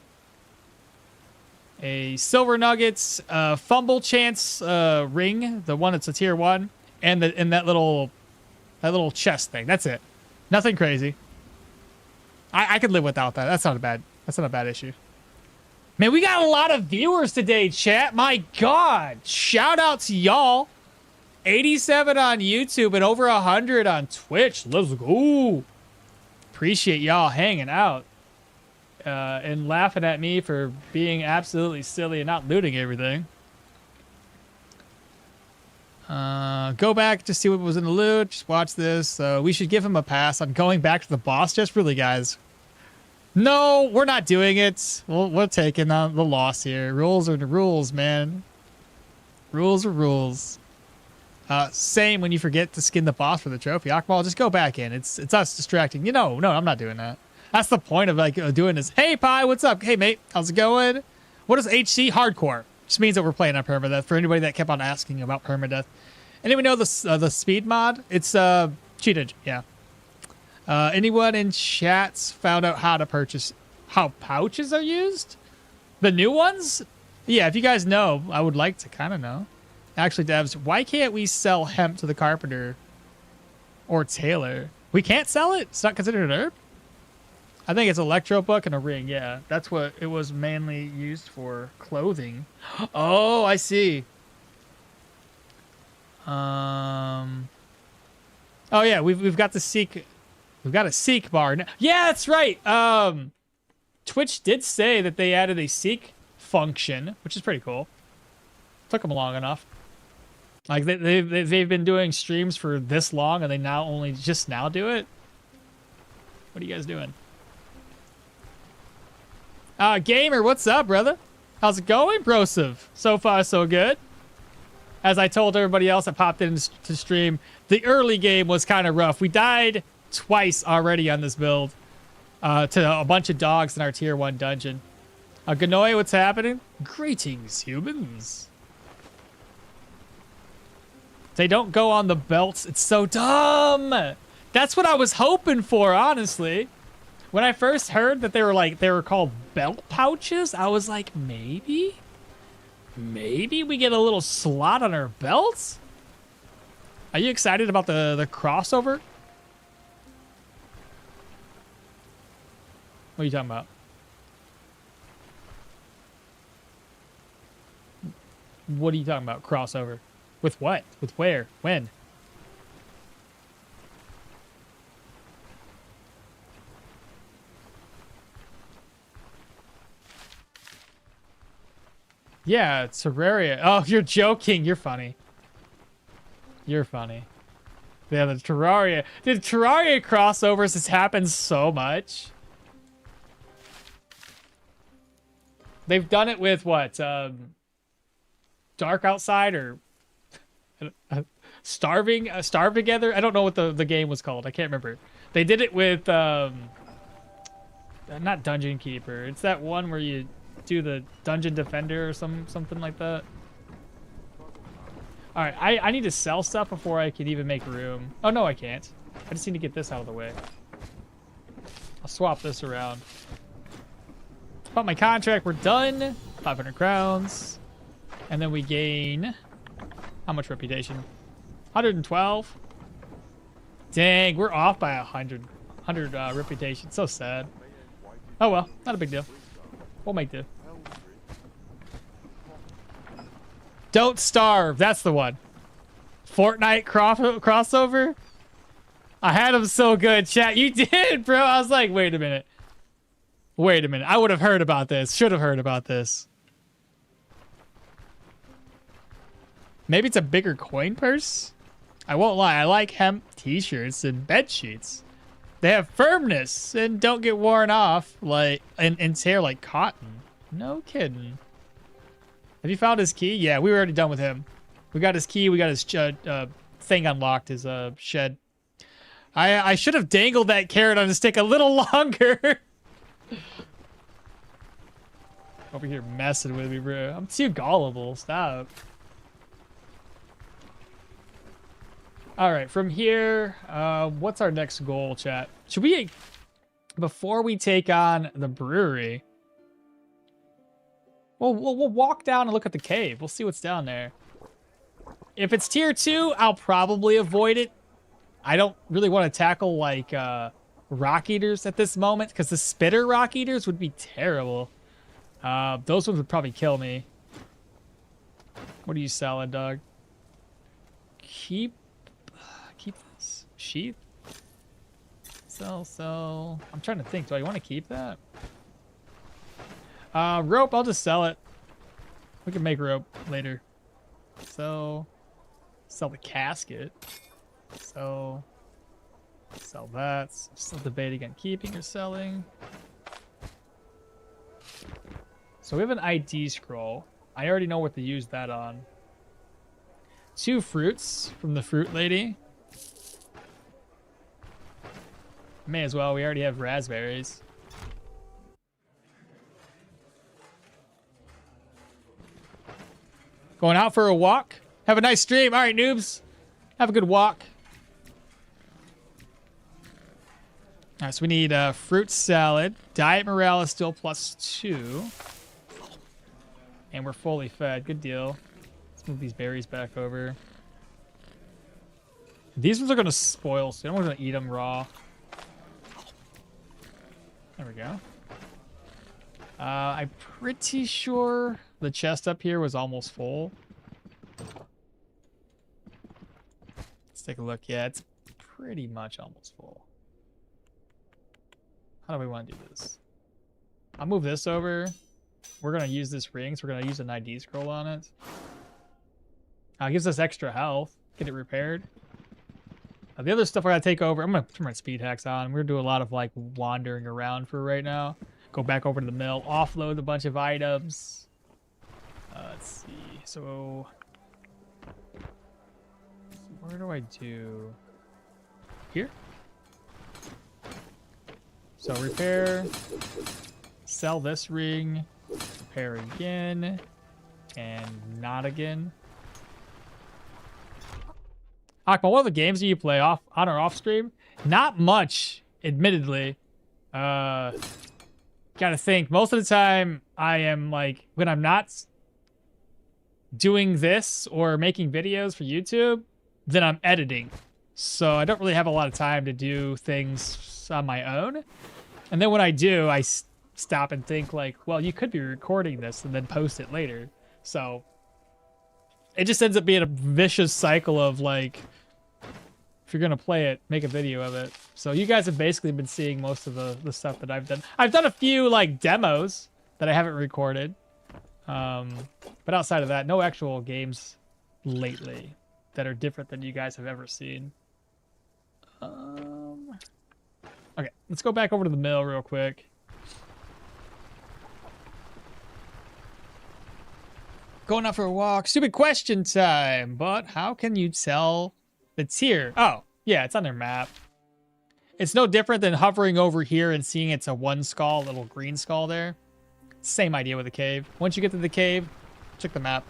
a silver nuggets, fumble chance ring, the one that's a tier 1, and that little chest thing. That's it. Nothing crazy. I could live without that. That's not a bad issue. Man, we got a lot of viewers today, chat. My God. Shout out to y'all. 87 on YouTube and over 100 on Twitch. Let's go. Appreciate y'all hanging out and laughing at me for being absolutely silly and not looting everything. Go back to see what was in the loot. Just watch this. We should give him a pass on going back to the boss chest. Really, guys. No, we're not doing it. We're taking the loss here. Rules are the rules, man. Rules are rules. Same when you forget to skin the boss for the trophy. Okmall, just go back in. It's us distracting. You know, no, I'm not doing that. That's the point of like doing this. Hey, Pi, what's up? Hey, mate, how's it going? What is HC? Hardcore. Just means that we're playing on Permadeath. For anybody that kept on asking about Permadeath. Anyone know the speed mod? It's cheated, yeah. Anyone in chats found out how pouches are used? The new ones? Yeah, if you guys know, I would like to kind of know. Actually, devs, why can't we sell hemp to the carpenter or tailor? We can't sell it? It's not considered an herb? I think it's electro book and a ring. Yeah, that's what it was mainly used for. Clothing. Oh, I see. Oh yeah, we've got the seek. We've got a seek bar now. Yeah, that's right. Twitch did say that they added a seek function, which is pretty cool. Took them long enough. Like they've been doing streams for this long, and they now only just now do it. What are you guys doing? Gamer, what's up, brother? How's it going, brosive? So far, so good. As I told everybody else that popped in to stream, the early game was kind of rough. We died twice already on this build to a bunch of dogs in our tier 1 dungeon. Ganoy, what's happening? Greetings, humans. They don't go on the belts. It's so dumb. That's what I was hoping for, honestly. When I first heard that they were called belt pouches, I was like, maybe we get a little slot on our belts? Are you excited about the crossover? What are you talking about? What are you talking about? Crossover? With what? With where? When? Yeah, Terraria. Oh, you're joking. You're funny. You're funny. Yeah, the Terraria. The Terraria crossovers has happened so much. They've done it with what? Dark Outside or Starving Together? I don't know what the game was called. I can't remember. They did it with not Dungeon Keeper. It's that one where you do the Dungeon Defender or something like that. All right, I need to sell stuff before I can even make room. Oh no, I can't. I just need to get this out of the way. I'll swap this around. About my contract, we're done. 500 crowns. And then we gain how much reputation? 112. Dang, we're off by 100 reputation. So sad. Oh well, not a big deal. We'll make do. Don't Starve. That's the one. Fortnite crossover. I had him so good, chat. You did, bro. I was like, wait a minute. Wait a minute. I would have heard about this. Should have heard about this. Maybe it's a bigger coin purse? I won't lie. I like hemp t-shirts and bed sheets. They have firmness and don't get worn off like and tear like cotton. No kidding. Have you found his key? Yeah, we were already done with him. We got his key. We got his thing unlocked, his shed. I should have dangled that carrot on his stick a little longer. Over here messing with me, bro. I'm too gullible. Stop. All right, from here, what's our next goal, chat? Should we, before we take on the brewery, we'll walk down and look at the cave. We'll see what's down there. If it's tier 2, I'll probably avoid it. I don't really want to tackle like rock eaters at this moment because the spitter rock eaters would be terrible. Those ones would probably kill me. What are you selling, dog? Keep this. Sheath? Sell. I'm trying to think. Do I want to keep that? Rope, I'll just sell it. We can make rope later. Sell the casket. Sell that. Still debating on keeping or selling. So we have an ID scroll. I already know what to use that on. 2 fruits from the fruit lady. May as well. We already have raspberries. Going out for a walk. Have a nice stream. All right, noobs. Have a good walk. All right, so we need fruit salad. Diet morale is still +2. And we're fully fed. Good deal. Let's move these berries back over. These ones are going to spoil soon. I'm going to eat them raw. There we go. I'm pretty sure the chest up here was almost full. Let's take a look. Yeah, it's pretty much almost full. How do we want to do this? I'll move this over. We're going to use this ring, so we're going to use an ID scroll on it. It gives us extra health. Get it repaired. The other stuff I got to take over. I'm going to turn my speed hacks on. We're going to do a lot of like wandering around for right now. Go back over to the mill. Offload a bunch of items. Let's see. So where do I do? Here? So repair. Sell this ring. Repair again. And not again. Okmall, what other games do you play on or off stream? Not much, admittedly. Gotta think. Most of the time, I am like, when I'm not doing this or making videos for YouTube, then I'm editing. So I don't really have a lot of time to do things on my own. And then when I do, I stop and think like, well, you could be recording this and then post it later. So it just ends up being a vicious cycle of like, if you're gonna play it, make a video of it. So you guys have basically been seeing most of the stuff that I've done. I've done a few like demos that I haven't recorded. But outside of that, no actual games lately that are different than you guys have ever seen. Okay, let's go back over to the mill real quick. Going out for a walk. Stupid question time. But how can you tell the tier? Oh, yeah, it's on their map. It's no different than hovering over here and seeing it's a 1 skull, little green skull there. Same idea with the cave. Once you get to the cave, check the map.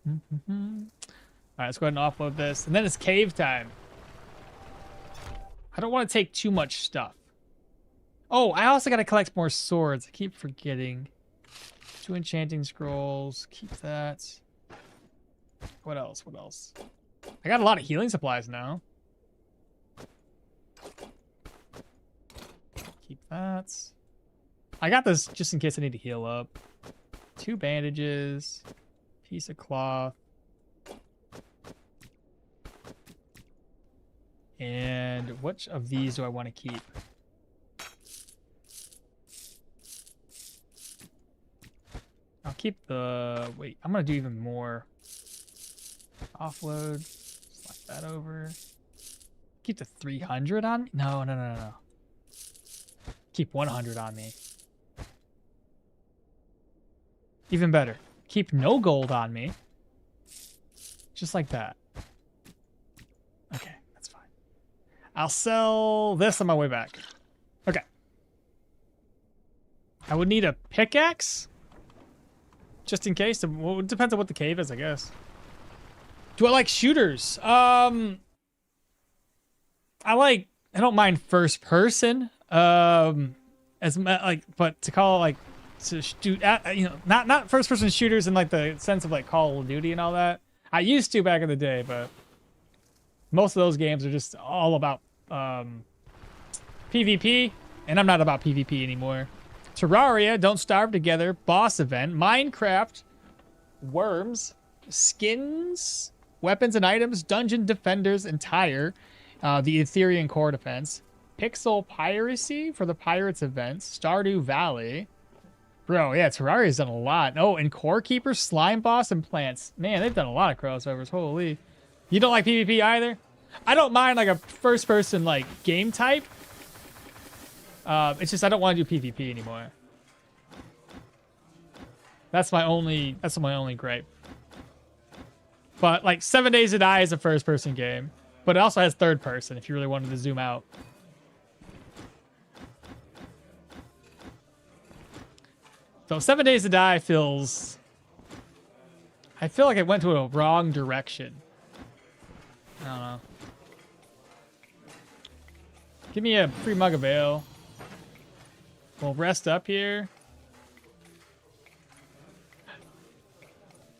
All right, let's go ahead and offload this. And then it's cave time. I don't want to take too much stuff. Oh, I also got to collect more swords. I keep forgetting. 2 enchanting scrolls. Keep that. What else? What else? I got a lot of healing supplies now. Keep that. I got this just in case I need to heal up. 2 bandages. Piece of cloth. And which of these do I want to keep? I'll keep the... Wait, I'm going to do even more. Offload. Slap that over. Keep the 300 on me? No. Keep 100 on me. Even better. Keep no gold on me. Just like that. Okay, that's fine. I'll sell this on my way back. Okay. I would need a pickaxe? Just in case. Well, it depends on what the cave is, I guess. Do I like shooters? I don't mind first person. But to call it like to shoot at, you know, not first person shooters in like the sense of like Call of Duty and all that. I used to back in the day, but most of those games are just all about PvP, and I'm not about PvP anymore. Terraria, Don't Starve Together, Boss Event, Minecraft, Worms, Skins, Weapons and Items, Dungeon Defenders, Entire, the Ethereum Core Defense, Pixel Piracy for the Pirates events, Stardew Valley. Bro, yeah, Terraria's done a lot. Oh, and Core Keeper, Slime Boss, and Plants. Man, they've done a lot of crossovers. Holy. You don't like PvP either? I don't mind like a first-person like game type. It's just I don't want to do PvP anymore. That's my only gripe. But like 7 Days to Die is a first-person game, but it also has third person if you really wanted to zoom out. So 7 Days to Die feels... I feel like it went to a wrong direction. I don't know. Give me a free mug of ale. We'll rest up here.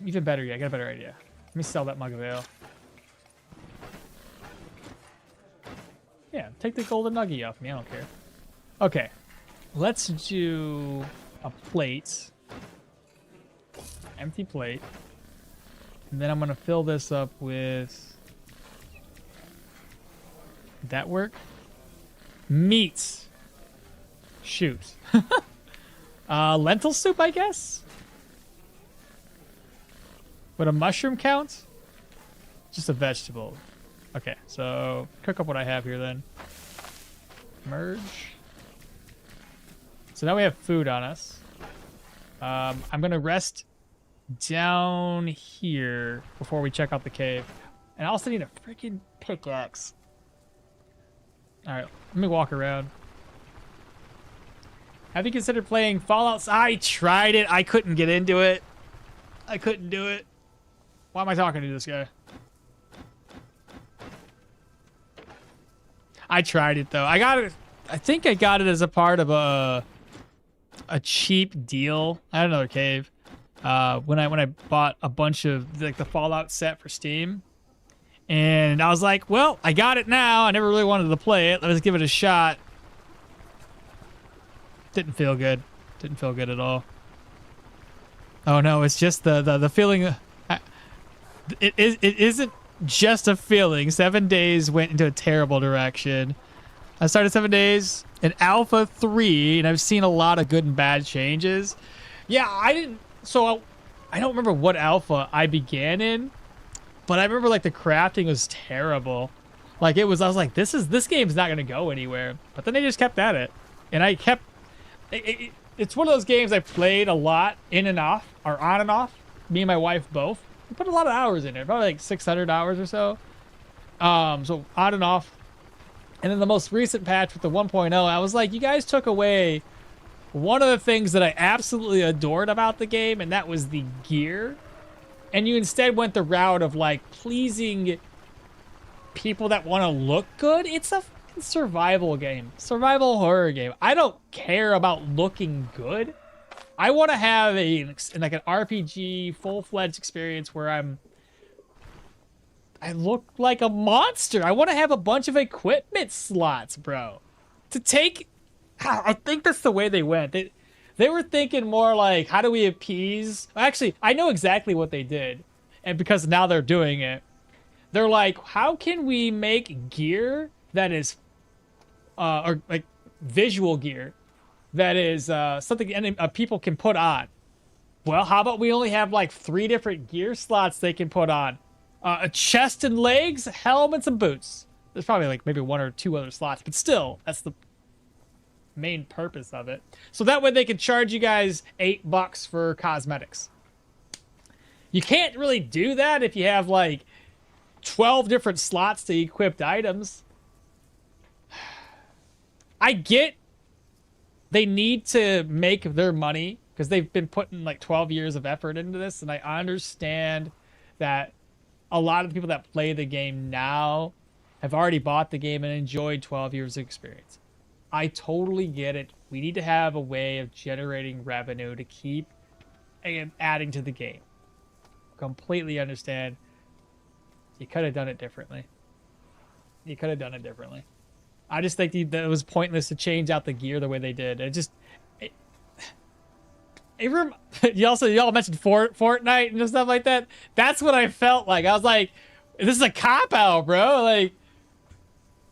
Even better, yeah, I got a better idea. Let me sell that mug of ale. Yeah, take the golden nugget off me, I don't care. Okay, let's do a plate. Empty plate. And then I'm gonna fill this up with... Did that work? Meat. Shoot. Lentil soup, I guess? Would a mushroom count? Just a vegetable. Okay, so cook up what I have here then. Merge. So now we have food on us. I'm gonna rest down here before we check out the cave. And I also need a freaking pickaxe. Alright, let me walk around. Have you considered playing Fallout? I tried it. I couldn't get into it. I couldn't do it. Why am I talking to this guy? I tried it though. I got it. I think I got it as a part of a cheap deal. I had another cave. When I bought a bunch of like the Fallout set for Steam. And I was like, well, I got it now. I never really wanted to play it. Let's give it a shot. Didn't feel good. Didn't feel good at all. Oh no, it's just the feeling. It isn't just a feeling. 7 days went into a terrible direction. I started 7 days in Alpha 3, and I've seen a lot of good and bad changes. Yeah, I didn't. So I don't remember what Alpha I began in, but I remember like the crafting was terrible. Like it was. I was like, this game's not gonna go anywhere. But then they just kept at it, and I kept. It's one of those games I played a lot in and off, or on and off. Me and my wife both. We put a lot of hours in it, probably like 600 hours or so. So on and off. And then the most recent patch with the 1.0, I was like, you guys took away one of the things that I absolutely adored about the game, and that was the gear. And you instead went the route of like pleasing people that want to look good. It's a survival game, survival horror game. I don't care about looking good. I want to have like an RPG full-fledged experience where I look like a monster. I want to have a bunch of equipment slots, bro. I think that's the way they went. They were thinking more like, how do we appease? Actually, I know exactly what they did, and because now they're doing it, they're like, how can we make gear that is or like visual gear that is something people can put on. Well, how about we only have like 3 different gear slots they can put on? A chest and legs, helmets and boots. There's probably like maybe 1 or 2 other slots, but still, that's the main purpose of it. So that way they can charge you guys $8 for cosmetics. You can't really do that if you have like 12 different slots to equipped items. I get they need to make their money because they've been putting like 12 years of effort into this, and I understand that a lot of the people that play the game now have already bought the game and enjoyed 12 years of experience. I totally get it. We need to have a way of generating revenue to keep adding to the game. Completely understand. You could have done it differently. You could have done it differently. I just think that it was pointless to change out the gear the way they did. Y'all mentioned Fortnite and stuff like that. That's what I felt like. I was like, this is a cop out, bro. Like,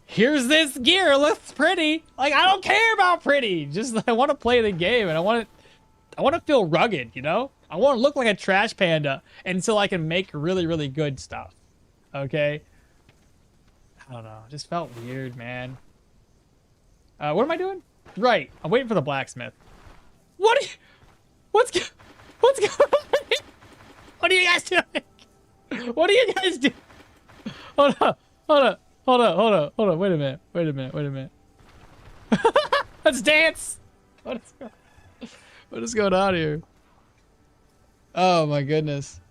here's this gear. It looks pretty. Like, I don't care about pretty. Just I want to play the game and I want to feel rugged, you know? I want to look like a trash panda until I can make really, really good stuff. Okay? I don't know. It just felt weird, man. What am I doing? Right. I'm waiting for the blacksmith. What's going on? What are you guys doing? What are you guys doing? Hold on. Wait a minute. Let's dance. What is going on here? Oh my goodness.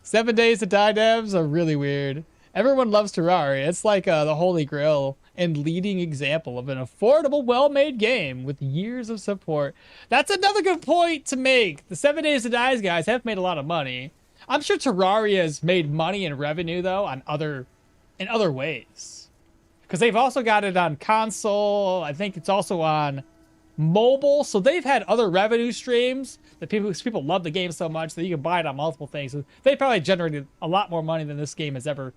7 days to die devs are really weird. Everyone loves Terraria. It's like the holy grail and leading example of an affordable, well-made game with years of support. That's another good point to make. The 7 Days to Die guys have made a lot of money. I'm sure Terraria has made money and revenue though in other ways, because they've also got it on console. I think it's also on mobile, so they've had other revenue streams that people love the game so much that you can buy it on multiple things. So they probably generated a lot more money than this game has ever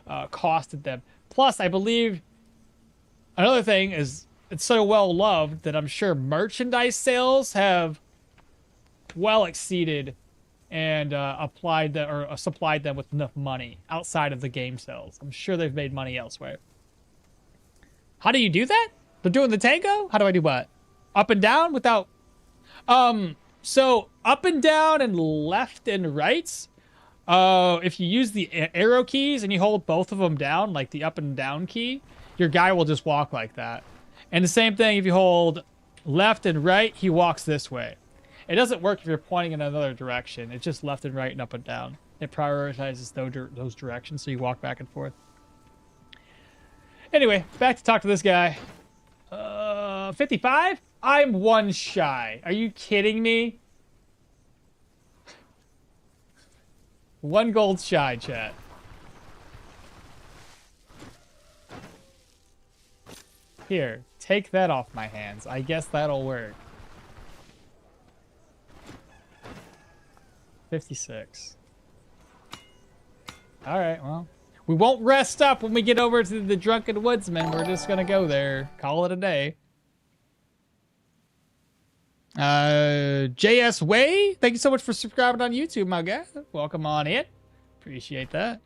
costed them. Plus, I believe another thing is it's so well loved that I'm sure merchandise sales have well exceeded and supplied them with enough money outside of the game sales. I'm sure they've made money elsewhere. How do you do that? They're doing the tango? How do I do what? Up and down without... So up and down and left and right. If you use the arrow keys and you hold both of them down, like the up and down key, your guy will just walk like that. And the same thing if you hold left and right, he walks this way. It doesn't work if you're pointing in another direction. It's just left and right and up and down. It prioritizes those directions, so you walk back and forth. Anyway, back to talk to this guy. 55? I'm 1 shy. Are you kidding me? 1 gold shy, chat. Here, take that off my hands. I guess that'll work. 56. Alright, well. We won't rest up when we get over to the Drunken Woodsman. We're just gonna go there. Call it a day. JS Way, thank you so much for subscribing on YouTube, my guy. Welcome on in. Appreciate that.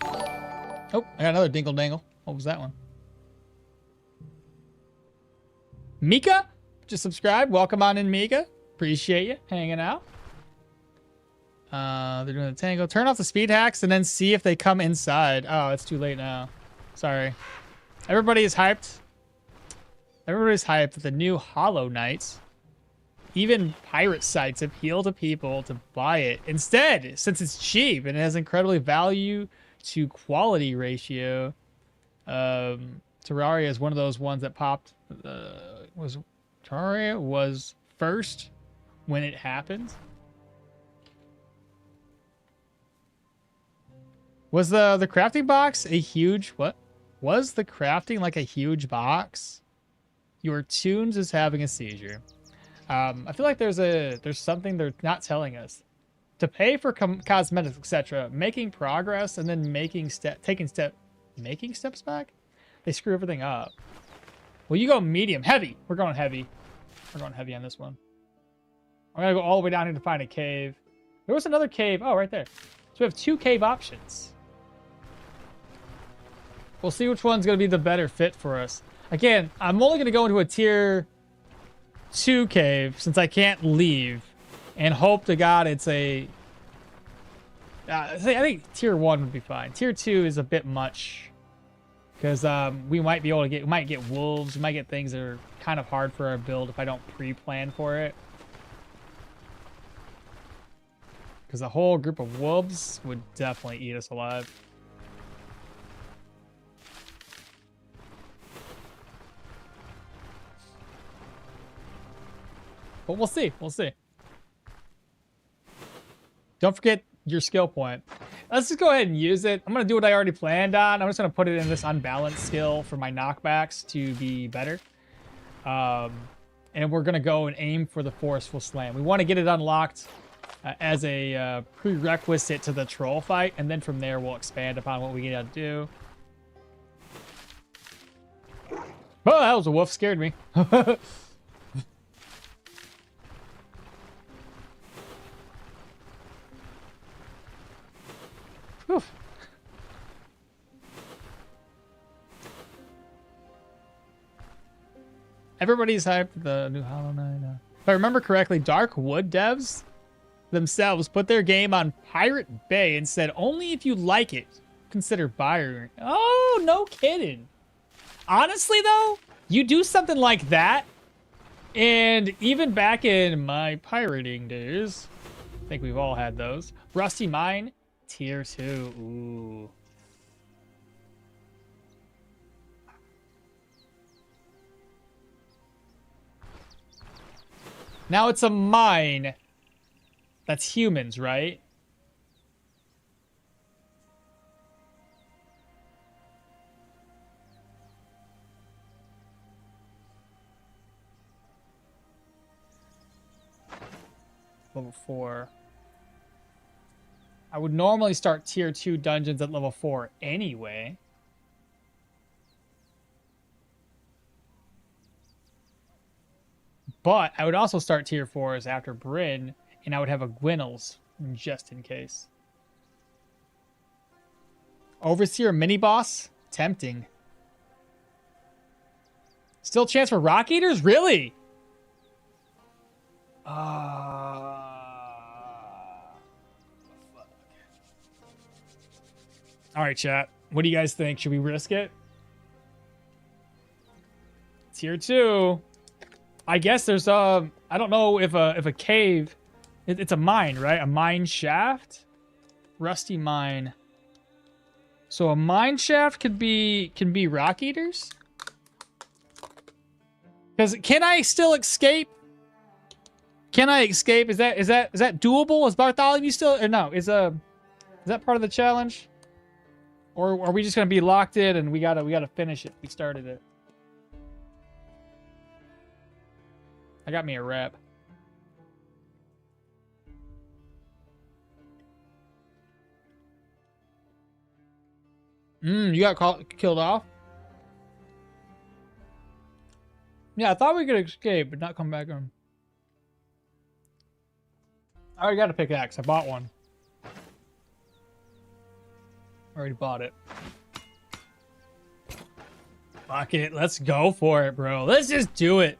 Oh, I got another dingle dangle. What was that one? Mika, just subscribed. Welcome on in, Mika. Appreciate you hanging out. They're doing the tango. Turn off the speed hacks and then see if they come inside. Oh, it's too late now. Sorry. Everybody is hyped. Everybody's hyped that the new Hollow Knight, even pirate sites appeal to people to buy it. Instead, since it's cheap and it has incredibly value to quality ratio, Terraria is one of those ones that popped. Terraria was first when it happened. Was the crafting box a huge... What? Was the crafting like a huge box? Your Tunes is having a seizure. I feel like there's something they're not telling us. To pay for cosmetics, etc., making progress and then making steps back? They screw everything up. Well, you go medium. Heavy. We're going heavy. We're going heavy on this one. I'm going to go all the way down here to find a cave. There was another cave. Oh, right there. So we have 2 cave options. We'll see which one's going to be the better fit for us. Again, I'm only going to go into a tier 2 cave since I can't leave. And hope to God it's a... I think tier 1 would be fine. Tier 2 is a bit much. Because we might be able to get... We might get wolves. We might get things that are kind of hard for our build if I don't pre-plan for it. Because a whole group of wolves would definitely eat us alive. But we'll see. We'll see. Don't forget your skill point. Let's just go ahead and use it. I'm going to do what I already planned on. I'm just going to put it in this unbalanced skill for my knockbacks to be better. And we're going to go and aim for the forceful slam. We want to get it unlocked as a prerequisite to the troll fight. And then from there, we'll expand upon what we got to do. Oh, that was a wolf. Scared me. Whew. Everybody's hyped for the new Hollow Knight. If I remember correctly, Dark Wood devs themselves put their game on Pirate Bay and said only if you like it, consider buying. Oh, no kidding. Honestly, though, you do something like that, and even back in my pirating days, I think we've all had those. Rusty Mine, tier 2. Ooh. Now it's a mine that's humans, right? Level 4. I would normally start tier 2 dungeons at level 4 anyway. But I would also start tier 4s after Brin, and I would have a Gwinnels just in case. Overseer mini boss? Tempting. Still chance for Rock Eaters? Really? Alright, chat. What do you guys think? Should we risk it? Tier 2. I guess there's I don't know if a cave, it's a mine, right? A mine shaft, rusty mine. So a mine shaft can be rock eaters. Because can I still escape? Can I escape? Is that doable? Is Bartholomew still or no? Is that part of the challenge? Or are we just gonna be locked in and we gotta finish it? We started it. I got me a wrap. You got killed off? Yeah, I thought we could escape, but not come back on. I already got a pickaxe. I bought one. Already bought it. Fuck it. Let's go for it, bro. Let's just do it.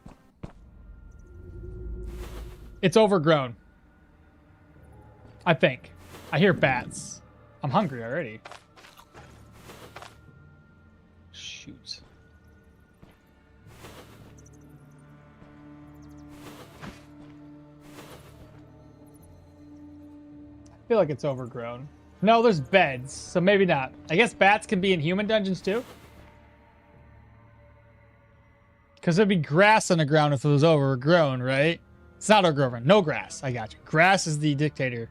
It's overgrown. I think. I hear bats. I'm hungry already. Shoot. I feel like it's overgrown. No, there's beds, so maybe not. I guess bats can be in human dungeons too? Because there'd be grass on the ground if it was overgrown, right? It's not overgrown. No grass. I got you. Grass is the dictator.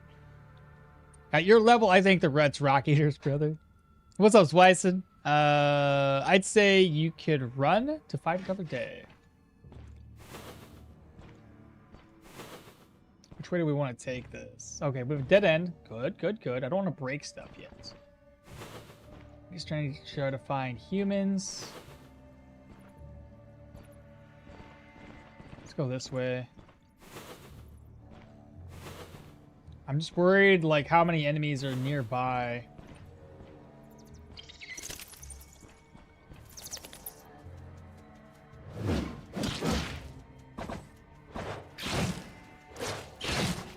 At your level, I think the red's rock eaters, brother. What's up, Swison? I'd say you could run to fight another day. Which way do we want to take this? Okay, we have a dead end. Good, good, good. I don't want to break stuff yet. I'm just trying to find humans. Let's go this way. I'm just worried, like, how many enemies are nearby.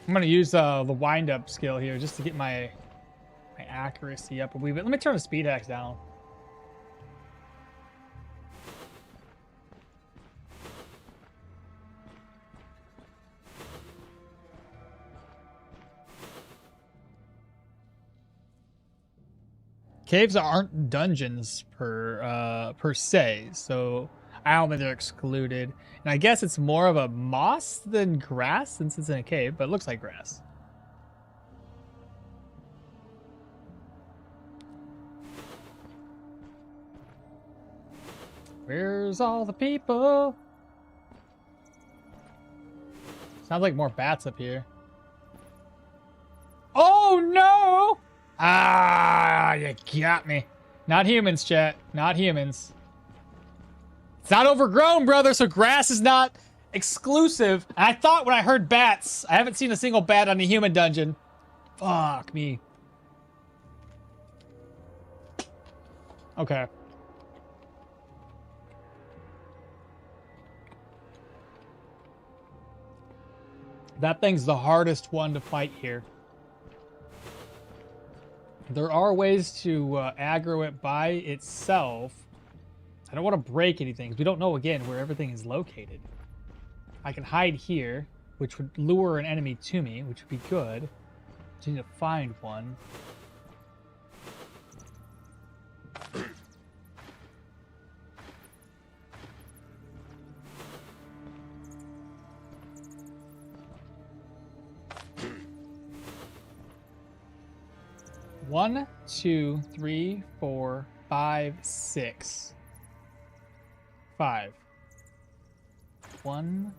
I'm gonna use the wind-up skill here just to get my accuracy up a wee bit. Let me turn the speed axe down. Caves aren't dungeons per se, so I don't think they're excluded. And I guess it's more of a moss than grass since it's in a cave, but it looks like grass. Where's all the people? Sounds like more bats up here. Oh no! Ah, you got me. Not humans, chat. Not humans. It's not overgrown, brother, so grass is not exclusive. And I thought when I heard bats, I haven't seen a single bat on a human dungeon. Fuck me. Okay. That thing's the hardest one to fight here. There are ways to aggro it by itself. I don't want to break anything because we don't know, again, where everything is located. I can hide here, which would lure an enemy to me, which would be good. Just need to find one. One, 2, 3, 4, 5, 6. 5. 1,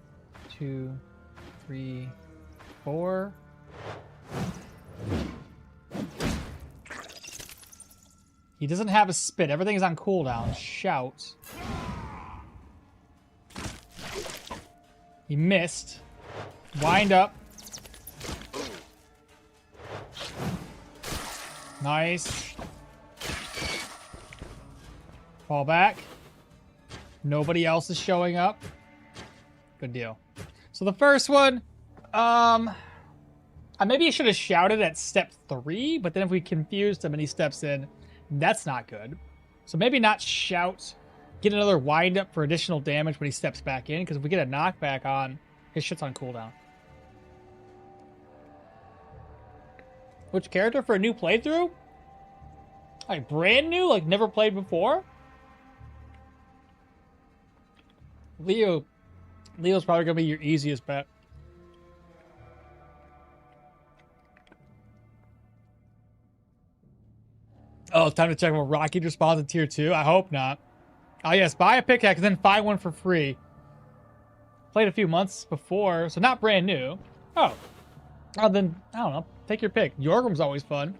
2, 3, 4. He doesn't have a spit. Everything is on cooldown. Shout. He missed. Wind up. Nice. Fall back. Nobody else is showing up. Good deal. So the first one, maybe I should have shouted at step 3, but then if we confused him and he steps in, that's not good. So maybe not shout, get another wind up for additional damage when he steps back in, because if we get a knockback on, his shit's on cooldown. Which character for a new playthrough? Like brand new, like never played before? Leo's probably gonna be your easiest bet. Oh, time to check what Rocky responds in tier 2. I hope not. Oh yes, buy a pickaxe and then buy one for free. Played a few months before, so not brand new. Oh, then I don't know. Take your pick. Yorgrim's always fun.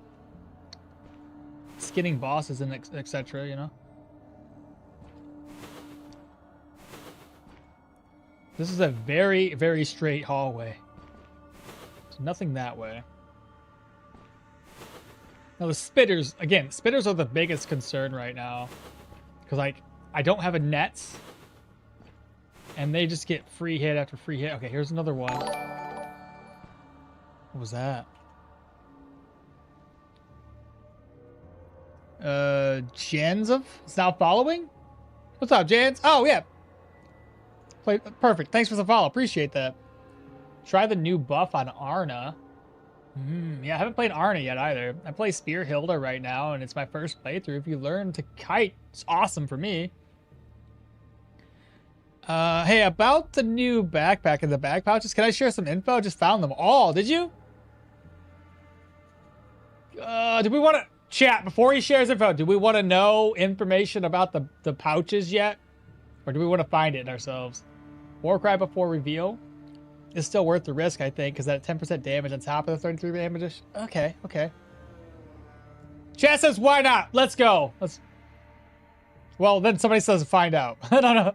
Skinning bosses and etc. You know. This is a very, very straight hallway. There's nothing that way. Now the spitters, again, spitters are the biggest concern right now. Because, like, I don't have a net. And they just get free hit after free hit. Okay, here's another one. What was that? Janzov is now following? What's up, Jans? Oh, yeah. Perfect. Thanks for the follow. Appreciate that. Try the new buff on Arna. Yeah, I haven't played Arna yet either. I play Spear Hilda right now, and it's my first playthrough. If you learn to kite, it's awesome for me. Hey, about the new backpack and the bag pouches, can I share some info? Just found them all. Did you? Do we want to... Chat, before he shares info, do we want to know information about the pouches yet? Or do we want to find it ourselves? Warcry before reveal is still worth the risk, I think, because that 10% damage on top of the 33 damage. Okay, okay. Chat says, why not? Let's go. Well, then somebody says, find out. I don't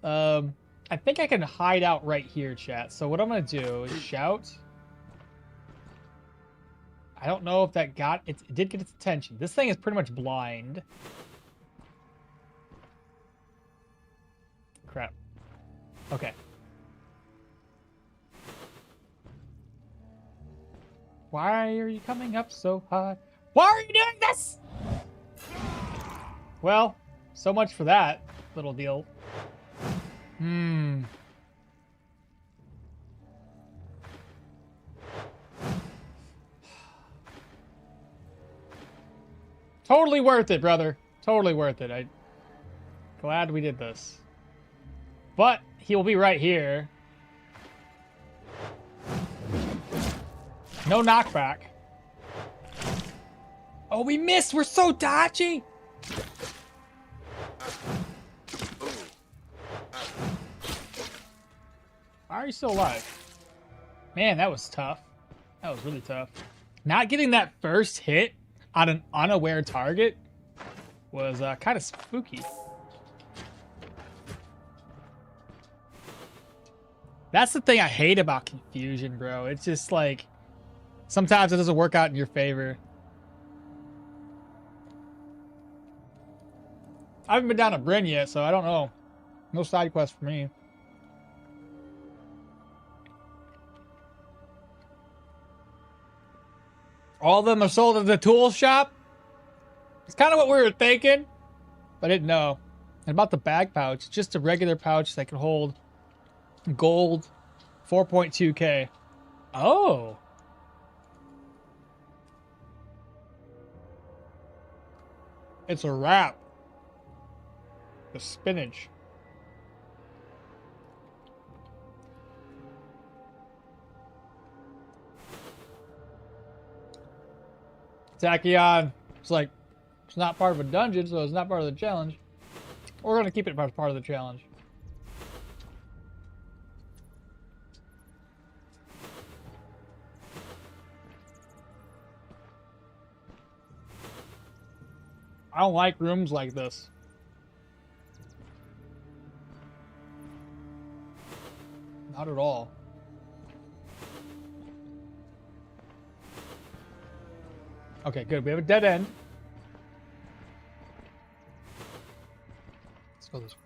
know. I think I can hide out right here, chat. So what I'm going to do is shout. I don't know if that got it. It did get its attention. This thing is pretty much blind. Crap. Okay. Why are you coming up so high? Why are you doing this? Well, so much for that little deal. Totally worth it, brother. Totally worth it. I'm glad we did this. But he will be right here. No knockback. Oh, we missed. We're so dodgy. Why are you still alive? Man, that was tough. That was really tough. Not getting that first hit on an unaware target was kind of spooky. That's the thing I hate about confusion, bro. It's just like sometimes it doesn't work out in your favor. I haven't been down to Brin yet, so I don't know. No side quest for me. All of them are sold at the tool shop? It's kind of what we were thinking, but I didn't know. And about the bag pouch, just a regular pouch that can hold gold 4.2k. Oh. It's a wrap. The spinach. Tachyon. It's like, it's not part of a dungeon, so it's not part of the challenge. We're going to keep it as part of the challenge. I don't like rooms like this. Not at all. Okay, good. We have a dead end. Let's go this way.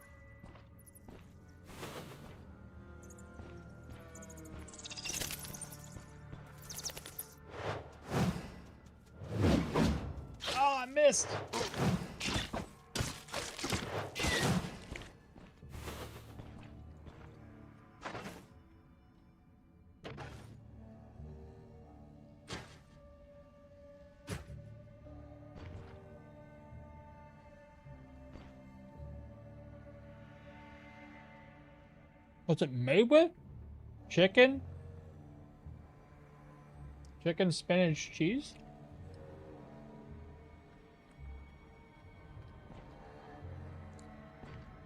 Oh, I missed. What's it made with? Chicken? Chicken, spinach, cheese?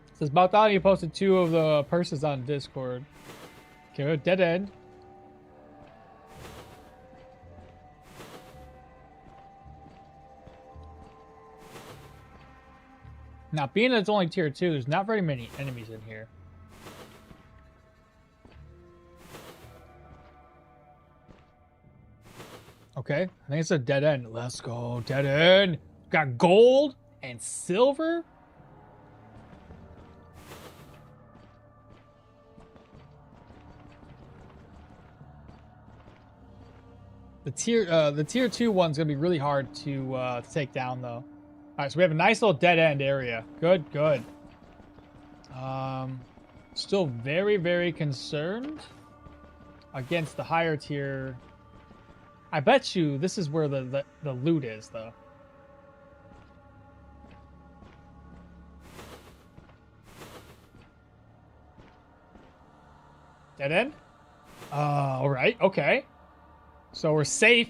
It says Baltani posted 2 of the purses on Discord. Okay, dead end. Now, being that it's only tier 2, there's not very many enemies in here. Okay, I think it's a dead end. Let's go, dead end. Got gold and silver. The tier 2 one's gonna be really hard to take down though. All right, so we have a nice little dead end area. Good, good. Still very, very concerned against the higher tier. I bet you this is where the loot is, though. Dead end? All right, okay. So we're safe.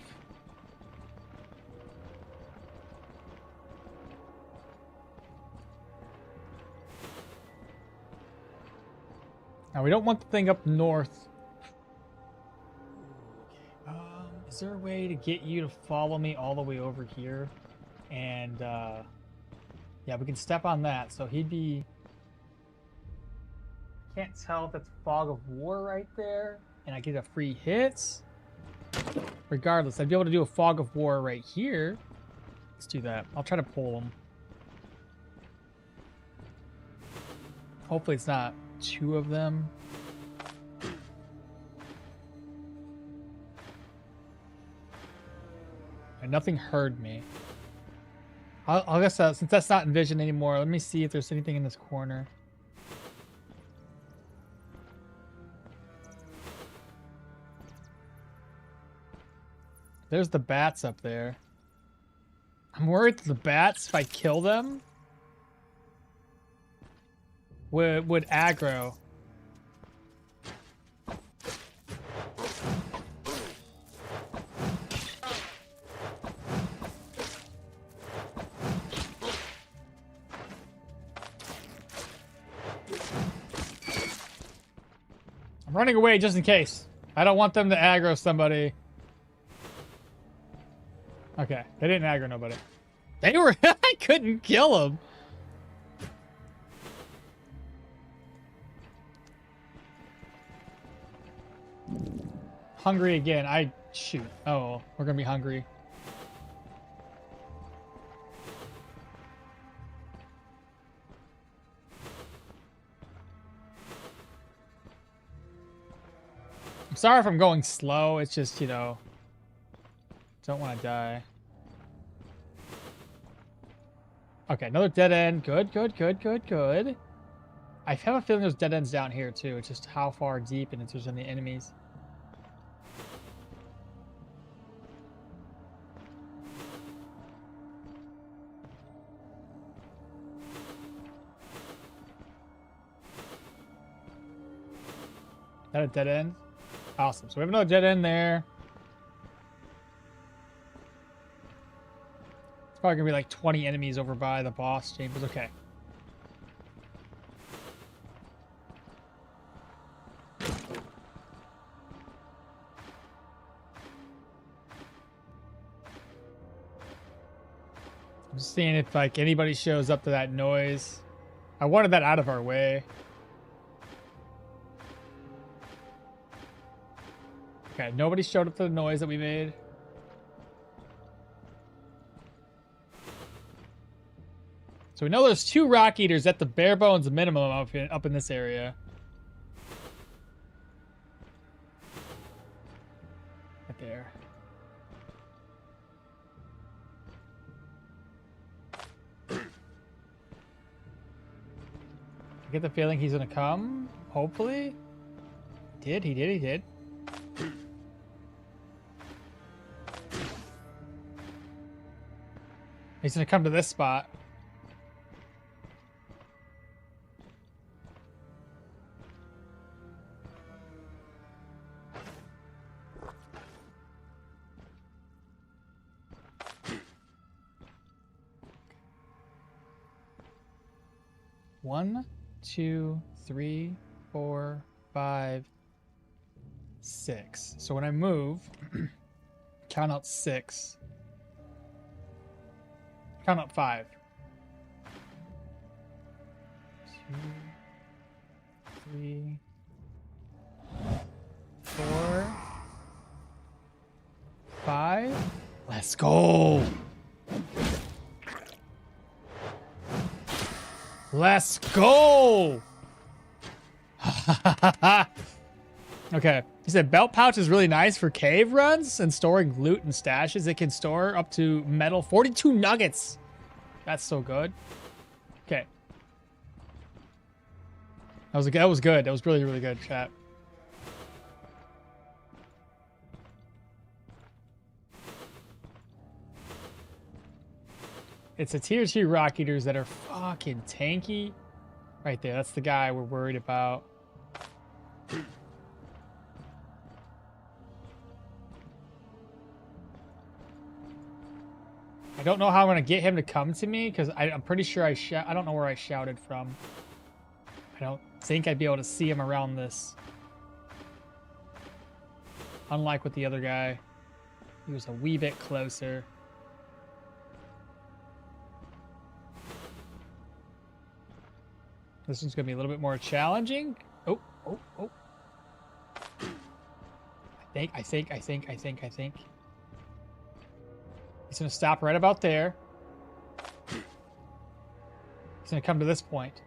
Now we don't want the thing up north. Is there a way to get you to follow me all the way over here? And, yeah, we can step on that. So he'd be... Can't tell if it's Fog of War right there. And I get a free hit. Regardless, I'd be able to do a Fog of War right here. Let's do that. I'll try to pull him. Hopefully it's not 2 of them. And nothing heard me. I guess since that's not envisioned anymore, let me see if there's anything in this corner. There's the bats up there. I'm worried that the bats, if I kill them, would aggro. running away just in case. I don't want them to aggro somebody. Okay, they didn't aggro nobody. They were... I couldn't kill them. Hungry again. Shoot. Oh, we're gonna be hungry. I'm sorry if I'm going slow. It's just, you know, don't want to die. Okay, another dead end. Good, good, good, good, good. I have a feeling there's dead ends down here too. It's just how far deep and if there's any enemies. Is that a dead end? Awesome. So we have another dead end there. It's probably gonna be like 20 enemies over by the boss chambers. Okay. I'm just seeing if like anybody shows up to that noise. I wanted that out of our way. Okay, nobody showed up to the noise that we made. So we know there's 2 rock eaters at the bare bones minimum up in this area. Right there. I get the feeling he's gonna come. Hopefully. He did. He's gonna come to this spot. One, 2, 3, 4, 5, 6. So when I move, count out 6. Count up 5. 2, 3, 4, 5. Let's go. Let's go. Okay. He said belt pouch is really nice for cave runs and storing loot and stashes. It can store up to metal 42 nuggets. That's so good. Okay. That was good. That was really, really good, chat. It's the tier 2 rock eaters that are fucking tanky. Right there. That's the guy we're worried about. I don't know how I'm going to get him to come to me because I'm pretty sure I don't know where I shouted from. I don't think I'd be able to see him around this. Unlike with the other guy. He was a wee bit closer. This one's going to be a little bit more challenging. Oh. I think. He's going to stop right about there. He's going to come to this point.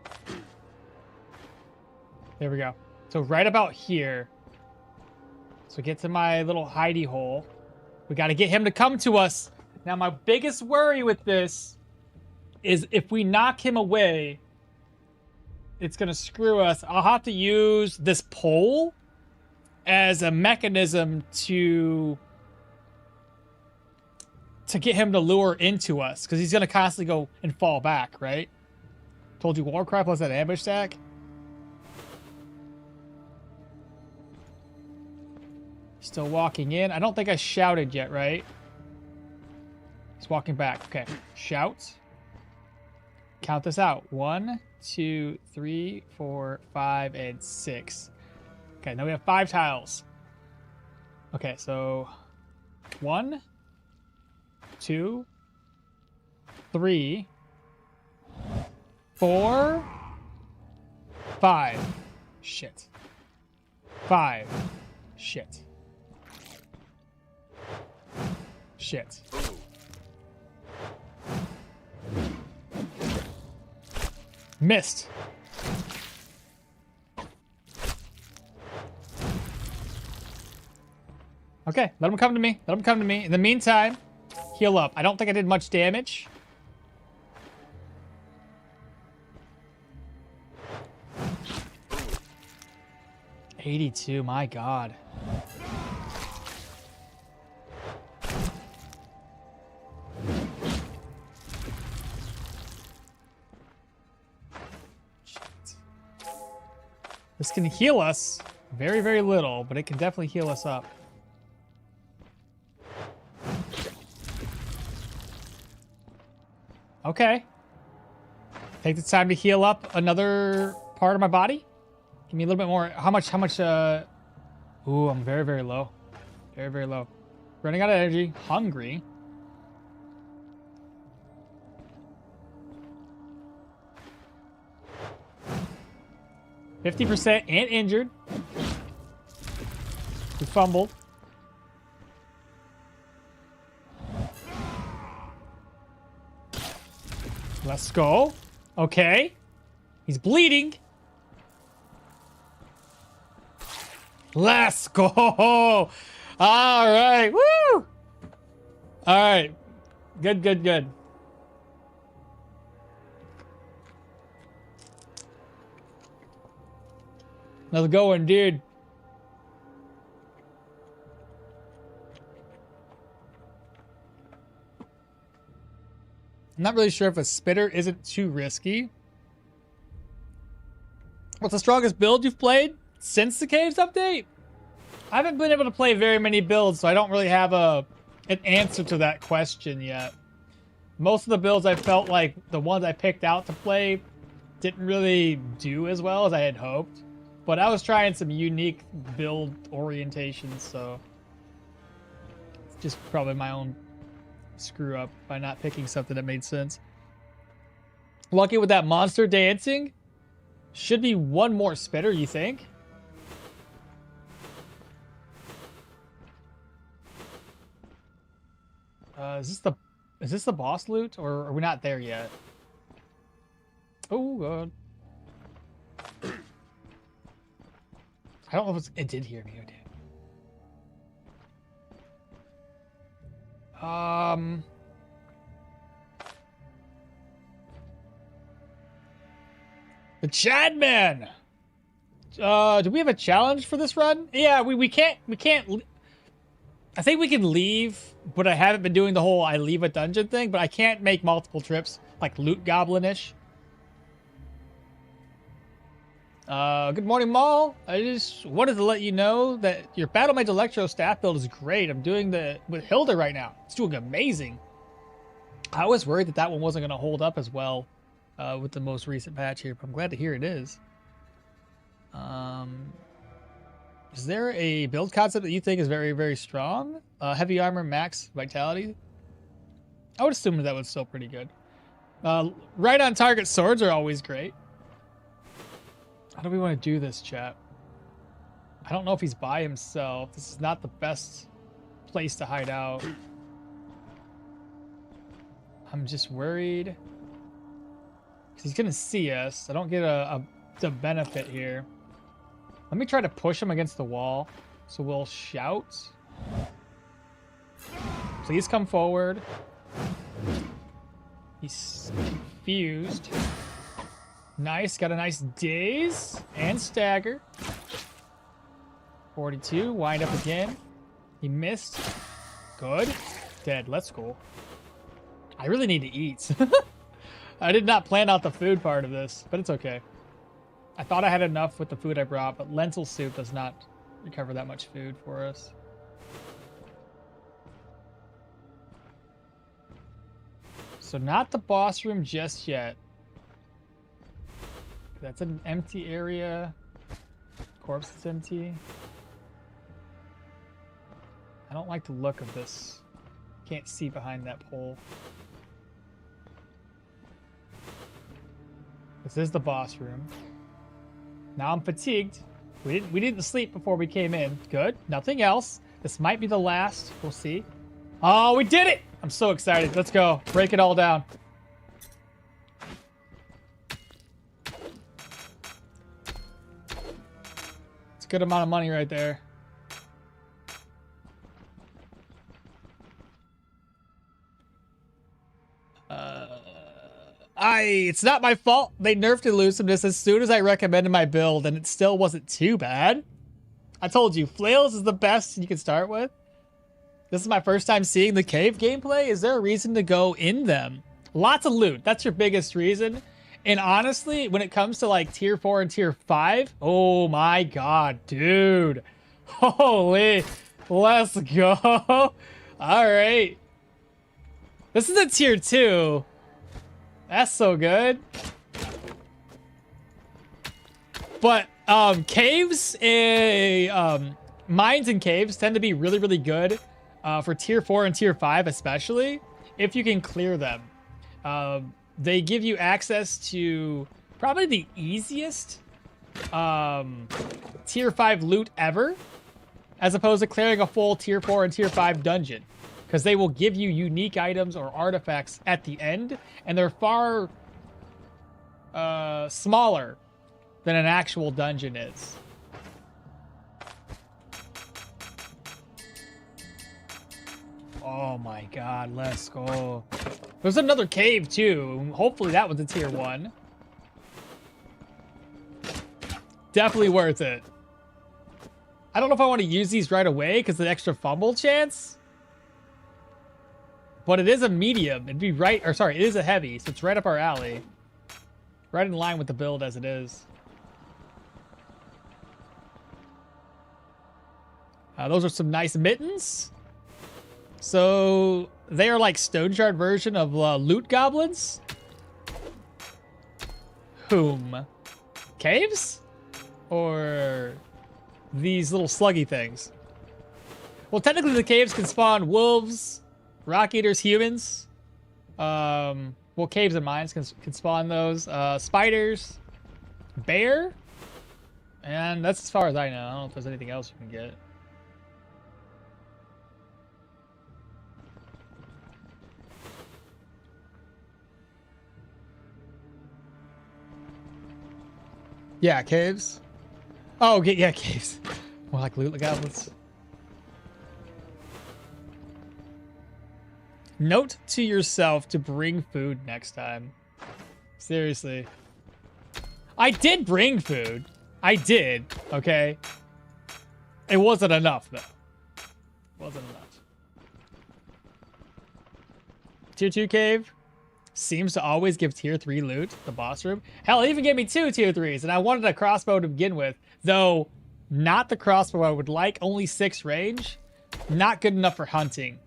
There we go. So right about here. So get to my little hidey hole. We got to get him to come to us. Now, my biggest worry with this is if we knock him away, it's going to screw us. I'll have to use this pole as a mechanism to get him to lure into us, because he's going to constantly go and fall back, right? Told you Warcraft plus that ambush stack. Still walking in. I don't think I shouted yet, right? He's walking back. Okay. Shout. Count this out. 1, 2, 3, 4, 5, and 6. Okay, now we have 5 tiles. Okay, so 1, 2, 3, 4, 5. Shit. 5. Shit. Shit. Missed. Okay, let him come to me. Let him come to me. In the meantime, heal up. I don't think I did much damage. $82, my God. Shit. This can heal us very, very little, but it can definitely heal us up. Okay. Take the time to heal up another part of my body. Give me a little bit more. How much, ooh, I'm very, very low. Very, very low. Running out of energy. Hungry. %, and injured. We fumbled. Let's go. Okay. He's bleeding. Let's go. All right. Woo. All right. Good, good, good. Another going, dude. I'm not really sure if a spitter isn't too risky. What's the strongest build you've played since the Caves update? I haven't been able to play very many builds, so I don't really have an answer to that question yet. Most of the builds I felt like the ones I picked out to play didn't really do as well as I had hoped. But I was trying some unique build orientations, so it's just probably my own screw up by not picking something that made sense. Lucky with that monster dancing. Should be one more spitter, you think? Is this the boss loot, or are we not there yet? Oh god. I don't know if it did hear me. It did. The Chad Man. Do we have a challenge for this run? Yeah, we can't. I think we can leave, but I haven't been doing the whole I leave a dungeon thing. But I can't make multiple trips like loot goblin-ish. Good morning, Maul. I just wanted to let you know that your Battle Mage Electro staff build is great. I'm doing with Hilda right now. It's doing amazing. I was worried that one wasn't going to hold up as well with the most recent patch here, but I'm glad to hear it is. Is there a build concept that you think is very, very strong? Heavy armor, max vitality? I would assume that was still pretty good. Right on target swords are always great. How do we want to do this, chat? I don't know if he's by himself. This is not the best place to hide out. I'm just worried. 'Cause he's going to see us. I don't get the benefit here. Let me try to push him against the wall. So we'll shout. Please come forward. He's confused. Nice, got a nice daze and stagger. 42, wind up again. He missed. Good. Dead, let's go. I really need to eat. I did not plan out the food part of this, but it's okay. I thought I had enough with the food I brought, but lentil soup does not recover that much food for us. So not the boss room just yet. That's an empty area. Corpse is empty. I don't like the look of this. Can't see behind that pole. This is the boss room. Now I'm fatigued. We didn't sleep before we came in. Good. Nothing else. This might be the last. We'll see. Oh, we did it! I'm so excited. Let's go. Break it all down. It's a good amount of money right there. It's not my fault. They nerfed elusiveness as soon as I recommended my build, and it still wasn't too bad. I told you, flails is the best you can start with. This is my first time seeing the cave gameplay. Is there a reason to go in them? Lots of loot. That's your biggest reason. And honestly, when it comes to like tier 4 and tier 5, oh my god, dude. Holy, let's go. All right. This is a tier 2. That's so good. But caves, mines and caves tend to be really, really good for tier 4 and tier 5, especially if you can clear them. They give you access to probably the easiest tier 5 loot ever, as opposed to clearing a full tier 4 and tier 5 dungeon. Because they will give you unique items or artifacts at the end, and they're far smaller than an actual dungeon is. Oh my god, let's go. There's another cave too. Hopefully that was a tier 1. Definitely worth it. I don't know if I want to use these right away because of the extra fumble chance. But it is a medium. It'd be right, or sorry, it is a heavy, so it's right up our alley. Right in line with the build as it is. Those are some nice mittens. So they are like Stoneshard version of loot goblins. Whom? Caves? Or these little sluggy things? Well, technically the caves can spawn wolves, rock eaters, humans. Well, caves and mines can spawn those. Spiders, bear, and that's as far as I know. I don't know if there's anything else you can get. Yeah, caves. Oh, okay, yeah, caves. More like loot goblins. Note to yourself to bring food next time. Seriously. I did bring food. I did, okay? It wasn't enough, though. Wasn't enough. Tier 2 cave seems to always give tier 3 loot, the boss room. Hell, it even gave me 2 tier 3s, and I wanted a crossbow to begin with, though not the crossbow I would like, only 6 range. Not good enough for hunting.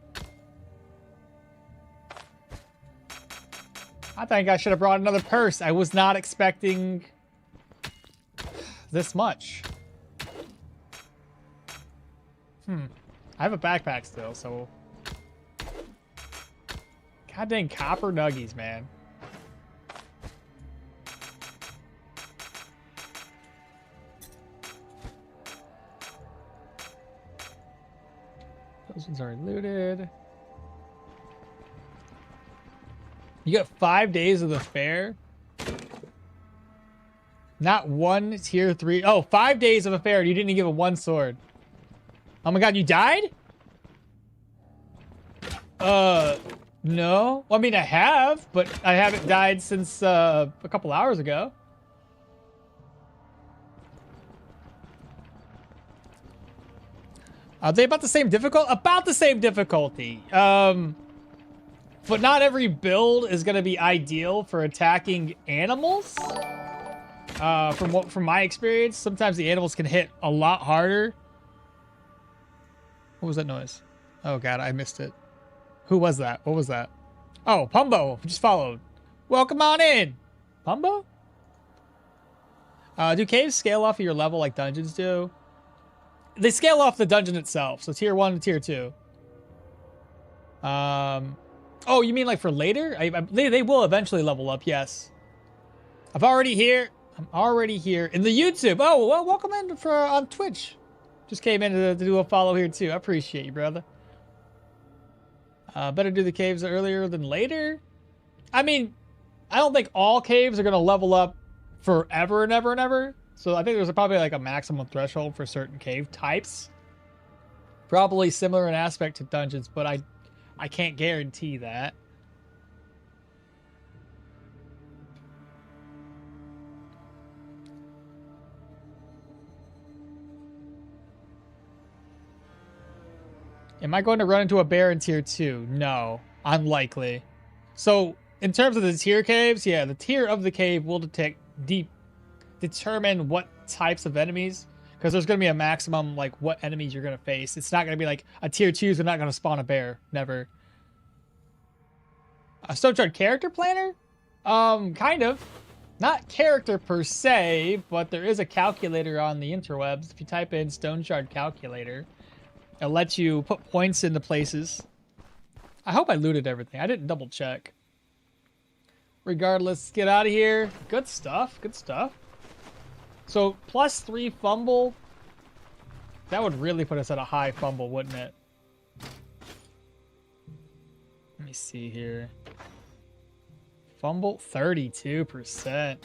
I think I should have brought another purse. I was not expecting this much. I have a backpack still, so... God dang copper nuggies, man. Those ones are looted. You got 5 days of the fair. Not one tier 3. Oh, 5 days of a fair. You didn't even give it 1 sword. Oh my god, you died? No. Well, I mean, I have, but I haven't died since a couple hours ago. Are they about the same difficult? About the same difficulty. But not every build is going to be ideal for attacking animals. From my experience, sometimes the animals can hit a lot harder. What was that noise? Oh god, I missed it. Who was that? What was that? Oh, Pumbo just followed. Welcome on in, Pumbo. Do caves scale off of your level like dungeons do? They scale off the dungeon itself. So tier 1 to tier 2. Oh, you mean like for later? They will eventually level up, yes. I'm already here in the YouTube. Oh, well, welcome in for on Twitch. Just came in to do a follow here too. I appreciate you, brother. Better do the caves earlier than later. I mean, I don't think all caves are gonna level up forever and ever and ever. So I think there's probably like a maximum threshold for certain cave types. Probably similar in aspect to dungeons, but I can't guarantee that. Am I going to run into a bear in tier 2? No, unlikely. So in terms of the tier caves, yeah, the tier of the cave will determine what types of enemies, because there's going to be a maximum like what enemies you're going to face. It's not going to be like a tier 2's are not going to spawn a bear. Never. A Stoneshard character planner? Kind of. Not character per se, but there is a calculator on the interwebs. If you type in Stoneshard calculator, it'll let you put points into places. I hope I looted everything. I didn't double check. Regardless, get out of here. Good stuff. Good stuff. So +3 fumble. That would really put us at a high fumble, wouldn't it? Let me see here. Fumble 32%.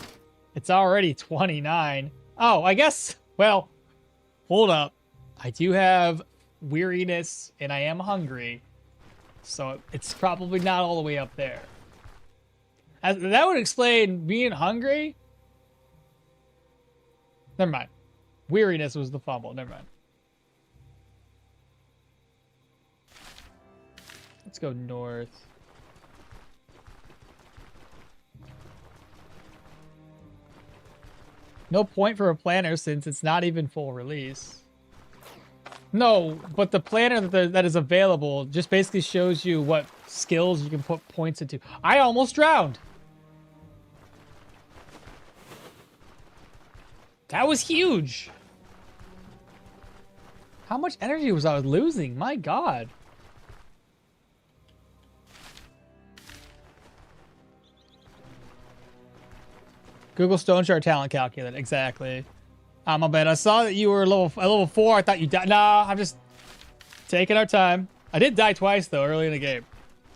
It's already 29. Oh, I guess, well, hold up. I do have weariness and I am hungry. So it's probably not all the way up there. That would explain being hungry. Never mind. Weariness was the fumble. Never mind. Let's go north. No point for a planner since it's not even full release. No, but the planner that is available just basically shows you what skills you can put points into. I almost drowned. That was huge. How much energy was I losing? My God. Google Stoneshard talent calculator. Exactly. My bad. I saw that you were level 4. I thought you died. Nah, I'm just taking our time. I did die twice though early in the game,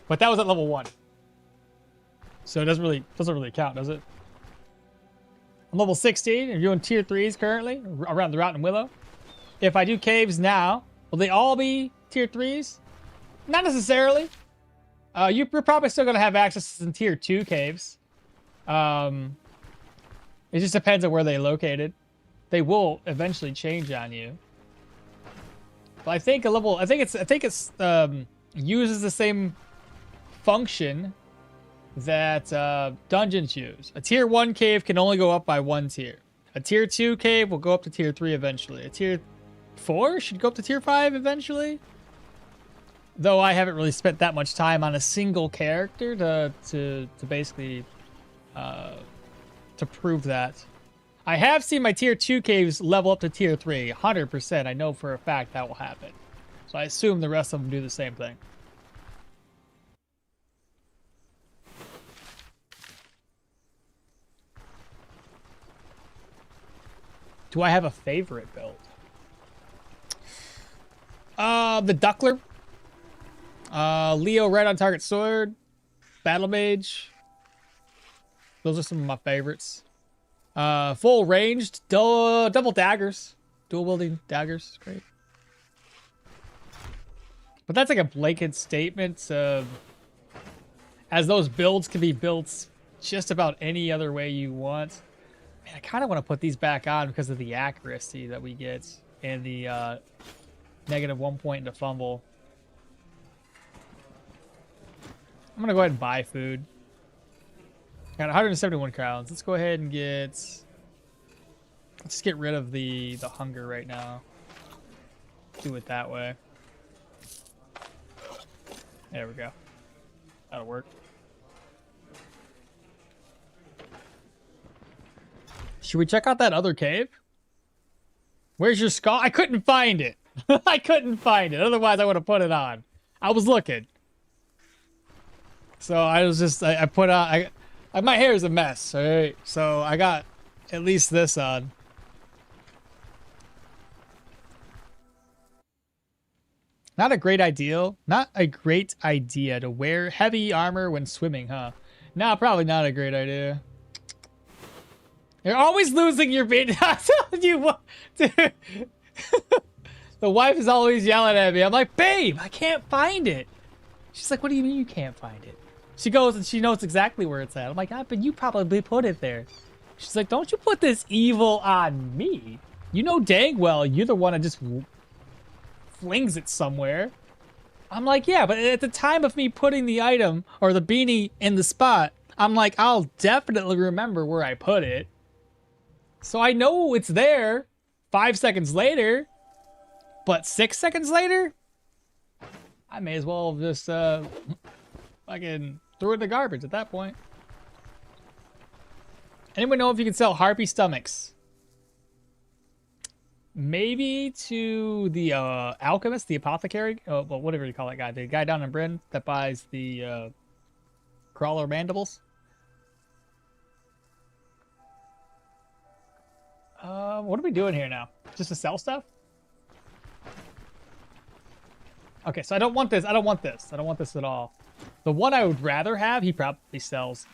but that was at level 1. So it doesn't really count, does it? I'm level 16. You're doing tier 3s currently around the Rotten Willow. If I do caves now, will they all be tier 3s? Not necessarily. You're probably still gonna have access to some tier 2 caves. It just depends on where they're located. They will eventually change on you. But I think it's uses the same function that dungeons use. A tier 1 cave can only go up by 1 tier. A tier 2 cave will go up to tier 3 eventually. A tier 4 should go up to tier 5 eventually. Though I haven't really spent that much time on a single character to basically to prove that. I have seen my tier 2 caves level up to tier 3, 100%. I know for a fact that will happen. So I assume the rest of them do the same thing. Do I have a favorite build? The Duckler. Leo Red on Target Sword. Battle Mage. Those are some of my favorites. Full ranged, double daggers. Dual wielding daggers. Great. But that's like a blanket statement of, as those builds can be built just about any other way you want. Man, I kind of want to put these back on because of the accuracy that we get and the -1 point into fumble. I'm going to go ahead and buy food. Got 171 crowns. Let's go ahead and let's just get rid of the hunger right now. Do it that way. There we go. That'll work. Should we check out that other cave? Where's your skull? I couldn't find it. I couldn't find it. Otherwise, I would have put it on. I was looking. So I was just, I put on, my hair is a mess, all right? So I got at least this on. Not a great idea to wear heavy armor when swimming, huh? No, probably not a great idea. You're always losing your bait. I'm telling you what, dude. The wife is always yelling at me. I'm like, babe, I can't find it. She's like, what do you mean you can't find it? She goes and she knows exactly where it's at. I'm like, ah, but you probably put it there. She's like, don't you put this evil on me. You know dang well you're the one that just flings it somewhere. I'm like, yeah, but at the time of me putting the item or the beanie in the spot, I'm like, I'll definitely remember where I put it. So I know it's there 5 seconds later, but 6 seconds later, I may as well have just fucking threw it in the garbage at that point. Anyone know if you can sell harpy stomachs? Maybe to the alchemist, the apothecary, well, whatever you call that guy, the guy down in Brin that buys the crawler mandibles. What are we doing here now? Just to sell stuff? Okay, so I don't want this. I don't want this. I don't want this at all. The one I would rather have, he probably sells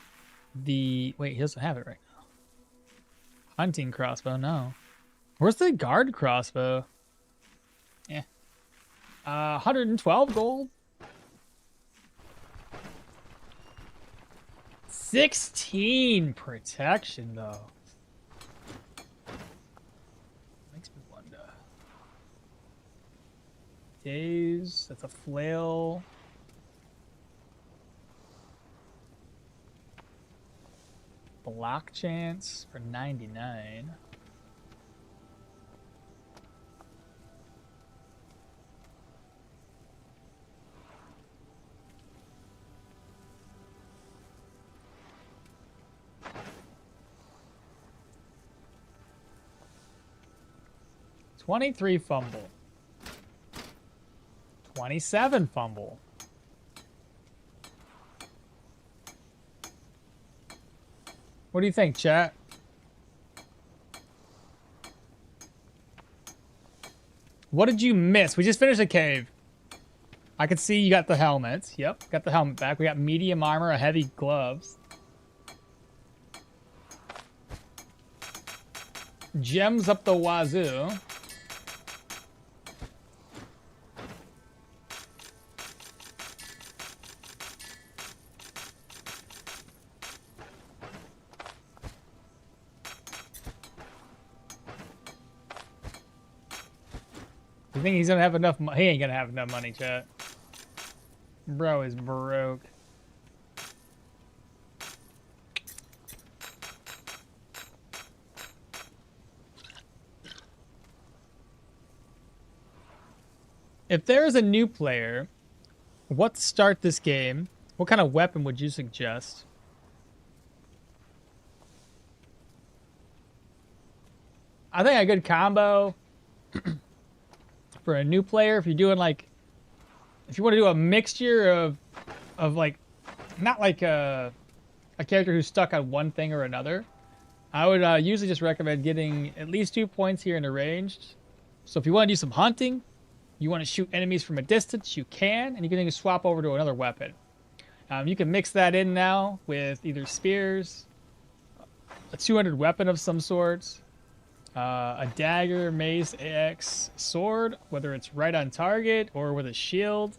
the... Wait, he doesn't have it right now. Hunting crossbow, no. Where's the guard crossbow? Yeah. 112 gold. 16 protection, though. Makes me wonder. Days, that's a flail. Block chance for 99. $23 fumble. 27 fumble. What do you think, chat? What did you miss? We just finished a cave. I could see you got the helmet. Yep, got the helmet back. We got medium armor, a heavy gloves. Gems up the wazoo. You think he's gonna have enough money? He ain't gonna have enough money, chat. Bro is broke. If there is a new player, what to start this game? What kind of weapon would you suggest? I think a good combo for a new player, if you're doing like, if you want to do a mixture of like, not like a character who's stuck on one thing or another, I would usually just recommend getting at least 2 points here in the ranged. So if you want to do some hunting, you want to shoot enemies from a distance, you can, and you can swap over to another weapon. You can mix that in now with either spears, a 200 weapon of some sort, a dagger, mace, axe, sword, whether it's right on target or with a shield,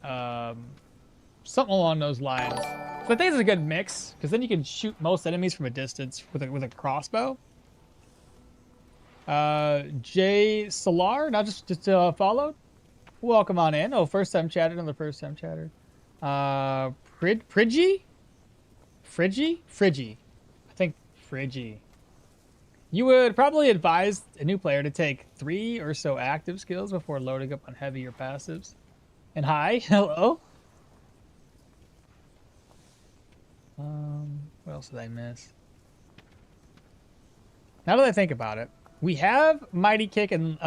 something along those lines. So I think it's a good mix because then you can shoot most enemies from a distance with a crossbow. Jay Solar, not just followed. Welcome on in. Oh, first time chatter, another first time chatter. Friggy? Friggy. I think Friggy. You would probably advise a new player to take 3 or so active skills before loading up on heavier passives. And hi, hello. What else did I miss? Now that I think about it, we have Mighty Kick and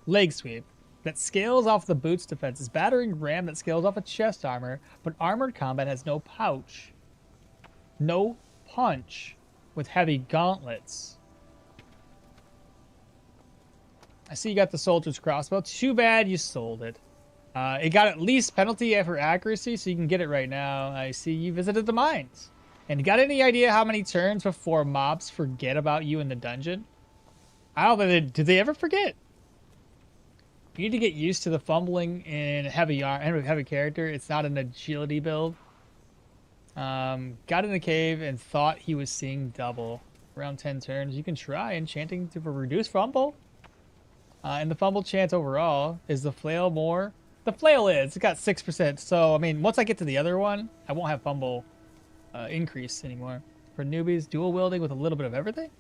Leg Sweep that scales off the boots defenses, Battering Ram that scales off of chest armor, but Armored Combat has no pouch. No punch with heavy gauntlets. I see you got the Soldier's Crossbow. Too bad you sold it. It got at least penalty for accuracy, so you can get it right now. I see you visited the mines. And you got any idea how many turns before mobs forget about you in the dungeon? I don't know. Did they ever forget? You need to get used to the fumbling in heavy character. It's not an agility build. Got in a cave and thought he was seeing double. Around 10 turns. You can try enchanting to reduce fumble. And the fumble chance overall is the flail more. The flail is. It's got 6%. So, I mean, once I get to the other one, I won't have fumble increase anymore. For newbies, dual wielding with a little bit of everything?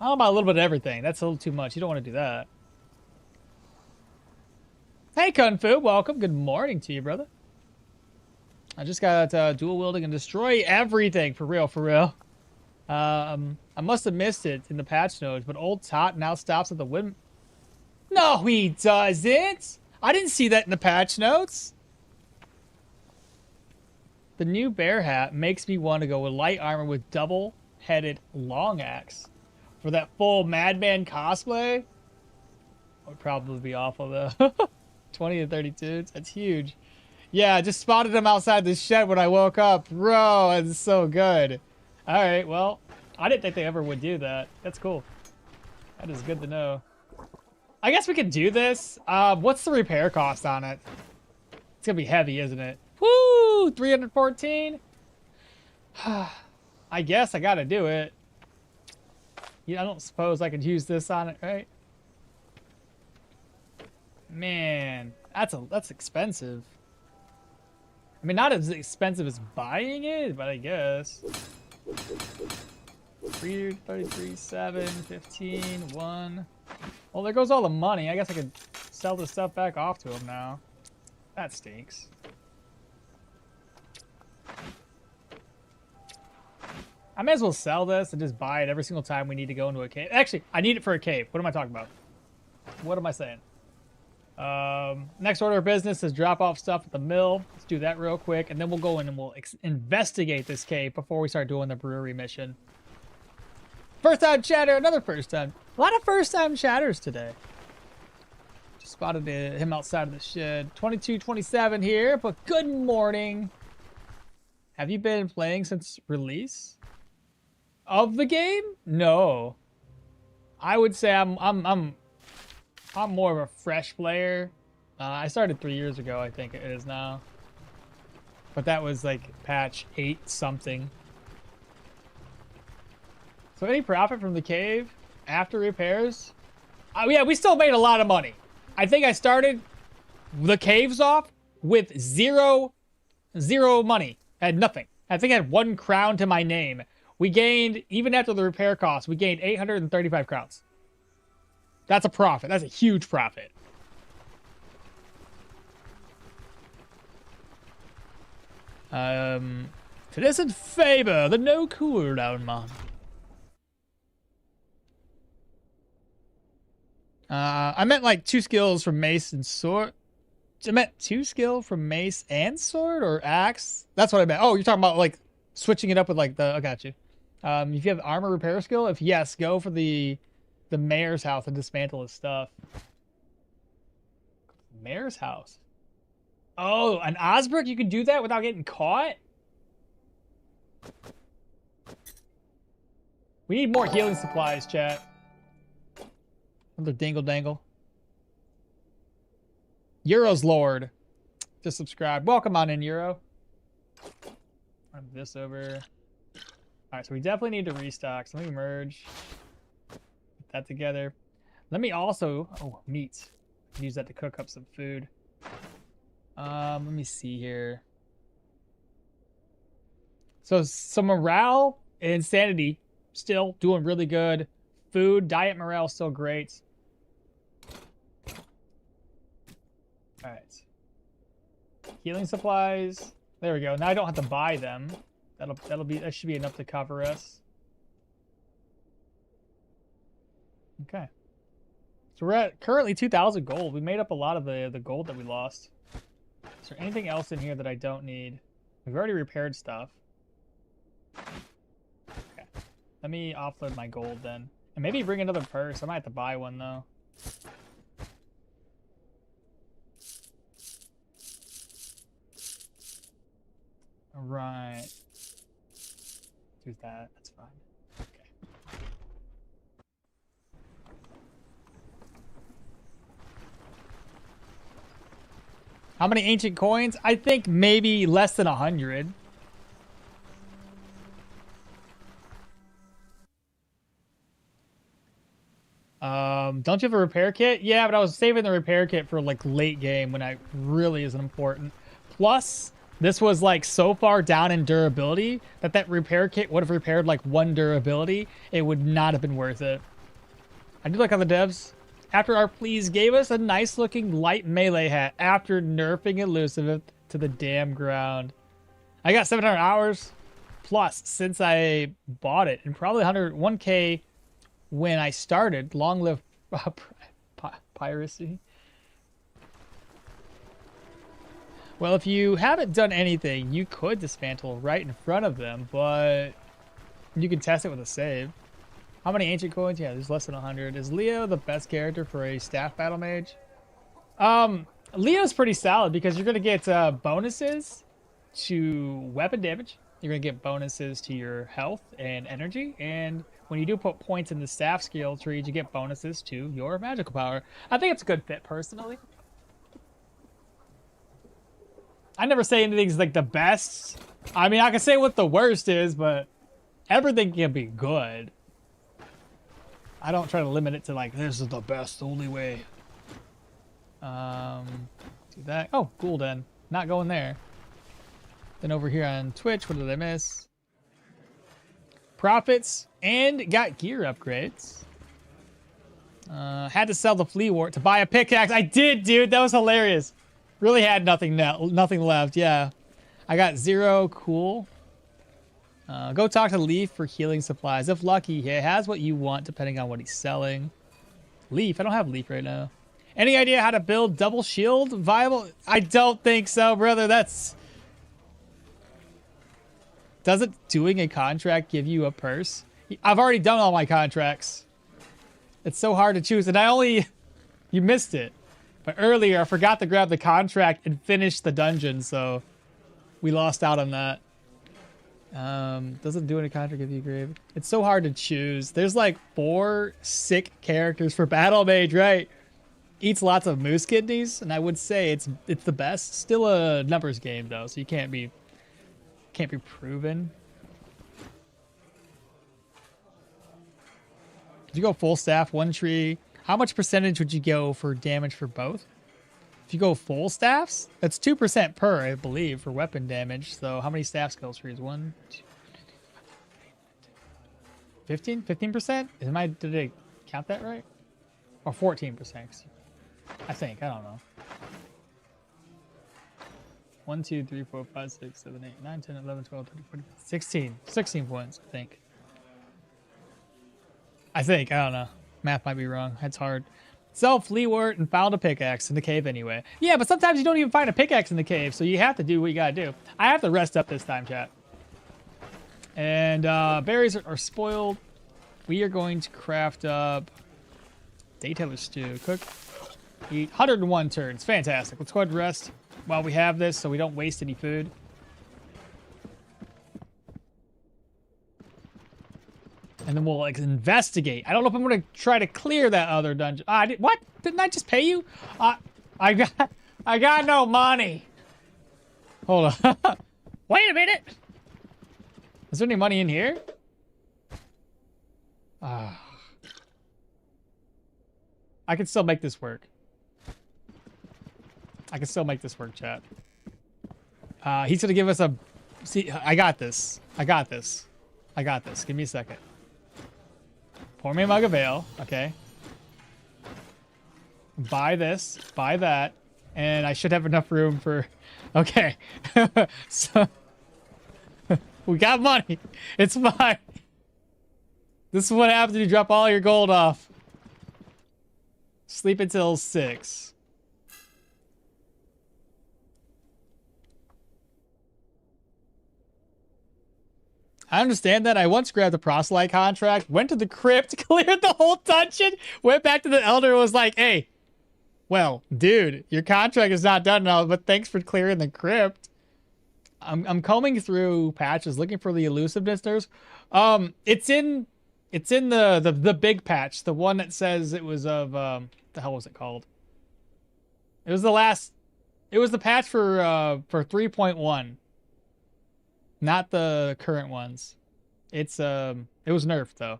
I don't know about a little bit of everything. That's a little too much. You don't want to do that. Hey, Kung Fu. Welcome. Good morning to you, brother. I just got dual wielding and destroy everything. For real, for real. I must have missed it in the patch notes, but old Tot now stops at the wind. No, he doesn't. I didn't see that in the patch notes. The new bear hat makes me want to go with light armor with double-headed long axe. For that full Madman cosplay, would probably be awful though. 20 to 32, that's huge. Yeah, I just spotted him outside the shed when I woke up. Bro, it's so good. All right, well, I didn't think they ever would do that. That's cool. That is good to know. I guess we could do this. What's the repair cost on it? It's gonna be heavy, isn't it? Woo! 314? I guess I gotta do it. Yeah, I don't suppose I could use this on it, right? Man, that's expensive. I mean, not as expensive as buying it, but I guess. 3, 33, 7, 15, 1. Well, there goes all the money. I guess I could sell this stuff back off to him now. That stinks. I may as well sell this and just buy it every single time we need to go into a cave. Actually, I need it for a cave. What am I talking about? What am I saying? Next order of business is drop off stuff at the mill. Let's do that real quick, and then we'll go in and we'll investigate this cave before we start doing the brewery mission. First time chatter, another first time. A lot of first time chatters today. Just spotted him outside of the shed. 22:27 here, but good morning. Have you been playing since release of the game? No. I would say I'm more of a fresh player. I started 3 years ago, I think it is now. But that was like patch 8 something. So any profit from the cave after repairs? Yeah, we still made a lot of money. I think I started the caves off with zero money. I had nothing. I think I had 1 crown to my name. We gained, even after the repair costs, we gained 835 crowns. That's a profit. That's a huge profit. Citizen Faber, the no cooldown man. I meant like 2 skills from Mace and Sword. I meant 2 skill from Mace and Sword or Axe? That's what I meant. Oh, you're talking about like switching it up with like the, I got you. If you have armor repair skill, if yes, go for the mayor's house and dismantle his stuff. Mayor's house. Oh, an Osbrook, you can do that without getting caught? We need more healing supplies, chat. Another dingle dangle. Euro's Lord. Just subscribe. Welcome on in, Euro. Move this over. Alright, so we definitely need to restock. So let me merge. Put that together. Let me also... Oh, meat. Use that to cook up some food. Let me see here. So some morale and sanity still doing really good. Food, diet morale still great. Alright. Healing supplies. There we go. Now I don't have to buy them. That should be enough to cover us. Okay. So we're at currently 2,000 gold. We made up a lot of the gold that we lost. Is there anything else in here that I don't need? We've already repaired stuff. Okay. Let me offload my gold then. And maybe bring another purse. I might have to buy one though. Alright. Do that. That's fine. Okay. How many ancient coins? I think maybe less than 100. Don't you have a repair kit? Yeah, but I was saving the repair kit for like late game when I really isn't important. Plus, this was like so far down in durability that repair kit would have repaired like 1 durability. It would not have been worth it. I do like how the devs, after our pleas, gave us a nice looking light melee hat after nerfing elusive to the damn ground. I got 700 hours plus since I bought it, and probably 1K when I started. Long live piracy. Well, if you haven't done anything, you could dismantle right in front of them, but you can test it with a save. How many ancient coins? Yeah, there's less than 100. Is Leo the best character for a staff battle mage? Leo's pretty solid because you're going to get bonuses to weapon damage. You're going to get bonuses to your health and energy. And when you do put points in the staff skill trees, you get bonuses to your magical power. I think it's a good fit, personally. I never say anything's like the best. I mean, I can say what the worst is, but everything can be good. I don't try to limit it to like, this is the best, only way. Do that. Oh, Gul'dan. Not going there. Then over here on Twitch, what did I miss? Profits and got gear upgrades. Had to sell the flea wart to buy a pickaxe. I did, dude. That was hilarious. Really had nothing left. Yeah. I got 0. Cool. Go talk to Leaf for healing supplies. If lucky, he has what you want depending on what he's selling. Leaf? I don't have Leaf right now. Any idea how to build double shield viable? I don't think so, brother. Doesn't doing a contract give you a purse? I've already done all my contracts. It's so hard to choose. And you missed it. But earlier, I forgot to grab the contract and finish the dungeon, so we lost out on that. Doesn't do any contract give you a grave. It's so hard to choose. There's like 4 sick characters for Battle Mage, right? Eats lots of moose kidneys, and I would say it's the best. Still a numbers game though, so you can't be proven. If you go full staff, 1 tree, how much percentage would you go for damage for both? If you go full staffs, that's 2% per, I believe, for weapon damage. So how many staff skill trees? 1, 2, 15? 15%? Did I count that right? Or 14%? I think. I don't know. 1, 2, 3, 4, 5, 6, 7, 8, 9, 10, 11, 12, 13, 14, 16. 16 points, I think. I don't know. Math might be wrong. It's hard. Sell flea wart and found a pickaxe in the cave anyway. Yeah, but sometimes you don't even find a pickaxe in the cave, so you have to do what you gotta do. I have to rest up this time, chat. And berries are spoiled. We are going to craft up Daytailor stew. Cook. Eat 101 turns. Fantastic. Let's go ahead and rest while we have this so we don't waste any food. And then we'll like investigate. I don't know if I'm gonna try to clear that other dungeon. What? Didn't I just pay you? I got no money. Hold on. Wait a minute. Is there any money in here? I can still make this work. I can still make this work, chat. He's gonna give us a... See, I got this. I got this. Give me a second. Pour me a mug of ale. Okay. Buy this. Buy that. And I should have enough room for... Okay. So... we got money. It's fine. This is what happens when you drop all your gold off. Sleep until 6. I understand that. I once grabbed a proselyte contract, went to the crypt, cleared the whole dungeon, went back to the elder and was like, hey, well, dude, your contract is not done now, but thanks for clearing the crypt. I'm combing through patches looking for the elusiveness nerves. It's in the big patch, the one that says it was of the hell was it called? It was the patch for 3.1. Not the current ones. It was nerfed though.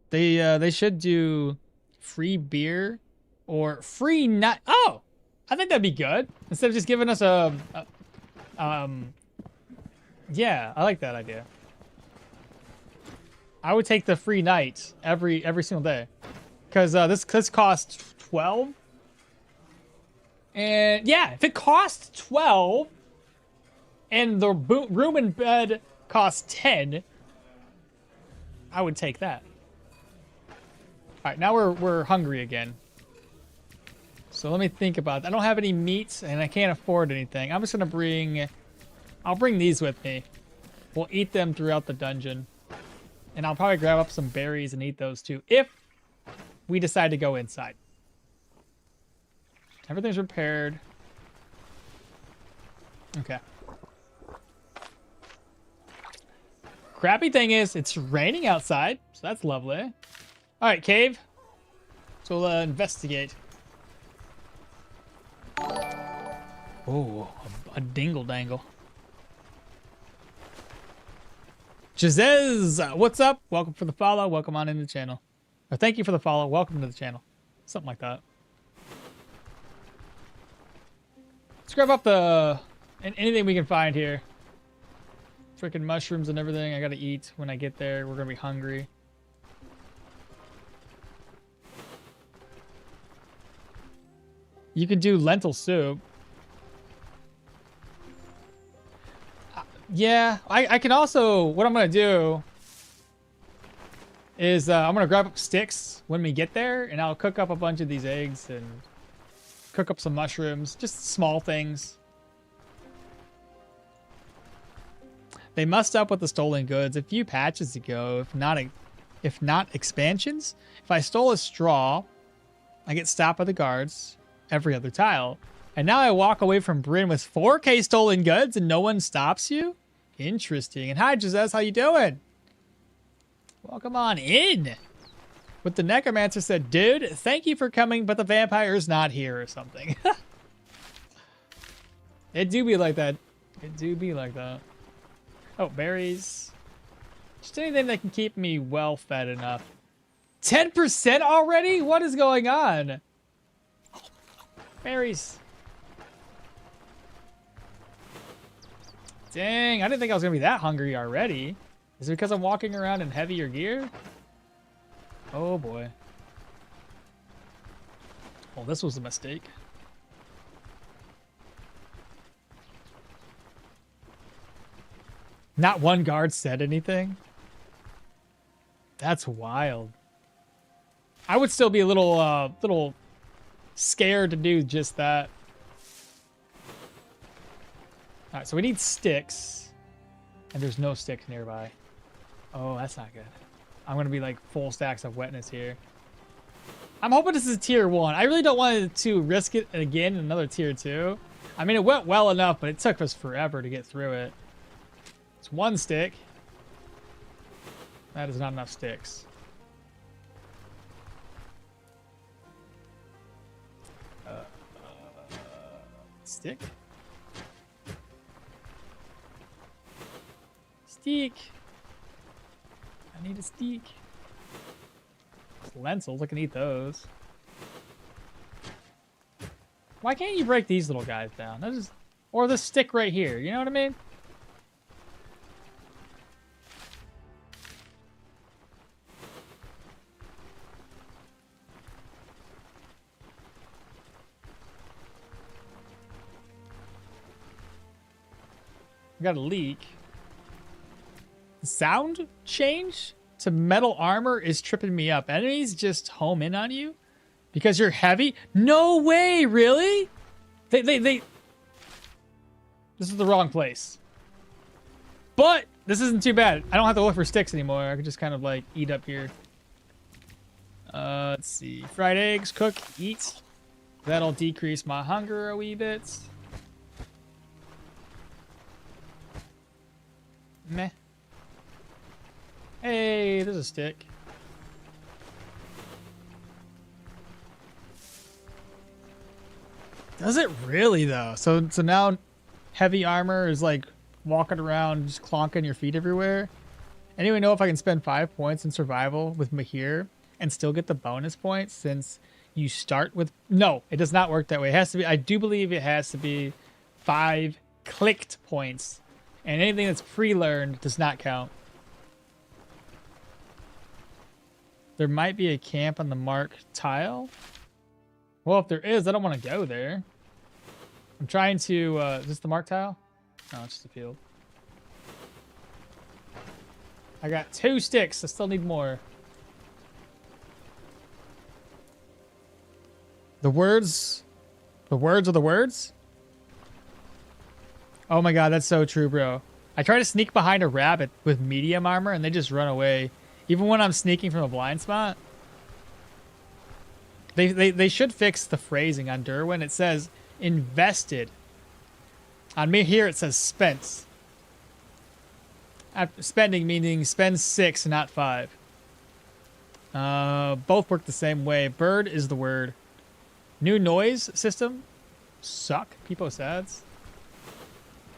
They should do free beer or free nut. Oh, I think that'd be good. Instead of just giving us yeah, I like that idea. I would take the free night every single day. Cause this costs 12. And yeah, if it costs 12 and the room and bed costs 10, I would take that. All right, now we're hungry again. So let me think about that. I don't have any meat and I can't afford anything. I'm just gonna I'll bring these with me. We'll eat them throughout the dungeon. And I'll probably grab up some berries and eat those too, if we decide to go inside. Everything's repaired. Okay. Crappy thing is, it's raining outside, so that's lovely. All right, cave. So we'll investigate. Oh, a dingle dangle. Jazez, what's up? Welcome for the follow. Welcome on into the channel. Or thank you for the follow. Welcome to the channel. Something like that. Let's grab up anything we can find here. Freaking mushrooms and everything. I gotta eat when I get there. We're gonna be hungry. You can do lentil soup. Yeah, I can also, what I'm gonna do is I'm gonna grab up sticks when we get there, and I'll cook up a bunch of these eggs and cook up some mushrooms, just small things. They messed up with the stolen goods a few patches ago, if not expansions. If I stole a straw, I get stopped by the guards every other tile. And now I walk away from Brin with 4K stolen goods and no one stops you? Interesting. And hi, Jazez, how you doing? Welcome on in. But the necromancer said, dude, thank you for coming, but the vampire's not here or something. It do be like that. It do be like that. Oh, berries. Just anything that can keep me well fed enough. 10% already? What is going on? Berries. Dang, I didn't think I was gonna be that hungry already. Is it because I'm walking around in heavier gear? Oh boy. Oh, this was a mistake. Not one guard said anything? That's wild. I would still be a little scared to do just that. All right, so we need sticks, and there's no sticks nearby. Oh, that's not good. I'm gonna be like full stacks of wetness here. I'm hoping this is tier 1. I really don't want to risk it again in another tier 2. I mean, it went well enough, but it took us forever to get through it. It's 1 stick. That is not enough sticks. Stick? Stick. I need a stick. Lentils, I can eat those. Why can't you break these little guys down? That is, or this stick right here, you know what I mean? I got a leak. The sound change to metal armor is tripping me up. Enemies just home in on you because you're heavy. No way, really? They. This is the wrong place. But this isn't too bad. I don't have to look for sticks anymore. I can just kind of like eat up here. Let's see. Fried eggs, cook, eat. That'll decrease my hunger a wee bit. Meh. Hey, there's a stick. Does it really though? So now heavy armor is like walking around just clonking your feet everywhere. Anyone know if I can spend 5 points in survival with Mahir and still get the bonus points since you start with... No, it does not work that way. It has to be... I do believe it has to be 5 clicked points. And anything that's pre-learned does not count. There might be a camp on the mark tile. Well, if there is, I don't want to go there. I'm trying to... is this the mark tile? No, it's just a field. I got 2 sticks. I still need more. The words are the words? Oh my god, that's so true, bro. I try to sneak behind a rabbit with medium armor and they just run away. Even when I'm sneaking from a blind spot. They should fix the phrasing on Derwin. It says invested. On me here it says spent. Spending meaning spend 6, not 5. Both work the same way. Bird is the word. New noise system. Suck. People sads.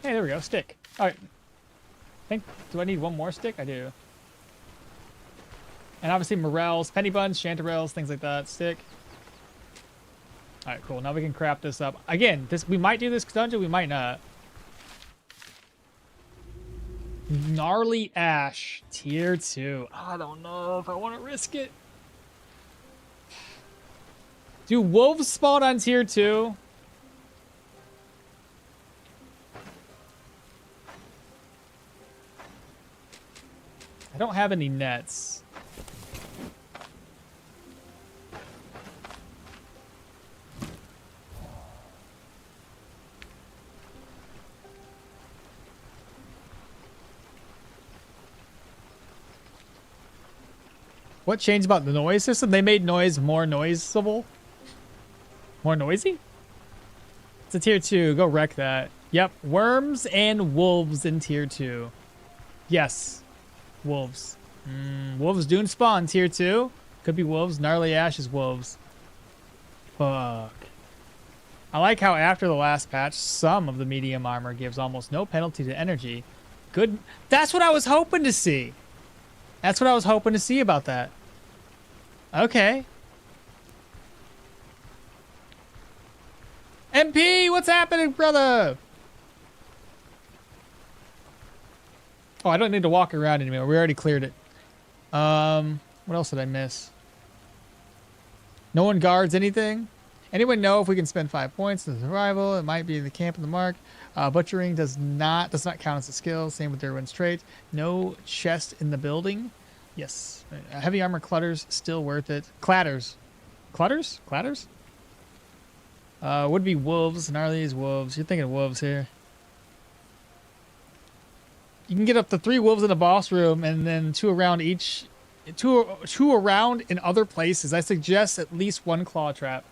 Hey, there we go. Stick. All right. Do I need one more stick? I do. And obviously morels, penny buns, chanterelles, things like that. Stick. All right, cool. Now we can craft this up. Again, we might do this dungeon. We might not. Gnarly Ash, tier 2. I don't know if I want to risk it. Do wolves spawn on tier 2? I don't have any nets. What changed about the noise system? They made noise more noticeable. More noisy? It's a tier 2. Go wreck that. Yep. Worms and wolves in tier 2. Yes. Wolves. Wolves do spawn tier 2. Could be wolves. Gnarly Ash is wolves. Fuck. I like how after the last patch, some of the medium armor gives almost no penalty to energy. Good. That's what I was hoping to see. That's what I was hoping to see about that. Okay. MP, what's happening, brother? Oh, I don't need to walk around anymore. We already cleared it. What else did I miss? No one guards anything? Anyone know if we can spend 5 points in survival? It might be in the camp in the mark. Butchering does not count as a skill. Same with Derwin's trait. No chest in the building. Yes. Heavy armor clutters, still worth it. Clatters. Clutters? Clatters? Would be wolves. Gnarly is wolves. You're thinking of wolves here. You can get up to 3 wolves in the boss room and then 2 around each. Two around in other places. I suggest at least 1 claw trap.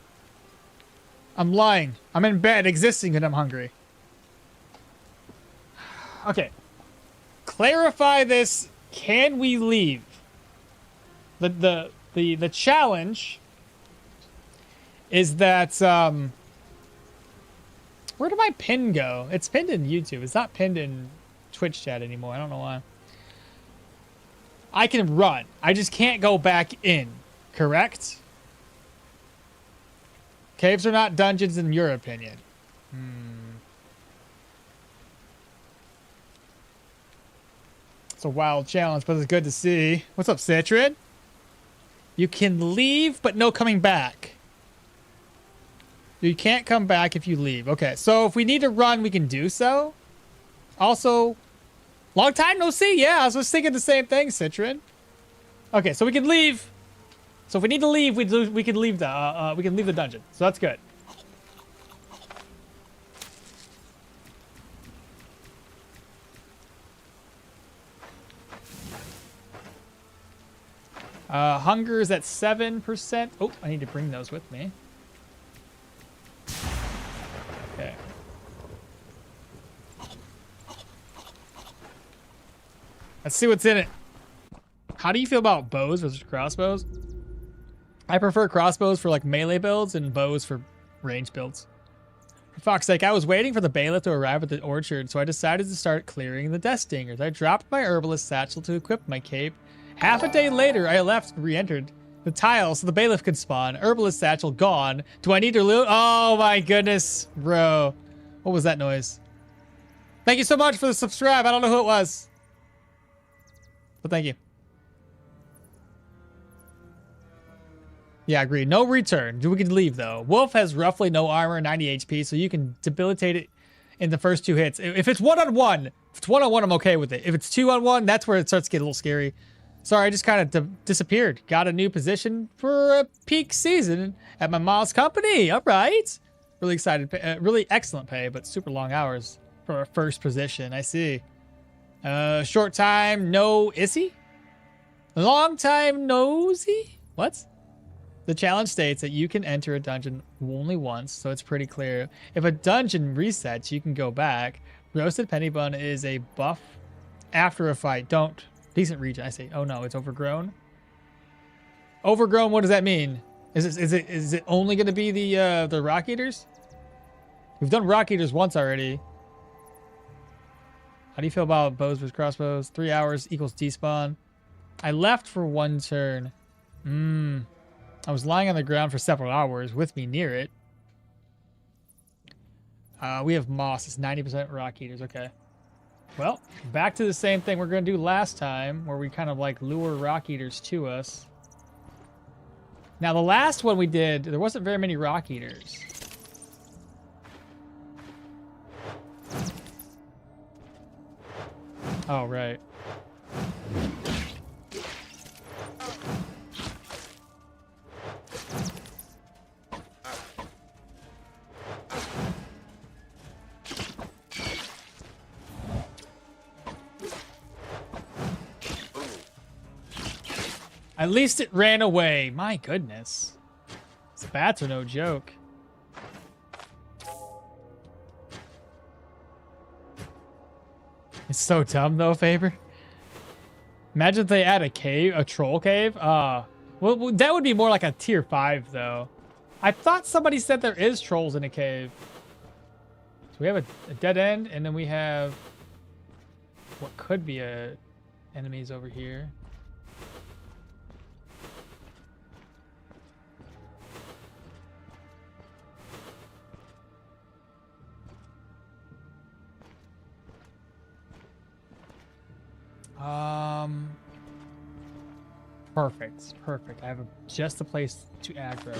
I'm lying. I'm in bed existing and I'm hungry. Okay. Clarify this. Can we leave? The challenge is that where did my pin go? It's pinned in YouTube. It's not pinned in Twitch chat anymore. I don't know why. I can run. I just can't go back in. Correct? Caves are not dungeons in your opinion. It's a wild challenge, but it's good to see. What's up, Citrid? You can leave, but no coming back. You can't come back if you leave. Okay, so if we need to run, we can do so. Also, long time no see. Yeah, I was just thinking the same thing, Citrin. Okay, so we can leave. So if we need to leave, we can leave the dungeon. So that's good. Hunger is at 7%. Oh, I need to bring those with me. Okay. Let's see what's in it. How do you feel about bows versus crossbows? I prefer crossbows for like melee builds and bows for range builds. For fuck's sake, I was waiting for the bailiff to arrive at the orchard, so I decided to start clearing the death stingers. I dropped my herbalist satchel to equip my cape. Half a day later, I left and re-entered the tile so the bailiff could spawn. Herbalist satchel gone. Do I need to loot? Oh my goodness, bro. What was that noise? Thank you so much for the subscribe. I don't know who it was, but thank you. Yeah, agreed. No return. We can leave, though. Wolf has roughly no armor, 90 HP, so you can debilitate it in the first 2 hits. If it's one-on-one, I'm okay with it. If it's 2-on-1, that's where it starts to get a little scary. Sorry, I just kind of disappeared. Got a new position for a peak season at my mom's company. All right. Really excited. Really excellent pay, but super long hours for a first position. I see. Short time, no issy? Long time nosy? What? The challenge states that you can enter a dungeon only once, so it's pretty clear. If a dungeon resets, you can go back. Roasted penny bun is a buff after a fight. Don't. Decent region, I say. Oh no, it's overgrown. Overgrown, what does that mean? Is it only going to be the rock eaters? We've done rock eaters once already. How do you feel about bows versus crossbows? 3 hours equals despawn. I left for 1 turn. I was lying on the ground for several hours with me near it. We have moss. It's 90% rock eaters. Okay. Well, back to the same thing we're going to do last time, where we kind of like lure rock eaters to us. Now, the last one we did, there wasn't very many rock eaters. Oh, right. At least it ran away. My goodness. These bats are no joke. It's so dumb though, Faber. Imagine if they add a cave, a troll cave. Well, that would be more like a tier 5 though. I thought somebody said there is trolls in a cave. So we have a dead end, and then we have what could be enemies over here. Perfect. I have just a place to aggro.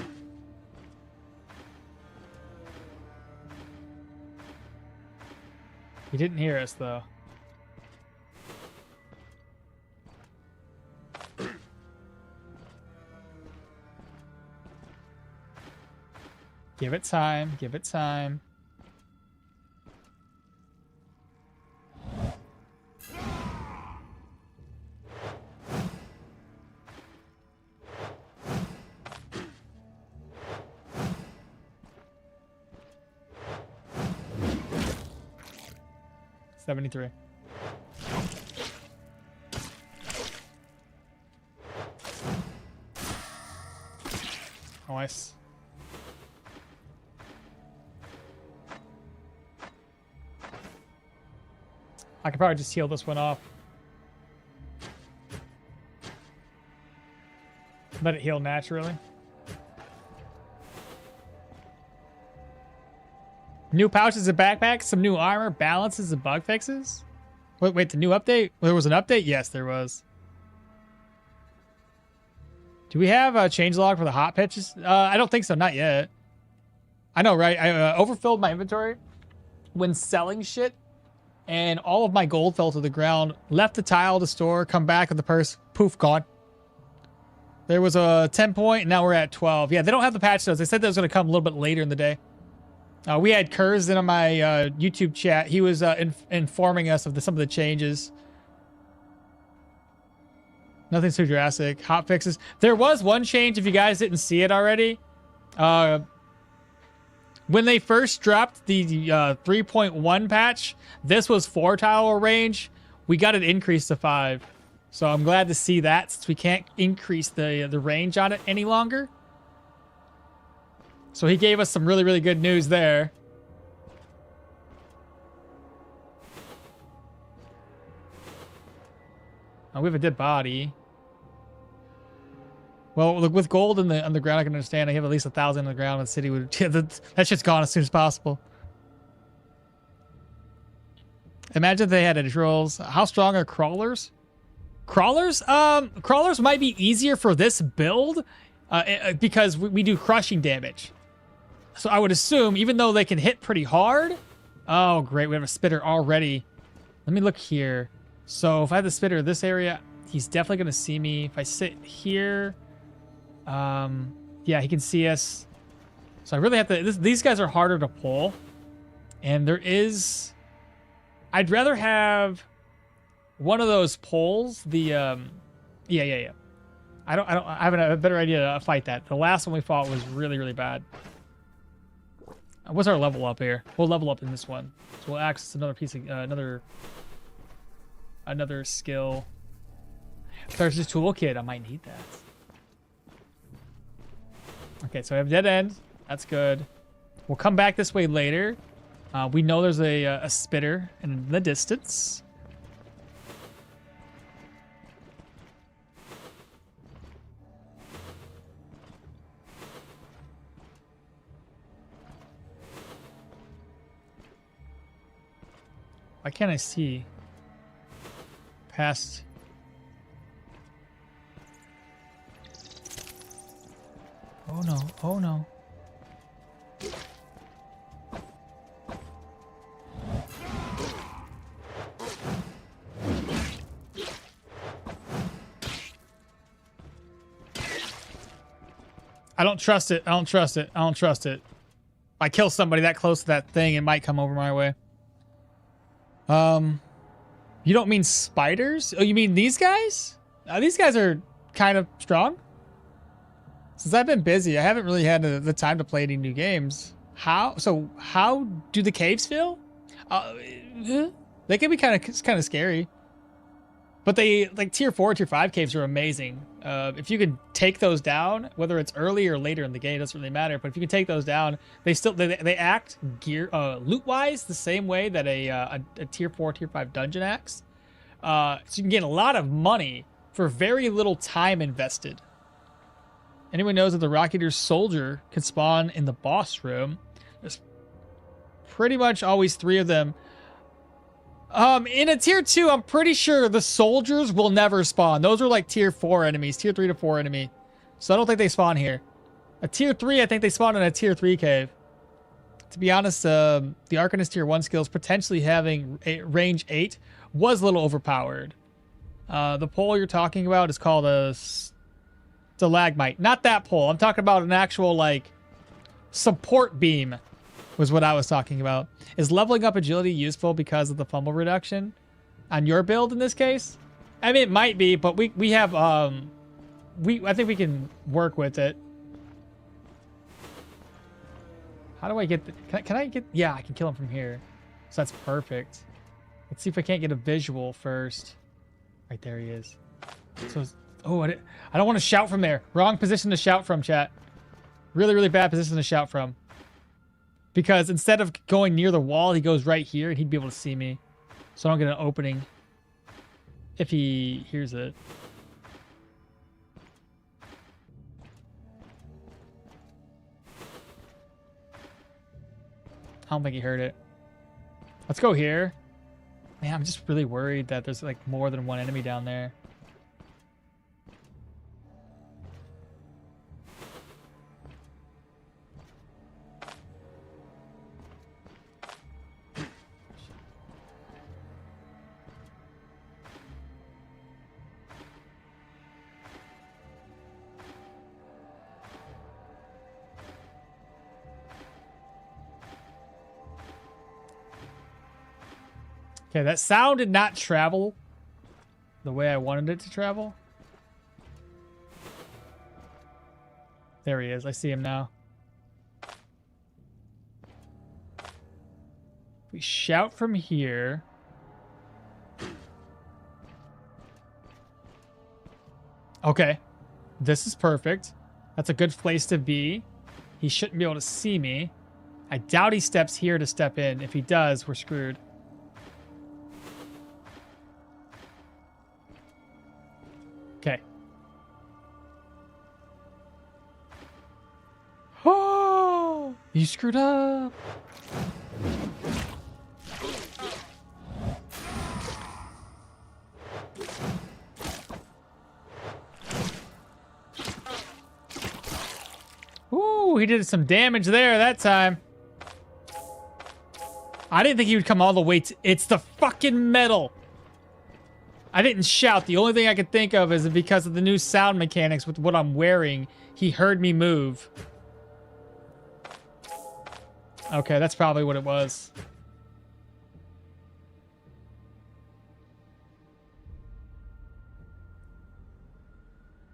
He didn't hear us though. Give it time. Give it time. $73. Nice. I could probably just heal this one off. Let it heal naturally. New pouches and backpacks, some new armor, balances, and bug fixes. Wait, the new update? There was an update? Yes, there was. Do we have a changelog for the hot pitches? I don't think so, not yet. I know, right? I overfilled my inventory when selling shit, and all of my gold fell to the ground. Left the tile to store, come back with the purse, poof, gone. There was a 10 point, and now we're at 12. Yeah, they don't have the patch notes. They said that was going to come a little bit later in the day. We had Kurz in on my YouTube chat. He was informing us of some of the changes. Nothing too drastic. Hot fixes. There was one change, if you guys didn't see it already. When they first dropped the 3.1 patch, this was 4 tile range. We got it increased to 5. So I'm glad to see that, since we can't increase the range on it any longer. So he gave us some really, really good news there. Oh, we have a dead body. Well, look, with gold on the ground, I can understand. I have at least 1,000 on the ground. And the city would... Yeah, that shit's gone as soon as possible. Imagine if they had trolls. How strong are crawlers? Crawlers? Crawlers might be easier for this build because we do crushing damage. So I would assume, even though they can hit pretty hard... Oh, great. We have a spitter already. Let me look here. So if I have the spitter in this area, he's definitely going to see me. If I sit here... yeah, he can see us. So I really have to... These guys are harder to pull. And there is... I'd rather have one of those poles. The, yeah. I have a better idea to fight that. The last one we fought was really, really bad. What's our level up here? We'll level up in this one. So we'll access another piece of, another skill. There's this toolkit. I might need that. Okay, so I have dead end. That's good. We'll come back this way later. We know there's a spitter in the distance. Why can't I see past? Oh no, oh no. I don't trust it. I don't trust it. I don't trust it. If I kill somebody that close to that thing, it might come over my way. You don't mean spiders? Oh, you mean these guys? These guys are kind of strong. Since I've been busy, I haven't really had the time to play any new games. How do the caves feel? They can be kind of scary. But they, like, tier 4, tier 5 caves are amazing. If you can take those down, whether it's early or later in the game, it doesn't really matter. But if you can take those down, they act loot-wise the same way that a tier 4, tier 5 dungeon acts. So you can get a lot of money for very little time invested. Anyone knows that the Rock Eater soldier can spawn in the boss room? There's pretty much always 3 of them. In a tier 2, I'm pretty sure the soldiers will never spawn. Those are like tier 4 enemies, tier 3 to 4 enemy. So I don't think they spawn here. A tier 3, I think they spawn in a tier 3 cave. To be honest, the Arcanist tier 1 skills potentially having range 8 was a little overpowered. The pole you're talking about is called a stalagmite. Not that pole. I'm talking about an actual, like, support beam. Was what I was talking about. Is leveling up agility useful because of the fumble reduction on your build in this case? I mean, it might be, but we have I think we can work with it. How do I get can I get? Yeah, I can kill him from here. So that's perfect. Let's see if I can't get a visual first. Right there he is. So oh, I don't want to shout from there. Wrong position to shout from, chat. Really, really bad position to shout from. Because instead of going near the wall, he goes right here, and he'd be able to see me. So I don't get an opening if he hears it. I don't think he heard it. Let's go here. Man, I'm just really worried that there's like more than one enemy down there. Okay, that sound did not travel the way I wanted it to travel. There he is. I see him now. We shout from here. Okay. This is perfect. That's a good place to be. He shouldn't be able to see me. I doubt he steps here to step in. If he does, we're screwed. Okay. Oh, you screwed up. Ooh, he did some damage there that time. I didn't think he would come all the way to... It's the fucking metal. I didn't shout. The only thing I could think of is because of the new sound mechanics with what I'm wearing, he heard me move. Okay, that's probably what it was.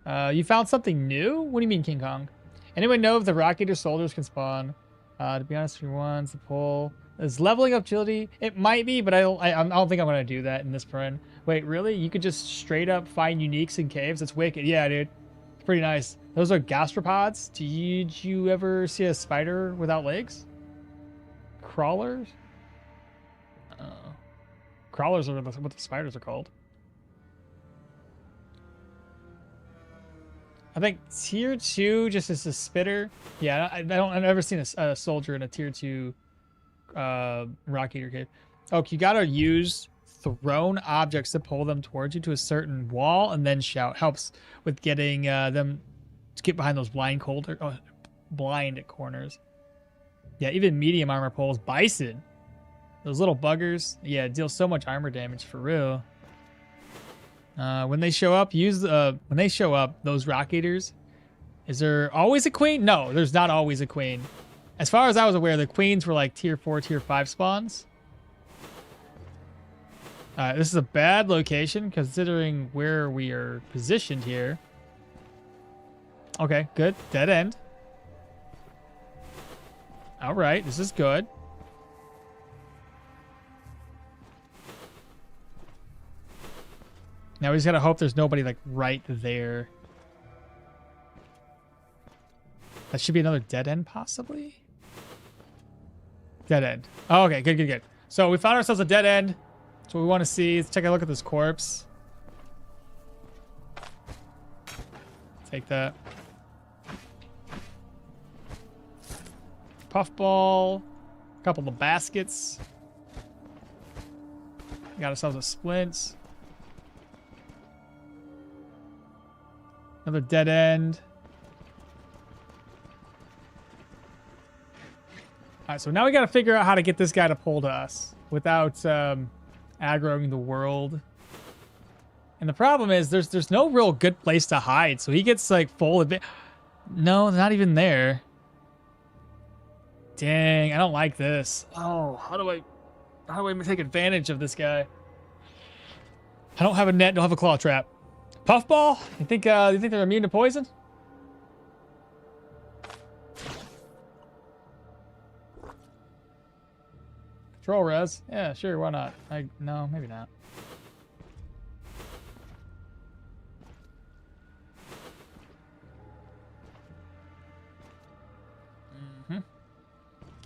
You found something new? What do you mean, King Kong? Anyone know if the Rock Eater soldiers can spawn? To be honest, with you ones, the pull is leveling up agility. It might be, but I don't think I'm gonna do that in this Brin. Wait, really? You could just straight up find uniques in caves? That's wicked. Yeah, dude. It's pretty nice. Those are gastropods. Did you ever see a spider without legs? Crawlers? Crawlers are what the spiders are called. I think tier 2 just is a spitter. Yeah, I've never seen a soldier in a tier 2 rock eater cave. Oh, you gotta use thrown objects to pull them towards you to a certain wall and then shout. Helps with getting them to get behind those blind corners. Yeah, even medium armor pulls. Bison. Those little buggers. Yeah, deal so much armor damage for real. When they show up, those rock eaters. Is there always a queen? No, there's not always a queen. As far as I was aware, the queens were like tier 4, tier 5 spawns. This is a bad location considering where we are positioned here. Okay, good. Dead end. All right, this is good. Now we just gotta hope there's nobody like right there. That should be another dead end, possibly. Dead end. Oh, okay, good, good, good. So we found ourselves a dead end. That's what we want to see. Let's take a look at this corpse. Take that. Puffball. A couple of baskets. Got ourselves a splint. Another dead end. All right, so now we got to figure out how to get this guy to pull to us without aggroing the world. And the problem is there's no real good place to hide, so he gets like full advantage. No, not even there. Dang, I don't like this. Oh, how do I take advantage of this guy? I don't have a net, don't have a claw trap. Puffball? You think they're immune to poison? Control res? Yeah, sure, why not? No, maybe not.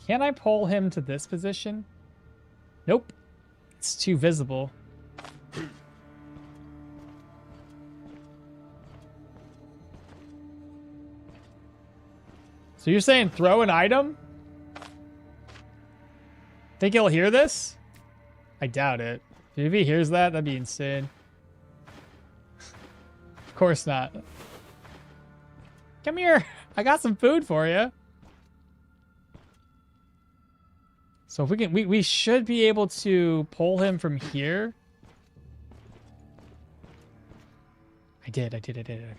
Can I pull him to this position? Nope. It's too visible. So you're saying throw an item? Think he'll hear this? I doubt it. If he hears that, that'd be insane. Of course not. Come here. I got some food for you. So if we can, we should be able to pull him from here. I did. Okay.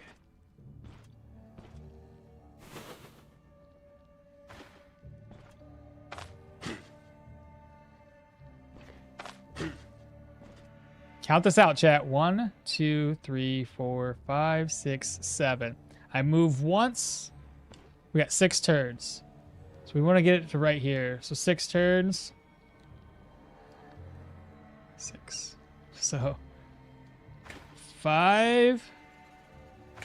Count this out, chat. 1, 2, 3, 4, 5, 6, 7. I move once. We got 6 turns. So we want to get it to right here. So 6 turns. 6. So 5,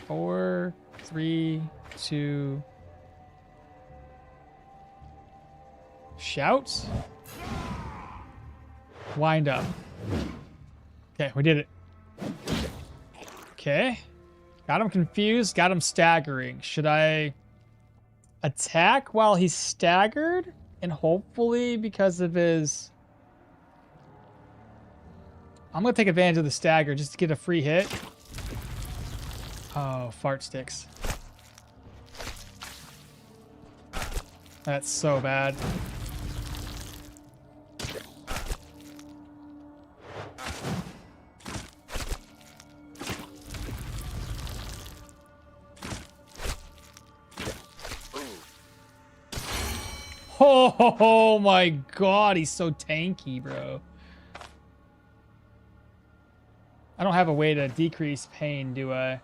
4, 3, 2. Shout. Wind up. Okay, we did it. Okay. Got him confused, got him staggering. Should I attack while he's staggered? And hopefully because of his... I'm going to take advantage of the stagger just to get a free hit. Oh, fart sticks. That's so bad. Oh my god, he's so tanky, bro. I don't have a way to decrease pain, do I?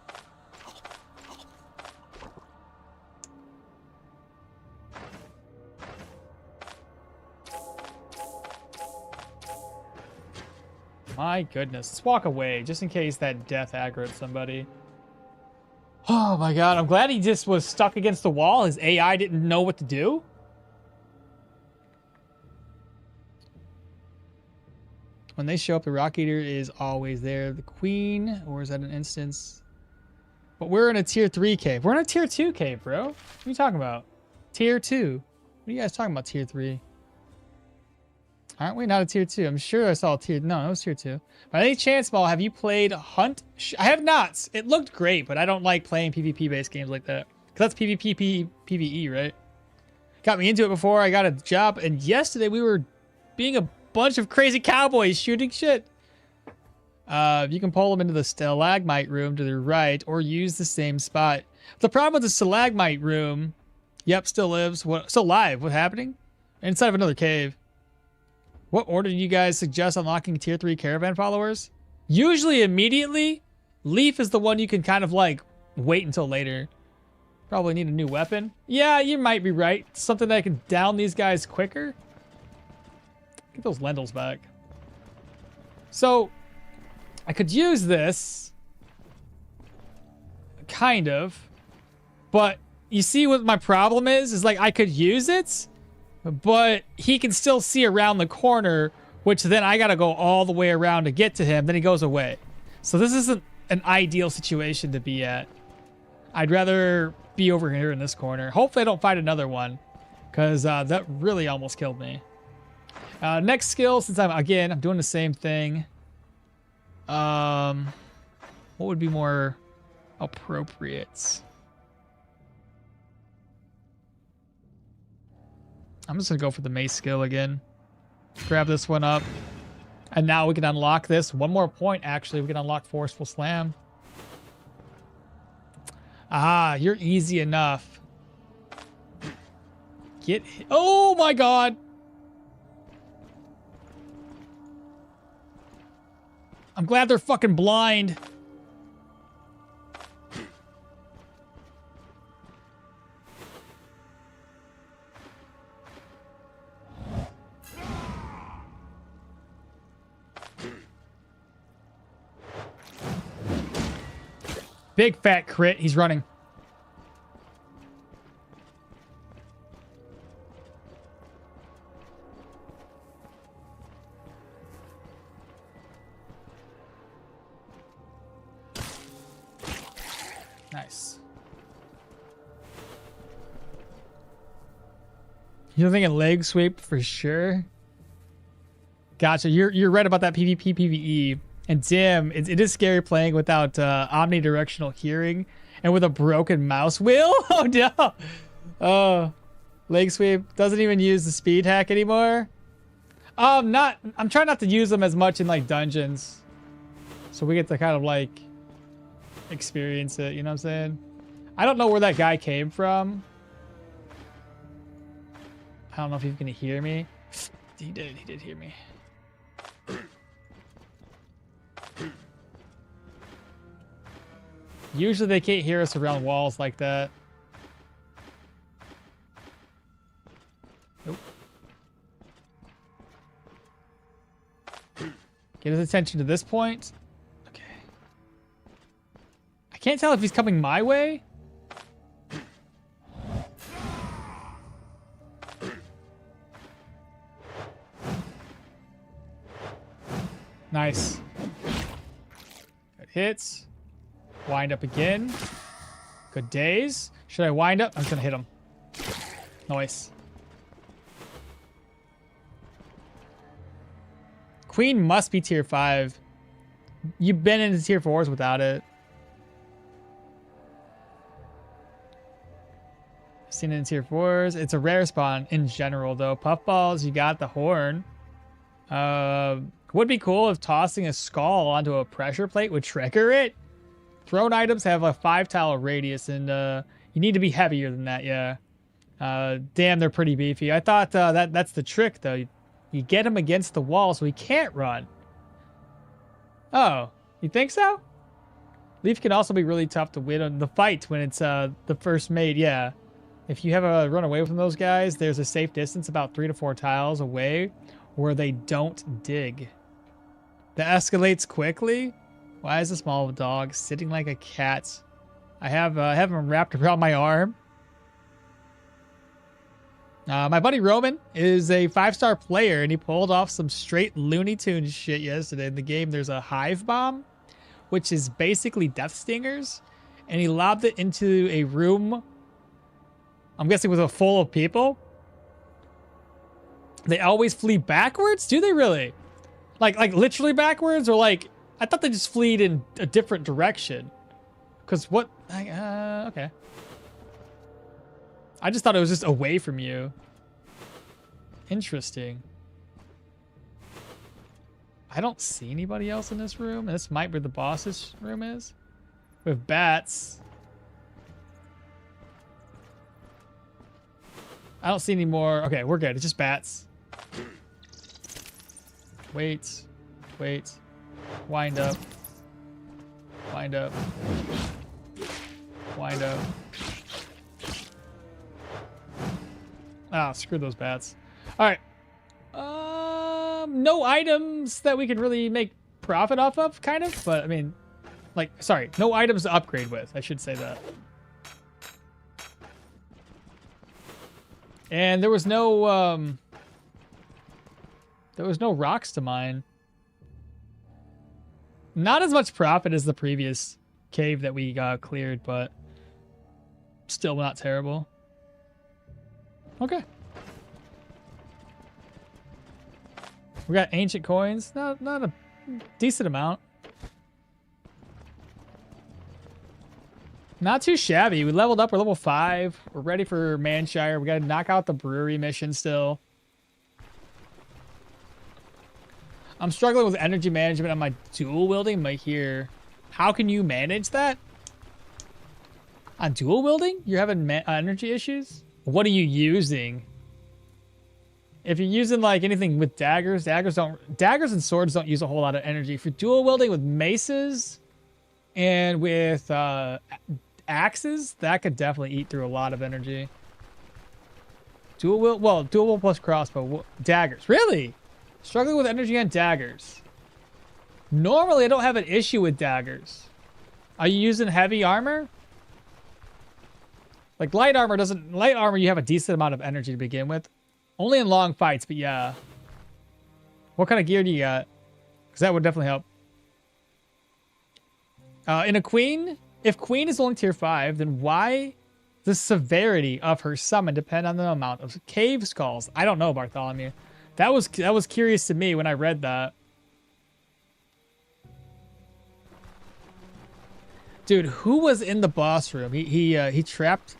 My goodness. Let's walk away, just in case that death aggroed somebody. Oh my god, I'm glad he just was stuck against the wall. His AI didn't know what to do. When they show up, the Rock Eater is always there. The Queen, or is that an instance? But we're in a tier 3 cave. We're in a tier 2 cave, bro. What are you talking about? Tier 2. What are you guys talking about, tier 3? Aren't we not a tier 2? I'm sure I saw a tier... No, it was tier 2. By any chance, Ball, have you played Hunt? I have not. It looked great, but I don't like playing PvP-based games like that. Because that's PvP, PvE, right? Got me into it before I got a job, and yesterday we were being a bunch of crazy cowboys shooting shit. You can pull them into the stalagmite room to the right or use the same spot. The problem with the stalagmite room, yep, still lives. What? Still live. What's happening? Inside of another cave. What order do you guys suggest unlocking tier 3 caravan followers? Usually immediately. Leaf is the one you can kind of like wait until later. Probably need a new weapon. Yeah, you might be right. Something that can down these guys quicker. Get those lentils back. So, I could use this. Kind of. But, you see what my problem is? Is like, I could use it, but he can still see around the corner, which then I gotta go all the way around to get to him, then he goes away. So this isn't an ideal situation to be at. I'd rather be over here in this corner. Hopefully I don't find another one, because that really almost killed me. Next skill, since I'm doing the same thing. What would be more appropriate? I'm just gonna go for the Mace skill again. Grab this one up. And now we can unlock this. One more point, actually. We can unlock Forceful Slam. Ah, you're easy enough. Get hit. Oh my god! I'm glad they're fucking blind. Big fat crit. He's running. Nice. You're thinking leg sweep for sure? Gotcha. You're right about that PvP PvE. And damn, it is scary playing without omnidirectional hearing and with a broken mouse wheel. Oh no. Oh, leg sweep doesn't even use the speed hack anymore. I'm trying not to use them as much in like dungeons, so we get to kind of like experience it. You know what I'm saying? I don't know where that guy came from. I don't know if he's gonna hear me. He did hear me. Usually they can't hear us around walls like that. Nope. Get his attention to this point. Okay. I can't tell if he's coming my way. Nice. Good hits. Wind up again. Good days. Should I wind up? I'm just gonna hit him. Nice. Queen must be tier 5. You've been into tier 4s without it. Seen it in tier 4s. It's a rare spawn in general, though. Puffballs, you got the horn. Would be cool if tossing a skull onto a pressure plate would trigger it. Thrown items have a 5-tile radius, and you need to be heavier than that, yeah. Damn, they're pretty beefy. I thought that's the trick, though. You get him against the wall so he can't run. Oh, you think so? Leaf can also be really tough to win on the fight when it's the first mate, yeah. If you have a run away from those guys, there's a safe distance about 3 to 4 tiles away where they don't dig. That escalates quickly. Why is a small dog sitting like a cat? I have him wrapped around my arm. My buddy Roman is a 5-star player, and he pulled off some straight Looney Tunes shit yesterday. In the game, there's a hive bomb, which is basically death stingers, and he lobbed it into a room, I'm guessing with a full of people. They always flee backwards? Do they really? Like literally backwards, or like I thought they just fleed in a different direction. Cause what? Okay. I just thought it was just away from you. Interesting. I don't see anybody else in this room. This might be where the boss's room is. With bats. I don't see any more. Okay, we're good. It's just bats. Wait. Wait. Wind up. Wind up. Wind up. Ah, screw those bats. Alright. No items that we could really make profit off of, kind of. But, I mean, like, sorry. No items to upgrade with. I should say that. And there was no, there was no rocks to mine. Not as much profit as the previous cave that we got cleared, but still not terrible. Okay. We got ancient coins. Not a decent amount. Not too shabby. We leveled up. We're level 5. We're ready for Manshire. We got to knock out the brewery mission still. I'm struggling with energy management on my dual wielding. My here. How can you manage that? On dual wielding? You're having energy issues? What are you using? If you're using like anything with daggers, daggers and swords don't use a whole lot of energy. If you're dual wielding with maces and with axes, that could definitely eat through a lot of energy. Dual wield plus crossbow. Daggers. Really? Struggling with energy on daggers. Normally, I don't have an issue with daggers. Are you using heavy armor? Like light armor you have a decent amount of energy to begin with. Only in long fights, but yeah. What kind of gear do you got? Because that would definitely help. In a queen, if queen is only tier 5, then why the severity of her summon depend on the amount of cave skulls? I don't know, Bartholomew. That was curious to me when I read that. Dude, who was in the boss room? He trapped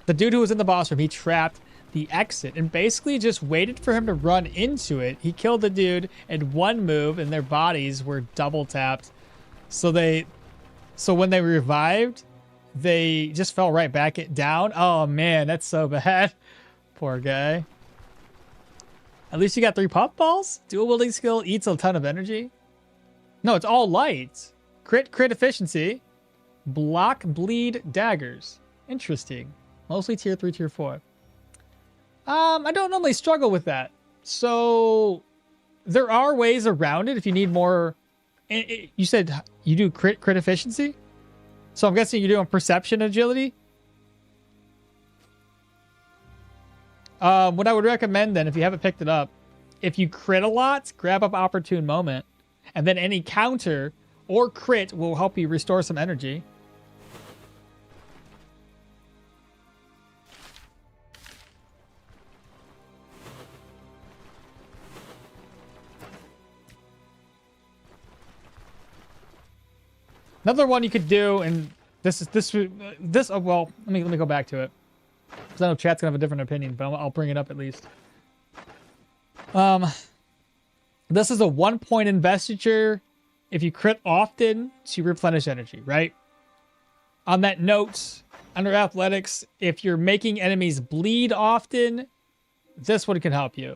the dude who was in the boss room. He trapped the exit and basically just waited for him to run into it. He killed the dude in one move, and their bodies were double tapped. So when they revived, they just fell right back down. Oh man, that's so bad. Poor guy. At least you got 3 puffballs. Dual wielding skill eats a ton of energy. No, it's all light. Crit efficiency. Block bleed daggers. Interesting. Mostly tier 3, tier 4. I don't normally struggle with that. So there are ways around it if you need more. You said you do crit efficiency? So I'm guessing you're doing perception agility? What I would recommend then, if you haven't picked it up, if you crit a lot, grab up opportune moment, and then any counter or crit will help you restore some energy. Another one you could do, and this. Well, let me go back to it, because I know chat's gonna have a different opinion, but I'll bring it up at least. This is a 1-point investiture if you crit often to replenish energy, right? On that note, under athletics, if you're making enemies bleed often, this one can help you.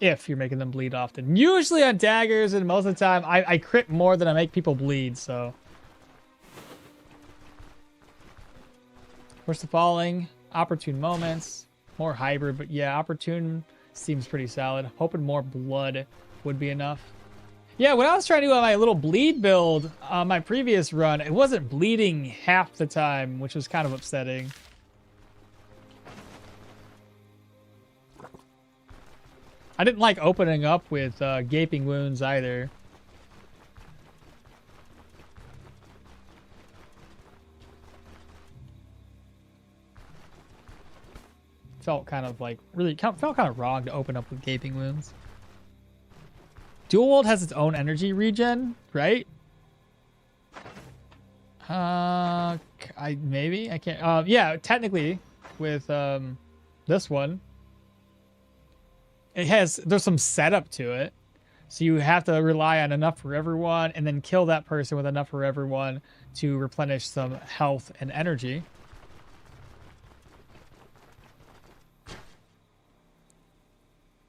If you're making them bleed often. Usually on daggers, and most of the time, I crit more than I make people bleed, so. Force the Falling, opportune moments, more hybrid, but yeah, opportune seems pretty solid. Hoping more blood would be enough. Yeah, when I was trying to do my little bleed build on my previous run, it wasn't bleeding half the time, which was kind of upsetting. I didn't like opening up with gaping wounds either. Felt kind of like felt kind of wrong to open up with gaping wounds. Dual Wield has its own energy regen, right? I can't. Yeah, technically, with this one, there's some setup to it, so you have to rely on enough for everyone, and then kill that person with enough for everyone to replenish some health and energy.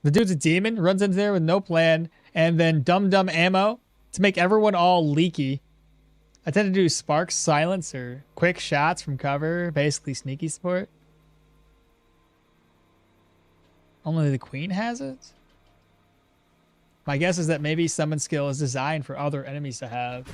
The dude's a demon, runs in there with no plan, and then dumb ammo to make everyone all leaky. I tend to do sparks, silence, or quick shots from cover, basically sneaky support. Only the queen has it? My guess is that maybe summon skill is designed for other enemies to have.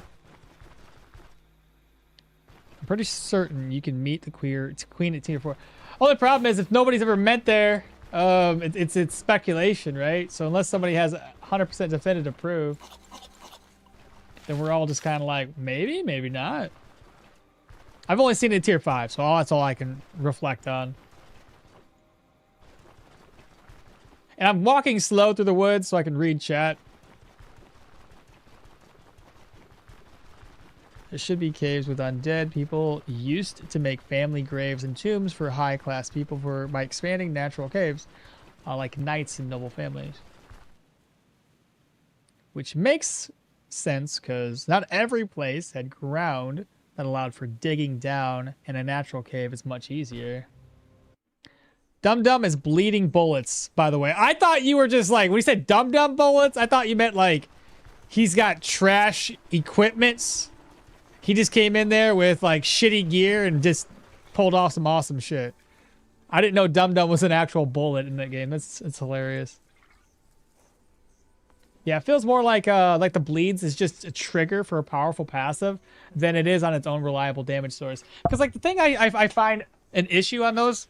I'm pretty certain you can meet the queen at tier 4. Only problem is if nobody's ever met there, it's speculation, right? So unless somebody has 100% definitive proof, then we're all just kind of like, maybe, maybe not. I've only seen it at tier 5, so that's all I can reflect on. And I'm walking slow through the woods so I can read chat. There should be caves with undead. People used to make family graves and tombs for high-class people by expanding natural caves, like knights and noble families. Which makes sense, because not every place had ground that allowed for digging down, and a natural cave is much easier. Dum-dum is bleeding bullets, by the way. I thought you were just like, when you said dum-dum bullets, I thought you meant like he's got trash equipments. He just came in there with like shitty gear and just pulled off some awesome shit. I didn't know dum-dum was an actual bullet in that game. It's hilarious. Yeah, it feels more like the bleeds is just a trigger for a powerful passive than it is on its own reliable damage source. Because like the thing I find an issue on those,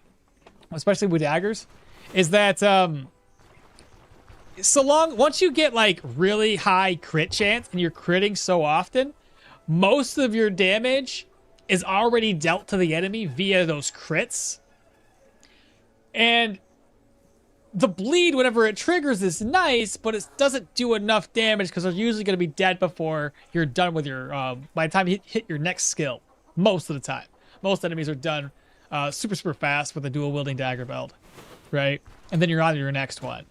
especially with daggers, is that once you get like really high crit chance and you're critting so often, most of your damage is already dealt to the enemy via those crits. And the bleed, whenever it triggers, is nice, but it doesn't do enough damage because they're usually going to be dead before you're done with your, by the time you hit your next skill. Most of the time. Most enemies are done super fast with a dual wielding dagger build, right? And then you're on to your next one.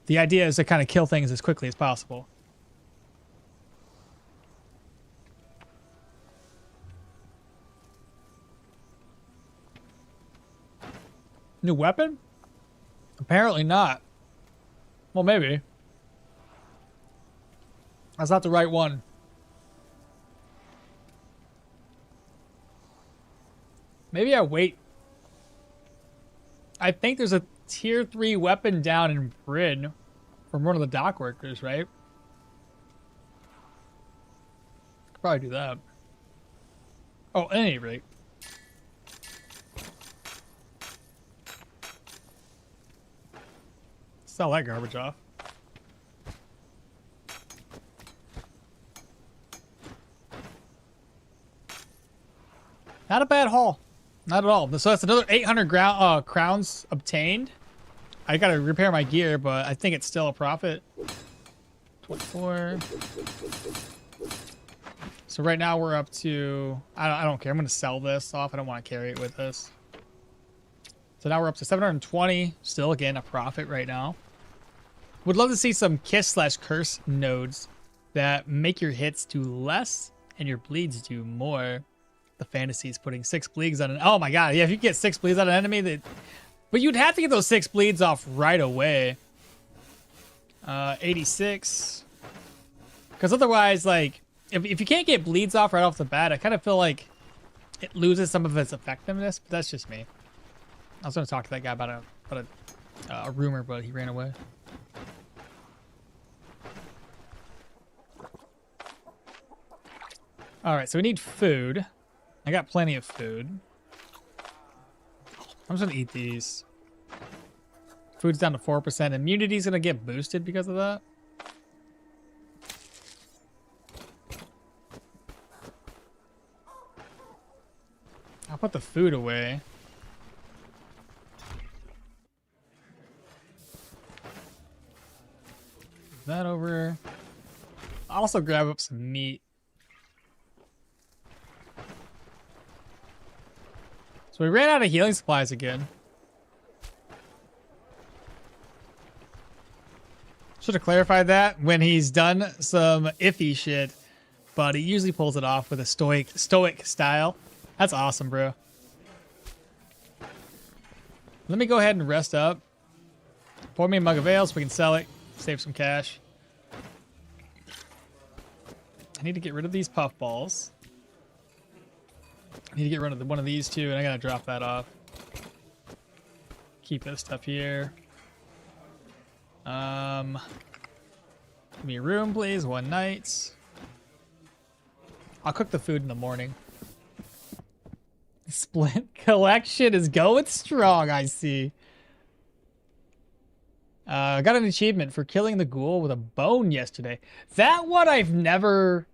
The idea is to kind of kill things as quickly as possible. New weapon? Apparently not. Well, maybe. That's not the right one. Maybe I wait. I think there's a tier 3 weapon down in Brin from one of the dock workers, right? Could probably do that. Oh, at any rate. Sell that garbage off. Not a bad haul. Not at all. So that's another 800 crowns obtained. I gotta repair my gear, but I think it's still a profit. 24. So right now we're up to... I don't care. I'm gonna sell this off. I don't want to carry it with us. So now we're up to 720. Still, again, a profit right now. Would love to see some kiss/curse nodes that make your hits do less and your bleeds do more. The fantasy's putting 6 bleeds on an... Oh my god, yeah, if you get 6 bleeds on an enemy, that... But you'd have to get those 6 bleeds off right away. 86. Because otherwise, like, if you can't get bleeds off right off the bat, I kind of feel like it loses some of its effectiveness, but that's just me. I was going to talk to that guy about a rumor, but he ran away. All right, so we need food. I got plenty of food. I'm just gonna eat these. Food's down to 4%. Immunity's gonna get boosted because of that. I'll put the food away. Move that over. I'll also grab up some meat. So we ran out of healing supplies again. Should have clarified that when he's done some iffy shit, but he usually pulls it off with a stoic style. That's awesome, bro. Let me go ahead and rest up. Pour me a mug of ale so we can sell it, save some cash. I need to get rid of these puffballs. I need to get rid of one of these too, and I gotta drop that off. Keep this stuff here. Give me a room, please. 1 night. I'll cook the food in the morning. Splint collection is going strong, I see. I got an achievement for killing the ghoul with a bone yesterday. That one I've never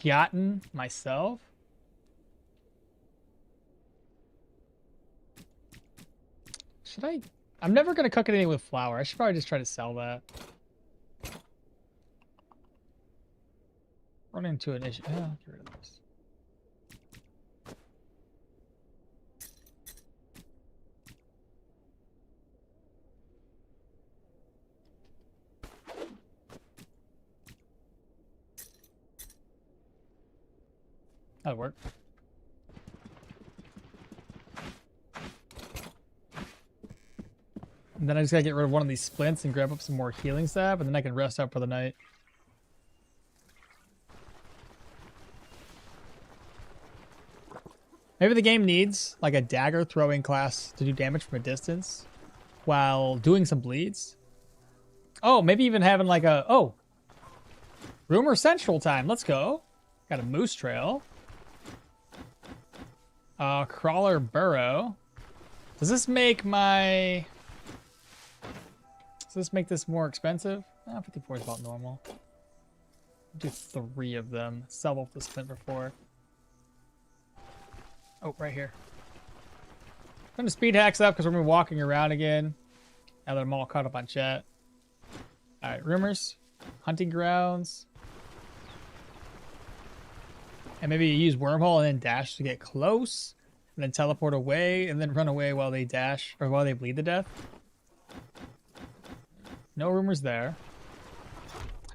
gotten myself. Should I? I'm never going to cook anything with flour. I should probably just try to sell that. Run into an issue. Yeah, get rid of this. That'll work. And then I just gotta get rid of one of these splints and grab up some more healing salve, and then I can rest up for the night. Maybe the game needs like a dagger throwing class to do damage from a distance while doing some bleeds. Oh, maybe even having like a... Oh! Rumor Central time. Let's go. Got a moose trail. Crawler burrow. Does this make my... Does this make this more expensive? 54 is about normal. Do 3 of them. Sell off the splint for 4. Oh, right here. I'm gonna speed hacks up because we're gonna be walking around again. Now that I'm all caught up on chat. Alright, rumors. Hunting grounds. And maybe you use wormhole and then dash to get close. And then teleport away and then run away while they dash or while they bleed to death. No rumors there.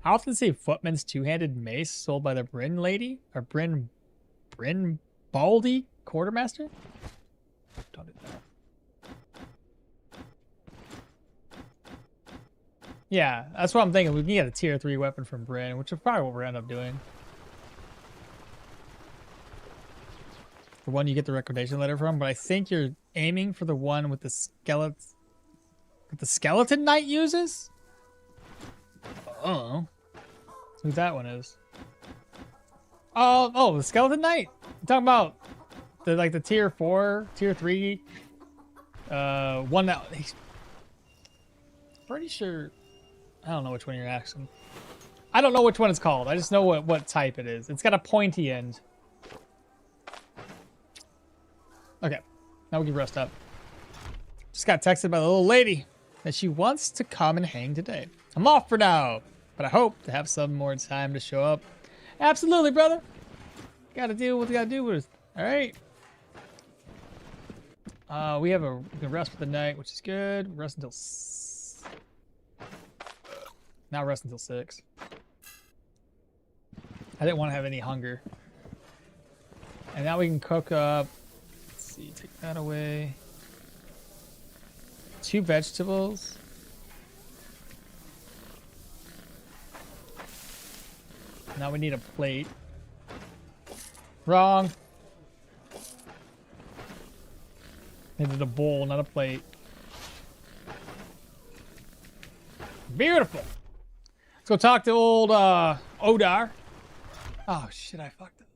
I often see Footman's two-handed mace sold by the Brin lady or Brin Baldy quartermaster. Don't do that. Yeah, that's what I'm thinking. We can get a tier 3 weapon from Brin, which is probably what we'll end up doing. the one you get the recommendation letter from, but I think you're aiming for the one with the skeleton. That the skeleton knight uses? Oh, who that one is? Oh, the skeleton knight. I'm talking about the tier 4, tier 3, one that. Pretty sure. I don't know which one you're asking. I don't know which one it's called. I just know what type it is. It's got a pointy end. Okay, now we can rest up. Just got texted by the little lady that she wants to come and hang today. I'm off for now, but I hope to have some more time to show up. Absolutely, brother. Gotta do what we gotta do with it. All right. We can rest for the night, which is good. Rest until now. Rest until 6. I didn't want to have any hunger. And now we can cook up. Let's see, take that away. 2 vegetables. Now we need a plate. Wrong. Needed a bowl, not a plate. Beautiful. Let's go talk to old Odar. Oh shit, I fucked up.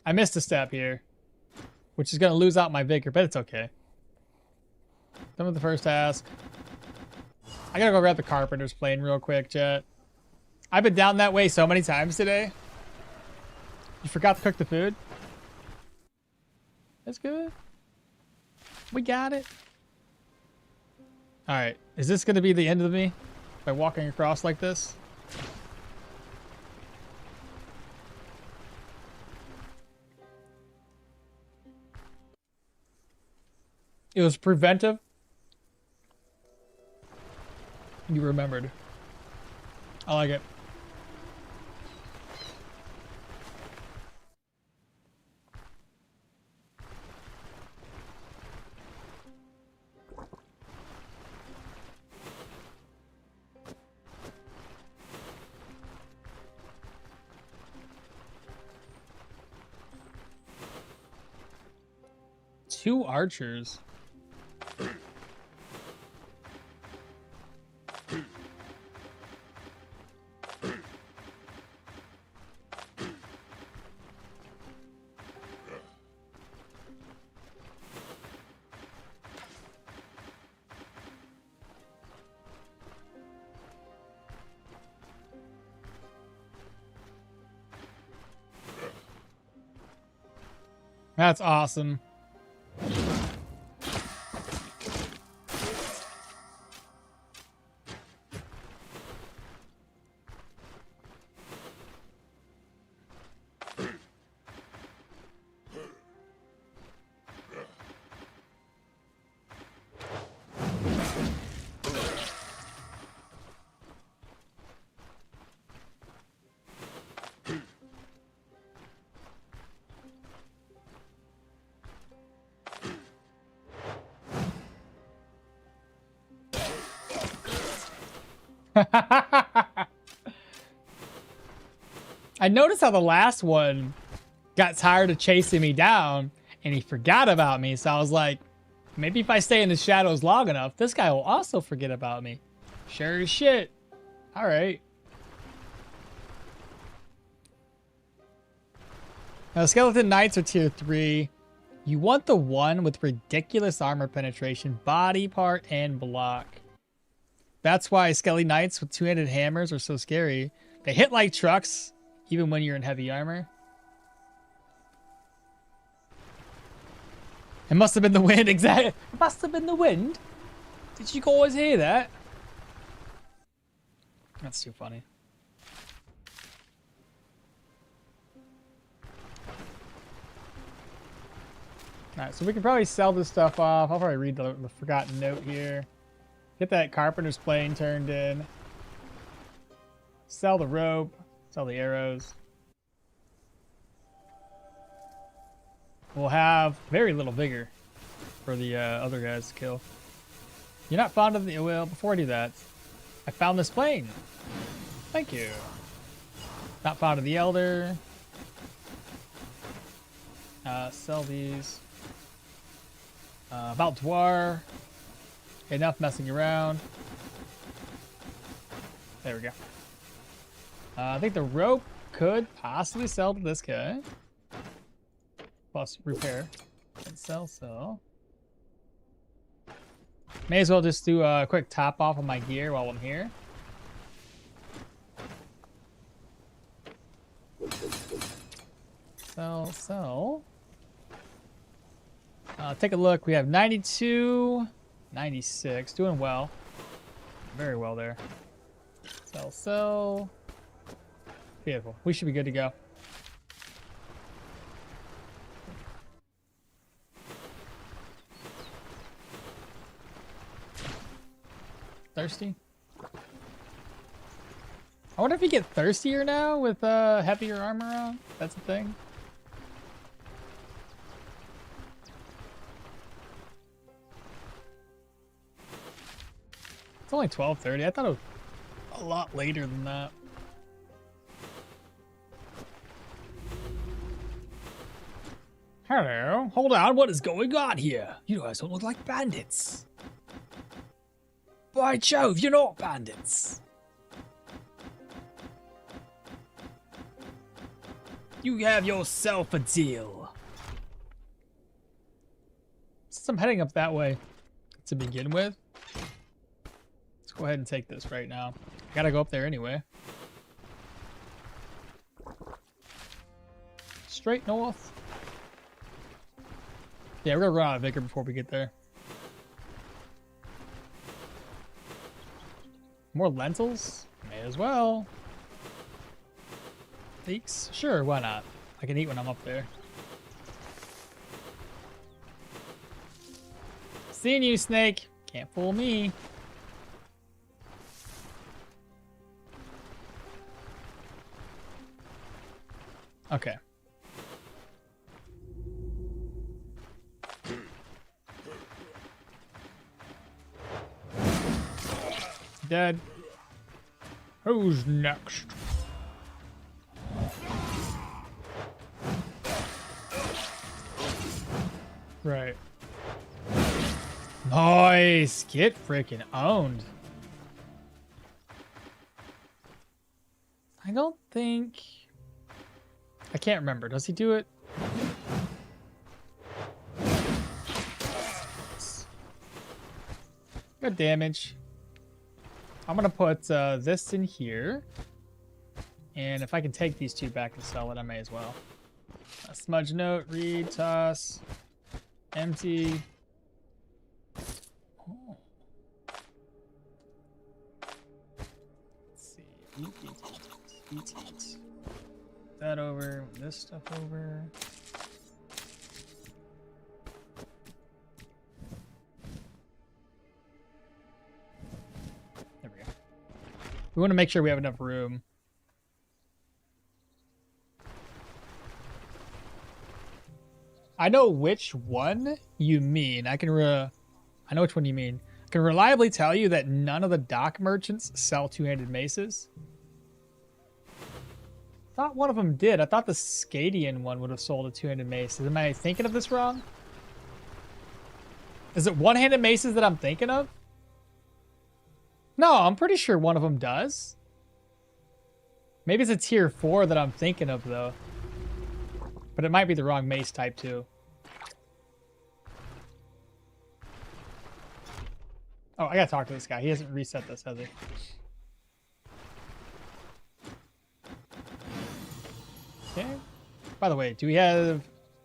I missed a step here, which is gonna lose out my vigor, but it's okay. Done with the first task. I gotta go grab the carpenter's plane real quick, chat. I've been down that way so many times today. You forgot to cook the food? That's good. We got it. Alright, is this gonna be the end of me? By walking across like this? It was preventive. You remembered. I like it. Two archers. That's awesome. I noticed how the last one got tired of chasing me down and he forgot about me. So I was like, maybe if I stay in the shadows long enough, this guy will also forget about me. Sure as shit. All right. Now, skeleton knights are tier 3. You want the one with ridiculous armor penetration, body part, and block. That's why Skelly Knights with 2-handed hammers are so scary. They hit like trucks, even when you're in heavy armor. It must have been the wind, exactly. It must have been the wind. Did you always hear that? That's too funny. Alright, so we can probably sell this stuff off. I'll probably read the forgotten note here. Get that carpenter's plane turned in. Sell the rope. Sell the arrows. We'll have very little vigor for the other guys to kill. You're not fond of the... Well, before I do that, I found this plane. Thank you. Not fond of the elder. Sell these. About Dwar. Enough messing around. There we go. I think the rope could possibly sell to this guy. Plus repair. And sell. May as well just do a quick top off of my gear while I'm here. Sell. Take a look. We have 92, 96. Doing well. Very well there. Sell. Beautiful. We should be good to go. Thirsty? I wonder if you get thirstier now with heavier armor on. That's a thing. It's only 12:30. I thought it was a lot later than that. Hello. Hold on. What is going on here? You guys don't look like bandits. By Jove, you're not bandits. You have yourself a deal. Since I'm heading up that way to begin with, let's go ahead and take this right now. I gotta go up there anyway. Straight north. Yeah, we're gonna run out of vigor before we get there. More lentils? May as well. Leeks? Sure, why not? I can eat when I'm up there. Seeing you, Snake. Can't fool me. Okay. Dead. Who's next? Right. Nice. Get freaking owned. I don't think... I can't remember. Does he do it? Good damage. I'm gonna put this in here, and if I can take these two back and sell it, I may as well. A smudge note, read, toss, empty. Oh. Let's see. Eat. That over. This stuff over. We want to make sure we have enough room. I know which one you mean. I know which one you mean. I can reliably tell you that none of the dock merchants sell two-handed maces. I thought one of them did. I thought the Scadian one would have sold a two-handed mace. Am I thinking of this wrong? Is it one-handed maces that I'm thinking of? No, I'm pretty sure one of them does. Maybe it's a tier 4 that I'm thinking of, though. But it might be the wrong mace type, too. Oh, I gotta talk to this guy. He hasn't reset this, has he? Okay. By the way, do we have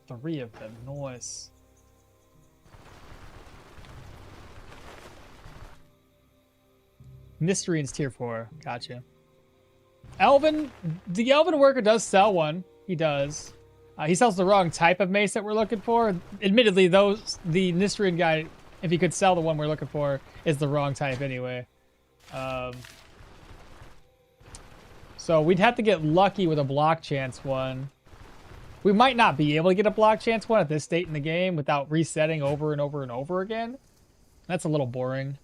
3 of them? Nice. Mystery tier 4. Gotcha. Elven, the Elven worker does sell one. He does. He sells the wrong type of mace that we're looking for. Admittedly, the Nistrian guy, if he could sell the one we're looking for, is the wrong type anyway. So we'd have to get lucky with a block chance one. We might not be able to get a block chance one at this state in the game without resetting over and over and over again. That's a little boring.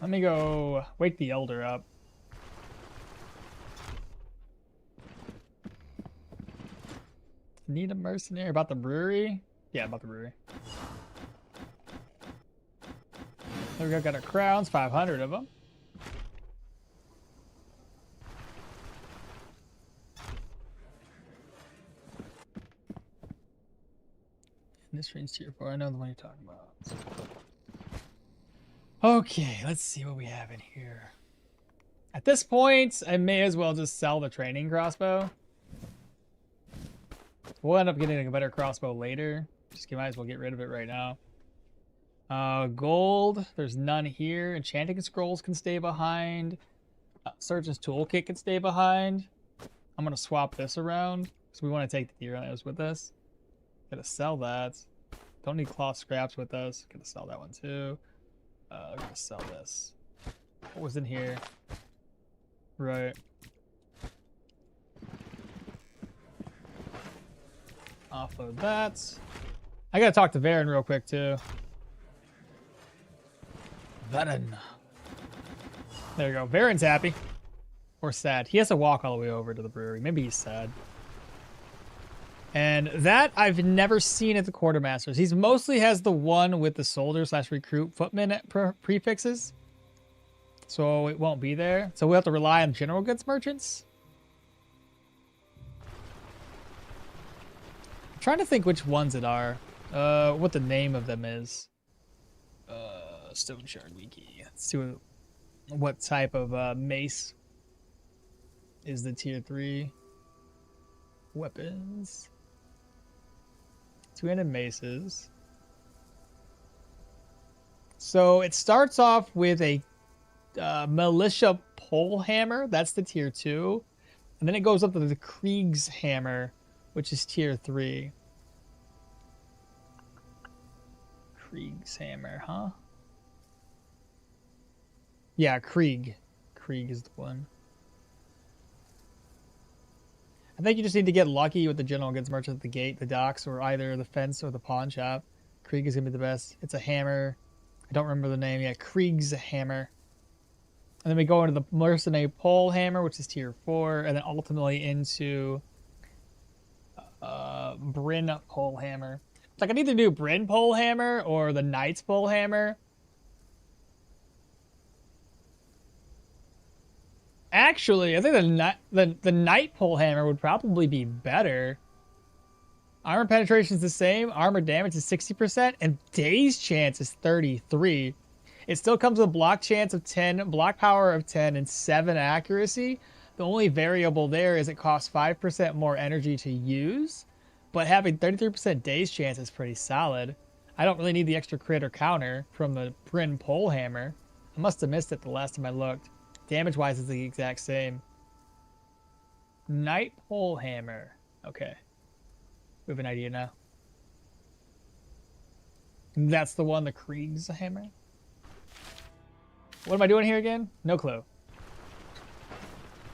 Let me go wake the elder up. Need a mercenary about the brewery? Yeah, about the brewery. There we go, got our crowns, 500 of them. This range tier 4, I know the one you're talking about. Okay, let's see what we have in here. At this point, I may as well just sell the training crossbow. We'll end up getting a better crossbow later. Just might as well get rid of it right now. Gold, there's none here. Enchanting scrolls can stay behind. Surgeon's toolkit can stay behind. I'm gonna swap this around because we want to take the deer eyes with us. Gotta sell that. Don't need cloth scraps with us. Gotta sell that one too. Gonna sell this. What was in here? Right. Offload that. I gotta talk to Varen real quick too. Varen. There we go. Varen's happy. Or sad. He has to walk all the way over to the brewery. Maybe he's sad. And that I've never seen at the quartermasters. He's mostly has the one with the soldier / recruit footman prefixes. So it won't be there. So we'll have to rely on general goods merchants. I'm trying to think which ones it are. What the name of them is. Stoneshard wiki. Let's see what type of mace is the tier 3. Weapons. 2-handed maces. So it starts off with a militia pole hammer. That's the tier 2. And then it goes up to the Krieg's hammer, which is tier 3. Krieg's hammer, huh? Yeah, Krieg. Krieg is the one. I think you just need to get lucky with the general goods merchant at the gate, the docks, or either the fence or the pawn shop. Krieg is going to be the best. It's a hammer. I don't remember the name. Yeah, Krieg's hammer. And then we go into the mercenary pole hammer, which is tier 4, and then ultimately into Brin pole hammer. Like, I need to do Brin pole hammer or the Knight's pole hammer. Actually, I think the Knight pole hammer would probably be better. Armor penetration is the same. Armor damage is 60%, and daze chance is 33. It still comes with block chance of 10, block power of 10, and 7 accuracy. The only variable there is it costs 5% more energy to use, but having 33% daze chance is pretty solid. I don't really need the extra crit or counter from the Brin pole hammer. I must have missed it the last time I looked. Damage-wise, it's the exact same. Knight pole hammer. Okay. We have an idea now. That's the one, the Krieg's hammer. What am I doing here again? No clue.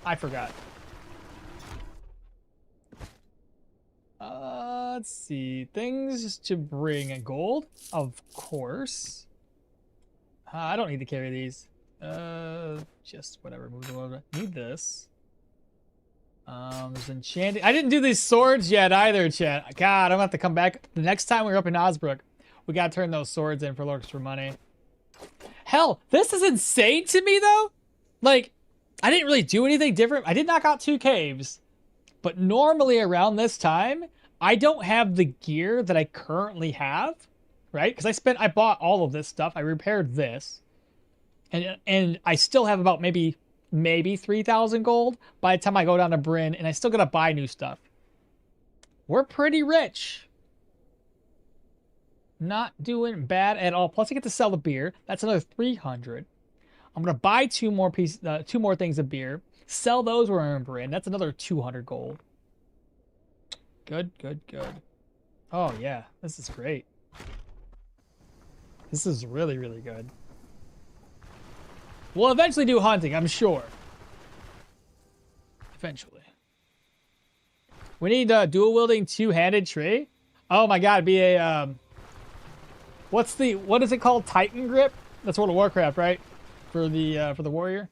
I forgot. Let's see. Things to bring. Gold? Of course. I don't need to carry these. Just whatever. Move them over. Need this. There's enchanting. I didn't do these swords yet either, chat. God, I'm gonna have to come back. The next time we're up in Osbrook, we gotta turn those swords in for extra money. Hell, this is insane to me though. Like, I didn't really do anything different. I did knock out 2 caves, but normally around this time, I don't have the gear that I currently have, right? Because I bought all of this stuff. I repaired this, and I still have about maybe 3,000 gold by the time I go down to Brin, and I still gotta buy new stuff. We're pretty rich. Not doing bad at all. Plus, I get to sell the beer. That's another 300. I'm gonna buy 2 more things of beer. Sell those when we're in Brin. That's another 200 gold. Good, good, good. Oh yeah, this is great. This is really, really good. We'll eventually do hunting, I'm sure. Eventually. We need a dual wielding 2-handed tree. Oh my god, be a what is it called? Titan grip? That's World of Warcraft, right? for the warrior.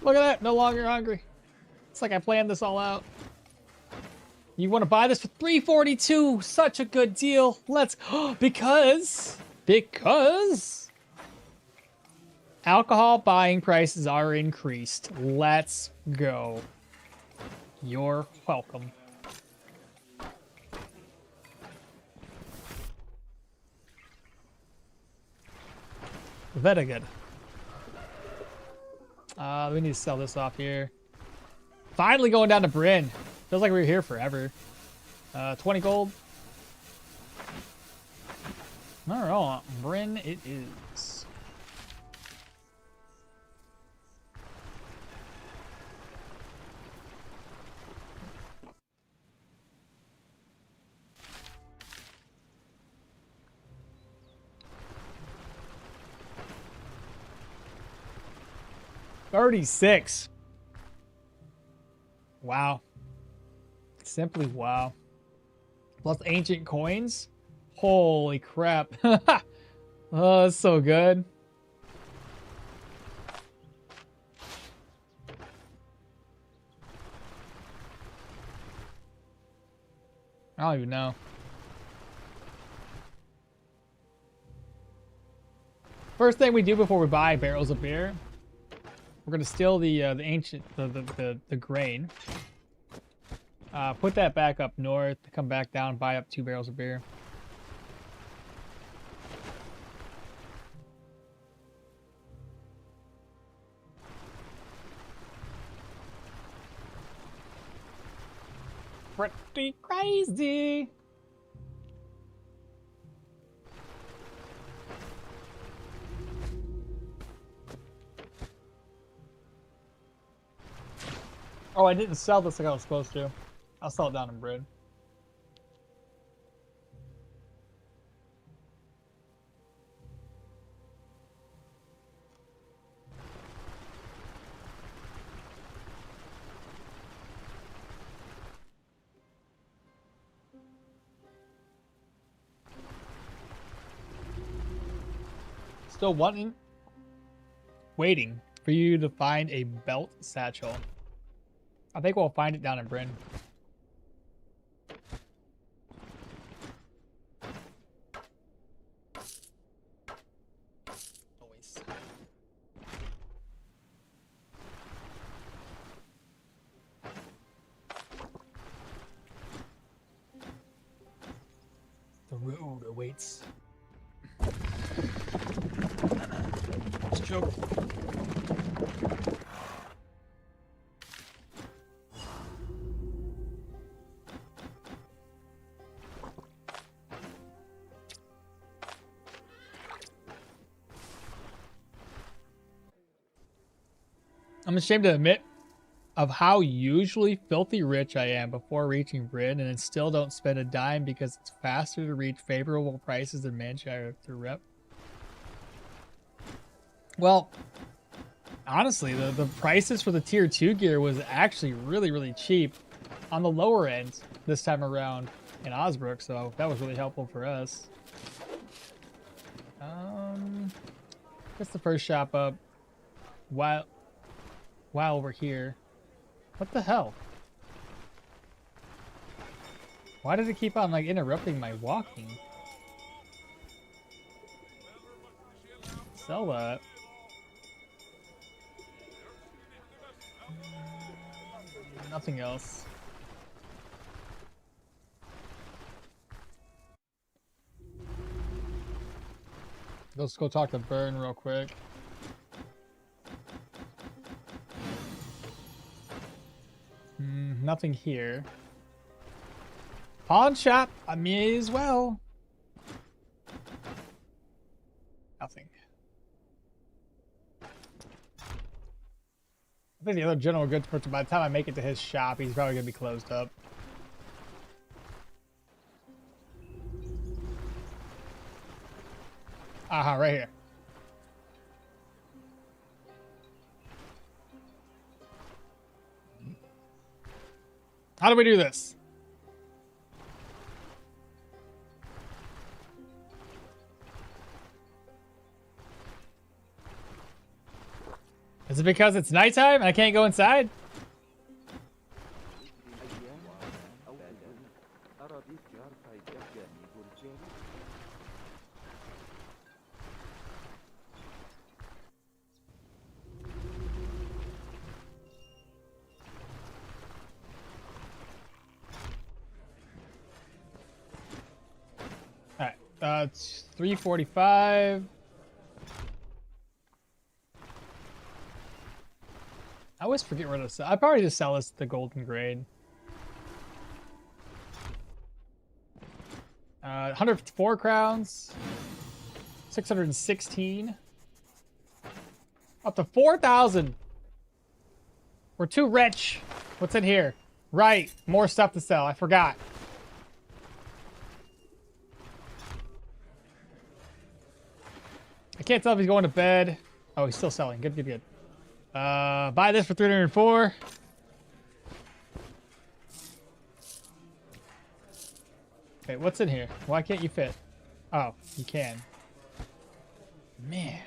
Look at that! No longer hungry. It's like I planned this all out. You want to buy this for $3.42? Such a good deal. Let's because alcohol buying prices are increased. Let's go. You're welcome. Very good. We need to sell this off here. Finally going down to Brin. Feels like we were here forever. 20 gold. All right, Brin it is. $36. Wow. Simply wow. Plus ancient coins. Holy crap. Oh, that's so good. I don't even know. First thing we do before we buy barrels of beer, we're gonna steal the ancient the grain. Put that back up north. Come back down. Buy up 2 barrels of beer. Pretty crazy. Oh, I didn't sell this like I was supposed to. I'll sell it down in Brin. Still waiting for you to find a belt satchel. I think we'll find it down in Brin. Always. The road awaits. Let's choke. I'm ashamed to admit of how usually filthy rich I am before reaching Brin, and then still don't spend a dime because it's faster to reach favorable prices than Manshire through rep. Well, honestly, the prices for the tier 2 gear was actually really cheap on the lower end this time around in Osbrook, so that was really helpful for us. What's the first shop up? While we're here. What the hell? Why did it keep on like interrupting my walking? Sell that. Nothing else. Let's go talk to Brin real quick. Nothing here. Pawn shop, I may as well. Nothing. I think the other general goods person, by the time I make it to his shop, he's probably gonna be closed up. Aha, right here. How do we do this? Is it because it's nighttime and I can't go inside? It's 3:45. I always forget where to sell. I probably just sell this at the golden grade. 104 crowns. 616. Up to 4,000. We're too rich. What's in here? Right, more stuff to sell. I forgot. I can't tell if he's going to bed. Oh, he's still selling. Good, good, good. Buy this for 304. Wait, what's in here? Why can't you fit? Oh, you can. Man.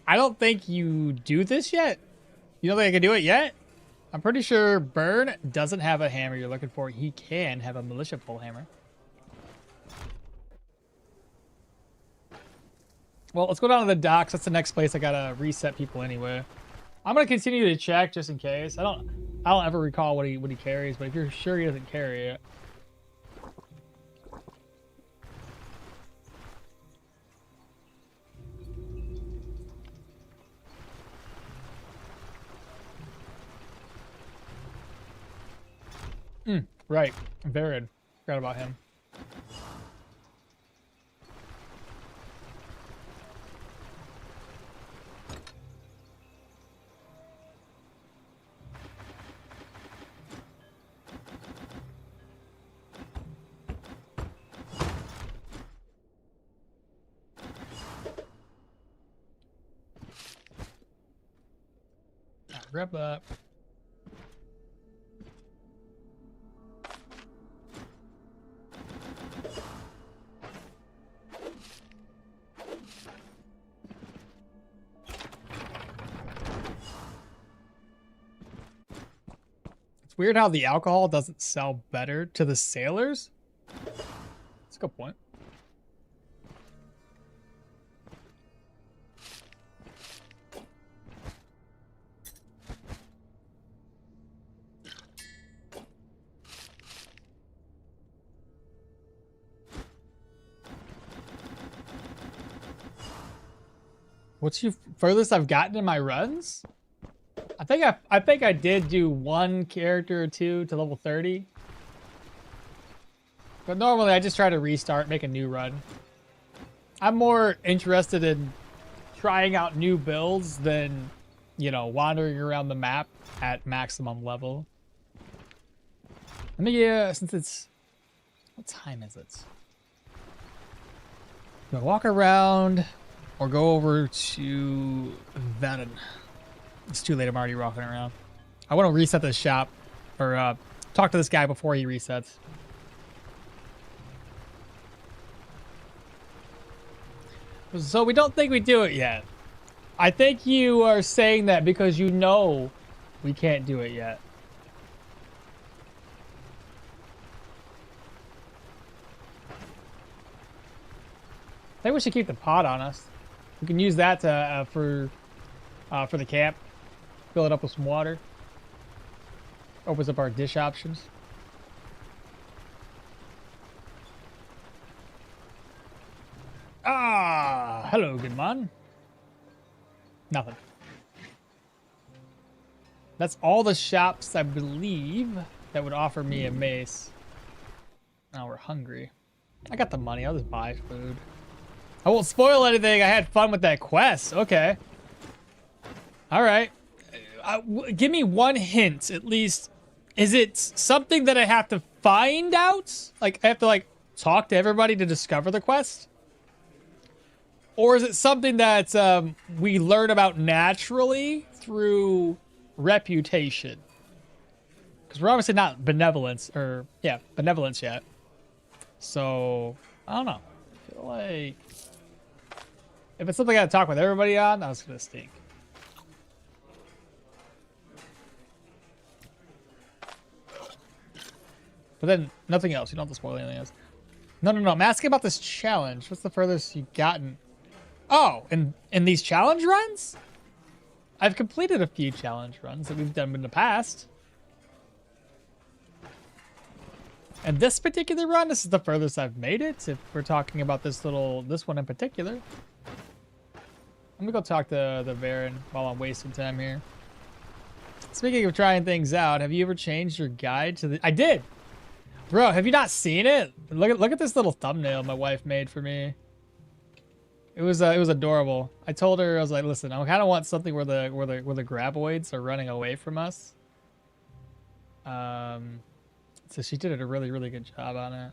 I don't think you do this yet. You don't think I can do it yet? I'm pretty sure Brin doesn't have a hammer you're looking for. He can have a militia pole hammer. Well, let's go down to the docks. That's the next place I gotta reset people anyway. I'm gonna continue to check just in case. I don't ever recall what he carries, but if you're sure he doesn't carry it. Right. Varid. Forgot about him. Grab that. It's weird how the alcohol doesn't sell better to the sailors. That's a good point. What's the furthest I've gotten in my runs? I think I did do one character or two to level 30. But normally I just try to restart, make a new run. I'm more interested in trying out new builds than, you know, wandering around the map at maximum level. Let me, since it's, what time is it? I'm gonna walk around or go over to Velmir. It's too late, I'm already walking around. I want to reset this shop, or talk to this guy before he resets. So we don't think we do it yet. I think you are saying that because you know we can't do it yet. I think we should keep the pot on us. We can use that to, for the camp. Fill it up with some water. Opens up our dish options. Ah, hello, good man. Nothing. That's all the shops, I believe, that would offer me a mace. Now we're hungry. I got the money. I'll just buy food. I won't spoil anything. I had fun with that quest. Okay. All right. Give me one hint, at least. Is it something that I have to find out? Like, I have to, like, talk to everybody to discover the quest? Or is it something that we learn about naturally through reputation? Because we're obviously not benevolence benevolence yet. So I don't know. I feel like if it's something I gotta talk with everybody on, that's gonna stink. But then nothing else. You don't have to spoil anything else. No. I'm asking about this challenge. What's the furthest you've gotten? Oh, in these challenge runs? I've completed a few challenge runs that we've done in the past. And this particular run, this is the furthest I've made it. If we're talking about this one in particular. I'm gonna go talk to the Baron while I'm wasting time here. Speaking of trying things out, have you ever changed your guide to the... I did! Bro, have you not seen it? Look at this little thumbnail my wife made for me. It was adorable. I told her, I was like, listen, I kind of want something where the graboids are running away from us. So she did a really, really good job on it.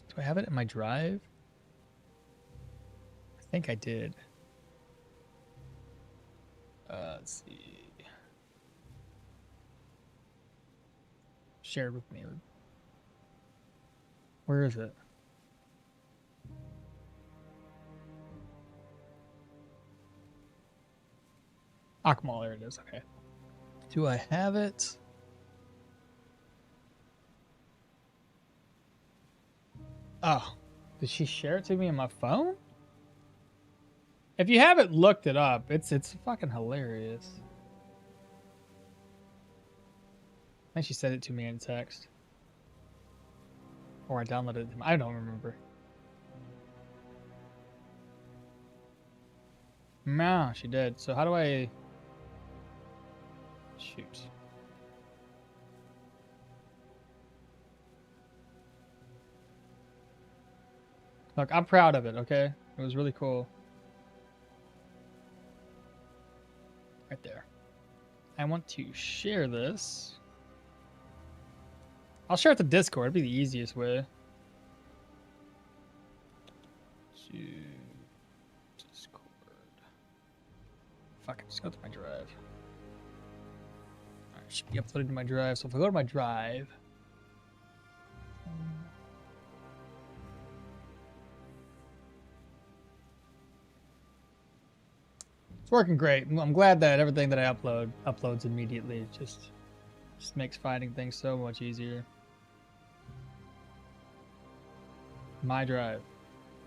Do I have it in my drive? I think I did. Let's see. Shared with me. Where is it? Okmall, there it is. Okay. Do I have it? Oh, did she share it to me on my phone? If you haven't looked it up, it's fucking hilarious. I think she sent it to me in text. Or I downloaded it. I don't remember. No, she did. So how do I... Shoot. Look, I'm proud of it, okay? It was really cool. Right there. I want to share this. I'll share it to Discord. It'd be the easiest way. To Discord. Fuck, just go to my drive. Alright, should be uploaded to my drive. So if I go to my drive. It's working great. I'm glad that everything that I uploads immediately. It just makes finding things so much easier. My drive.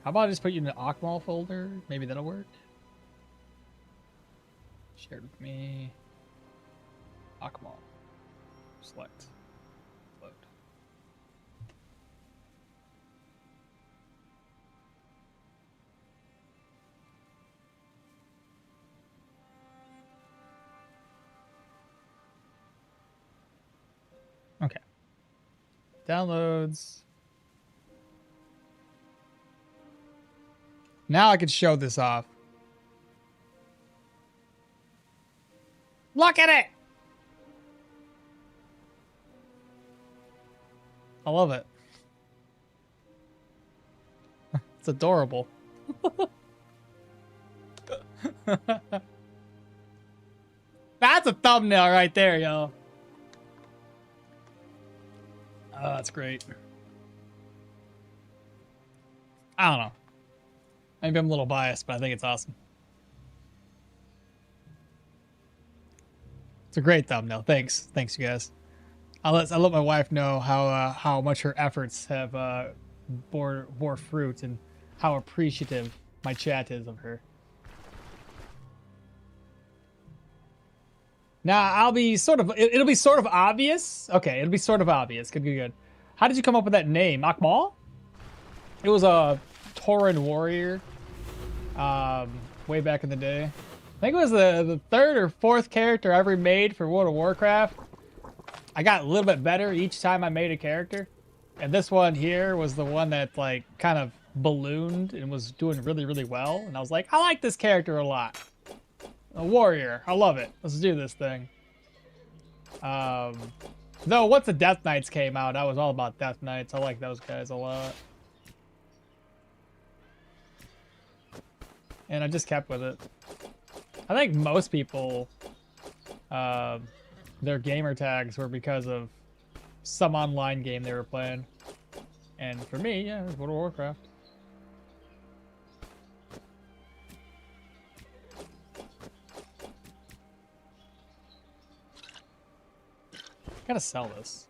How about I just put you in the okmall folder? Maybe that'll work. Shared with me. Okmall. Select. Load. Okay. Downloads. Now I can show this off. Look at it! I love it. It's adorable. That's a thumbnail right there, yo. Oh, that's great. I don't know. Maybe I'm a little biased, but I think it's awesome. It's a great thumbnail. Thanks, you guys. I'll let my wife know how much her efforts have bore fruit and how appreciative my chat is of her. Now I'll be sort of. It'll be sort of obvious. Okay, it'll be sort of obvious. Good. How did you come up with that name, Okmall? It was a Tauren warrior. Way back in the day. I think it was the third or fourth character I ever made for World of Warcraft. I got a little bit better each time I made a character. And this one here was the one that like kind of ballooned and was doing really, really well. And I was like, I like this character a lot. A warrior. I love it. Let's do this thing. Though once the Death Knights came out, I was all about Death Knights. I like those guys a lot. And I just kept with it. I think most people their gamer tags were because of some online game they were playing. And for me, yeah, it was World of Warcraft. Gotta sell this.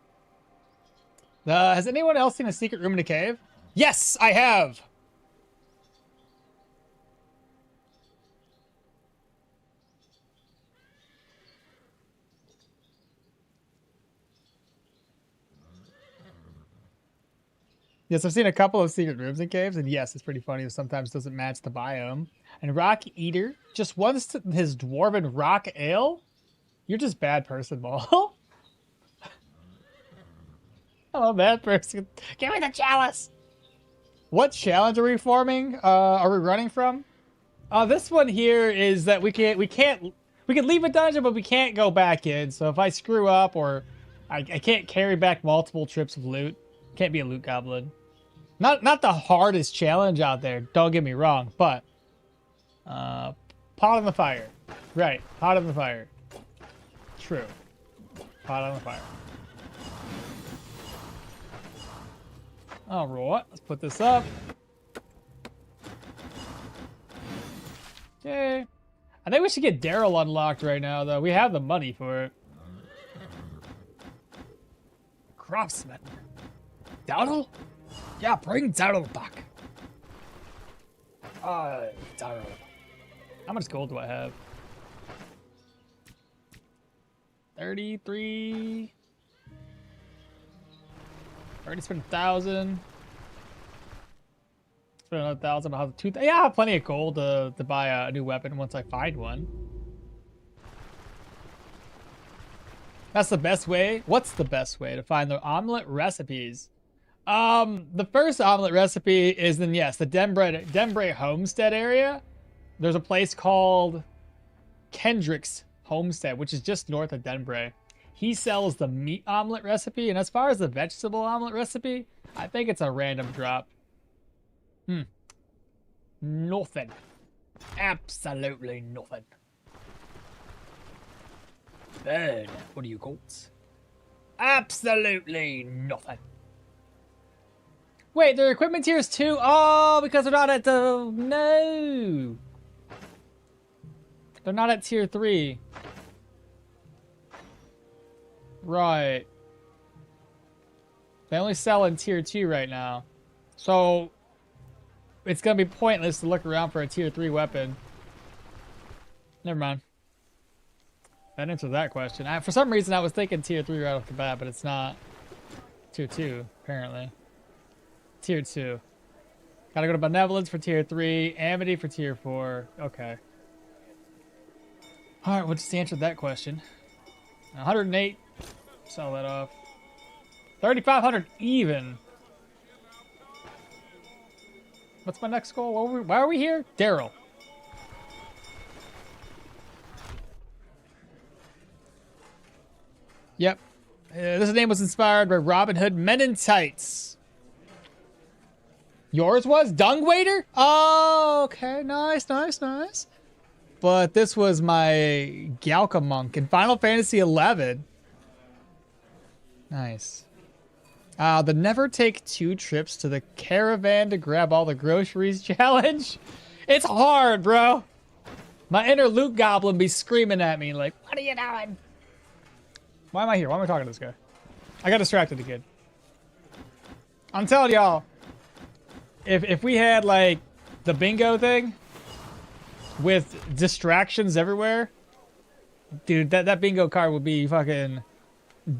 Has anyone else seen a secret room in a cave? Yes, I have! Yes, I've seen a couple of secret rooms in caves, and yes, it's pretty funny. It sometimes doesn't match the biome. And Rock Eater just wants his dwarven rock ale? You're just bad person, Maul. I'm a bad person. Give me the chalice! What challenge are we forming? Are we running from? This one here is that we can leave a dungeon, but we can't go back in. So if I screw up or I can't carry back multiple trips of loot, can't be a loot goblin. Not the hardest challenge out there, don't get me wrong, but pot on the fire. Right, pot on the fire. True. Pot on the fire. Alright, let's put this up. Okay. I think we should get Daryl unlocked right now, though. We have the money for it. Craftsman. Daryl? Yeah, bring Daryl back. Daryl. How much gold do I have? 33. Already spent 1,000. Spent another 1,000. I'll have 2,000. Yeah, I have plenty of gold to buy a new weapon once I find one. That's the best way. What's the best way to find the omelet recipes? The first omelet recipe is then yes, the Denbray Homestead area. There's a place called Kendrick's Homestead, which is just north of Denbray. He sells the meat omelet recipe, and as far as the vegetable omelet recipe, I think it's a random drop. Nothing. Absolutely nothing. Burn. What do you got? Absolutely nothing. Wait, their equipment tiers 2? Oh, because they're not at the... No. They're not at tier 3. Right. They only sell in tier 2 right now. So, it's going to be pointless to look around for a tier 3 weapon. Never mind. That answers that question. For some reason, I was thinking tier 3 right off the bat, but it's not. Tier 2, apparently. Tier 2. Gotta go to Benevolence for tier 3. Amity for tier 4. Okay. Alright, we'll just answer that question. 108. Sell that off. 3,500 even. What's my next goal? Why are we here? Daryl. Yep. This name was inspired by Robin Hood Men in Tights. Yours was? Dung Waiter? Oh, okay. Nice, nice, nice. But this was my Galka Monk in Final Fantasy XI. Nice. The never take 2 trips to the caravan to grab all the groceries challenge. It's hard, bro. My inner loot goblin be screaming at me like, what are you doing? Why am I here? Why am I talking to this guy? I got distracted again. I'm telling y'all, if we had like the bingo thing with distractions everywhere, dude, that bingo card would be fucking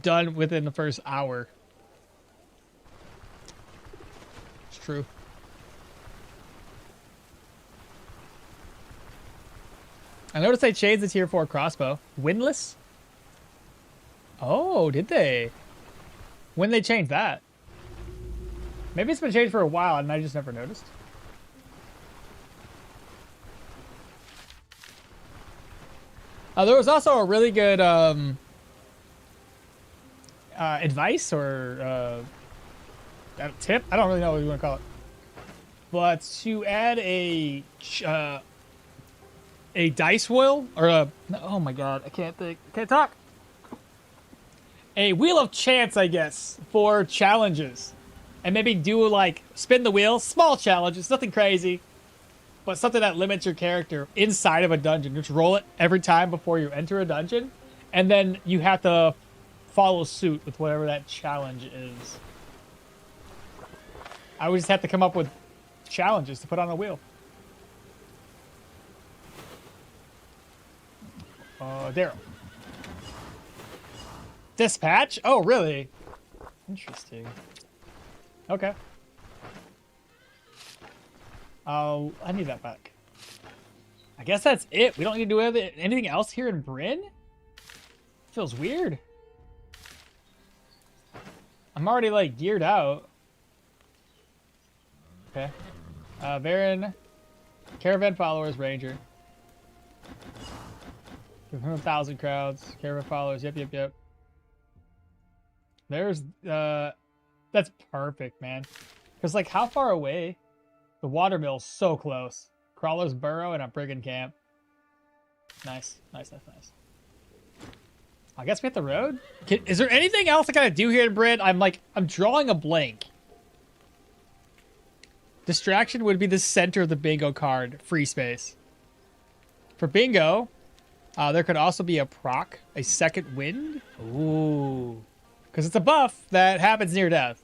done within the first hour. It's true. I noticed they changed the tier 4 crossbow. Windless? Oh, did they? When they changed that? Maybe it's been changed for a while and I just never noticed. There was also a really good advice or tip. I don't really know what you want to call it. But to add a dice wheel or a... Oh my god, I can't think. Can't talk. a wheel of chance, I guess, for challenges. And maybe do like spin the wheel, small challenges, nothing crazy, but something that limits your character inside of a dungeon. Just roll it every time before you enter a dungeon, and then you have to follow suit with whatever that challenge is. I would just have to come up with challenges to put on a wheel. Daryl. Dispatch? Oh, really? Interesting. Okay. Oh, I need that back. I guess that's it. We don't need to do anything else here in Brin? Feels weird. I'm already, like, geared out. Okay. Baron, caravan followers, ranger. Give him 1,000 crowds. Caravan followers. Yep. There's, that's perfect, man. Because, like, how far away? The watermill's so close. Crawler's burrow and a brigand camp. Nice. I guess we hit the road? Is there anything else I gotta do here in Brin? I'm drawing a blank. Distraction would be the center of the bingo card. Free space. For bingo, there could also be a proc, a second wind. Ooh. Because it's a buff that happens near death.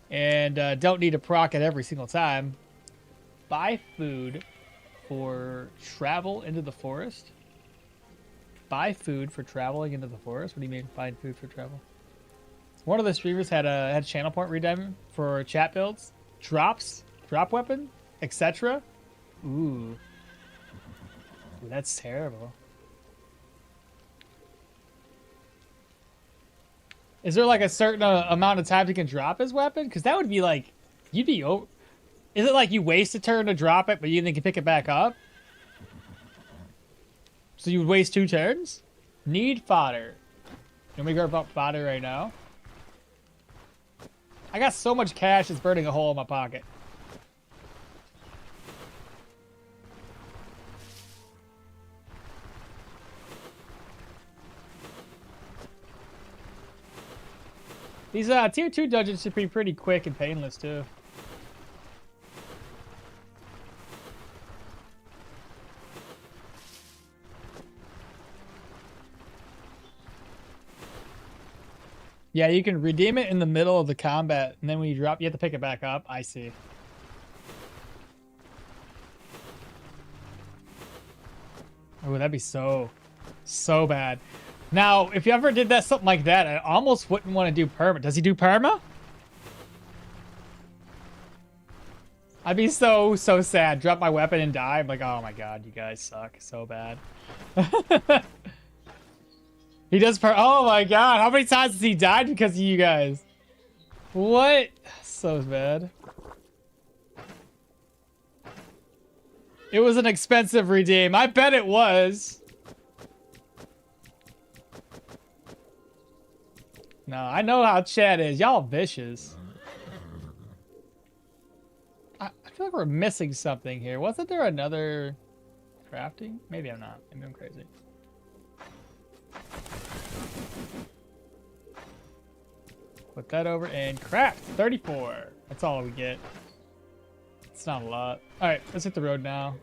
And don't need to proc it every single time. Buy food for travel into the forest. Buy food for traveling into the forest? What do you mean, buying food for travel? One of the streamers had a channel point redeem for chat builds. Drops, drop weapon, etc. Ooh, that's terrible. Is there like a certain amount of times you can drop his weapon? Because that would be like, you'd be. Is it like you waste a turn to drop it, but you then can pick it back up? So you would waste 2 turns? Need fodder. Can we grab up fodder right now? I got so much cash, it's burning a hole in my pocket. These tier 2 dungeons should be pretty quick and painless too. Yeah, you can redeem it in the middle of the combat, and then when you drop, you have to pick it back up. I see. Oh, that'd be so bad. Now, if you ever did that something like that, I almost wouldn't want to do perma. Does he do perma? I'd be so sad. Drop my weapon and die. I'm like, oh my god, you guys suck so bad. He does oh my god, how many times has he died because of you guys? What? So bad. It was an expensive redeem. I bet it was. No, I know how chat is. Y'all vicious. I feel like we're missing something here. Wasn't there another crafting? Maybe I'm not. Maybe I'm crazy. Put that over and craft. 34. That's all we get. It's not a lot. All right, let's hit the road now.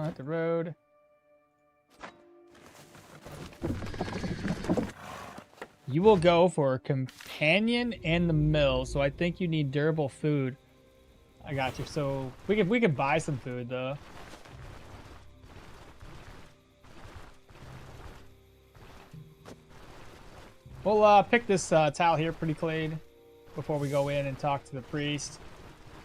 Hit the road. You will go for companion and the mill. So I think you need durable food. I got you. So we can buy some food though. We'll pick this tile here pretty clean before we go in and talk to the priest.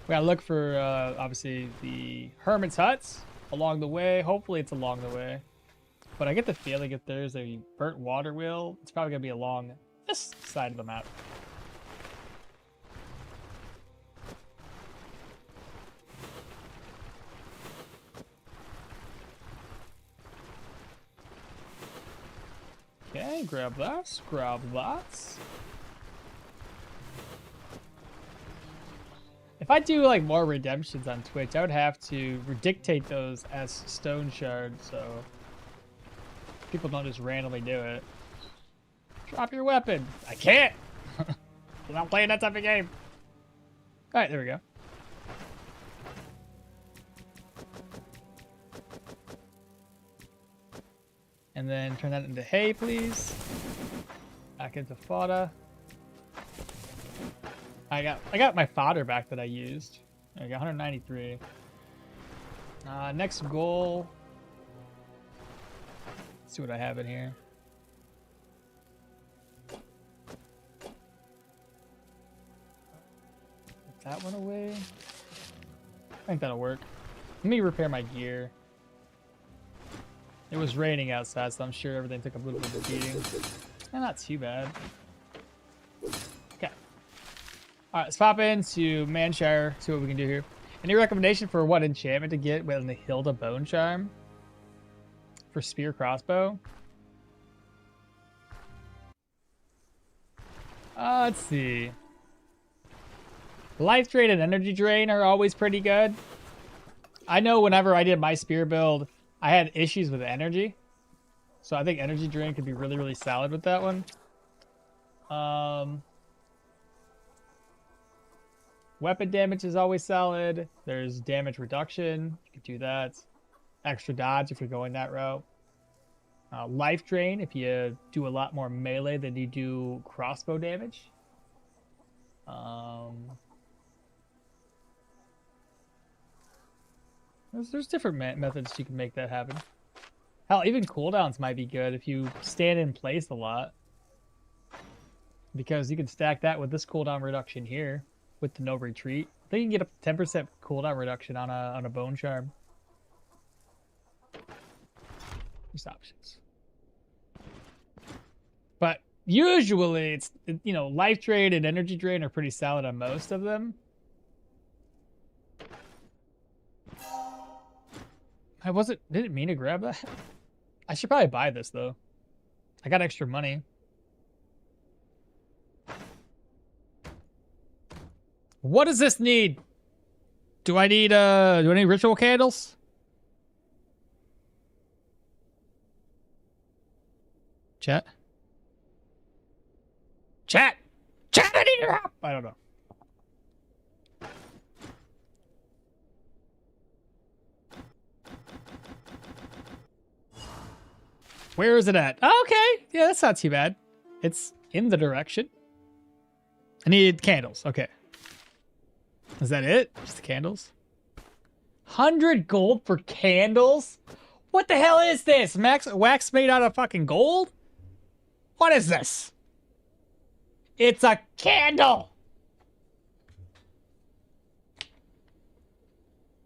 We gotta look for obviously the hermit's huts along the way. Hopefully it's along the way. But I get the feeling if there's a burnt water wheel, it's probably gonna be along this side of the map. Okay, grab that, grab that. If I do like more redemptions on Twitch, I would have to dictate those as Stoneshard, so people don't just randomly do it. Drop your weapon. I can't. I'm not playing that type of game. All right, there we go. And then turn that into hay, please. Back into fodder. I got my fodder back that I used. I got 193. Next goal. Let's see what I have in here. Put that one away. I think that'll work. Let me repair my gear. It was raining outside, so I'm sure everything took a little bit of a beating. Not too bad. Okay. Alright, let's pop into Manshire, see what we can do here. Any recommendation for what enchantment to get with the Hilda Bone Charm? For spear crossbow? Let's see. Life drain and energy drain are always pretty good. I know whenever I did my spear build, I had issues with energy. So I think energy drain could be really, really solid with that one. Weapon damage is always solid. There's damage reduction. You could do that. Extra dodge if you're going that route. Life drain if you do a lot more melee than you do crossbow damage. There's different methods you can make that happen. Hell, even cooldowns might be good if you stand in place a lot. Because you can stack that with this cooldown reduction here with the no retreat. I think you can get a 10% cooldown reduction on a bone charm. Just options. But usually it's, you know, life drain and energy drain are pretty solid on most of them. Didn't mean to grab that. I should probably buy this though. I got extra money. What does this need? Do I need ritual candles? Chat? Chat! Chat, I need your help! I don't know. Where is it at? Oh, okay. Yeah, that's not too bad. It's in the direction. I need candles. Okay. Is that it? Just the candles? 100 gold for candles? What the hell is this? Wax made out of fucking gold? What is this? It's a candle!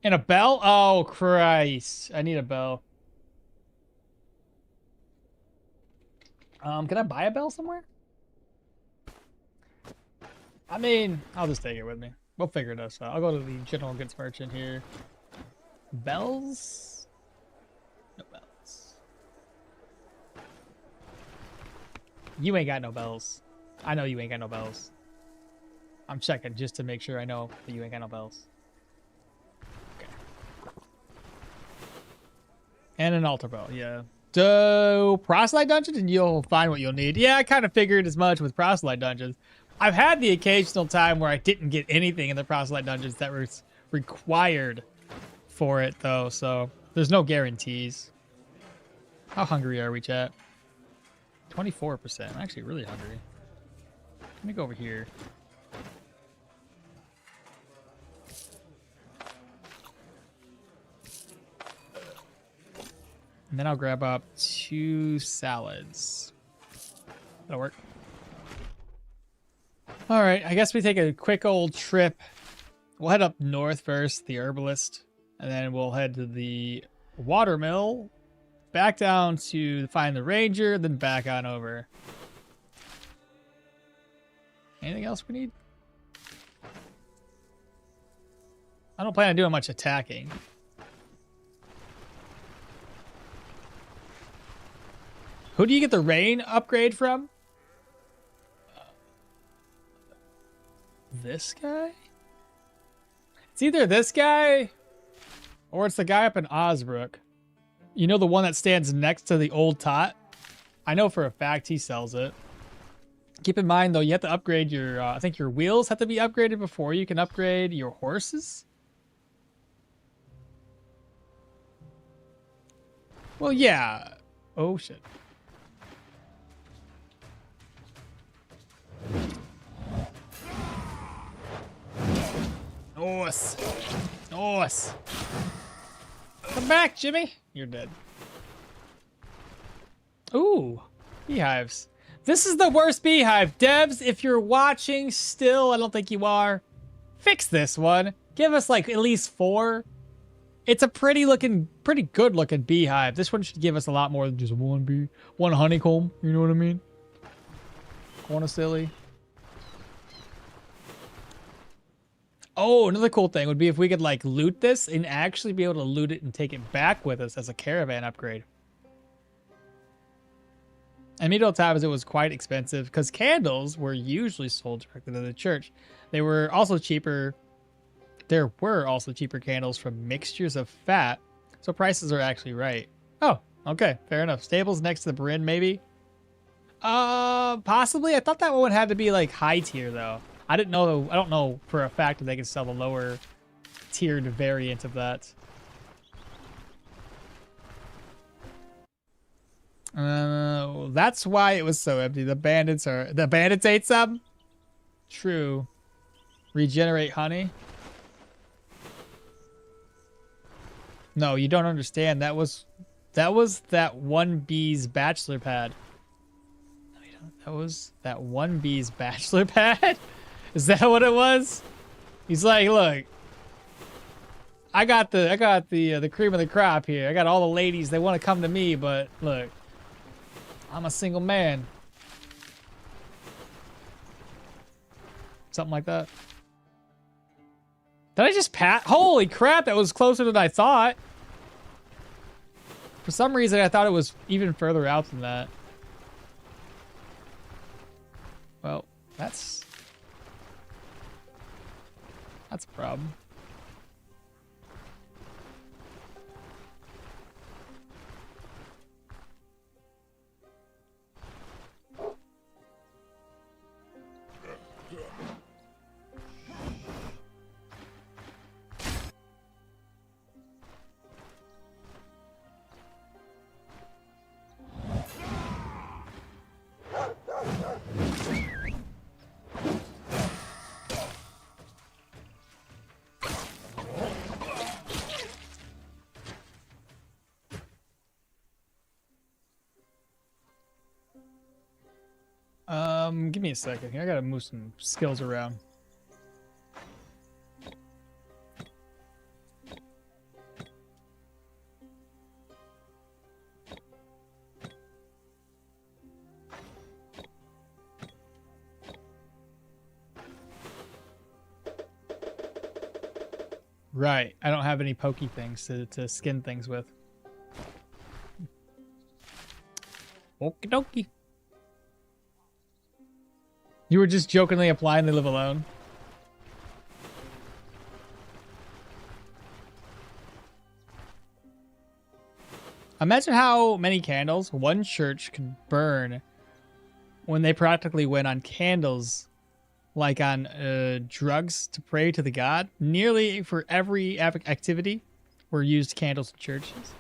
And a bell? Oh, Christ. I need a bell. Can I buy a bell somewhere? I mean, I'll just take it with me. We'll figure it out. I'll go to the general goods merchant here. Bells? No bells. You ain't got no bells. I know you ain't got no bells. I'm checking just to make sure I know that you ain't got no bells. Okay. And an altar bell, yeah. So, proselyte dungeons and you'll find what you'll need. Yeah, I kind of figured as much with proselyte dungeons. I've had the occasional time where I didn't get anything in the proselyte dungeons that was required for it, though, so there's no guarantees. How hungry are we, chat? 24%. I'm actually really hungry. Let me go over here. And then I'll grab up 2 salads. That'll work. All right, I guess we take a quick old trip. We'll head up north first, the herbalist, and then we'll head to the watermill, back down to find the ranger, then back on over. Anything else we need? I don't plan on doing much attacking. Who do you get the rain upgrade from? This guy? It's either this guy or it's the guy up in Osbrook. You know, the one that stands next to the old tot? I know for a fact he sells it. Keep in mind, though, you have to upgrade your, I think your wheels have to be upgraded before you can upgrade your horses. Well, yeah. Oh, shit. Nice. Nice. Come back, Jimmy. You're dead. Ooh. Beehives. This is the worst beehive. Devs, if you're watching still, I don't think you are. Fix this one. Give us like at least 4. It's a pretty good looking beehive. This one should give us a lot more than just one honeycomb. You know what I mean? Kinda silly. Oh, another cool thing would be if we could like loot this and actually be able to loot it and take it back with us as a caravan upgrade. And Medieval Times, it was quite expensive because candles were usually sold directly to the church. They were also cheaper. There were also cheaper candles from mixtures of fat. So prices are actually right. Oh, okay. Fair enough. Stables next to the Brin, maybe? Possibly. I thought that one had to be like high tier though. I didn't know. I don't know for a fact that they could sell the lower tiered variant of that. That's why it was so empty. The bandits ate some? True. Regenerate honey? No, you don't understand. That was that one bee's bachelor pad. No, you don't. That was that one bee's bachelor pad? Is that what it was? He's like, look, I got the cream of the crop here. I got all the ladies. They want to come to me, but look, I'm a single man. Something like that. Did I just pat? Holy crap, that was closer than I thought. For some reason, I thought it was even further out than that. Well, that's a problem. Give me a second here. I gotta move some skills around. Right. I don't have any pokey things to skin things with. Okie dokie. You were just jokingly applying They Live Alone? Imagine how many candles one church could burn when they practically went on candles, like on drugs to pray to the god. Nearly for every activity were used candles in churches.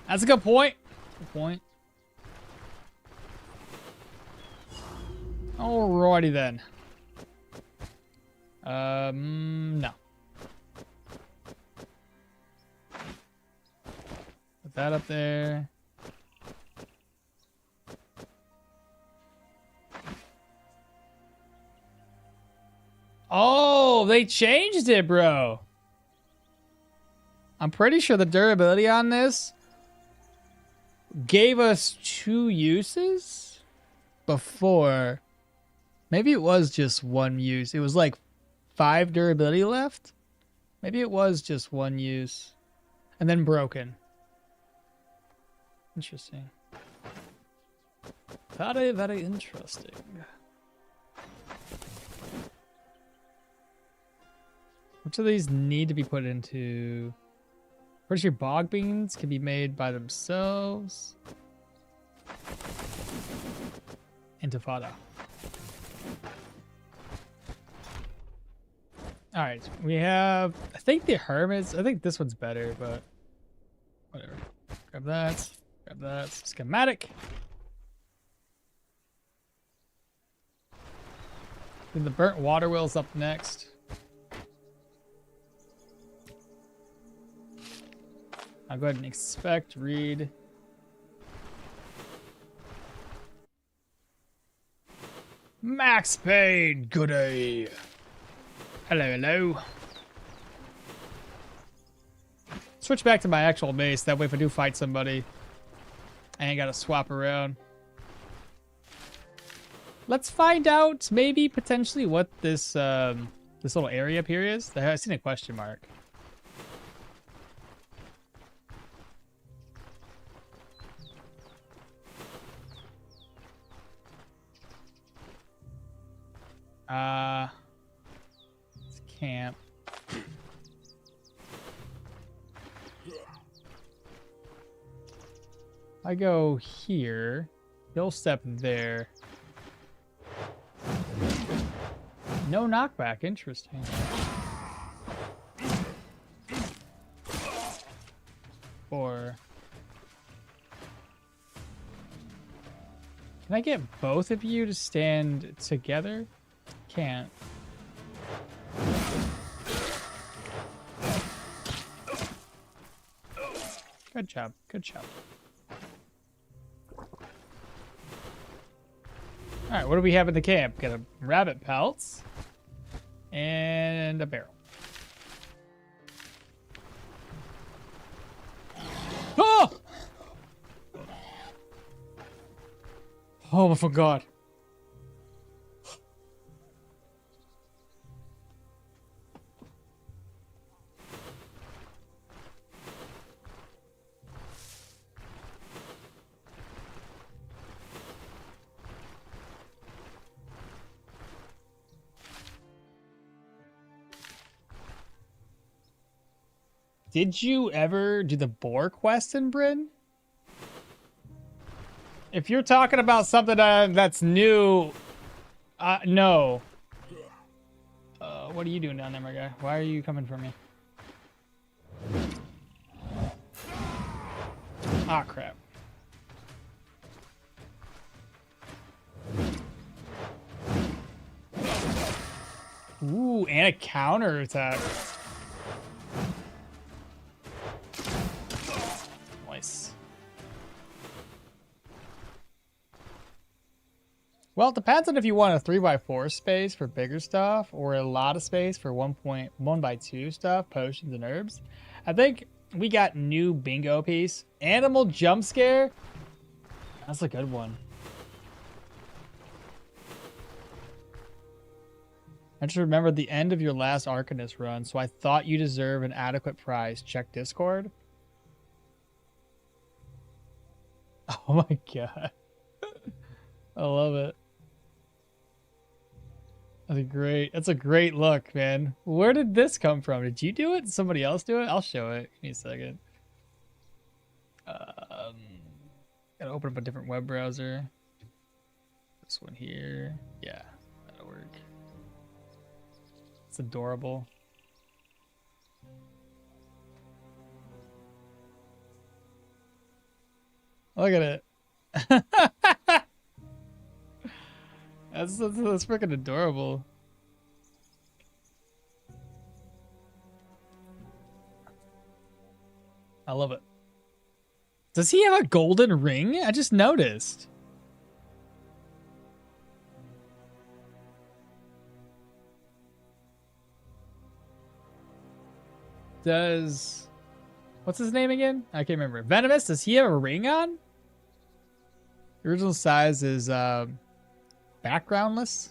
That's a good point. Good point. Alrighty then. No. Put that up there. Oh, they changed it, bro. I'm pretty sure the durability on this gave us 2 uses before. Maybe it was just 1 use. It was like 5 durability left. Maybe it was just 1 use. And then broken. Interesting. Very, very interesting. Which of these need to be put into? Pretty sure bog beans can be made by themselves. Intifada. All right, we have. I think the hermits. I think this one's better, but whatever. Grab that. Grab that. Schematic. Then the burnt water well's up next. I'll go ahead and expect, read. Max Payne, goody. Hello, hello. Switch back to my actual mace. That way if I do fight somebody, I ain't gotta swap around. Let's find out, maybe, potentially, what this this little area up here is. I've seen a question mark. It's camp. I go here. He'll step there. No knockback. Interesting. Or can I get both of you to stand together? Can't. Good job. Good job. All right, what do we have in the camp? Got a rabbit pelts and a barrel. Oh! Oh my God. Did you ever do the boar quest in Brin? If you're talking about something that's new, no. What are you doing down there, my guy? Why are you coming for me? Ah, crap. Ooh, and a counter attack. Well, it depends on if you want a 3x4 space for bigger stuff or a lot of space for 1.1x2 stuff, potions and herbs. I think we got new bingo piece. Animal jump scare. That's a good one. I just remembered the end of your last Arcanist run, so I thought you deserve an adequate prize. Check Discord. Oh my God. I love it. That's a great look, man. Where did this come from? Did you do it? Did somebody else do it? I'll show it. Give me a second. Gotta open up a different web browser. This one here. Yeah, that'll work. It's adorable. Look at it. That's freaking adorable. I love it. Does he have a golden ring? I just noticed. What's his name again? I can't remember. Venomous, does he have a ring on? The original size is backgroundless.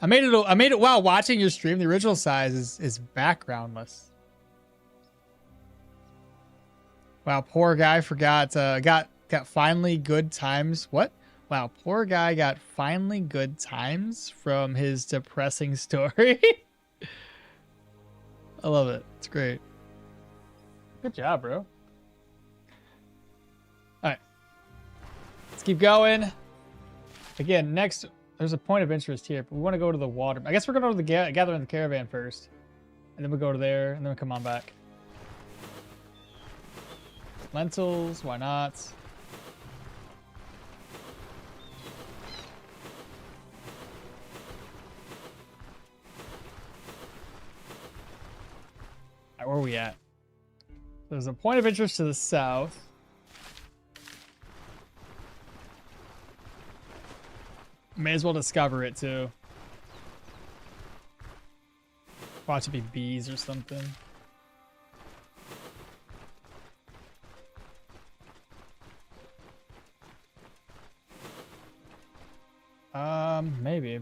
I made it while watching your stream. The original size is backgroundless. Wow, poor guy forgot. Got finally good times. What? Wow, poor guy got finally good times from his depressing story. I love it. It's great. Good job, bro. All right, let's keep going. Again, next there's a point of interest here, but we want to go to the water. I guess we're going to go to the gather in the caravan first. And then we'll go to there, and then we'll come on back. Lentils, why not? Alright, where are we at? There's a point of interest to the south. May as well discover it too. Watch it be bees or something. Maybe.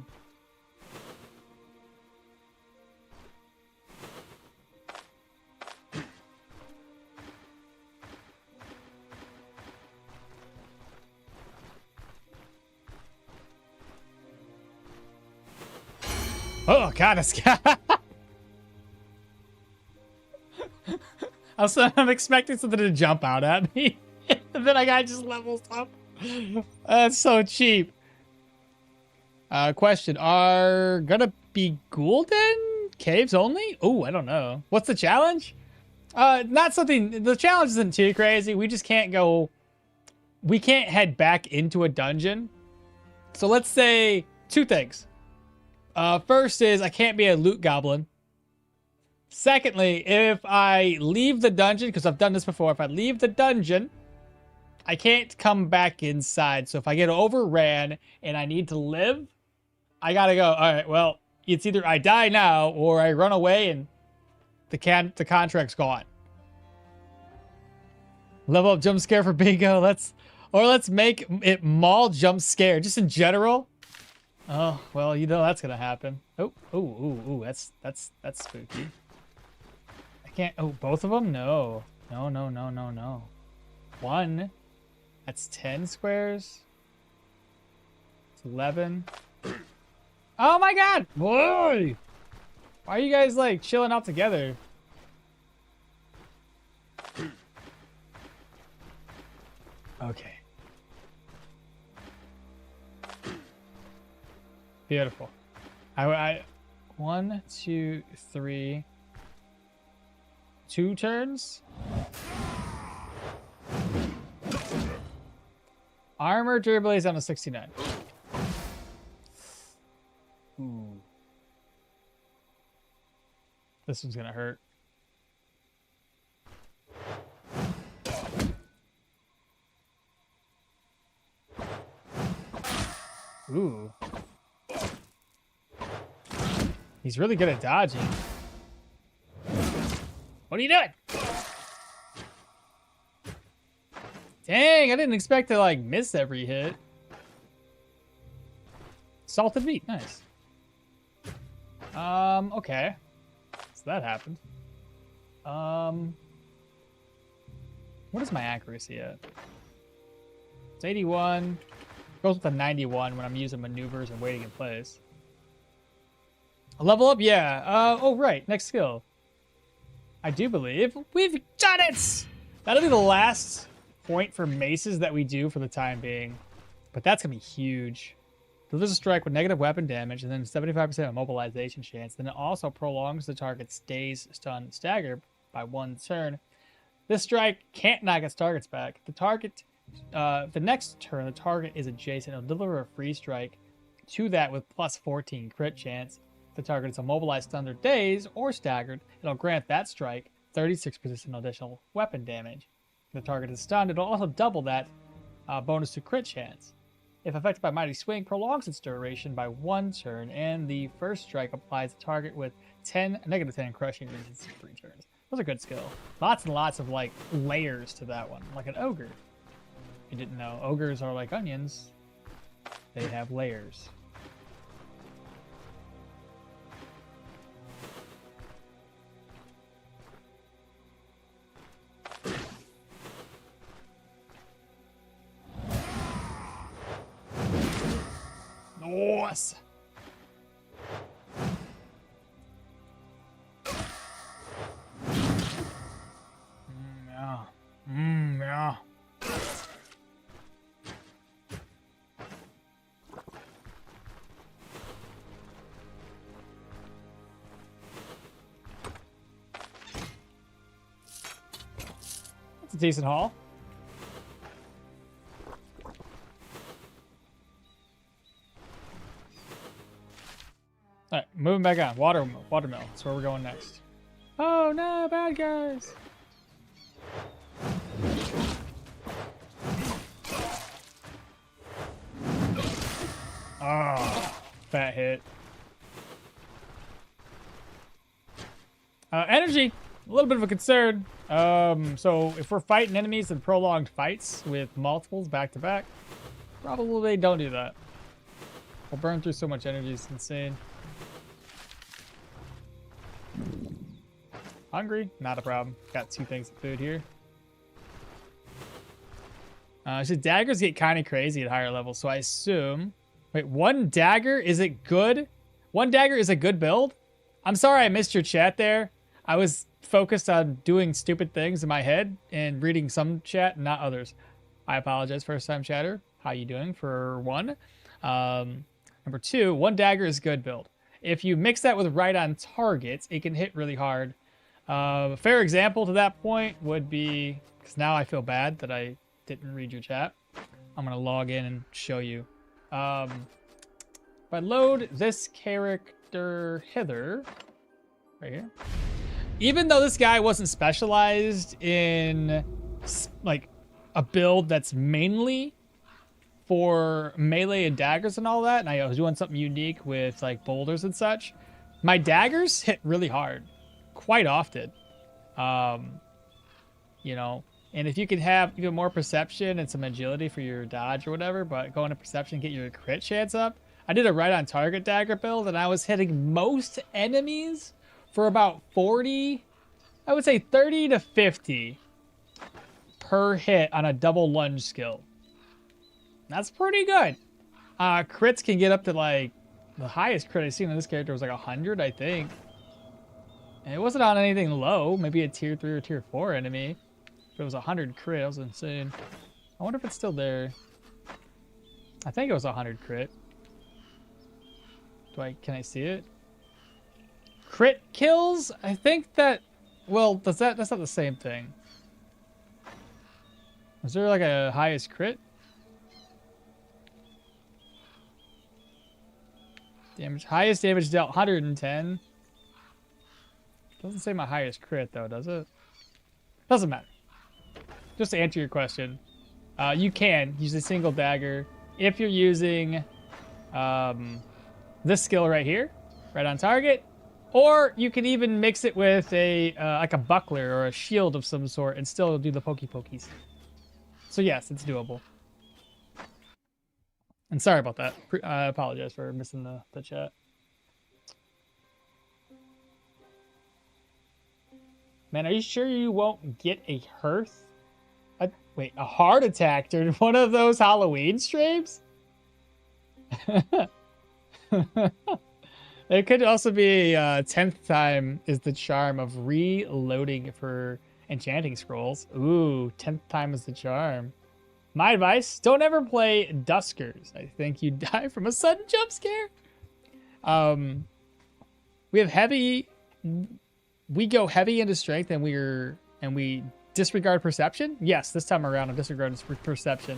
Oh god, it's I'm expecting something to jump out at me. And then a guy just levels up. That's so cheap. Question. Are gonna be golden caves only? Oh, I don't know. What's the challenge? Not something. The challenge isn't too crazy. We just can't go. We can't head back into a dungeon. So let's say two things. First is I can't be a loot goblin. Secondly, if I leave the dungeon, because I've done this before, if I leave the dungeon, I can't come back inside. So if I get overran and I need to live, I gotta go. All right, well, it's either I die now or I run away and the contract's gone. Level up jump scare for bingo. Let's make it mall jump scare just in general. Oh, well, you know that's gonna happen. Oh, that's spooky. I can't. Oh, both of them? No. One. That's 10 squares. It's 11. Oh my god! Boy! Why are you guys like chilling out together? Okay. Beautiful. I 1, 2, 3. 2 turns. Armor durability is on a 69. Ooh. This one's gonna hurt. Ooh. He's really good at dodging. What are you doing? Dang, I didn't expect to like miss every hit. Salted meat, nice. Okay. So that happened. What is my accuracy at? It's 81. Goes with a 91 when I'm using maneuvers and waiting in place. A level up? Yeah. Oh, right. Next skill. I do believe we've done it! That'll be the last point for maces that we do for the time being. But that's going to be huge. Delivers a strike with negative weapon damage and then 75% immobilization chance. Then it also prolongs the target's daze, stun, stagger by 1 turn. This strike can't knock its targets back. The next turn, the target is adjacent. It'll deliver a free strike to that with plus 14 crit chance. The target is immobilized, stunned, or dazed, or staggered. It'll grant that strike 36% additional weapon damage. If the target is stunned, it'll also double that bonus to crit chance. If affected by Mighty Swing, prolongs its duration by 1 turn, and the first strike applies the target with negative 10 crushing resistance for 3 turns. Those are good skill. Lots and lots of like layers to that one, like an ogre. If you didn't know, ogres are like onions. They have layers. Nice. Yeah. Yeah. It's a decent haul. All right, moving back on. Watermill. That's where we're going next. Oh no, bad guys. Oh, fat hit. Energy, a little bit of a concern. So if we're fighting enemies in prolonged fights with multiples back to back, probably don't do that. We'll burn through so much energy, it's insane. Hungry? Not a problem. Got 2 things of food here. So daggers get kind of crazy at higher levels, so I assume... Wait, 1 dagger? Is it good? 1 dagger is a good build? I'm sorry I missed your chat there. I was focused on doing stupid things in my head and reading some chat, not others. I apologize, first time chatter. How you doing, for 1? Number 2, 1 dagger is a good build. If you mix that with right on target, it can hit really hard. A fair example to that point would be, because now I feel bad that I didn't read your chat. I'm going to log in and show you. If I load this character hither, right here, even though this guy wasn't specialized in like a build that's mainly for melee and daggers and all that, and I was doing something unique with like boulders and such, my daggers hit really hard quite often. You know, and if you can have even more perception and some agility for your dodge or whatever, but go into perception, get your crit chance up. I did a right on target dagger build and I was hitting most enemies for about 40, I would say 30 to 50 per hit on a double lunge skill. That's pretty good. Crits can get up to like, the highest crit I've seen on this character was like 100, I think. And it wasn't on anything low, maybe a tier 3 or tier 4 enemy. If it was 100 crit, that was insane. I wonder if it's still there. I think it was 100 crit. Can I see it? Crit kills? I think that, well, that's not the same thing. Is there like a highest crit? Damage, highest damage dealt 110. Doesn't say my highest crit though, does it? Doesn't matter. Just to answer your question, you can use a single dagger if you're using this skill right here, right on target, or you can even mix it with a like a buckler or a shield of some sort and still do the pokey pokies. So yes, it's doable. And sorry about that. I apologize for missing the chat. Man, are you sure you won't get a hearth? Wait, a heart attack during one of those Halloween streams? It could also be 10th time is the charm of reloading for enchanting scrolls. Ooh, 10th time is the charm. My advice, don't ever play Duskers. I think you die from a sudden jump scare. We have heavy... We go heavy into strength and we disregard perception. Yes, this time around I'm disregarding perception.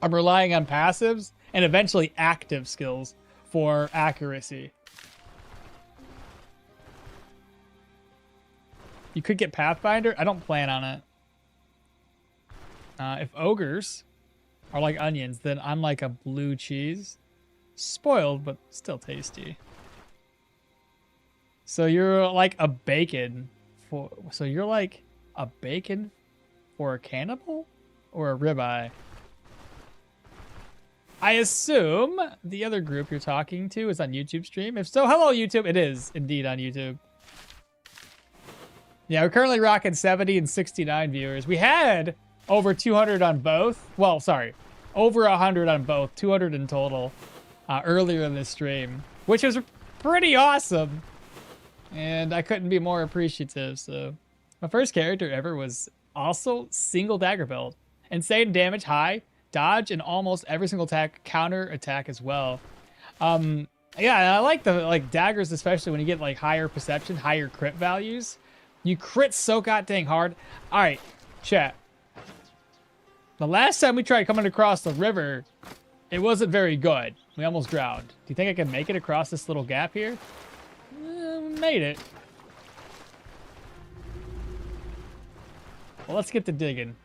I'm relying on passives and eventually active skills for accuracy. You could get Pathfinder. I don't plan on it. If ogres are like onions, then I'm like a blue cheese. Spoiled, but still tasty. So you're like a bacon for... So you're like a bacon for a cannibal? Or a ribeye? I assume the other group you're talking to is on YouTube stream. If so, hello YouTube. It is indeed on YouTube. Yeah, we're currently rocking 70 and 69 viewers. We had over 200 on both. Well, sorry, over 100 on both. 200 in total earlier in this stream, which was pretty awesome. And I couldn't be more appreciative. So my first character ever was also single dagger build. Insane damage, high dodge, and almost every single attack, counter attack as well. Yeah, I like the daggers, especially when you get like higher perception, higher crit values. You crit so goddamn hard. All right, chat. The last time we tried coming across the river, it wasn't very good. We almost drowned. Do you think I can make it across this little gap here? We made it. Well, let's get to digging.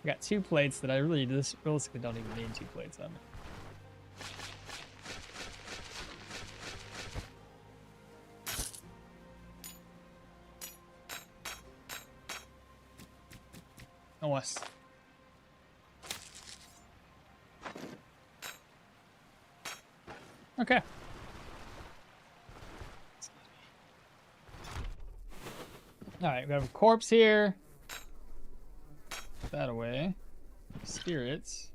I got 2 plates that I really realistically don't even need 2 plates on. Oh, us. Okay. All right, we have a corpse here. Put that away. Spirits.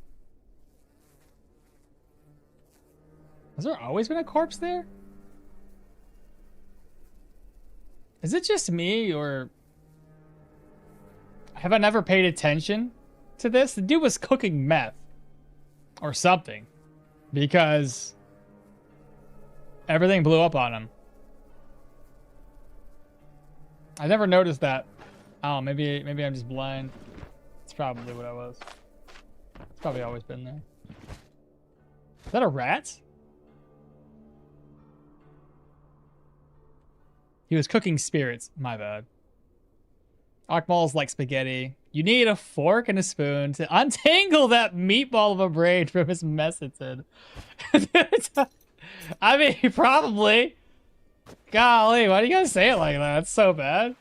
Has there always been a corpse there? Is it just me, or have I never paid attention to this? The dude was cooking meth or something, because everything blew up on him. I never noticed that. Oh, maybe I'm just blind. It's probably what I was. It's probably always been there. Is that a rat? He was cooking spirits. My bad. Okmall's like spaghetti. You need a fork and a spoon to untangle that meatball of a brain from his mess it's in. I mean, probably. Golly, why do you guys say it like that? It's so bad.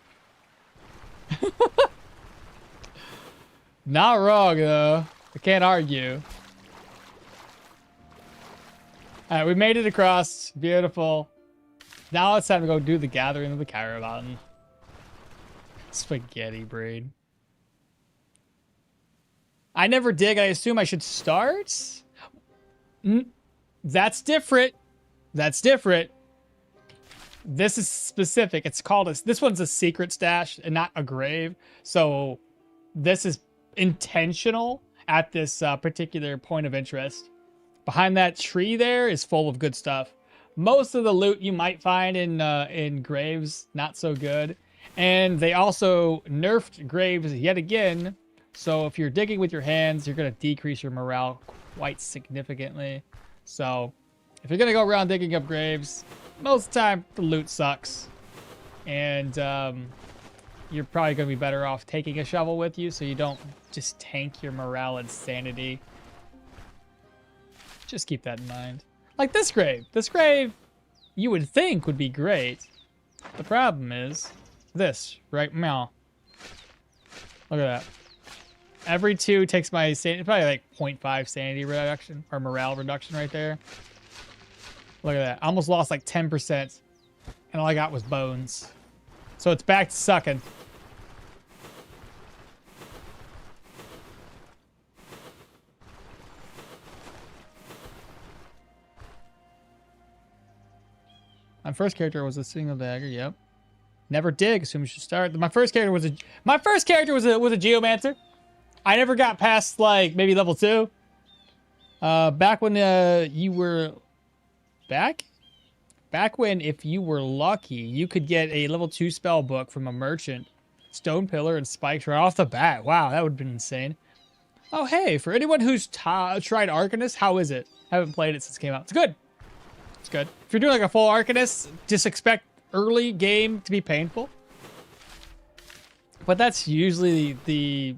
Not wrong, though. I can't argue. All right, we made it across. Beautiful. Now it's time to go do the gathering of the caravan. Spaghetti brain. I never dig. I assume I should start? That's different. That's different. This is specific. It's called this one's a secret stash and not a grave. So this is intentional at this particular point of interest. Behind that tree there is full of good stuff. Most of the loot you might find in graves, not so good. And they also nerfed graves yet again. So if you're digging with your hands, you're going to decrease your morale quite significantly. So if you're going to go around digging up graves, most of the time the loot sucks. And you're probably going to be better off taking a shovel with you so you don't just tank your morale and sanity. Just keep that in mind. Like this grave. This grave you would think would be great. The problem is this, right? Meow. Look at that. Every 2 takes my sanity, probably like 0.5 sanity reduction or morale reduction right there. Look at that. I almost lost like 10%. And all I got was bones. So it's back to sucking. My first character was a single dagger, yep. Never dig, assume you should start. My first character was a geomancer. I never got past like maybe level 2. Back when you were back when if you were lucky, you could get a level 2 spell book from a merchant. Stone pillar and spikes right off the bat. Wow, that would have been insane. Oh hey, for anyone who's tried Arcanist, how is it? Haven't played it since it came out. It's good. It's good. If you're doing like a full Arcanist, just expect early game to be painful. But that's usually the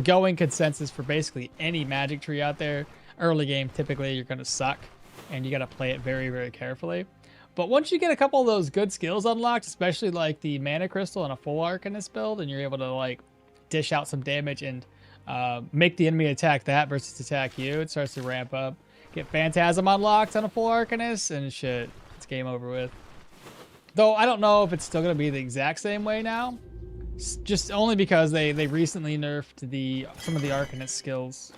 going consensus for basically any magic tree out there. Early game, typically you're gonna suck and you gotta play it very, very carefully. But once you get a couple of those good skills unlocked, especially like the mana crystal and a full Arcanist build, and you're able to like dish out some damage and make the enemy attack that versus attack you, it starts to ramp up. Get Phantasm unlocked on a full Arcanist and shit, it's game over with. Though I don't know if it's still gonna be the exact same way now. Just only because they recently nerfed some of the Arcanist skills.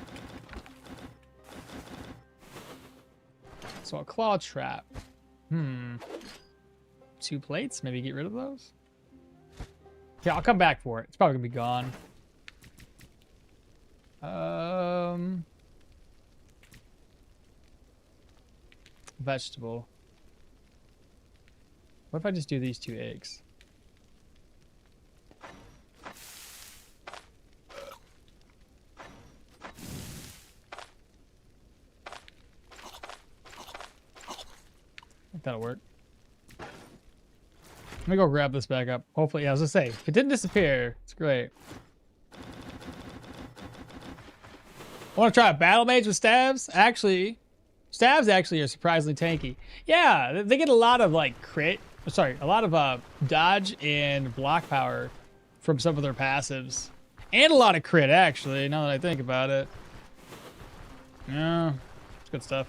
So a claw trap. 2 plates, maybe get rid of those. Yeah, I'll come back for it. It's probably gonna be gone. Vegetable. What if I just do these 2 eggs? that'll work. Let me go grab this back up. Hopefully, yeah, I was gonna say, if it didn't disappear, it's great. I want to try a battle mage with stabs. Actually, stabs actually are surprisingly tanky. Yeah, they get a lot of like crit. Sorry, a lot of dodge and block power from some of their passives, and a lot of crit actually. Now that I think about it, yeah, it's good stuff.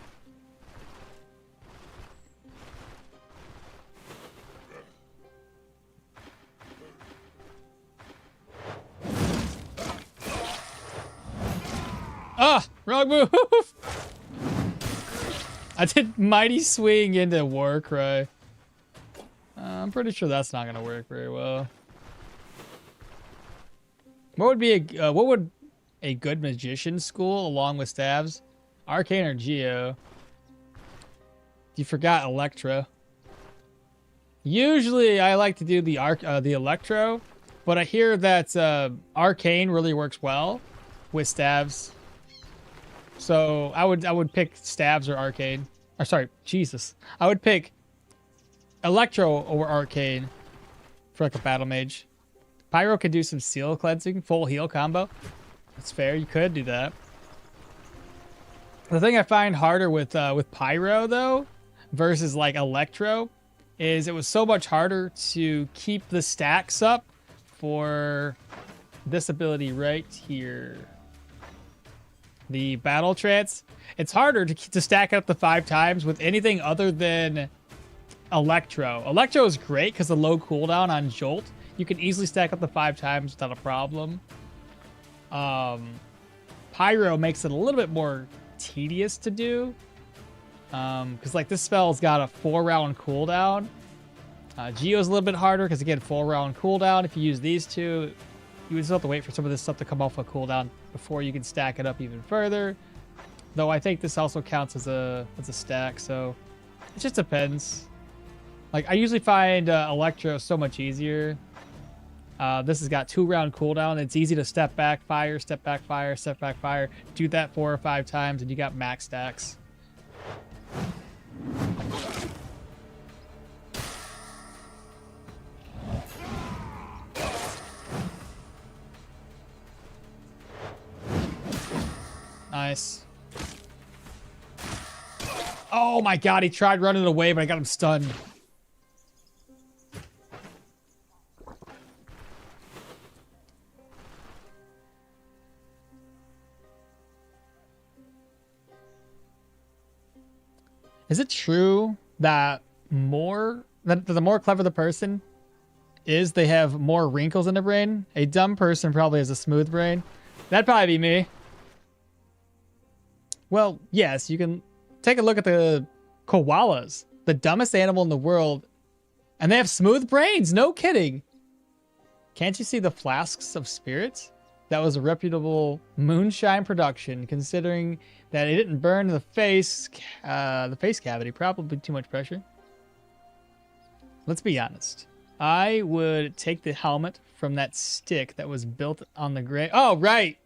Ah, wrong move. I did mighty swing into war cry. I'm pretty sure that's not gonna work very well. What would a good magician school along with stabs? Arcane or Geo? You forgot Electro. Usually I like to do the Electro, but I hear that Arcane really works well with stabs. So I would pick stabs or Arcane. Or sorry, Jesus. I would pick Electro over Arcane for like a battle mage. Pyro could do some seal cleansing, full heal combo. That's fair. You could do that. The thing I find harder with Pyro though, versus like Electro, is it was so much harder to keep the stacks up for this ability right here. The battle trance. It's harder to stack up the 5 times with anything other than Electro. Electro is great because the low cooldown on Jolt. You can easily stack up the 5 times without a problem. Pyro makes it a little bit more tedious to do. Because like this spell's got a 4-round cooldown. Geo's a little bit harder because again, 4-round cooldown. If you use these two, you would still have to wait for some of this stuff to come off a cooldown before you can stack it up even further. Though I think this also counts as a stack, so it just depends. Like I usually find Electro so much easier. This has got 2-round cooldown. It's easy to step back, fire, step back, fire, step back, fire. Do that 4 or 5 times, and you got max stacks. Nice. Oh my god, he tried running away, but I got him stunned. Is it true that the more clever the person is, they have more wrinkles in their brain? A dumb person probably has a smooth brain. That'd probably be me. Well, yes, you can take a look at the koalas, the dumbest animal in the world, and they have smooth brains. No kidding. Can't you see the flasks of spirits? That was a reputable moonshine production, considering that it didn't burn the face cavity. Probably too much pressure. Let's be honest. I would take the helmet from that stick that was built on the grave. Oh, right.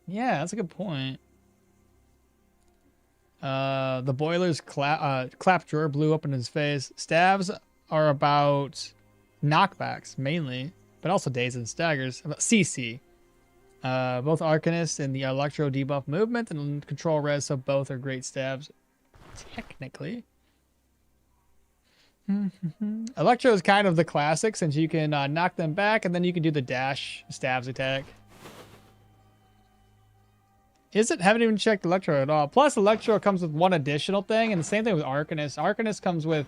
Yeah, that's a good point. The boiler's clap drawer blew up in his face. Stabs are about knockbacks, mainly, but also dazes and staggers. About CC. Both Arcanist and the Electro debuff movement and control res, so both are great stabs. Technically. Electro is kind of the classic since you can knock them back and then you can do the dash stabs attack. Is it? Haven't even checked Electro at all. Plus, Electro comes with one additional thing, and the same thing with Arcanist. Arcanist comes with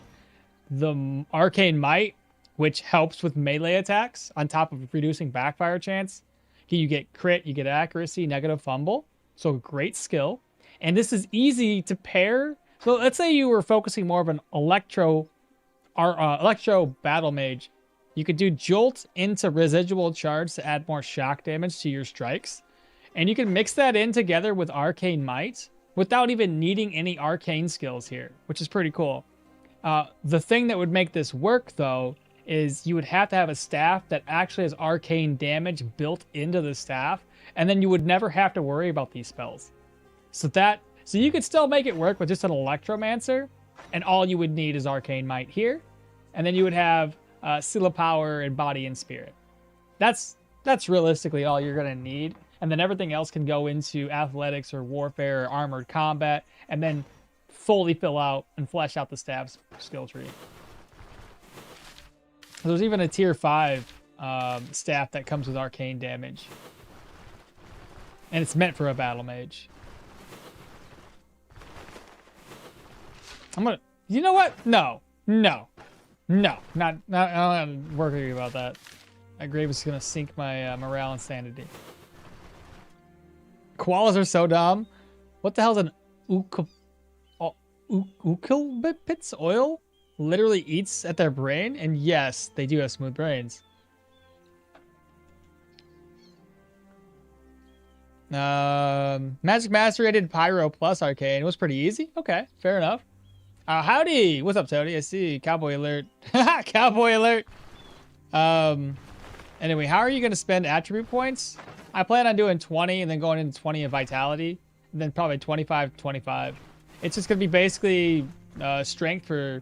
the Arcane Might, which helps with melee attacks on top of reducing backfire chance. You get crit, you get accuracy, negative fumble. So great skill. And this is easy to pair. So let's say you were focusing more of an Electro battle mage. You could do Jolt into residual charge to add more shock damage to your strikes. And you can mix that in together with Arcane Might without even needing any arcane skills here, which is pretty cool. The thing that would make this work, though, is you would have to have a staff that actually has arcane damage built into the staff, and then you would never have to worry about these spells. So you could still make it work with just an Electromancer, and all you would need is Arcane Might here, and then you would have Seal of Power and Body and Spirit. That's realistically all you're gonna need, and then everything else can go into Athletics or Warfare or Armored Combat, and then fully fill out and flesh out the staff's skill tree. There's even a tier 5 staff that comes with arcane damage, and it's meant for a battle mage. You know what? No, not I'm not working about that. That grave is gonna sink my morale and sanity. Koalas are so dumb. What the hell's an eucalyptus oil? Literally eats at their brain, and yes, they do have smooth brains. Magic Mastery, I did Pyro plus Arcane. It was pretty easy. Okay, fair enough. Howdy! What's up, Tony? I see. Cowboy alert. Cowboy alert! Anyway, how are you going to spend attribute points? I plan on doing 20 and then going into 20 of Vitality, and then probably 25. It's just going to be basically strength for,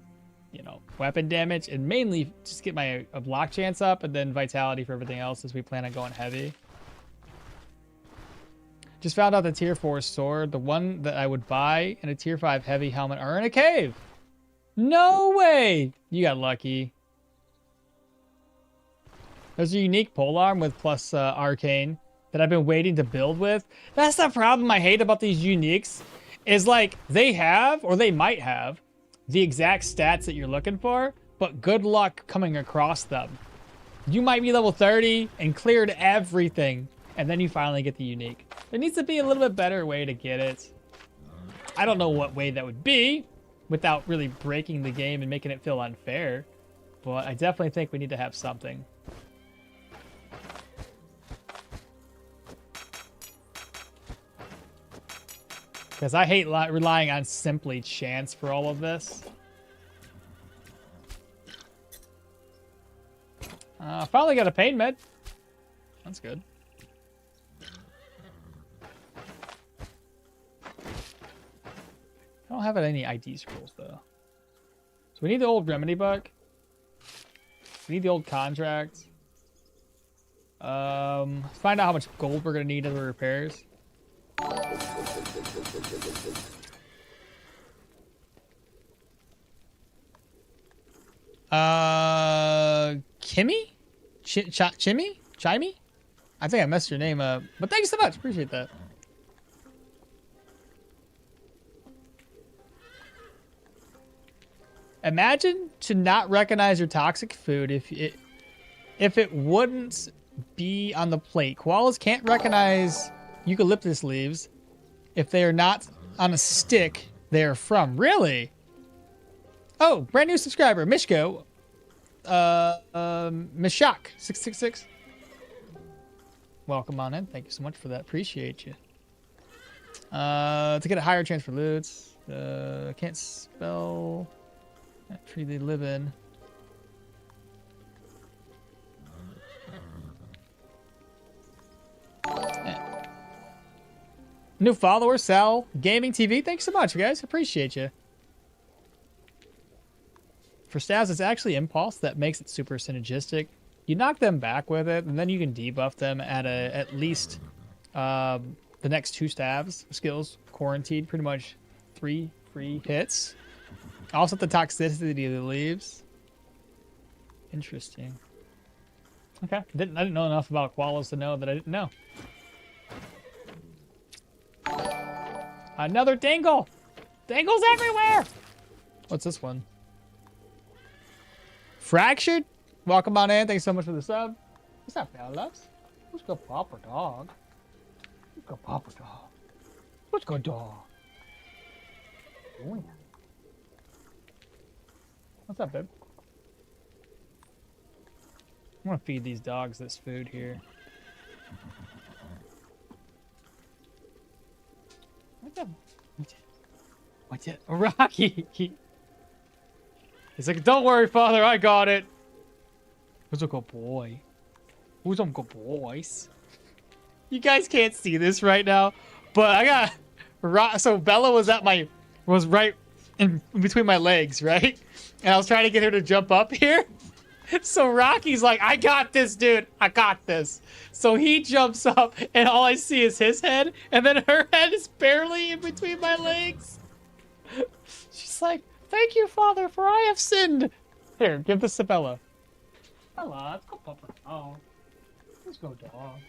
you know, weapon damage, and mainly just get my block chance up, and then Vitality for everything else as we plan on going heavy. Just found out the tier 4 sword, the one that I would buy, and a tier 5 heavy helmet are in a cave. No way! You got lucky. There's a unique polearm with plus arcane that I've been waiting to build with. That's the problem I hate about these uniques, is like they have, or they might have, the exact stats that you're looking for, but good luck coming across them. You might be level 30 and cleared everything, and then you finally get the unique. There needs to be a little bit better way to get it. I don't know what way that would be without really breaking the game and making it feel unfair, but I definitely think we need to have something. Because I hate relying on simply chance for all of this. Finally got a pain med. That's good. I don't have any ID scrolls, though. So we need the old remedy book. We need the old contract. Find out how much gold we're going to need in the repairs. Kimmy? Chimmy? Chimey? I think I messed your name up. But thank you so much. Appreciate that. Imagine to not recognize your toxic food if it wouldn't be on the plate. Koalas can't recognize eucalyptus leaves if they are not on a stick they are from. Really? Oh, brand new subscriber, Mishko. Mishak 666. Welcome on in. Thank you so much for that. Appreciate you. To get a higher chance for loots. Can't spell that tree they live in. New follower, Sal Gaming TV. Thanks so much, guys. Appreciate you. For stabs, it's actually Impulse that makes it super synergistic. You knock them back with it, and then you can debuff them at least the next 2 stabs skills. Quarantined, pretty much 3 free hits. Also, the toxicity of the leaves. Interesting. Okay, I didn't know enough about koalas to know that I didn't know. Another dangle! Dangles everywhere! What's this one? Fractured? Welcome on in. Thanks so much for the sub. What's up, fellas? What's good, Papa Dog? What's good, Papa Dog? What's good, dog? Oh, yeah. What's up, babe? I'm gonna feed these dogs this food here. What's it? Rocky! He's like, don't worry, father, I got it. Who's a good boy? Who's some good boys? You guys can't see this right now, but I got... So Bella was right in between my legs, right? And I was trying to get her to jump up here. So Rocky's like, I got this, dude. I got this. So he jumps up, and all I see is his head, and then her head is barely in between my legs. She's like, thank you, Father, for I have sinned. Here, give this to Bella. Bella, let's go pop a dog. Let's go dog.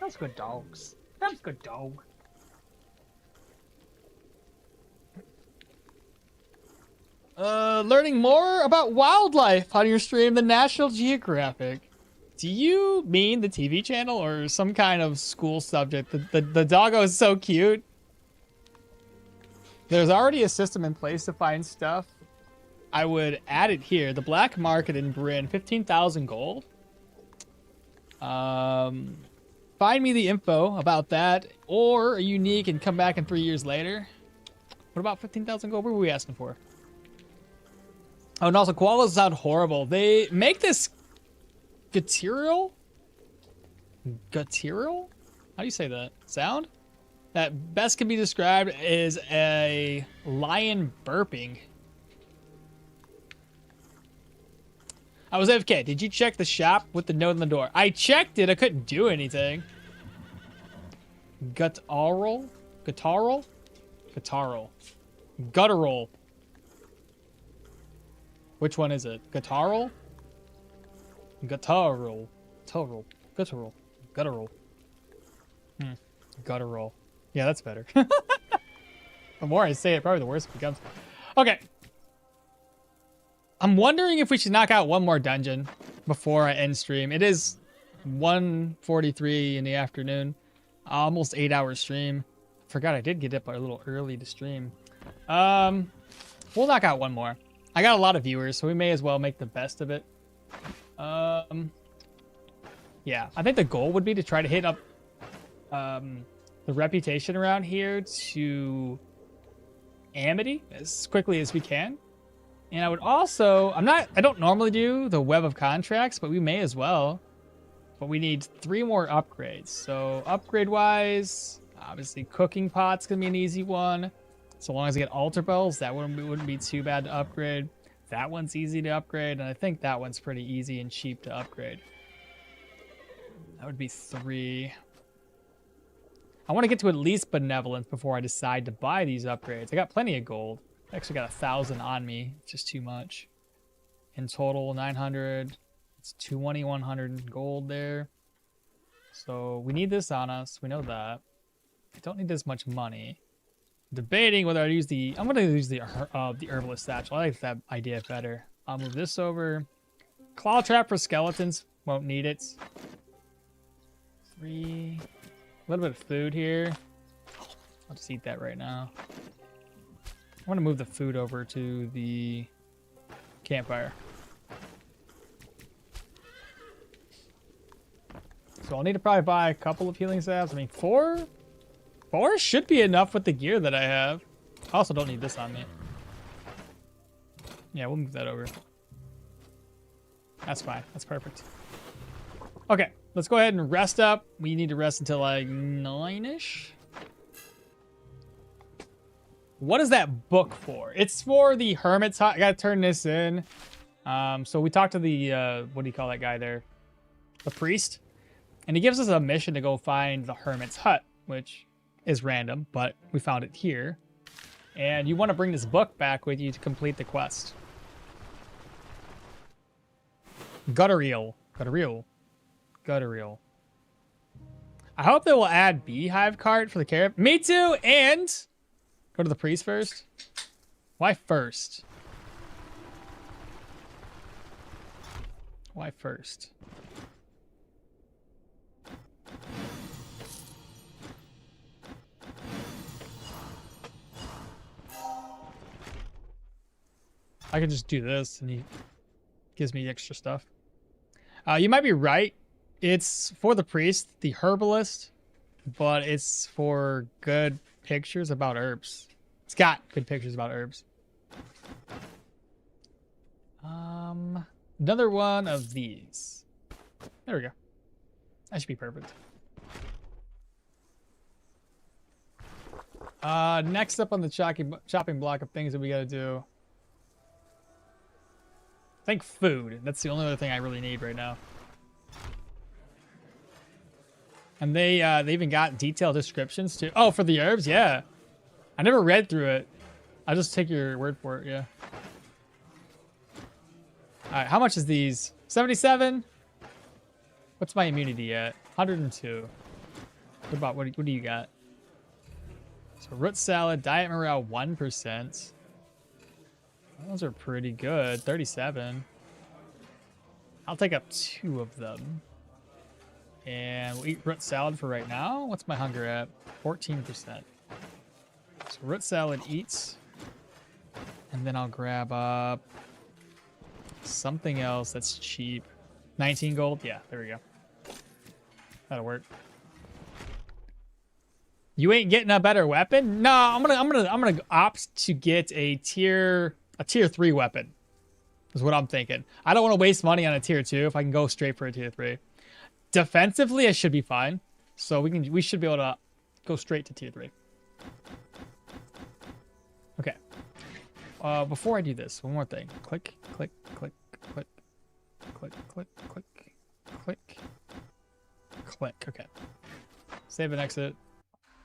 That's good dogs. That's good dog. Learning more about wildlife on your stream, the National Geographic. Do you mean the TV channel or some kind of school subject? The doggo is so cute. There's already a system in place to find stuff. I would add it here. The black market in Brin, 15,000 gold. Find me the info about that, or a unique and come back in 3 years later. What about 15,000 gold? What were we asking for? Oh, and also koalas sound horrible. They make this guttural? Guttural? How do you say that? Sound? That best can be described as a lion burping. I was AFK. Did you check the shop with the note on the door? I checked it. I couldn't do anything. Guttural? Guttural? Guttural. Guttural. Which one is it? Guttural? Guttural. Guttural. Guttural. Guttural. Guttural. Yeah, that's better. The more I say it, probably the worse it becomes. Okay. I'm wondering if we should knock out one more dungeon before I end stream. It is 1:43 in the afternoon. Almost 8-hour stream. Forgot I did get up a little early to stream. We'll knock out one more. I got a lot of viewers, so we may as well make the best of it. Yeah, I think the goal would be to try to hit up the reputation around here to Amity as quickly as we can. And I would also, I don't normally do the web of contracts, but we may as well. But we need 3 more upgrades. So upgrade wise, obviously cooking pot's gonna be an easy one. So long as I get altar bells, that wouldn't be too bad to upgrade. That one's easy to upgrade, and I think that one's pretty easy and cheap to upgrade. That would be 3. I want to get to at least benevolence before I decide to buy these upgrades. I got plenty of gold. I actually got 1,000 on me. It's just too much. In total, 900. It's 2,100 gold there. So we need this on us. We know that. I don't need this much money. Debating whether I use the... I'm going to use the herbalist satchel. I like that idea better. I'll move this over. Claw trap for skeletons. Won't need it. 3... A little bit of food here. I'll just eat that right now. I want to move the food over to the campfire. So I'll need to probably buy a couple of healing salves. I mean, 4 should be enough with the gear that I have. I also don't need this on me. Yeah, we'll move that over. That's fine. That's perfect. Okay, let's go ahead and rest up. We need to rest until like 9-ish. What is that book for? It's for the Hermit's Hut. I gotta turn this in. So we talked to the, what do you call that guy there? The priest. And he gives us a mission to go find the Hermit's Hut, which is random, but we found it here. And you want to bring this book back with you to complete the quest. Gutteriel. Gutteriel. Gutteriel. I hope they will add beehive cart for the caravan. Me too, and go to the priest first. Why first? Why first? I can just do this and he gives me extra stuff. You might be right. It's for the priest, the herbalist, but it's for good pictures about herbs. It's got good pictures about herbs. Another one of these. There we go. That should be perfect. Next up on the chopping block of things that we gotta do. I think food. That's the only other thing I really need right now. And they even got detailed descriptions too. Oh, for the herbs? Yeah. I never read through it. I'll just take your word for it, yeah. Alright, how much is these? 77? What's my immunity at? 102. What do you got? So root salad, diet morale 1%. Those are pretty good. 37. I'll take up 2 of them. And we'll eat root salad for right now. What's my hunger at? 14%. So root salad eats. And then I'll grab up something else that's cheap. 19 gold? Yeah, there we go. That'll work. You ain't getting a better weapon? No, I'm gonna opt to get a tier 3 weapon. Is what I'm thinking. I don't want to waste money on a tier 2 if I can go straight for a tier 3. Defensively, I should be fine. So we should be able to go straight to tier 3. Okay. Before I do this, one more thing. Click, click, click, click, click, click, click, click, click. Okay. Save and exit.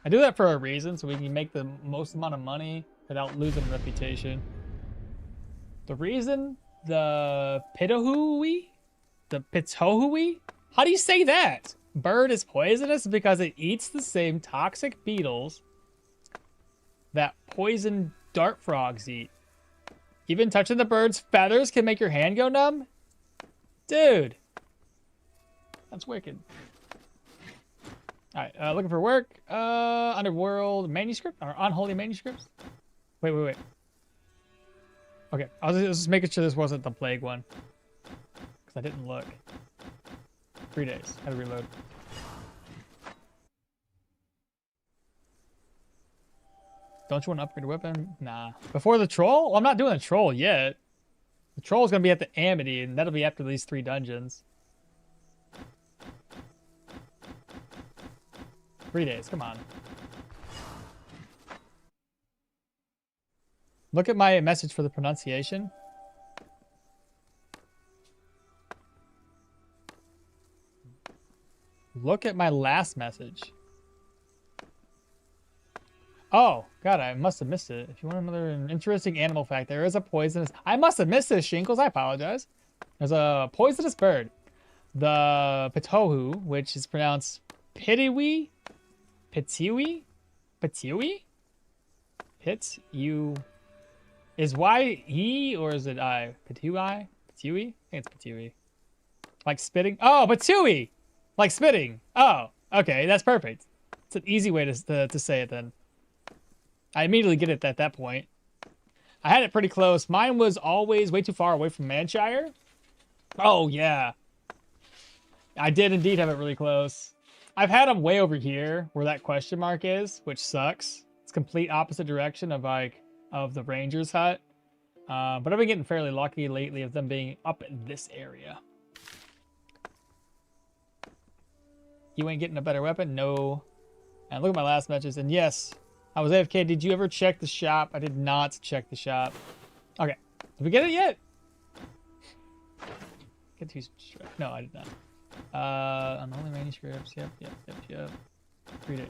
I do that for a reason, so we can make the most amount of money without losing reputation. The reason the Pitohui, how do you say that? Bird is poisonous because it eats the same toxic beetles that poison dart frogs eat. Even touching the bird's feathers can make your hand go numb? Dude. That's wicked. Alright, looking for work. Underworld manuscript? Or unholy manuscripts? Wait. Okay, I was just making sure this wasn't the plague one. Because I didn't look. 3 days. Had to reload. Don't you want to upgrade a weapon? Nah. Before the troll? Well, I'm not doing the troll yet. The troll's going to be at the Amity, and that'll be after these 3 dungeons. 3 days, come on. Look at my message for the pronunciation. Look at my last message. Oh, God, I must have missed it. If you want another interesting animal fact, there is a poisonous... I must have missed this, Shinkles. I apologize. There's a poisonous bird. The Pitohu, which is pronounced Pitiwi? Pitiwi? Pitiwi? Pit-you... Is Y-E or is it I? Pitiwi? Pitiwi? I think it's Pitiwi. Like spitting? Oh, Pitiwi! Like spitting. Oh, okay, that's perfect. It's an easy way to say it then. I immediately get it at that point. I had it pretty close. Mine was always way too far away from Manshire. Oh, yeah. I did indeed have it really close. I've had them way over here where that question mark is, which sucks. It's complete opposite direction of the Ranger's hut. But I've been getting fairly lucky lately of them being up in this area. You ain't getting a better weapon? No. And look at my last messages. And yes, I was AFK. Did you ever check the shop? I did not check the shop. Okay. Did we get it yet? Get to no, I did not. Unholy manuscripts. Yep. 3 days.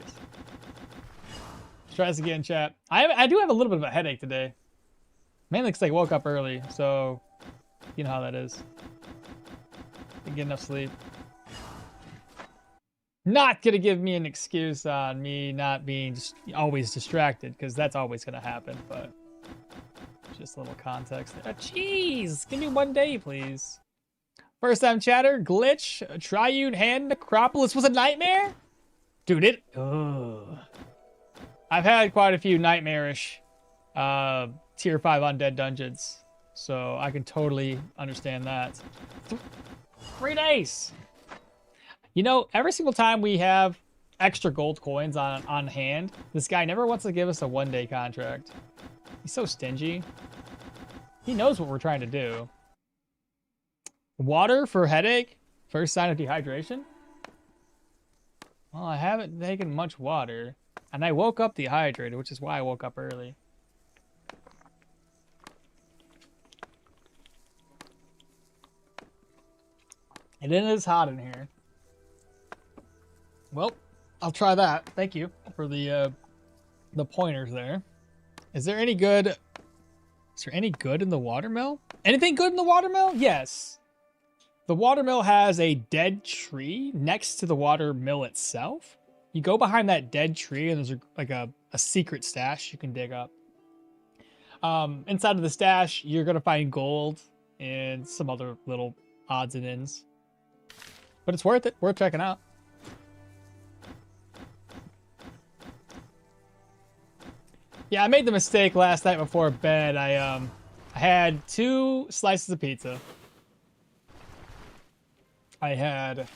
Let's try this again, chat. I do have a little bit of a headache today. Mainly because I woke up early, so you know how that is. Didn't get enough sleep. Not gonna give me an excuse on me not being always distracted, because that's always gonna happen, but just a little context there. Jeez, give me 1 day, please. First time chatter, glitch, triune hand necropolis was a nightmare? Dude, I've had quite a few nightmarish tier 5 undead dungeons, so I can totally understand that. 3 days! You know, every single time we have extra gold coins on hand, this guy never wants to give us a 1 day contract. He's so stingy. He knows what we're trying to do. Water for headache? First sign of dehydration? Well, I haven't taken much water. And I woke up dehydrated, which is why I woke up early. And it is hot in here. Well, I'll try that. Thank you for the pointers there. Is there any good? Is there any good in the watermill? Anything good in the watermill? Yes. The watermill has a dead tree next to the watermill itself. You go behind that dead tree and there's like a secret stash you can dig up. Inside of the stash, you're gonna find gold and some other little odds and ends. But it's worth it. Worth checking out. Yeah, I made the mistake last night before bed. I had 2 slices of pizza. I had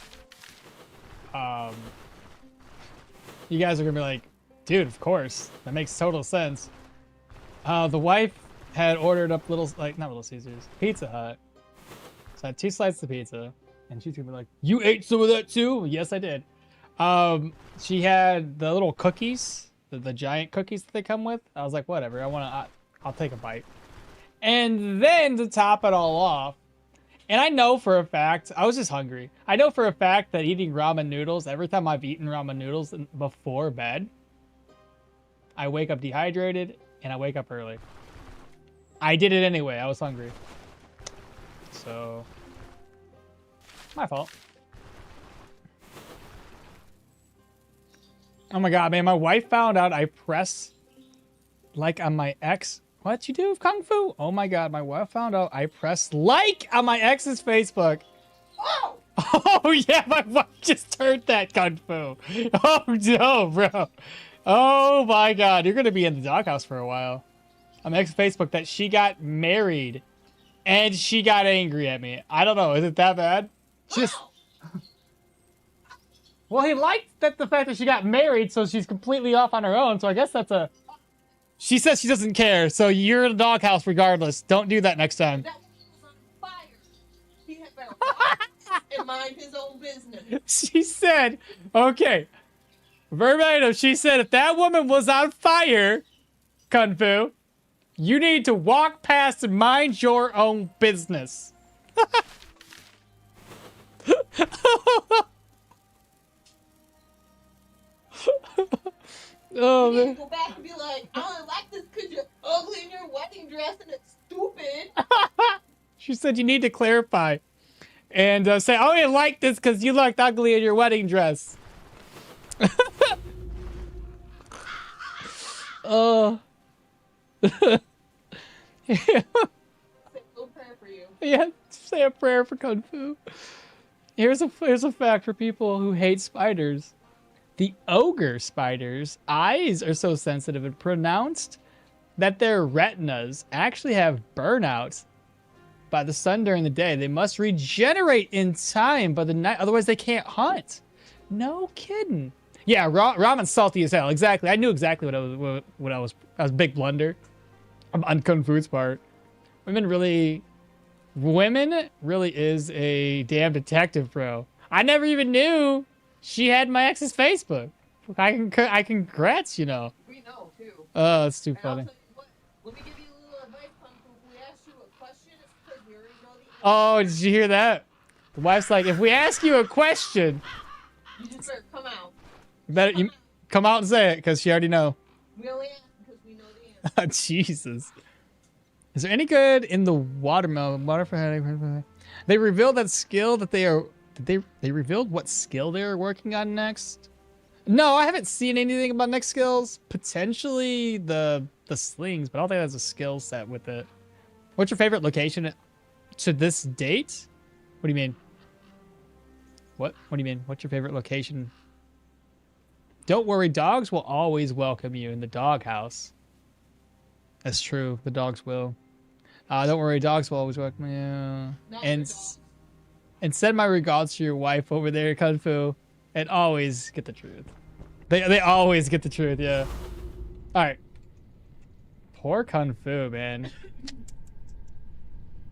you guys are gonna be like, dude, of course. That makes total sense. The wife had ordered up not Little Caesars, Pizza Hut. So I had 2 slices of pizza. And she's gonna be like, you ate some of that too? Yes, I did. She had the little cookies, the giant cookies that they come with. I was like, whatever, I'll take a bite. And then to top it all off, and I know for a fact, I was just hungry. I know for a fact that eating ramen noodles, every time I've eaten ramen noodles before bed, I wake up dehydrated and I wake up early. I did it anyway, I was hungry. So, my fault. Oh my god, man, my wife found out I press like on my ex. What you do, Kung Fu? Oh my god, my wife found out I pressed like on my ex's Facebook. Oh! Oh yeah, my wife just heard that, Kung Fu. Oh no, bro. Oh my god, you're gonna be in the doghouse for a while. On my ex's Facebook that she got married and she got angry at me. I don't know, is it that bad? Just... Well, he liked the fact that she got married, so she's completely off on her own, so I guess that's a... She says she doesn't care, so you're in a doghouse regardless. Don't do that next time. That woman was on fire. He had better watch and mind his own business. She said, okay, verbatim, she said, if that woman was on fire, Kung Fu, you need to walk past and mind your own business. Oh, You need man. to go back and be like, I don't like this because you're ugly in your wedding dress and it's stupid. She said you need to clarify and say, oh, you like this because you looked ugly in your wedding dress. Oh. Say a little prayer for you. Yeah, say a prayer for Kung Fu. Here's a fact for people who hate spiders. The ogre spiders' eyes are so sensitive and pronounced that their retinas actually have burnouts by the sun during the day. They must regenerate in time by the night, otherwise they can't hunt. No kidding. Yeah, ramen's salty as hell. Exactly. I knew exactly what I was a big blunder on Kung Fu's part. Women really is a damn detective, bro. I never even knew she had my ex's Facebook. I congrats, you know. We know, too. Oh, that's too And I'll funny. tell you what, let me give you a little advice, Kung Fu. If we ask you a question, it's because we already know the answer. Oh, did you hear that? The wife's like, if we ask you a question, You just better come out. you come out and say it, because she already know. We only ask because we know the answer. Jesus. Is there any good in the watermelon? Water for headache. They revealed that skill that they are... They revealed what skill they were working on next? No, I haven't seen anything about next skills. Potentially the slings, but I don't think there's a skill set with it. What's your favorite location to this date? What do you mean? What do you mean? What's your favorite location? Don't worry, dogs will always welcome you in the doghouse. That's true. The dogs will. Don't worry, dogs will always welcome you. Not your And dog. and send my regards to your wife over there, Kung Fu, and always get the truth. They always get the truth, yeah. All right. Poor Kung Fu, man.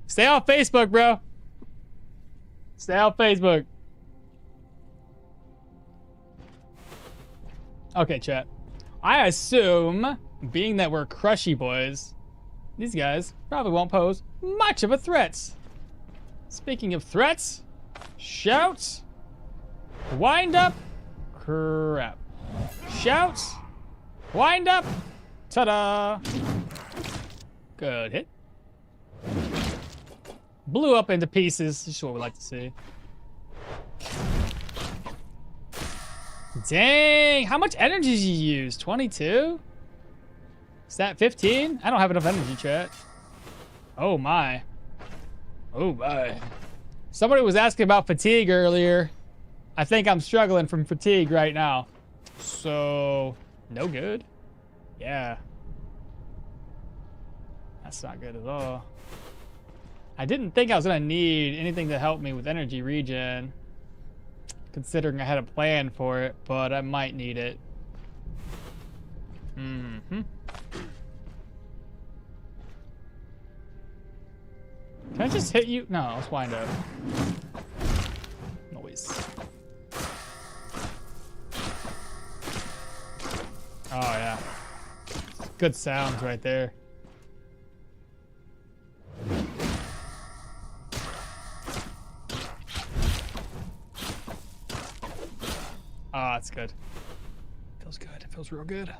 Stay off Facebook, bro. Stay off Facebook. Okay, chat. I assume, being that we're crushy boys, these guys probably won't pose much of a threat. Speaking of threats, shout, wind up, crap. Shout, wind up, ta-da. Good hit. Blew up into pieces, just what we like to see. Dang, how much energy did you use? 22? Is that 15? I don't have enough energy, chat. Oh my. Oh my. Somebody was asking about fatigue earlier. I think I'm struggling from fatigue right now. So, no good. Yeah. That's not good at all. I didn't think I was gonna need anything to help me with energy regen, considering I had a plan for it, but I might need it. Mm-hmm. Can I just hit you? No, let's wind up. Noise. Oh, yeah. Good sounds right there. Ah, it's good. Feels good. It feels real good.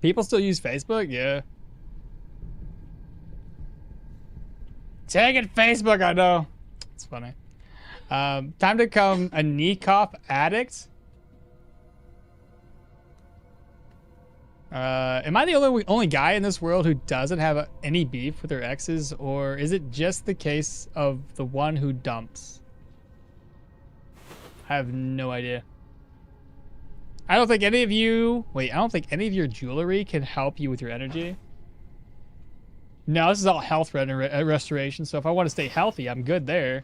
People still use Facebook? Yeah. Tagging Facebook, I know. It's funny. Time to become a knee-cop addict. Am I the only guy in this world who doesn't have any beef with their exes, or is it just the case of the one who dumps? I have no idea. I don't think any of you... Wait, I don't think any of your jewelry can help you with your energy. No, this is all health restoration, so if I want to stay healthy, I'm good there.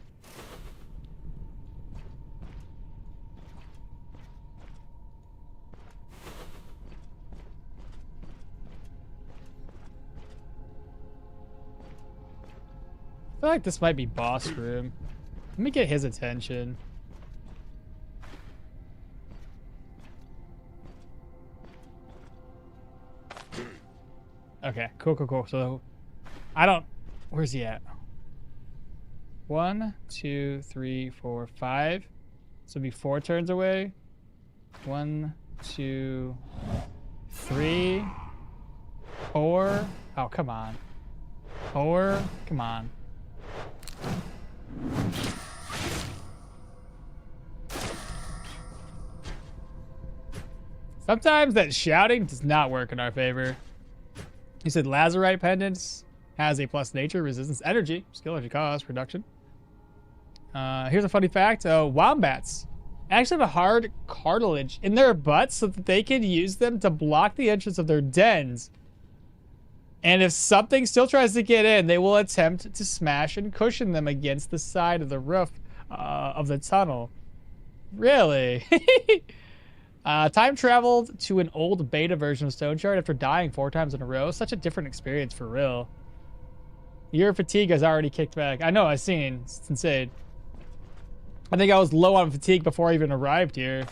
I feel like this might be boss room. Let me get his attention. Okay, cool. So, I don't... Where's he at? 1, 2, 3, 4, 5. So it'd be 4 turns away. 1, 2, 3, 4. Oh, come on. 4. Come on. Sometimes that shouting does not work in our favor. He said Lazarite Pendants has a plus nature, resistance, energy, skill, energy cost, production. Here's a funny fact. Wombats actually have a hard cartilage in their butts so that they can use them to block the entrance of their dens. And if something still tries to get in, they will attempt to smash and cushion them against the side of the roof of the tunnel. Really? Time traveled to an old beta version of Stoneshard after dying 4 times in a row. Such a different experience for real. Your fatigue has already kicked back. I know, I've seen. It's insane. I think I was low on fatigue before I even arrived here.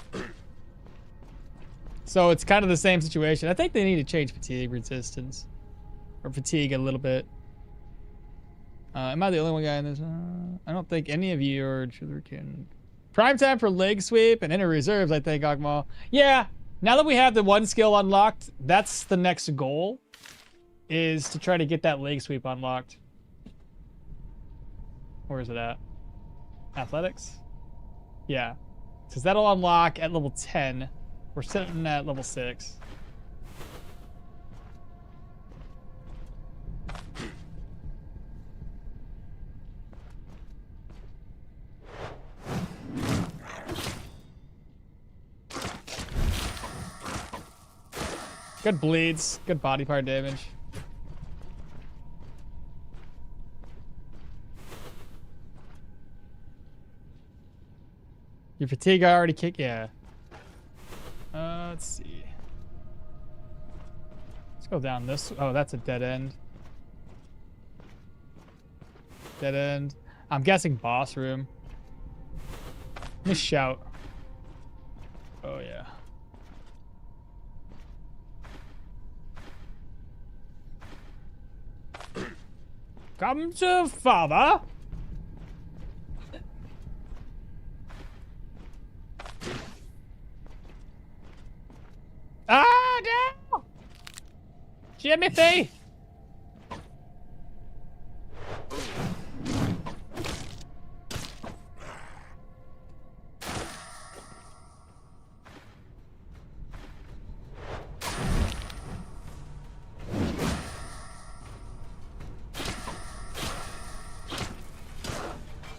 So it's kind of the same situation. I think they need to change fatigue resistance. Or fatigue a little bit. Am I the only one guy in this? I don't think any of you or Chiller can... Prime time for leg sweep and inner reserves, I think, okmall. Yeah, now that we have the one skill unlocked, that's the next goal, is to try to get that leg sweep unlocked. Where is it at? Athletics? Yeah, because that'll unlock at level 10. We're sitting at level 6. Good bleeds, good body part damage. Your fatigue I already kicked, yeah. Let's see. Let's go down this. Oh, that's a dead end. Dead end. I'm guessing boss room. Let me shout. Oh, yeah. Come to father. Ah, no! Jimothy!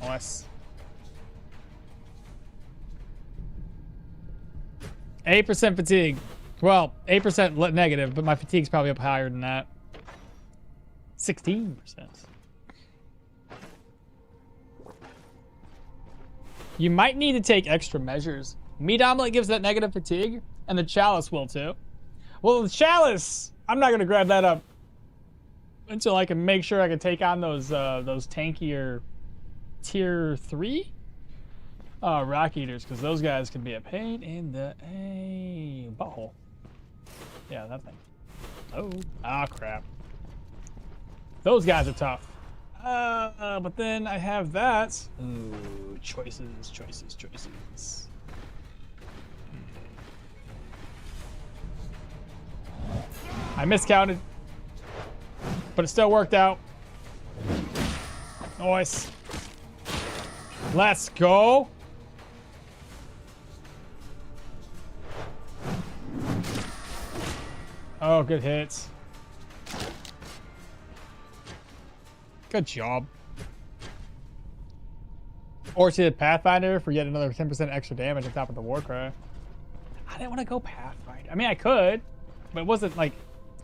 Nice. 8% fatigue. Well, 8% negative, but my fatigue's probably up higher than that. 16%. You might need to take extra measures. Meat omelet gives that negative fatigue, and the chalice will too. Well, the chalice, I'm not gonna grab that up until I can make sure I can take on those tankier tier 3 rock eaters, because those guys can be a pain in the butthole. Yeah, that thing. Oh, crap. Those guys are tough. But then I have that. Ooh, choices. I miscounted, but it still worked out. Nice. Let's go. Oh, good hits. Good job. Or to Pathfinder for yet another 10% extra damage on top of the Warcry. I didn't want to go Pathfinder. I mean, I could, but it wasn't like,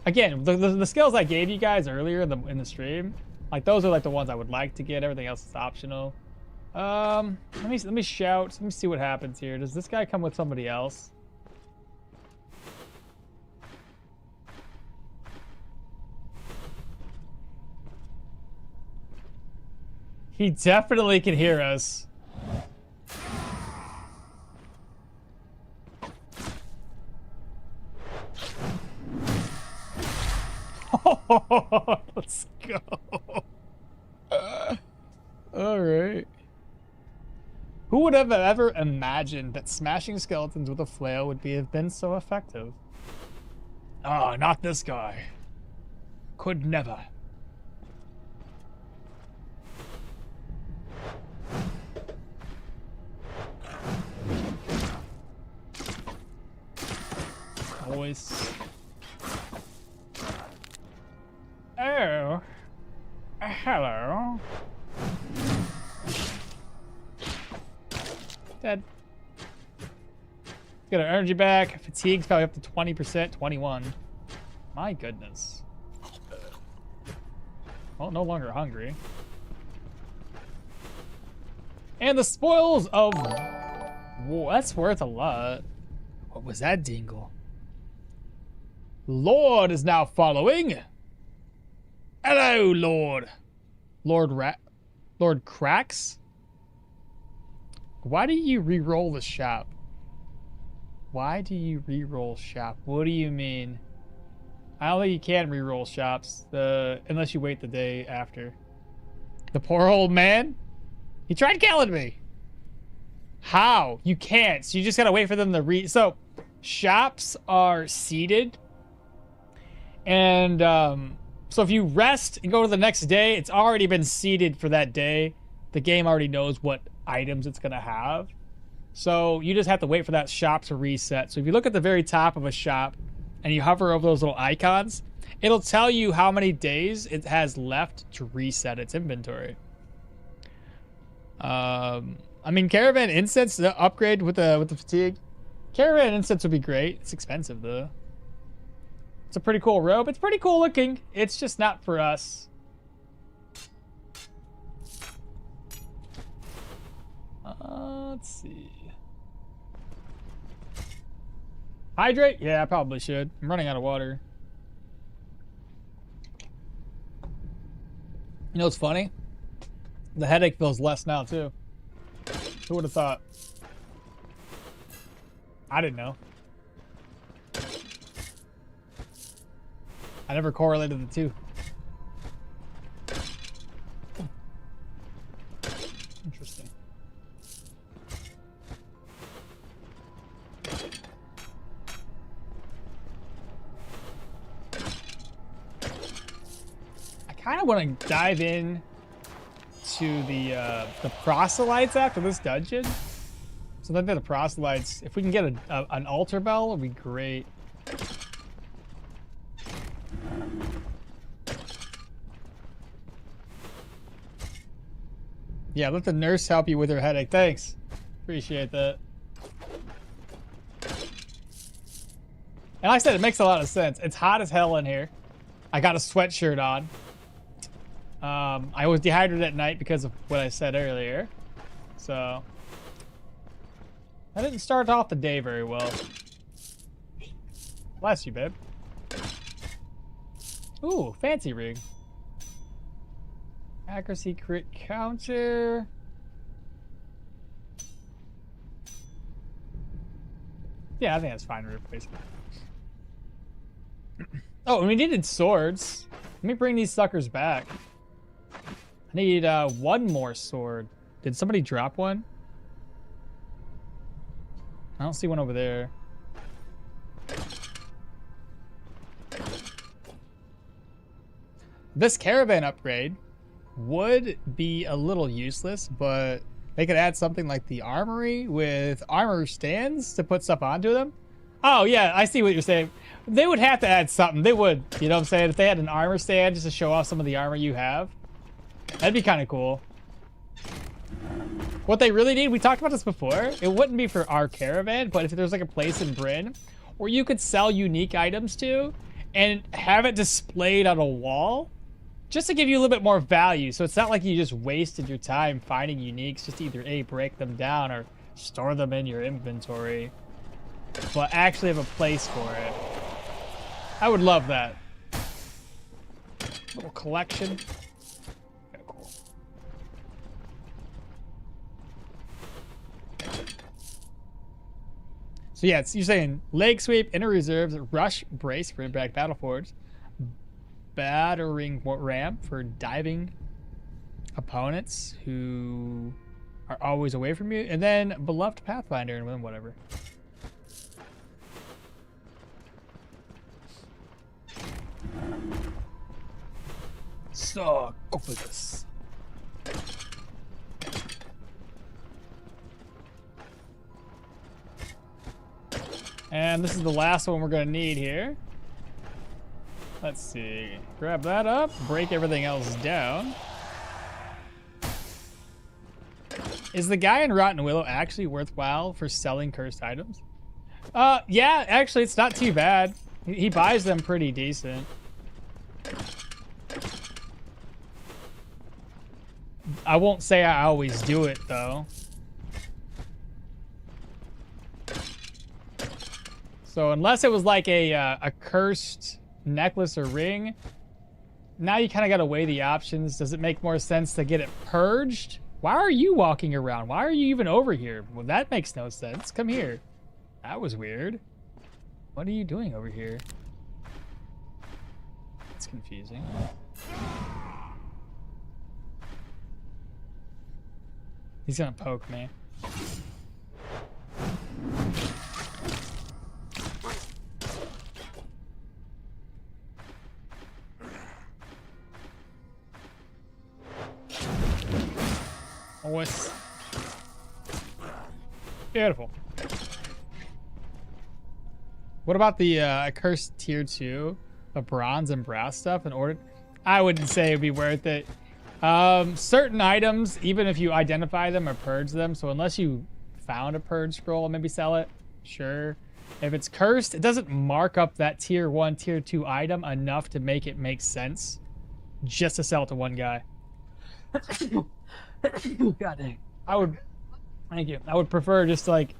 again, the skills I gave you guys earlier in the stream, like those are like the ones I would like to get. Everything else is optional. Let me shout. Let me see what happens here. Does this guy come with somebody else? He definitely can hear us. Oh, let's go. All right. Who would have ever imagined that smashing skeletons with a flail would have been so effective? Ah, not this guy. Could never. Always. Oh. Hello. Dead. Get our energy back. Fatigue's probably up to 20%, 21. My goodness. Well, no longer hungry. And the spoils of war. That's worth a lot. What was that dingle? Lord is now following. Hello, Lord. Lord Cracks? Why do you re-roll the shop? Why do you re-roll shop? What do you mean? I don't think you can re-roll shops unless you wait the day after. The poor old man? He tried killing me. How? You can't. So you just gotta wait for them to So, shops are seeded. And, so if you rest and go to the next day, it's already been seeded for that day. The game already knows what items it's gonna have. So you just have to wait for that shop to reset. So if you look at the very top of a shop and you hover over those little icons, it'll tell you how many days it has left to reset its inventory. I mean, Caravan Incense, the upgrade with the fatigue. Caravan Incense would be great. It's expensive though. It's a pretty cool robe. It's pretty cool looking. It's just not for us. Let's see. Hydrate? Yeah, I probably should. I'm running out of water. You know what's funny? The headache feels less now, too. Who would have thought? I didn't know. I never correlated the two. kind of want to dive in to the proselytes after this dungeon. So then the proselytes, if we can get an altar bell, it'd be great. Yeah, let the nurse help you with her headache. Thanks. Appreciate that. And like I said, it makes a lot of sense. It's hot as hell in here. I got a sweatshirt on. I was dehydrated at night because of what I said earlier. So I didn't start off the day very well. Bless you, babe. Ooh, fancy rig. Accuracy crit counter. Yeah, I think that's fine to replace it. Oh, and we needed swords. Let me bring these suckers back. I need one more sword. Did somebody drop one? I don't see one over there. This caravan upgrade would be a little useless, but they could add something like the armory with armor stands to put stuff onto them. Oh yeah, I see what you're saying. They would have to add something. They would, you know what I'm saying? If they had an armor stand just to show off some of the armor you have, that'd be kind of cool. What they really need, we talked about this before, it wouldn't be for our caravan, but if there's like a place in Brin where you could sell unique items to and have it displayed on a wall, just to give you a little bit more value. So it's not like you just wasted your time finding uniques, just either A, break them down or store them in your inventory, but actually have a place for it. I would love that. Little collection. Okay, cool. So yeah, you're saying leg sweep, inner reserves, rush, brace for impact battlefords, battering ram for diving opponents who are always away from you, and then beloved pathfinder and then whatever. So go for this. And this is the last one we're gonna need here. Let's see. Grab that up, break everything else down. Is the guy in Rotten Willow actually worthwhile for selling cursed items? Yeah, actually it's not too bad. He buys them pretty decent. I won't say I always do it though. So unless it was like a cursed necklace or ring, now you kind of got to weigh the options. Does it make more sense to get it purged? Why are you walking around? Why are you even over here? Well, that makes no sense. Come here. That was weird. What are you doing over here? That's confusing. He's gonna poke me. Oh, it's beautiful. What about the accursed tier 2, the bronze and brass stuff in order? I wouldn't say it'd be worth it. Certain items, even if you identify them or purge them, so unless you found a purge scroll and maybe sell it, sure. If it's cursed, it doesn't mark up that tier 1, tier 2 item enough to make it make sense just to sell it to one guy. God dang. Thank you. I would prefer just like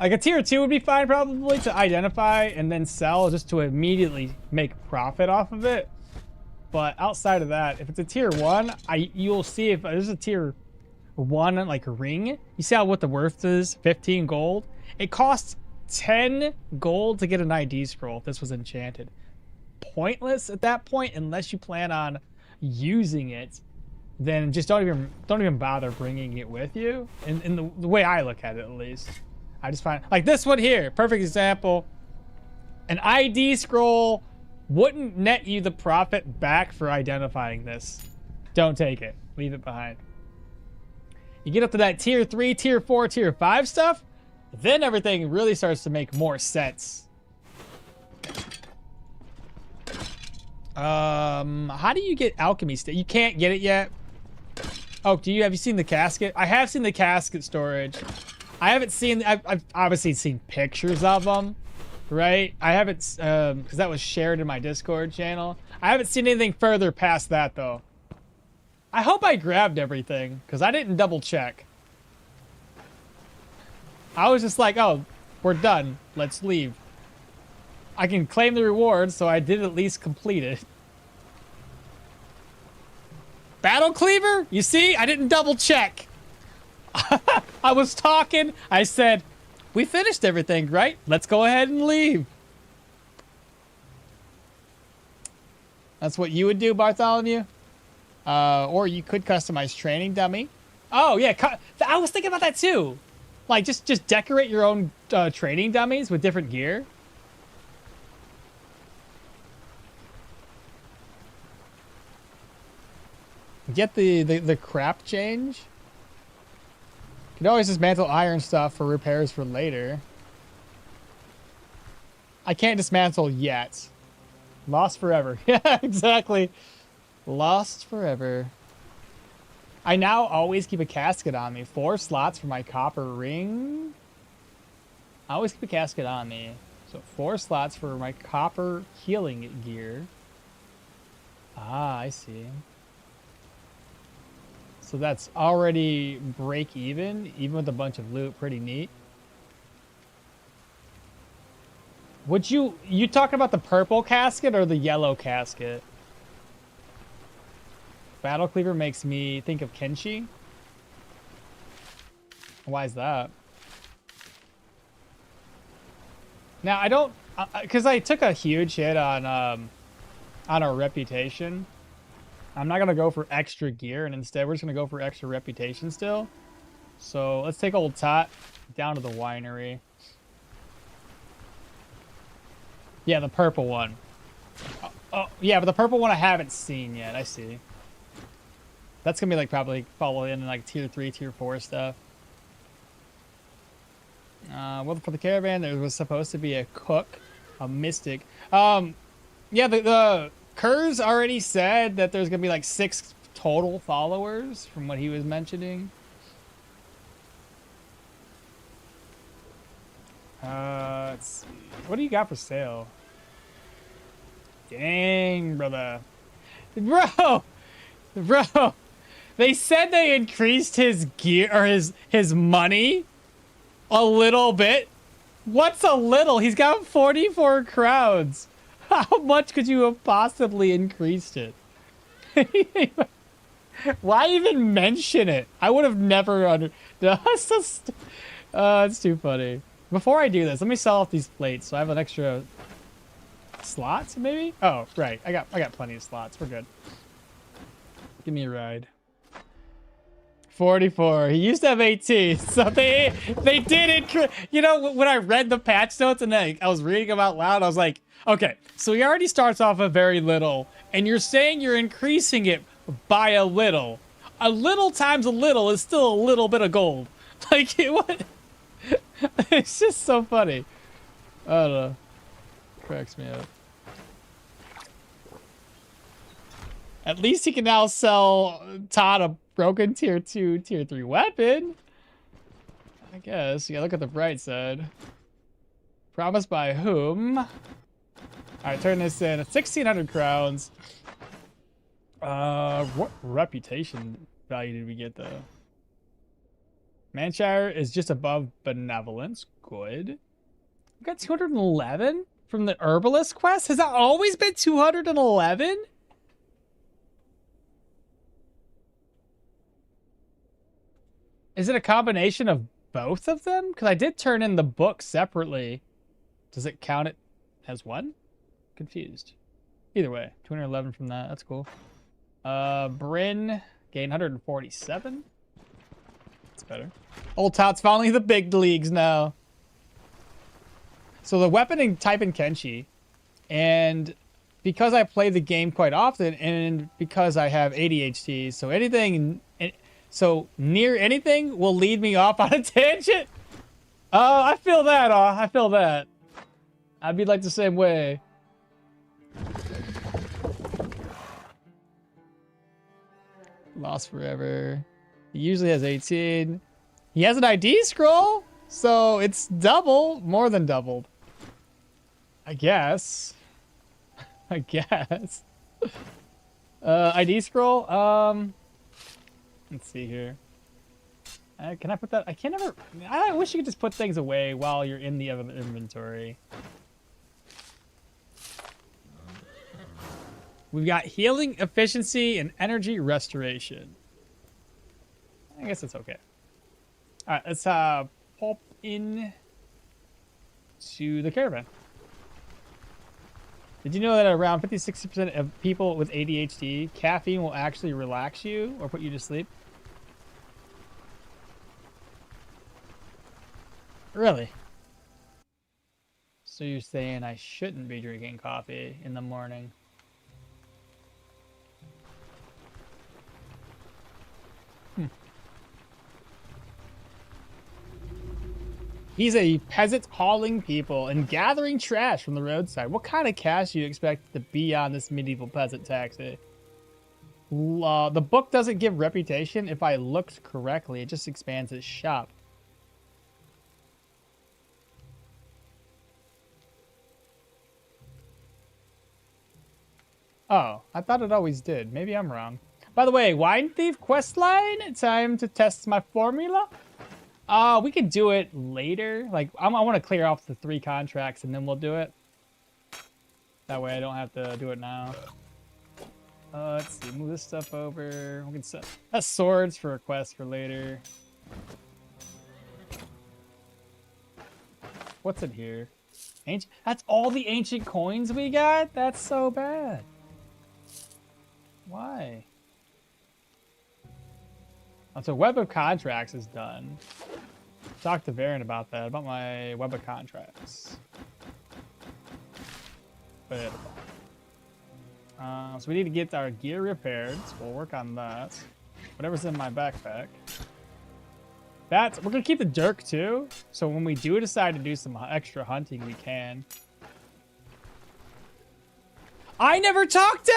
a tier 2 would be fine probably to identify and then sell just to immediately make profit off of it. But outside of that, if it's a tier 1, you'll see if there's a tier 1 like ring. You see how what the worth is? 15 gold. It costs 10 gold to get an ID scroll if this was enchanted. Pointless at that point unless you plan on using it. Then just don't even bother bringing it with you. In the way I look at it, at least, I just find like this one here, perfect example. An ID scroll wouldn't net you the profit back for identifying this. Don't take it. Leave it behind. You get up to that tier 3, tier 4, tier 5 stuff, then everything really starts to make more sense. How do you get alchemy stuff? You can't get it yet. Oh, have you seen the casket? I have seen the casket storage. I haven't seen, I've obviously seen pictures of them, right? I haven't, because that was shared in my Discord channel. I haven't seen anything further past that though. I hope I grabbed everything, because I didn't double check. I was just like, oh, we're done. Let's leave. I can claim the reward, so I did at least complete it. Battle Cleaver? You see? I didn't double check. I was talking. I said, we finished everything, right? Let's go ahead and leave. That's what you would do, Bartholomew? Or you could customize training dummy. Oh, yeah. I was thinking about that, too. Like, just decorate your own training dummies with different gear. Get the crap change. You can always dismantle iron stuff for repairs for later. I can't dismantle yet. Lost forever. Yeah, exactly. Lost forever. I now always keep a casket on me. 4 slots for my copper ring. I always keep a casket on me. So 4 slots for my copper healing gear. Ah, I see. So that's already break even with a bunch of loot. Pretty neat. Would you talking about the purple casket or the yellow casket? Battle Cleaver makes me think of Kenshi. Why is that? Now I don't, because I took a huge hit on our reputation. I'm not gonna go for extra gear, and instead we're just gonna go for extra reputation still. So let's take old Tot down to the winery. Yeah, the purple one. Oh, yeah, but the purple one I haven't seen yet. I see. That's gonna be like probably follow in like tier 3, tier 4 stuff. Well, for the caravan, there was supposed to be a cook, a mystic. Yeah, the Kurz already said that there's gonna be like 6 total followers from what he was mentioning. Let's see. What do you got for sale? Dang, brother. Bro! They said they increased his gear or his money a little bit. What's a little? He's got 44 crowns. How much could you have possibly increased it? Why even mention it? I would have never it's too funny. Before I do this, let me sell off these plates so I have an extra slots, maybe? Oh, right. I got plenty of slots. We're good. Give me a ride. 44. He used to have 18. So they did it. You know, when I read the patch notes and I was reading them out loud, I was like, okay, so he already starts off at very little, and you're saying you're increasing it by a little. A little times a little is still a little bit of gold. Like, what? It's just so funny. I don't know. Cracks me up. At least he can now sell Todd a broken tier 2, tier 3 weapon. I guess. Yeah, look at the bright side. Promised by whom? Alright, turn this in. 1,600 crowns. What reputation value did we get, though? Manshire is just above benevolence. Good. We got 211 from the herbalist quest? Has that always been 211? Is it a combination of both of them? Because I did turn in the book separately. Does it count it as one? Confused. Either way, 211 from that. That's cool. Brin gained 147. That's better. Old Tot's finally the big leagues now. So the weapon and type in Kenshi, and because I play the game quite often and because I have ADHD, so near anything will lead me off on a tangent. I feel that. I feel that. I'd be like the same way. Lost forever. He usually has 18. He has an ID scroll, so it's double, more than doubled. I guess. I guess. ID scroll. Let's see here. Can I put that? I can't ever. I wish you could just put things away while you're in the inventory. We've got healing, efficiency, and energy restoration. I guess it's okay. All right, let's pop in to the caravan. Did you know that around 50-60% of people with ADHD, caffeine will actually relax you or put you to sleep? Really? So you're saying I shouldn't be drinking coffee in the morning? He's a peasant hauling people and gathering trash from the roadside. What kind of cash do you expect to be on this medieval peasant taxi? The book doesn't give reputation. If I looked correctly, it just expands its shop. Oh, I thought it always did. Maybe I'm wrong. By the way, Wine Thief questline. Time to test my formula. We could do it later. Like, I want to clear off the 3 contracts and then we'll do it. That way I don't have to do it now. Let's see. Move this stuff over. We can set that's swords for a quest for later. What's in here? Ancient. That's all the ancient coins we got? That's so bad. Why? Oh, so Web of Contracts is done. Talk to Varen about that, about my Web of Contracts. But, so we need to get our gear repaired, so we'll work on that. Whatever's in my backpack. We're gonna keep the Dirk too, so when we do decide to do some extra hunting, we can. I never talked to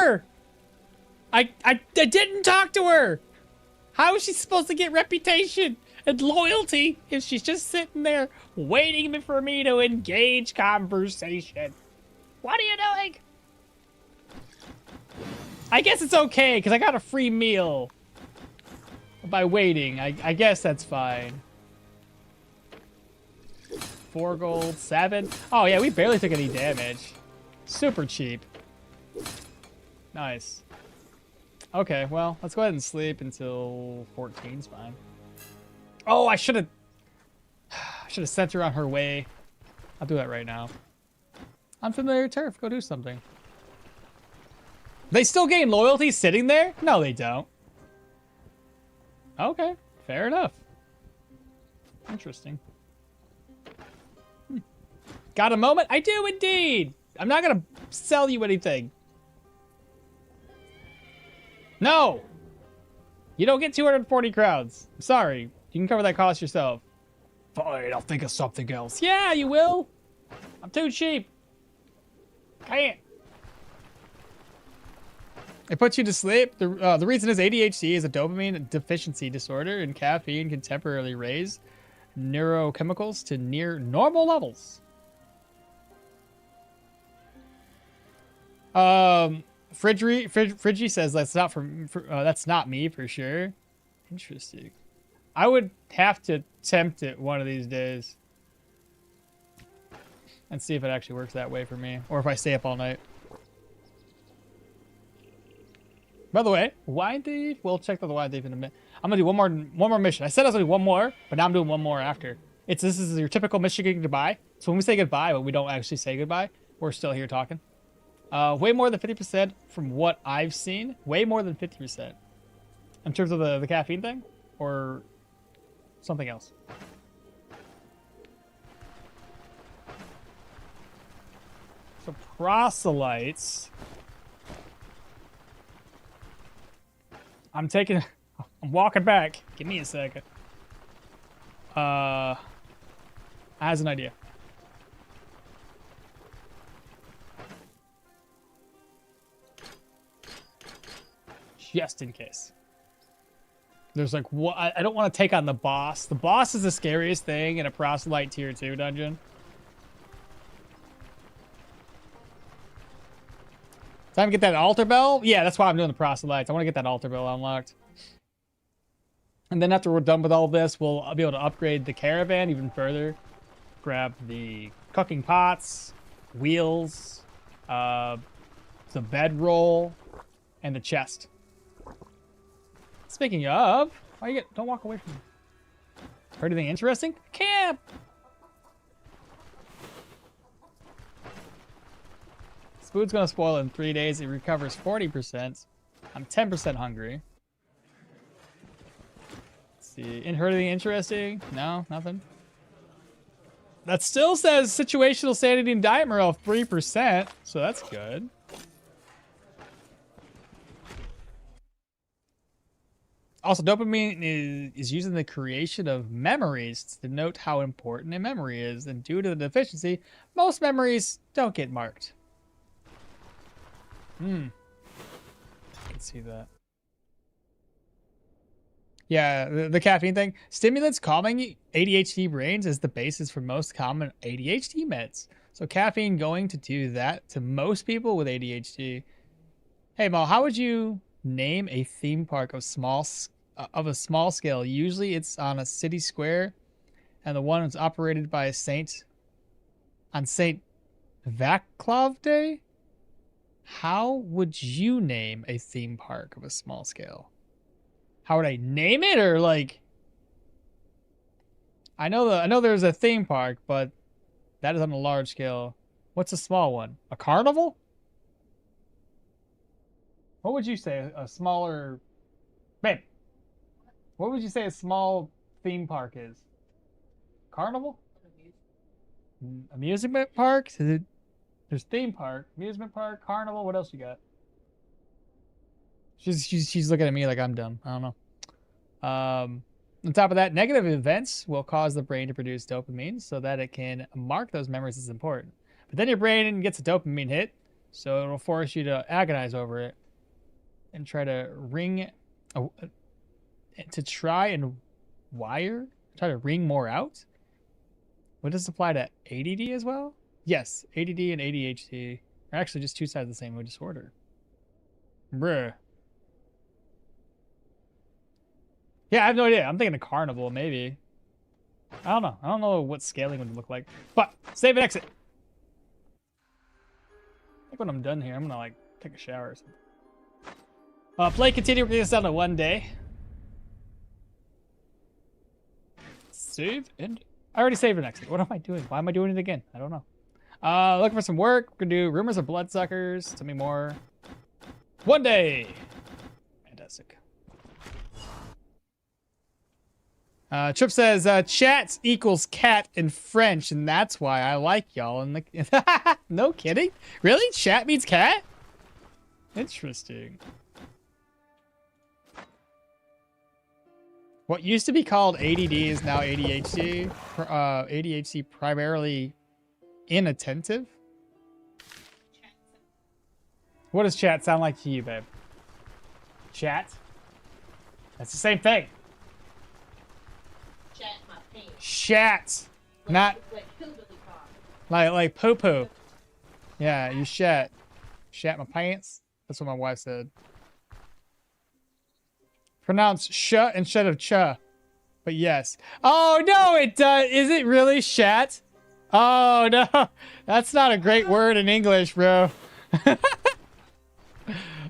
her! I didn't talk to her! How is she supposed to get reputation and loyalty if she's just sitting there waiting for me to engage conversation? What are you doing? I guess it's okay, because I got a free meal by waiting. I guess that's fine. 4 gold, 7. Oh, yeah, we barely took any damage. Super cheap. Nice. Okay, well, let's go ahead and sleep until 14's fine. Oh, I should have sent her on her way. I'll do that right now. Unfamiliar turf, go do something. They still gain loyalty sitting there? No, they don't. Okay, fair enough. Interesting. Got a moment? I do indeed. I'm not gonna sell you anything. No! You don't get 240 crowns. I'm sorry. You can cover that cost yourself. Fine, I'll think of something else. Yeah, you will. I'm too cheap. Can't. It puts you to sleep. The reason is ADHD is a dopamine deficiency disorder, and caffeine can temporarily raise neurochemicals to near normal levels. Friggy says that's not me for sure. Interesting. I would have to tempt it one of these days and see if it actually works that way for me, or if I stay up all night. By the way, Wine Thief. We'll check out the Wine Thief in a minute. I'm gonna do one more mission. I said I was gonna do one more, but now I'm doing one more after. This is your typical Michigan goodbye. So when we say goodbye, but we don't actually say goodbye, we're still here talking. Way more than 50% from what I've seen. Way more than 50%. In terms of the caffeine thing? Or something else? So proselytes. I'm walking back. Give me a second. I has an idea. Just in case. There's like, what? I don't want to take on the boss. The boss is the scariest thing in a proselyte tier 2 dungeon. Time to get that altar bell? Yeah, that's why I'm doing the proselytes. I want to get that altar bell unlocked. And then after we're done with all this, we'll be able to upgrade the caravan even further. Grab the cooking pots, wheels, the bedroll, and the chest. Speaking of, don't walk away from me. Heard anything interesting? Camp! This food's gonna spoil in 3 days. It recovers 40%. I'm 10% hungry. Let's see. Heard anything interesting? No, nothing. That still says situational sanity and diet morale 3%, so that's good. Also, dopamine is used in the creation of memories to denote how important a memory is, and due to the deficiency, most memories don't get marked. I can see that. Yeah, the caffeine thing. Stimulants calming ADHD brains is the basis for most common ADHD meds. So caffeine going to do that to most people with ADHD. Hey, Mo, how would you name a theme park of a small scale? Usually it's on a city square, and the one is operated by Saint Vaclav Day. How would you name a theme park of a small scale? How would I name it, or like? I know there's a theme park, but that is on a large scale. What's a small one? A carnival? What would you say a smaller, babe? What would you say a small theme park is? Carnival? Amusement park? There's theme park, amusement park, carnival. What else you got? She's looking at me like I'm dumb. I don't know. On top of that, negative events will cause the brain to produce dopamine so that it can mark those memories as important. But then your brain gets a dopamine hit, so it'll force you to agonize over it and try to try to wring more out. Would this apply to ADD as well? Yes, ADD and ADHD are actually just two sides of the same disorder. Bruh. Yeah, I have no idea. I'm thinking a carnival, maybe. I don't know. I don't know what scaling would look like. But, save and exit. I think when I'm done here, I'm gonna, like, take a shower or something. Play continue. We're this down to 1 day. Save and... I already saved and exit. What am I doing? Why am I doing it again? I don't know. Looking for some work. We're gonna do rumors of bloodsuckers. Tell me more. 1 day. Fantastic. Trip says, chat equals cat in French, and that's why I like y'all. In the no kidding? Really? Chat means cat? Interesting. What used to be called ADD is now ADHD. ADHD primarily inattentive. What does chat sound like to you, babe? Chat? That's the same thing. Chat my pants. Shat. Not like poo poo. Yeah, you shat. Shat my pants. That's what my wife said. Pronounce sh instead of ch. But yes. Oh no, it does. Is it really shat? Oh no. That's not a great word in English, bro.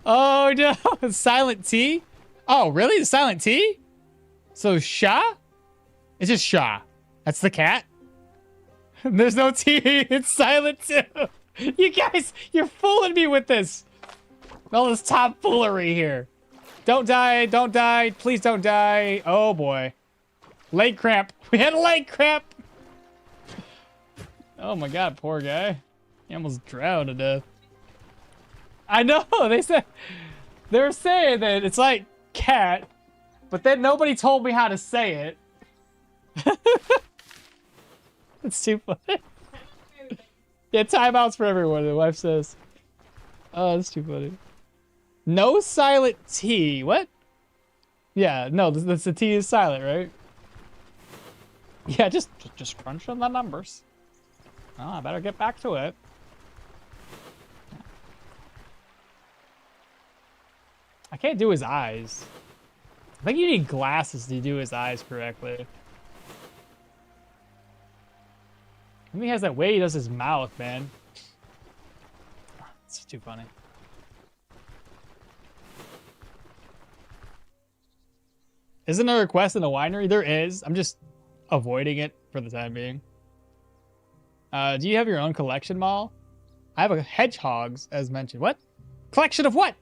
Oh no. Silent T? Oh, really? The silent T? So sha? It's just sha. That's the cat? There's no T. It's silent too. You guys, you're fooling me with this. All this tomfoolery here. Don't die. Don't die. Please don't die. Oh boy. Leg cramp. We had a leg cramp. Oh my god, poor guy. He almost drowned to death. I know, they were saying that it's like cat, but then nobody told me how to say it. It's too funny. Yeah, timeouts for everyone, the wife says. Oh, that's too funny. No silent T. What? Yeah, no, the T is silent, right? Yeah, just crunch on the numbers. Oh, I better get back to it. I can't do his eyes. I think you need glasses to do his eyes correctly. I think he has that way he does his mouth, man. It's too funny. Isn't there a quest in a winery? There is. I'm just avoiding it for the time being. Do you have your own collection mall? I have a hedgehogs, as mentioned. What? Collection of what?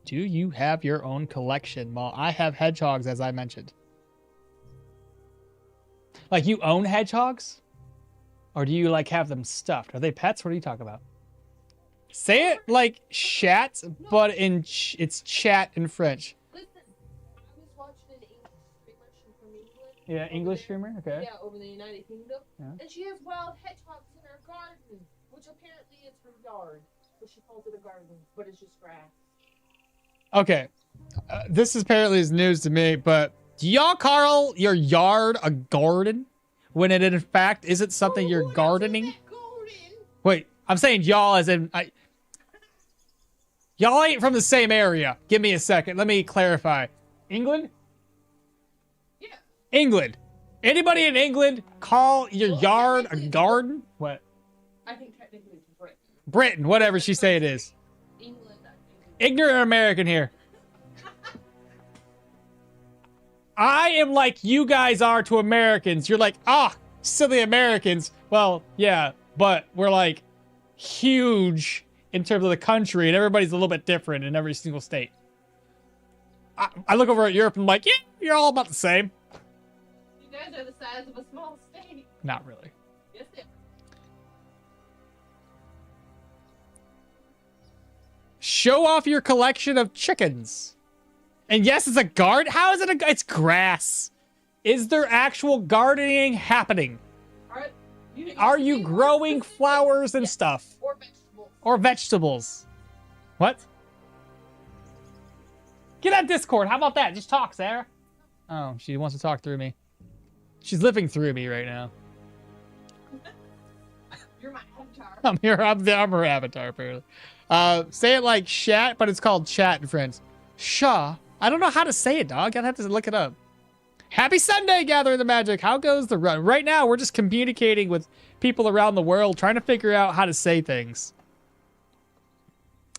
Do you have your own collection mall? I have hedgehogs, as I mentioned. Like, you own hedgehogs? Or do you, like, have them stuffed? Are they pets? What are you talking about? Say it like chat, but it's chat in French. Listen, I was watching an English streamer from England. Yeah, English streamer? Okay. Yeah, over in the United Kingdom. Yeah. And she has wild hedgehogs in her garden, which apparently is her yard. But she calls it a garden, but it's just grass. Okay. This is apparently is news to me, but do y'all call your yard a garden when it in fact isn't something you're gardening? Wait, I'm saying y'all as in y'all ain't from the same area. Give me a second. Let me clarify. England? Yeah. England. Anybody in England call your yard a garden? What? I think technically it's Britain. Britain, whatever she say it is. England, I think. Ignorant American here. I am like you guys are to Americans. You're like, silly Americans. Well, yeah, but we're like huge in terms of the country, and everybody's a little bit different in every single state. I look over at Europe and I'm like, yeah, you're all about the same. You guys are the size of a small state. Not really. Yes, they are. Show off your collection of chickens. And yes, it's a garden. How is it it's grass. Is there actual gardening happening? Are you growing flowers and stuff? Or vegetables. Or vegetables? What? Get on Discord. How about that? Just talk, Sarah. Oh, she wants to talk through me. She's living through me right now. You're my avatar. I'm here. I'm her avatar, apparently. Say it like chat, but it's called chat in French. Shaw. I don't know how to say it, dog. I'd have to look it up. Happy Sunday, Gathering the Magic. How goes the run? Right now, we're just communicating with people around the world, trying to figure out how to say things.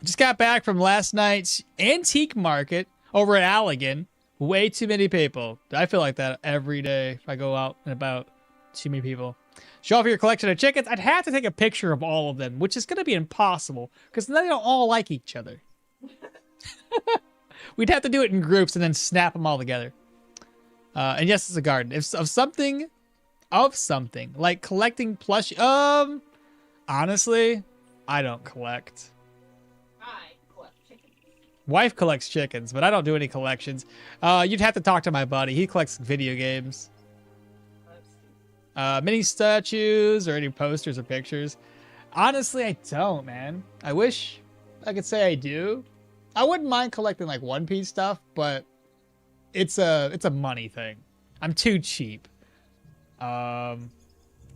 Just got back from last night's antique market over at Allegan. Way too many people. I feel like that every day if I go out and about. Too many people. Show off your collection of chickens. I'd have to take a picture of all of them, which is going to be impossible because they don't all like each other. We'd have to do it in groups and then snap them all together. And yes, it's a garden. If of something, like collecting plush. Honestly, I don't collect. I collect chickens. Wife collects chickens, but I don't do any collections. You'd have to talk to my buddy. He collects video games. Mini statues or any posters or pictures. Honestly, I don't, man. I wish I could say I do. I wouldn't mind collecting like One Piece stuff, but it's a money thing. I'm too cheap. And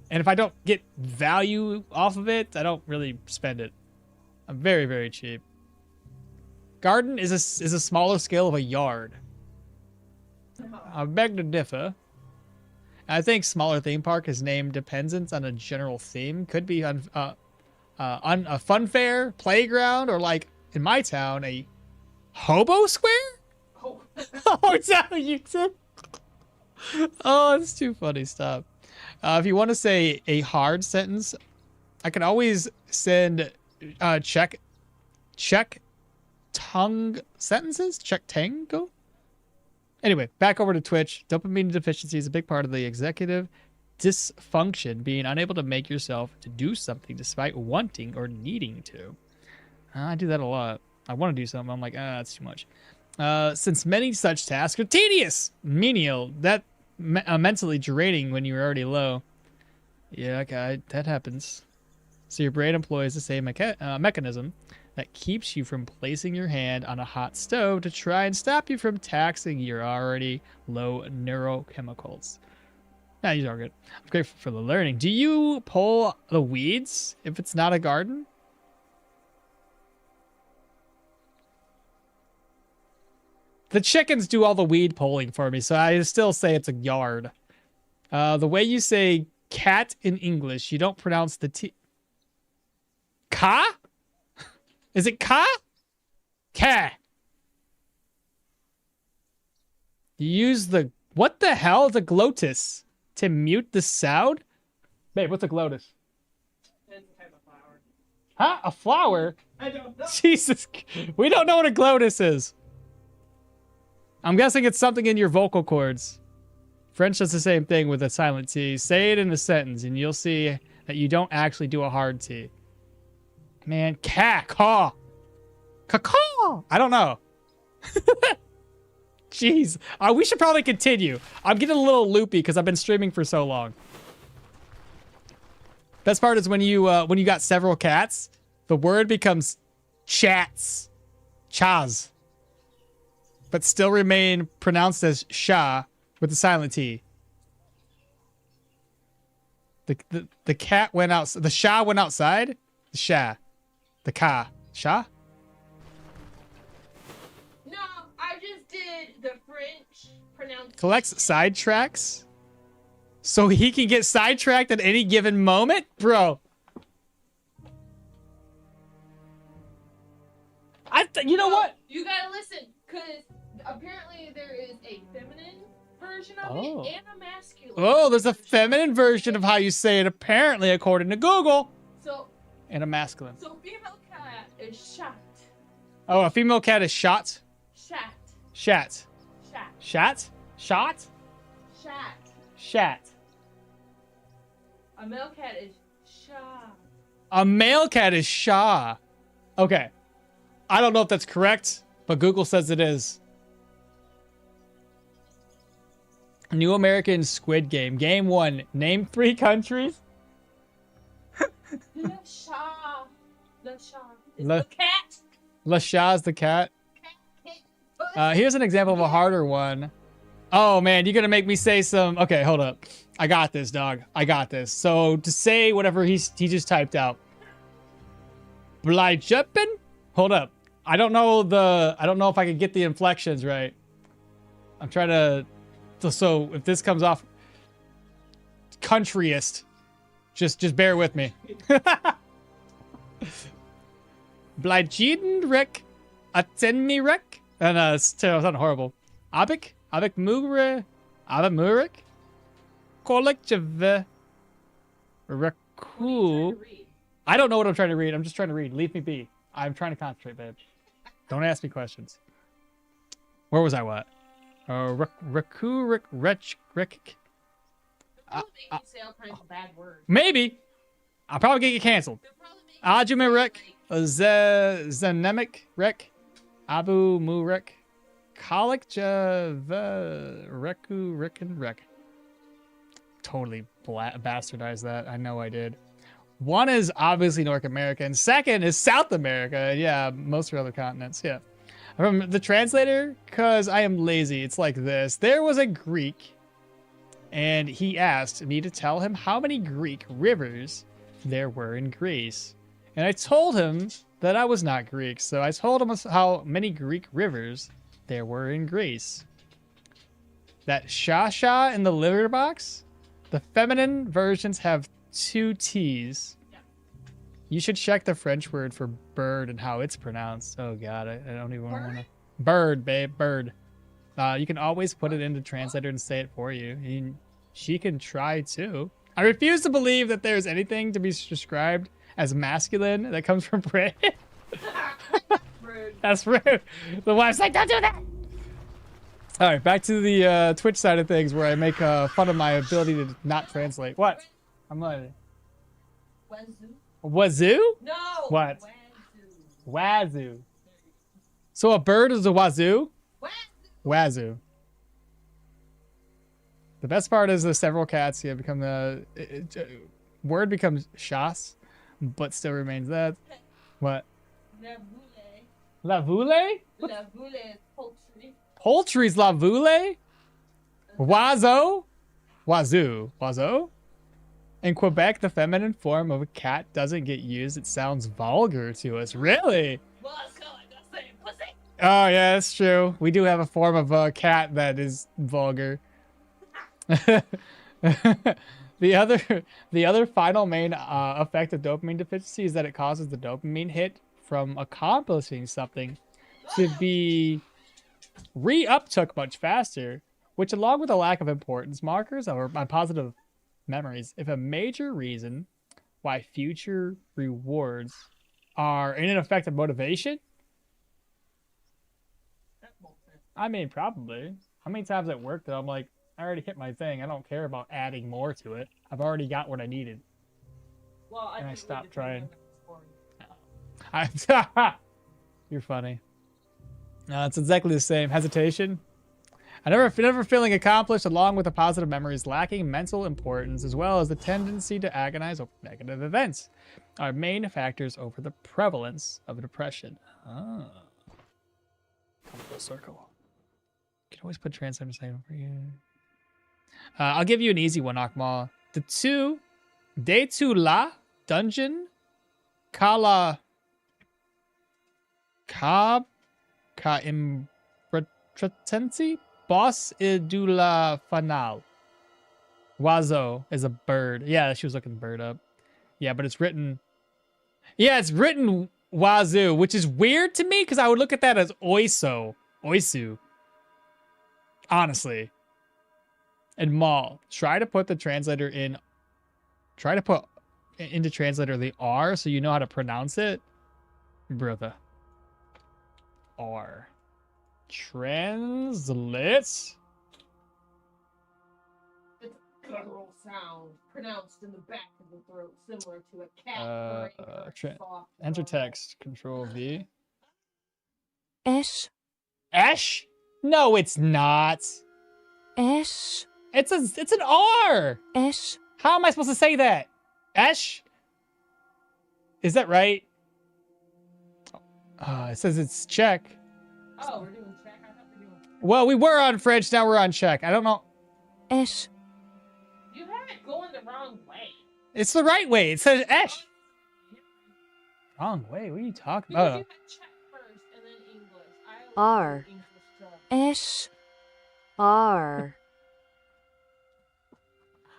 if I don't get value off of it, I don't really spend it. I'm very, very cheap. Garden is a smaller scale of a yard. I beg to differ. I think smaller theme park is named dependent on a general theme. Could be on a fun fair, playground, or like in my town, a hobo square? Oh. Oh, is that what you said? Oh, it's too funny. Stop. If you want to say a hard sentence, I can always send check tongue sentences. Check tango. Anyway, back over to Twitch. Dopamine deficiency is a big part of the executive dysfunction, being unable to make yourself to do something despite wanting or needing to. I do that a lot. I want to do something. I'm like, that's too much. Since many such tasks are tedious, menial, that mentally draining when you're already low. Yeah, okay, that happens. So your brain employs the same mechanism that keeps you from placing your hand on a hot stove to try and stop you from taxing your already low neurochemicals. Nah, these are good. I'm grateful for the learning. Do you pull the weeds if it's not a garden? The chickens do all the weed pulling for me, so I still say it's a yard. The way you say cat in English, you don't pronounce the T. Ka? Is it ka? Ka. You use the... What the hell is a glottis? To mute the sound? Babe, what's a glottis? It's a type of flower. Huh? A flower? I don't know. Jesus. We don't know what a glottis is. I'm guessing it's something in your vocal cords. French does the same thing with a silent T. Say it in a sentence and you'll see that you don't actually do a hard T. Man, caw. Caw. I don't know. Jeez. We should probably continue. I'm getting a little loopy because I've been streaming for so long. Best part is when you got several cats, the word becomes chats. Chaz. But still remain pronounced as sha with the silent T. The cat went out. The sha went outside. The sha. The ka. Sha? No, I just did the French pronunciation. Collects sidetracks so he can get sidetracked at any given moment? Bro. You know what? You gotta listen, because apparently there is a feminine version of Oh. it and a masculine. Oh, there's a feminine version of how you say it, apparently, according to Google. So And a masculine. female cat is shot. Oh, a female cat is shot? Shat. Shat. Shat. Shat? Shot? Shat. Shat. A male cat is sha. A male cat is Shaw. Okay. I don't know if that's correct, but Google says it is. New American Squid Game. Game 1. Name 3 countries. Le Sha. Le Sha. It's Le- the cat. La Shaw's the cat. Cat. Here's an example of a harder one. Oh, man, you're going to make me say some... Okay, hold up. I got this, dog. I got this. So, to say whatever he just typed out. Blyjuppin? Hold up. I don't know if I can get the inflections right. I'm trying to... So, if this comes off... Countryist. Just bear with me. Blyjedenrek. Atenmirek. And, it's not horrible. Abik Mugre. Abamurik. Kolekjeve. Raku. I don't know what I'm trying to read. I'm just trying to read. Leave me be. I'm trying to concentrate, babe. Don't ask me questions. Where was I? What? Raku, Rek. They'll make you say all kinds of bad words. Maybe. I'll probably get you canceled. They'll probably make you Ajumirek. like, Zanemic Rek. Abu Murek. Kolekjeve. Reku, Ricken, Rek. Totally bastardized that. I know I did. One is obviously North America, and second is South America. Yeah, most of other continents. Yeah. From the translator, because I am lazy, it's like this. There was a Greek, and he asked me to tell him how many Greek rivers there were in Greece. And I told him that I was not Greek, so I told him how many Greek rivers there were in Greece. That Shasha in the litter box, the feminine versions have 2 T's. You should check the French word for bird and how it's pronounced. Oh god, I don't even want to. Bird, babe, bird. You can always put it into translator and say it for you. And she can try too. I refuse to believe that there's anything to be described as masculine that comes from Brin. rude. That's rude. The wife's like, don't do that. All right, back to the Twitch side of things where I make fun of my ability to not translate. What? I'm like, wazoo? No. What? Wazoo. So a bird is a wazoo? Wazoo. The best part is the several cats here become the word becomes shas, but still remains that. What? La voule? La voule is poultry. Poultry's la voule? Wazo? Wazoo. Wazo? In Quebec, the feminine form of a cat doesn't get used. It sounds vulgar to us. Really? Well, it's kind of like the same pussy. Oh, yeah, that's true. We do have a form of a cat that is vulgar. The other final main effect of dopamine deficiency is that it causes the dopamine hit from accomplishing something to be re-uptook much faster, which along with a lack of importance markers or my positive memories, if a major reason why future rewards are in an effect of motivation. I mean, probably. How many times at work that I'm like, I already hit my thing. I don't care about adding more to it. I've already got what I needed. Well, And I stopped trying. I You're funny. No, it's exactly the same. Hesitation. I never feeling accomplished, along with the positive memories lacking mental importance, as well as the tendency to agonize over negative events, are main factors over the prevalence of depression. Ah. Come full circle. You can always put translator saying over here. I'll give you an easy one, Okmall. The two, de tu la dungeon, kala, ka imbratensi, boss idula fanal. Wazo is a bird. Yeah, she was looking the bird up. Yeah, but it's written. Yeah, it's written wazoo, which is weird to me because I would look at that as oisu. Honestly. And Maul, try to put the translator in. Try to put into translator the R so you know how to pronounce it. Brother. R. Translate. It's a guttural sound pronounced in the back of the throat, similar to a cat. Enter text. Control V. Esh. Esh? No, it's not. Esh. It's an R. Esh. How am I supposed to say that? Esh? Is that right? It says it's Czech. Oh, we're doing Czech. I thought we were doing. Well, we were on French, now we're on Czech. I don't know. Esh. You have it going the wrong way. It's the right way. It says Esh. Wrong way? What are you talking Because about? you had Czech first and then English. I R. always do English stuff. Esh. R.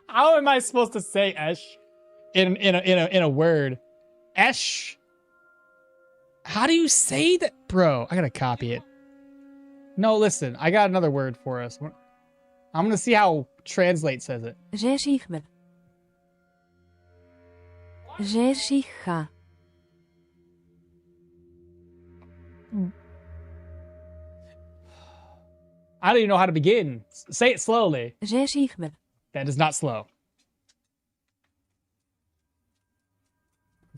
How am I supposed to say Esh in a word? Esh. How do you say that, bro? I gotta copy it. No, listen. I got another word for us. I'm gonna see how Translate says it. Rzeszichmen. Rzeszicha. I don't even know how to begin. Say it slowly. Rzeszichmen. That is not slow.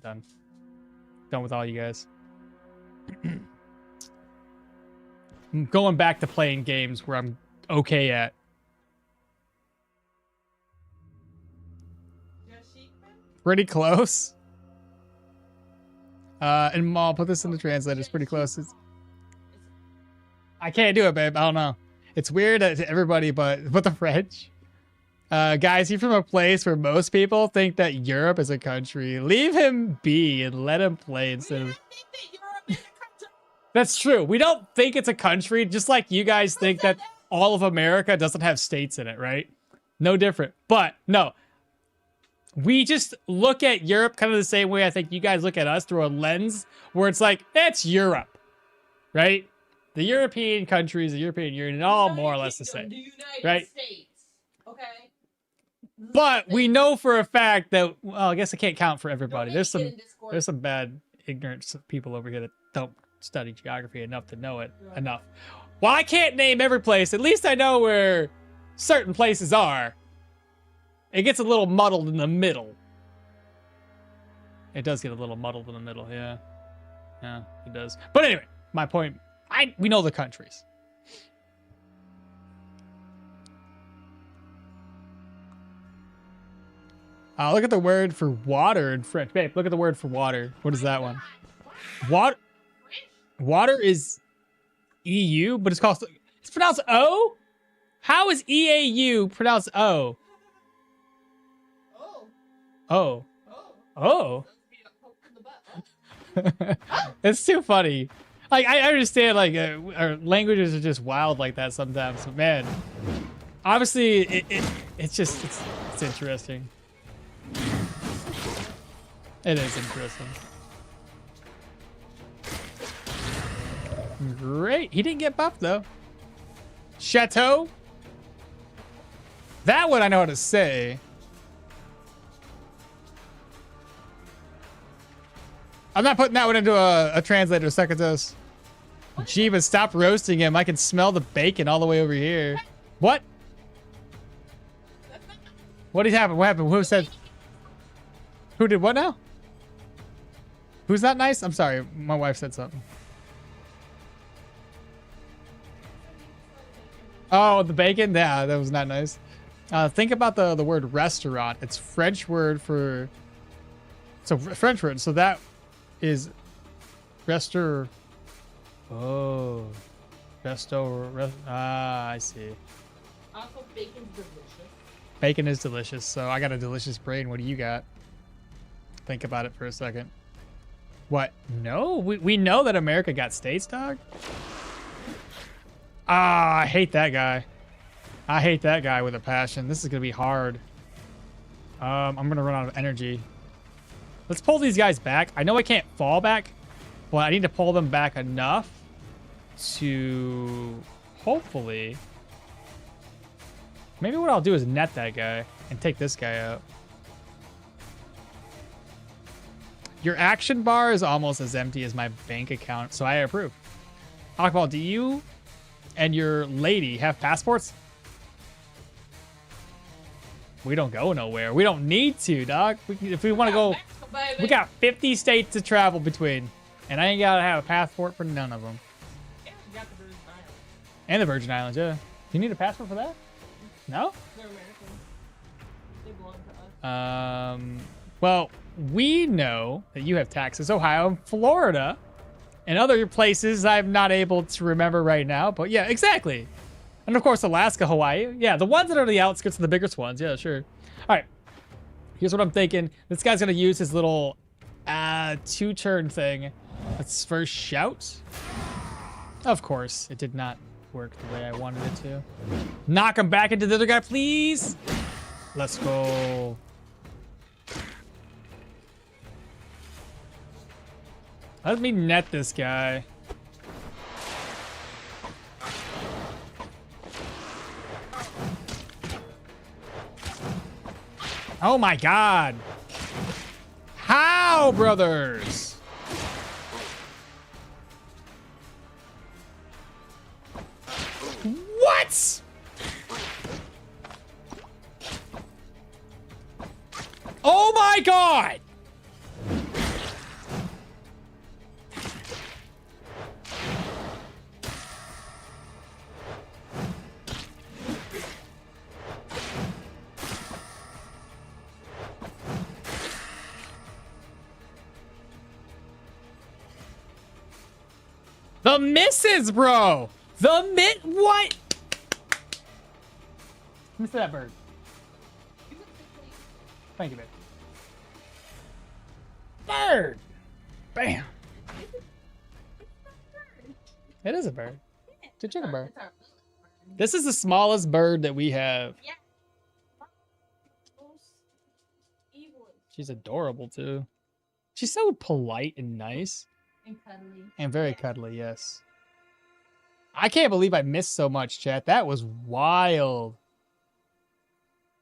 Done. Done with all you guys. I'm going back to playing games where I'm okay at. Pretty close. And I'll put this in the translator. It's pretty close. I can't do it, babe. I don't know. It's weird to everybody, but the French. Guys, he's from a place where most people think that Europe is a country. Leave him be and let him play instead of... That's true. We don't think it's a country, just like you guys think that all of America doesn't have states in it, right? No different. But, no. We just look at Europe kind of the same way I think you guys look at us, through a lens where it's like, it's Europe, right? The European countries, the European Union, all more or less the same, right? States, okay? But we know for a fact that, well, I guess I can't count for everybody. There's some bad, ignorant people over here that don't study geography enough to know it enough. Well, I can't name every place. At least I know where certain places are. It gets a little muddled in the middle. It does get a little muddled in the middle, yeah. Yeah, it does. But anyway, my point, we know the countries. Look at the word for water in French. Babe, look at the word for water. What is that one? Water is EU, but it's pronounced O? How is EAU pronounced O? Oh. Oh. It's too funny. Like, I understand, like, our languages are just wild like that sometimes. But man, obviously, it's interesting. It is interesting. Great. He didn't get buffed, though. Chateau. That one I know how to say. I'm not putting that one into a translator, Secatos. Jeeva, stop roasting him. I can smell the bacon all the way over here. What? What did happen? What happened? Who said? Who did what now? Who's not nice? I'm sorry. My wife said something. Oh, the bacon? Yeah, that was not nice. Think about the word restaurant. It's French word for... It's a French word. So that is restaur... Oh. I see. Also, bacon's delicious. Bacon is delicious. So I got a delicious brain. What do you got? Think about it for a second. What? No? We know that America got states, dog? Ah, I hate that guy. I hate that guy with a passion. This is going to be hard. I'm going to run out of energy. Let's pull these guys back. I know I can't fall back, but I need to pull them back enough to hopefully... Maybe what I'll do is net that guy and take this guy out. Your action bar is almost as empty as my bank account, so I approve. Okmall, do you and your lady have passports? We don't go nowhere. We don't need to, dog. If we want to go, we got 50 states to travel between, and I ain't gotta have a passport for none of them. Yeah, we got the Virgin Islands. And the Virgin Islands, yeah. You need a passport for that? No? They're American. They belong to us. Well, we know that you have taxes, Ohio and Florida, and other places I'm not able to remember right now. But yeah, exactly. And of course, Alaska, Hawaii. Yeah, the ones that are the outskirts are the biggest ones. Yeah, sure. All right. Here's what I'm thinking. This guy's going to use his little two-turn thing. Let's first shout. Of course, it did not work the way I wanted it to. Knock him back into the other guy, please. Let's go. Let me net this guy. Oh my god. How, brothers? What? Oh my god. The misses, bro. What? Let me see that bird. Thank you, babe. Bird. Bam. It is a bird. It's a chicken bird. This is the smallest bird that we have. Yeah. She's adorable too. She's so polite and nice. And cuddly. And very cuddly, yes. I can't believe I missed so much, chat. That was wild.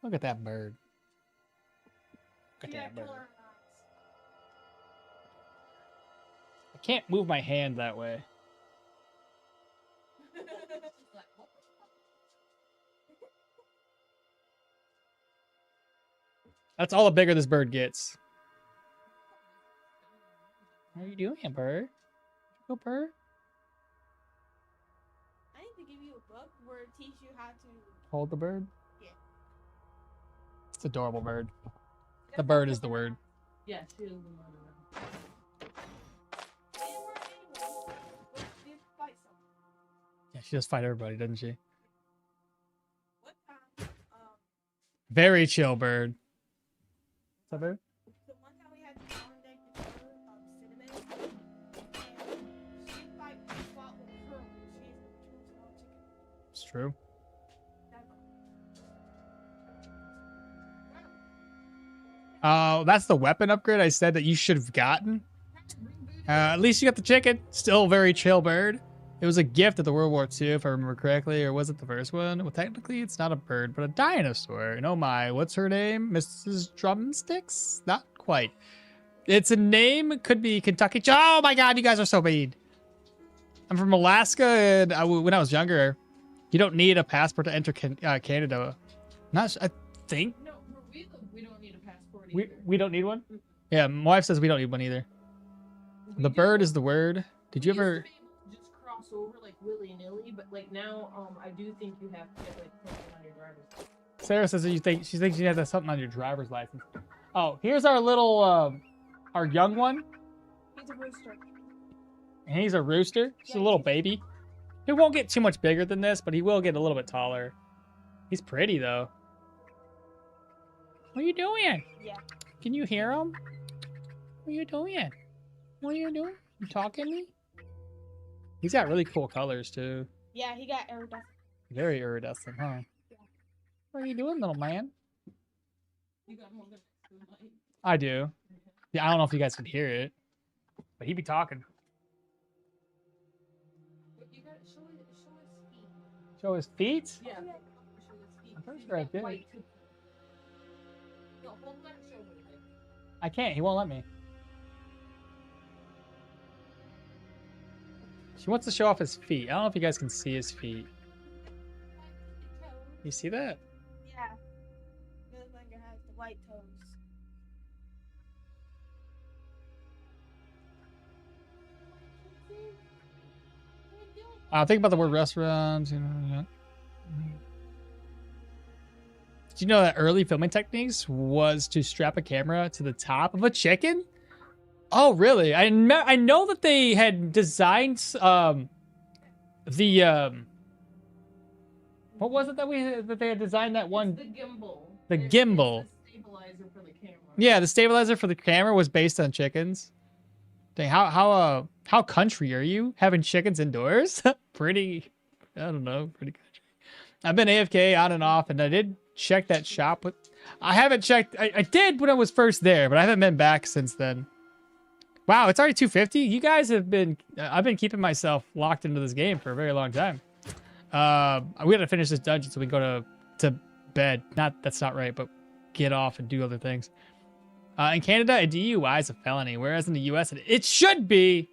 Look at that bird. Look at that bird. I can't move my hand that way. That's all the bigger this bird gets. What are you doing, bird? Go, bird. I need to give you a book where it teaches you how to. Hold the bird. Yeah. It's an adorable bird. The bird is the word. Yeah, she is the mother. Yeah, she does fight everybody, doesn't she? What time? Very chill bird. What's up, bird? The one time we had the on deck cinnamon, and she fought with her. She's a small chicken. It's true. Oh, that's the weapon upgrade I said that you should have gotten. At least you got the chicken. Still very chill bird. It was a gift at the World War II, if I remember correctly, or was it the first one? Well, technically, it's not a bird, but a dinosaur. And oh my, what's her name? Mrs. Drumsticks? Not quite. It's a name. It could be Kentucky. Oh my God, you guys are so mean. I'm from Alaska, and when I was younger, you don't need a passport to enter Canada. I think. No, where we live, we don't need a passport We, either. we don't need one? Yeah, my wife says we don't need one either. The bird is the word. Did you ever... Just cross over like willy-nilly, but like now, I do think you have to get like something on your driver's license. Sarah says that she thinks you have something on your driver's license. Oh, here's our little, our young one. He's a rooster. And he's a rooster. He's a little baby. He won't get too much bigger than this, but he will get a little bit taller. He's pretty, though. What are you doing? Yeah. Can you hear him? What are you doing? What are you doing? You talking to me? He's got really cool colors, too. Yeah, he got iridescent. Very iridescent, huh? What are you doing, little man? You got more than like. I do. Yeah, I don't know if you guys can hear it, but he be talking. But you gotta show his feet. Show his feet? Yeah. Show his feet. I'm pretty He's sure I got did. white too. No, hold on, show me. I can't. He won't let me. She wants to show off his feet. I don't know if you guys can see his feet. You see that? Yeah. Good finger has the white toes. Think about the word restaurants. You know, yeah. Did you know that early filming techniques was to strap a camera to the top of a chicken? Oh, really? I know that they had designed what was it that they had designed that one? It's the gimbal. The gimbal. It's the stabilizer for the camera. Yeah, the stabilizer for the camera was based on chickens. Dang, how country are you? Having chickens indoors? Pretty, I don't know, pretty country. I've been AFK on and off, and I did check that shop. I haven't checked. I did when I was first there, but I haven't been back since then. Wow, it's already 2:50. You guys have been. I've been keeping myself locked into this game for a very long time. We gotta finish this dungeon so we can go to bed. That's not right, but get off and do other things. In Canada, a DUI is a felony, whereas in the US, it should be.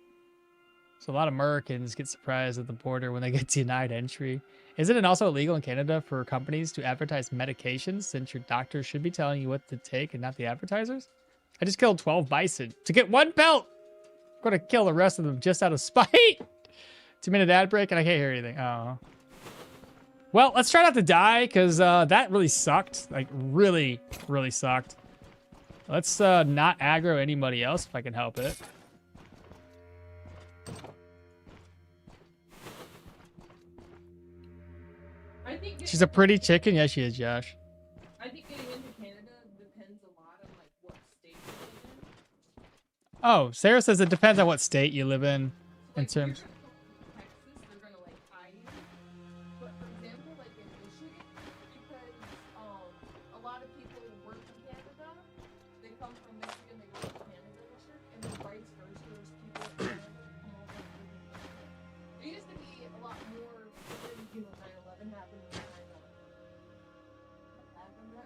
So a lot of Americans get surprised at the border when they get denied entry. Isn't it also illegal in Canada for companies to advertise medications, since your doctor should be telling you what to take and not the advertisers? I just killed 12 bison to get 1 pelt. I'm gonna kill the rest of them just out of spite. 2-minute ad break and I can't hear anything. Oh. Well, let's try not to die, because that really sucked. Like, really, really sucked. Let's not aggro anybody else if I can help it. I think She's a pretty chicken. Yeah, she is, Josh. I think getting into Canada depends a lot on like what state you live in. Oh, Sarah says it depends on what state you live in Like, if you're terms. gonna come to Texas, they're gonna like eye you. But for example, like in Michigan, because a lot of people work in Canada, they come from Michigan, they go to Canada district, and then vice versa. There's people in Canada that come over and live in Michigan. There used to be a lot more, you know, 9/11 happened in China.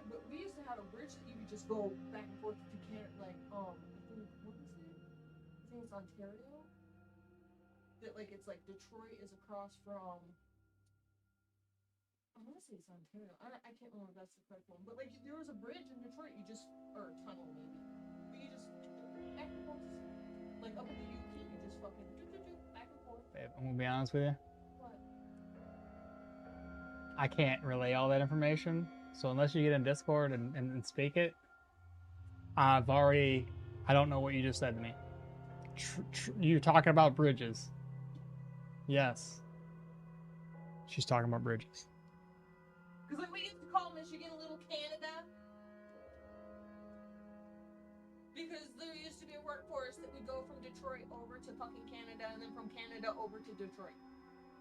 But we used to have a bridge that you could just go back and forth to Canada, like I think, what is it? I think it's Ontario. That like it's like Detroit is across from want to say it's Ontario. I can't remember if that's the correct one. But like, there was a bridge in Detroit. You just or a tunnel maybe. But you just back and forth, like up in the UP. You just fucking back and forth. Babe, I'm gonna be honest with you. What? I can't relay all that information. So unless you get in Discord and speak it, I don't know what you just said to me. You're talking about bridges. Yes. She's talking about bridges. Because like we used to call Michigan Little Canada. Because there used to be a workforce that would go from Detroit over to fucking Canada and then from Canada over to Detroit.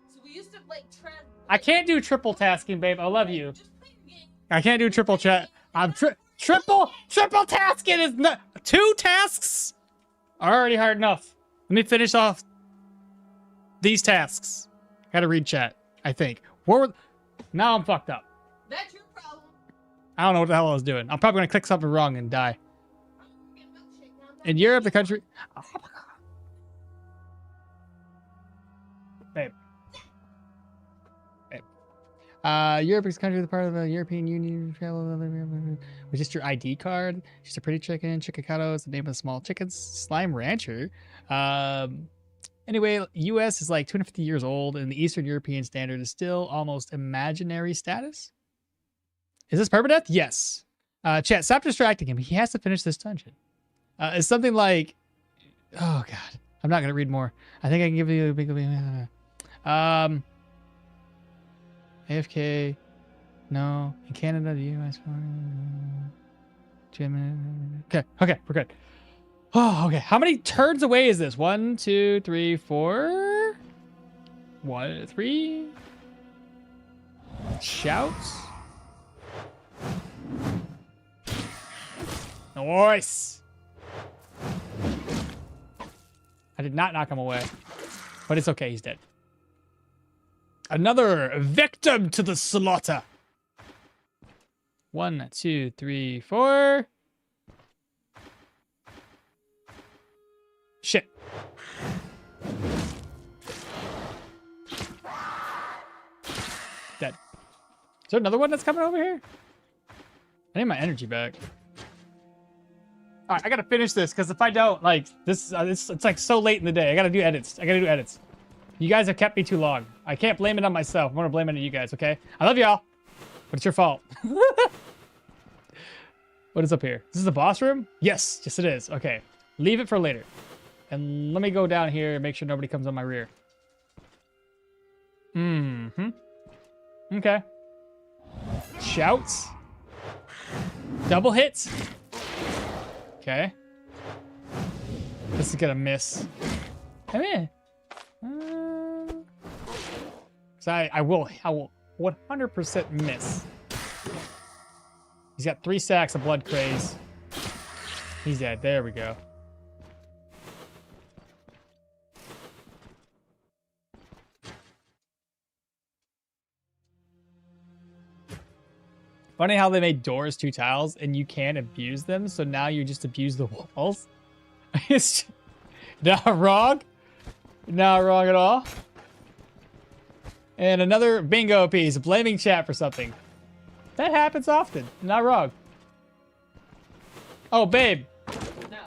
So we used to like I can't do triple tasking, babe. I love you. Just play your game. I can't do triple chat. I'm triple tasking is not 2 tasks are already hard enough. Let me finish off these tasks. Gotta read chat, I think. Now I'm fucked up. That's your problem. I don't know what the hell I was doing. I'm probably gonna click something wrong and die. I'm gonna get a milkshake now. In Europe, the country. Oh my God. Babe. Europe is a country, the part of the European Union. With just your ID card. She's a pretty chicken. Chicacado is the name of the small chickens. Slime Rancher. Anyway, U.S. is like 250 years old, and the Eastern European standard is still almost imaginary status. Is this permadeath? Yes. Chat, stop distracting him. He has to finish this dungeon. It's something like, oh God, I'm not gonna read more. I think I can give you a big. AFK, no. In Canada, the U.S. Okay, we're good. Oh, okay. How many turns away is this? 1, 2, 3, 4. 1, 3. Shouts. Nice. I did not knock him away, but it's okay. He's dead. Another victim to the slaughter. 1, 2, 3, 4. Shit. Dead. Is there another one that's coming over here? I need my energy back. All right, I gotta finish this because if I don't, like, this, it's like so late in the day. I gotta do edits. You guys have kept me too long. I can't blame it on myself. I'm gonna blame it on you guys, okay? I love y'all, but it's your fault. What is up here? This is the boss room? Yes, it is. Okay, leave it for later. And let me go down here and make sure nobody comes on my rear. Okay. Shouts. Double hits. Okay. This is gonna miss. Come in. So I will 100% miss. He's got 3 stacks of blood craze. He's dead. There we go. Funny how they made doors 2 tiles and you can't abuse them, so now you just abuse the walls. It's not wrong. Not wrong at all. And another bingo piece, blaming chat for something. That happens often. Not wrong. Oh, babe. No.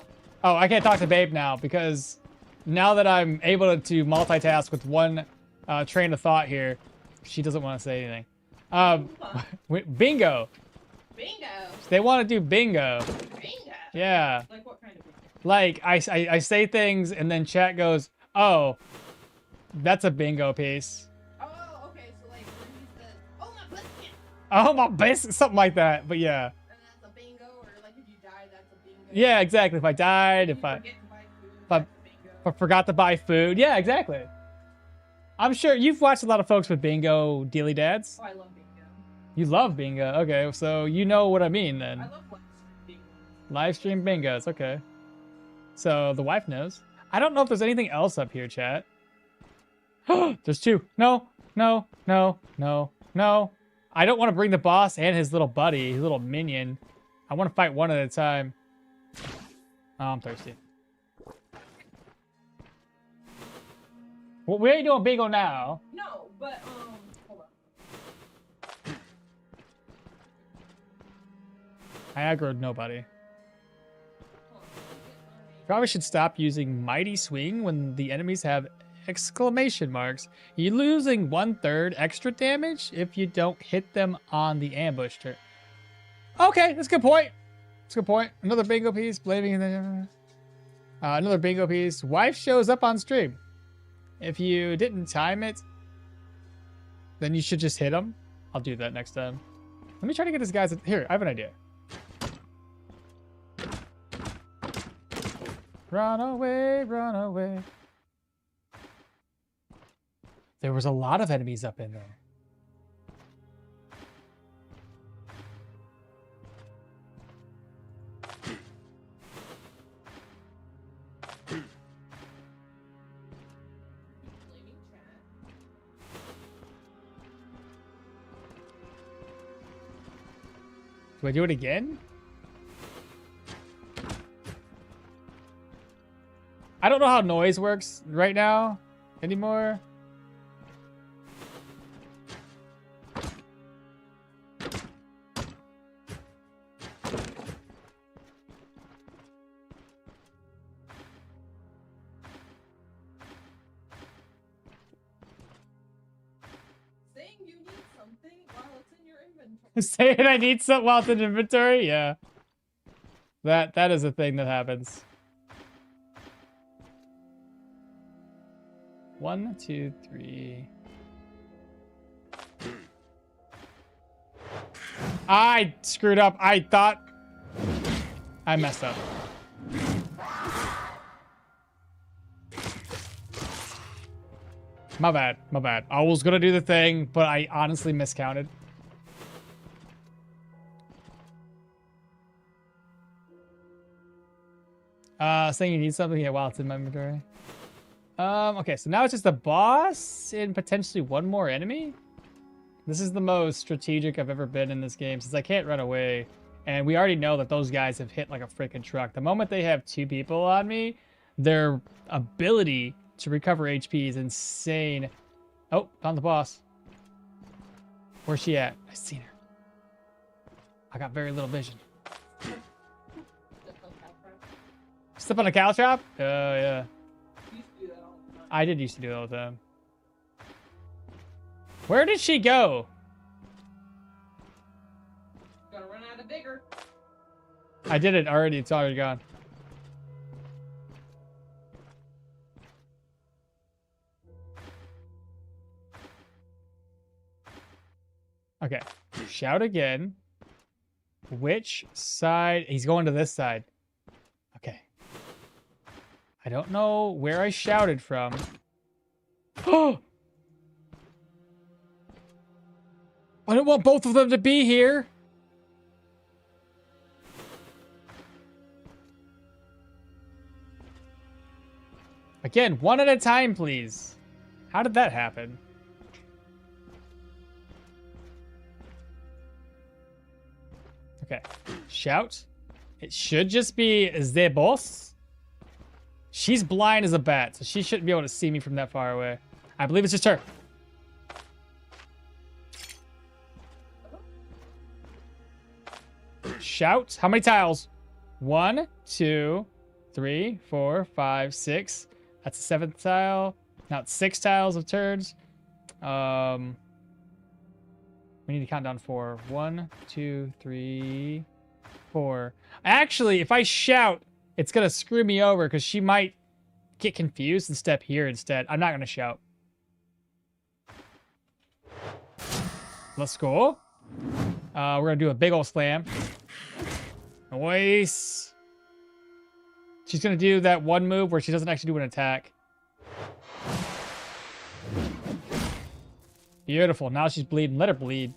Oh, I can't talk to babe now because now that I'm able to multitask with one train of thought here, she doesn't want to say anything. Bingo. Bingo. They want to do bingo. Bingo. Yeah. Like what kind of bingo? Like I say things and then chat goes, "Oh, that's a bingo piece." Oh, okay. So like when he says, "Oh my biscuit," Oh, my basic, something like that. But yeah. and that's a bingo, or like if you die, that's a bingo. Yeah, exactly. If I died, if I forget to buy food, if I- that's a bingo. forgot to buy food. Yeah, exactly. I'm sure you've watched a lot of folks with bingo dealy dads. Oh, I love bingo. You love bingo. Okay, so you know what I mean then. I love bingo. Live stream bingos. Okay. So the wife knows. I don't know if there's anything else up here, chat. There's 2. No. I don't want to bring the boss and his little buddy, his little minion. I want to fight one at a time. Oh, I'm thirsty. Well, we ain't doing bingo now. No, but hold on. I aggroed nobody. Probably should stop using Mighty Swing when the enemies have exclamation marks. You're losing 1/3 extra damage if you don't hit them on the ambush turn. Okay, that's a good point. That's a good point. Another bingo piece. Blaming the... another bingo piece. Wife shows up on stream. If you didn't time it, then you should just hit him. I'll do that next time. Let me try to get this guy's... Here, I have an idea. Run away, run away. There was a lot of enemies up in there. Do I do it again? I don't know how noise works right now anymore. Saying you need something while it's in your inventory. Saying I need something while it's in inventory? Yeah. That is a thing that happens. 1, 2, 3. I screwed up. I thought I messed up. My bad. My bad. I was gonna do the thing, but I honestly miscounted. Saying you need something, yeah, while it's in my inventory. Okay, so now it's just a boss and potentially one more enemy. This is the most strategic I've ever been in this game since I can't run away. And we already know that those guys have hit like a freaking truck. The moment they have 2 people on me, their ability to recover HP is insane. Oh, found the boss. Where's she at? I seen her. I got very little vision. Step on a cow trap? Oh, yeah. I did used to do it all the time. Where did she go? Gotta run out of bigger. I did it already. It's already gone. Okay. Shout again. Which side? He's going to this side. Okay. I don't know where I shouted from. Oh! I don't want both of them to be here. Again, one at a time, please. How did that happen? Okay. Shout. It should just be the boss. She's blind as a bat, so she shouldn't be able to see me from that far away. I believe it's just her. Shout. How many tiles? 1, 2, 3, 4, 5, 6. That's the 7th tile. Now it's 6 tiles of turns. We need to count down 4. 1, 2, 3, 4. Actually, if I shout, it's gonna screw me over because she might get confused and step here instead. I'm not gonna shout. Let's go. We're gonna do a big old slam. Nice. She's gonna do that one move where she doesn't actually do an attack. Beautiful. Now she's bleeding. Let her bleed.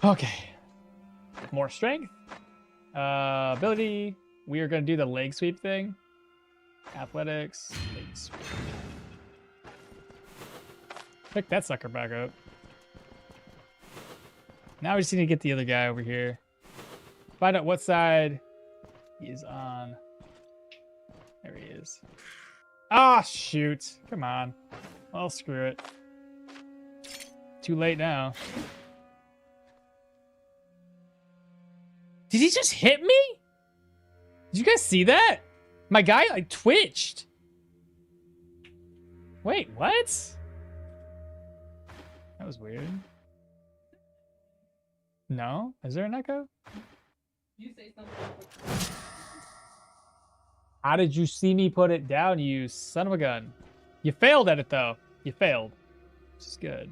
Okay. More strength. Ability. We are gonna do the leg sweep thing. Athletics. Leg sweep. Pick that sucker back up. Now we just need to get the other guy over here. Find out what side he is on. There he is. Ah, shoot. Come on. Well, screw it. Too late now. Did he just hit me? Did you guys see that? My guy like twitched. Wait, what? That was weird. No? Is there an echo? You say something. How did you see me put it down, you son of a gun? You failed at it, though. You failed. Which is good.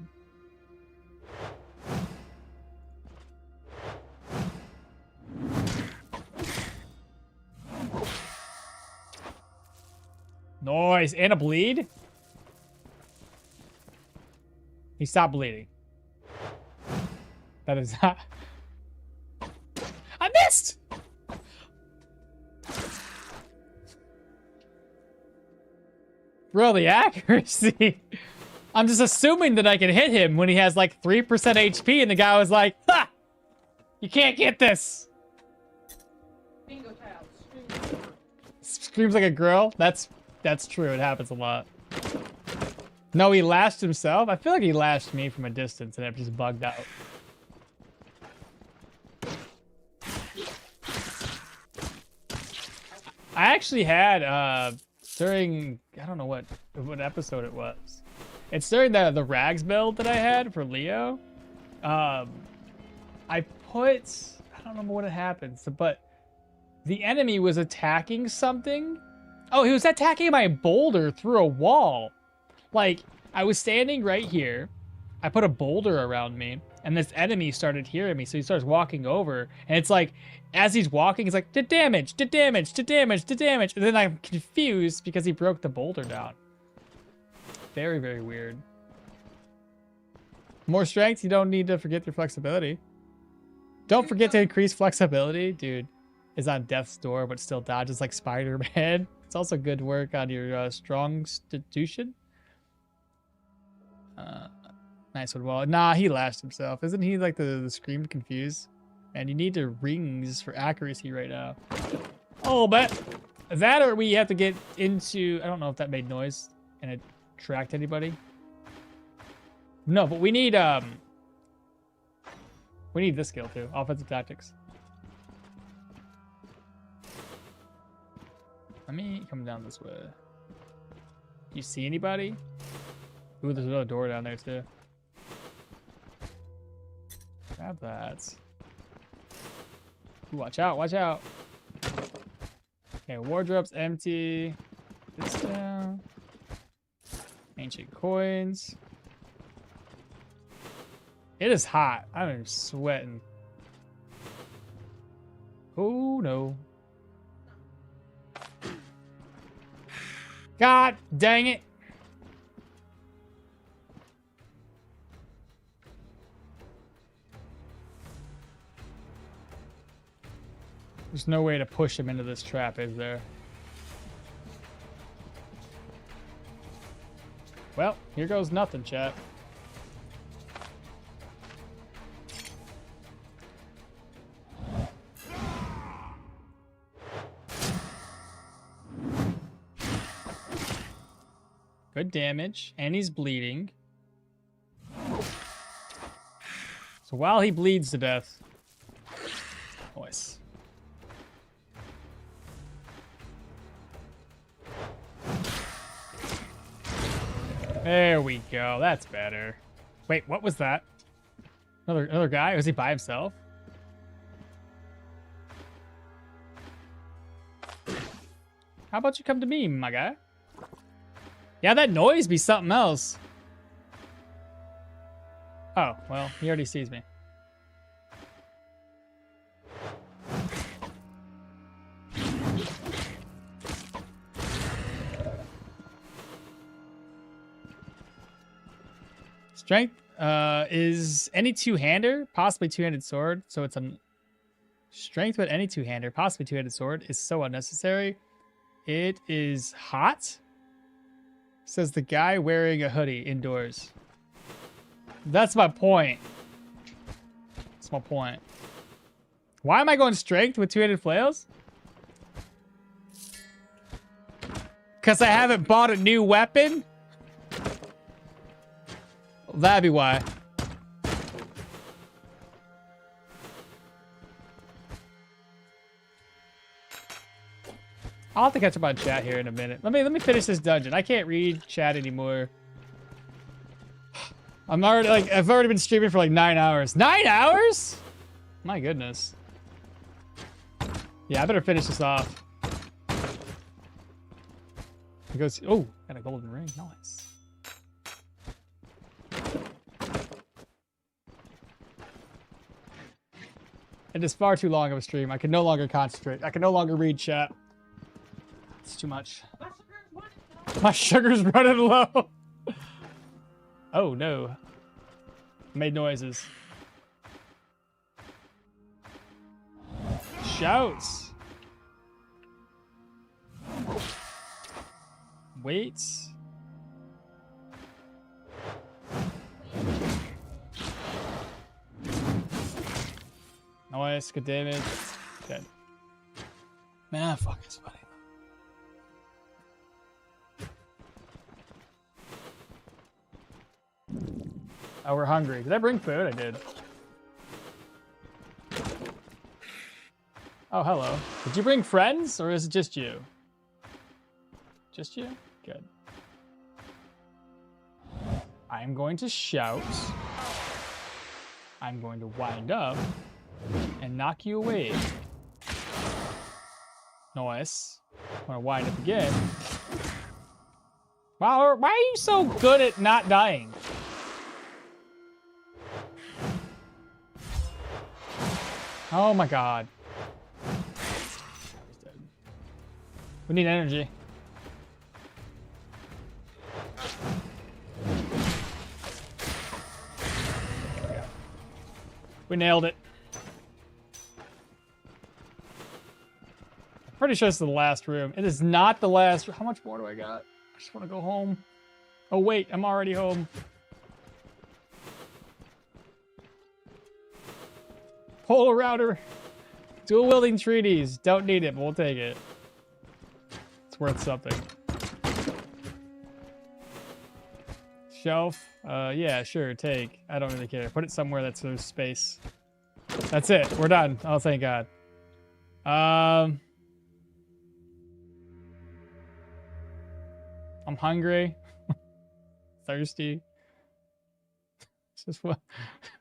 Nice. And a bleed? He stopped bleeding. That is not... I missed! Bro, the accuracy. I'm just assuming that I can hit him when he has like 3% HP and the guy was like, ha! You can't get this. Bingo child. Screams like a girl? That's true. It happens a lot. No, he lashed himself? I feel like he lashed me from a distance and it just bugged out. I actually had, during, I don't know what episode it was. It's during the rags build that I had for Leo. I don't remember what it happened, but the enemy was attacking something. Oh, he was attacking my boulder through a wall. Like, I was standing right here. I put a boulder around me, and this enemy started hearing me, so he starts walking over, and it's like, as he's walking, he's like, did damage, did damage, did damage, did damage, and then I'm confused because he broke the boulder down. Very, very weird. More strength, you don't need to forget your flexibility. Don't forget to increase flexibility, dude. Is on death's door, but still dodges like Spider-Man. It's also good work on your strong constitution. Nice one. Well, nah, he lashed himself. Isn't he like the scream confused? And you need the rings for accuracy right now. Oh, but that or we have to get into... I don't know if that made noise and it tracked anybody. No, but we need this skill too. Offensive tactics. Let me come down this way. You see anybody? Ooh, there's another door down there too. Grab that. Ooh, watch out, watch out. Okay, wardrobe's empty. This down. Ancient coins. It is hot. I'm sweating. Oh no. God dang it. There's no way to push him into this trap, is there? Well, here goes nothing, chat. Good damage, and he's bleeding. So while he bleeds to death... Nice. There we go. That's better. Wait, what was that? Another guy? Was he by himself? How about you come to me, my guy? Yeah, that noise be something else. Oh, well, he already sees me. Strength is any two-hander, possibly two-handed sword. So it's a strength with any two-hander, possibly two-handed sword is so unnecessary. It is hot. Says the guy wearing a hoodie indoors. That's my point. That's my point. Why am I going strength with two-handed flails? Because I haven't bought a new weapon? That'd be why. I'll have to catch up on chat here in a minute. Let me finish this dungeon. I can't read chat anymore. I've already been streaming for like 9 hours. 9 hours? My goodness. Yeah, I better finish this off. It goes, oh, got a golden ring. Nice. It is far too long of a stream. I can no longer concentrate. I can no longer read chat. It's too much. My sugar's running low. Oh no. Made noises. Shouts. Waits. Nice, good damage. Dead. Man, fuck, it's funny. Oh, we're hungry. Did I bring food? I did. Oh, hello. Did you bring friends, or is it just you? Just you? Good. I'm going to shout. I'm going to wind up and knock you away. Nice. I'm going to wind up again. Wow, why are you so good at not dying? Oh my god. We need energy. We nailed it. I'm pretty sure it's the last room. It is not the last room. How much more do I got? I just want to go home. Oh wait, I'm already home. Polar router. Dual wielding treaties. Don't need it, but we'll take it. It's worth something. Shelf. Yeah, sure, take. I don't really care. Put it somewhere that's there's space. That's it. We're done. Oh, thank God. I'm hungry. Thirsty. This is what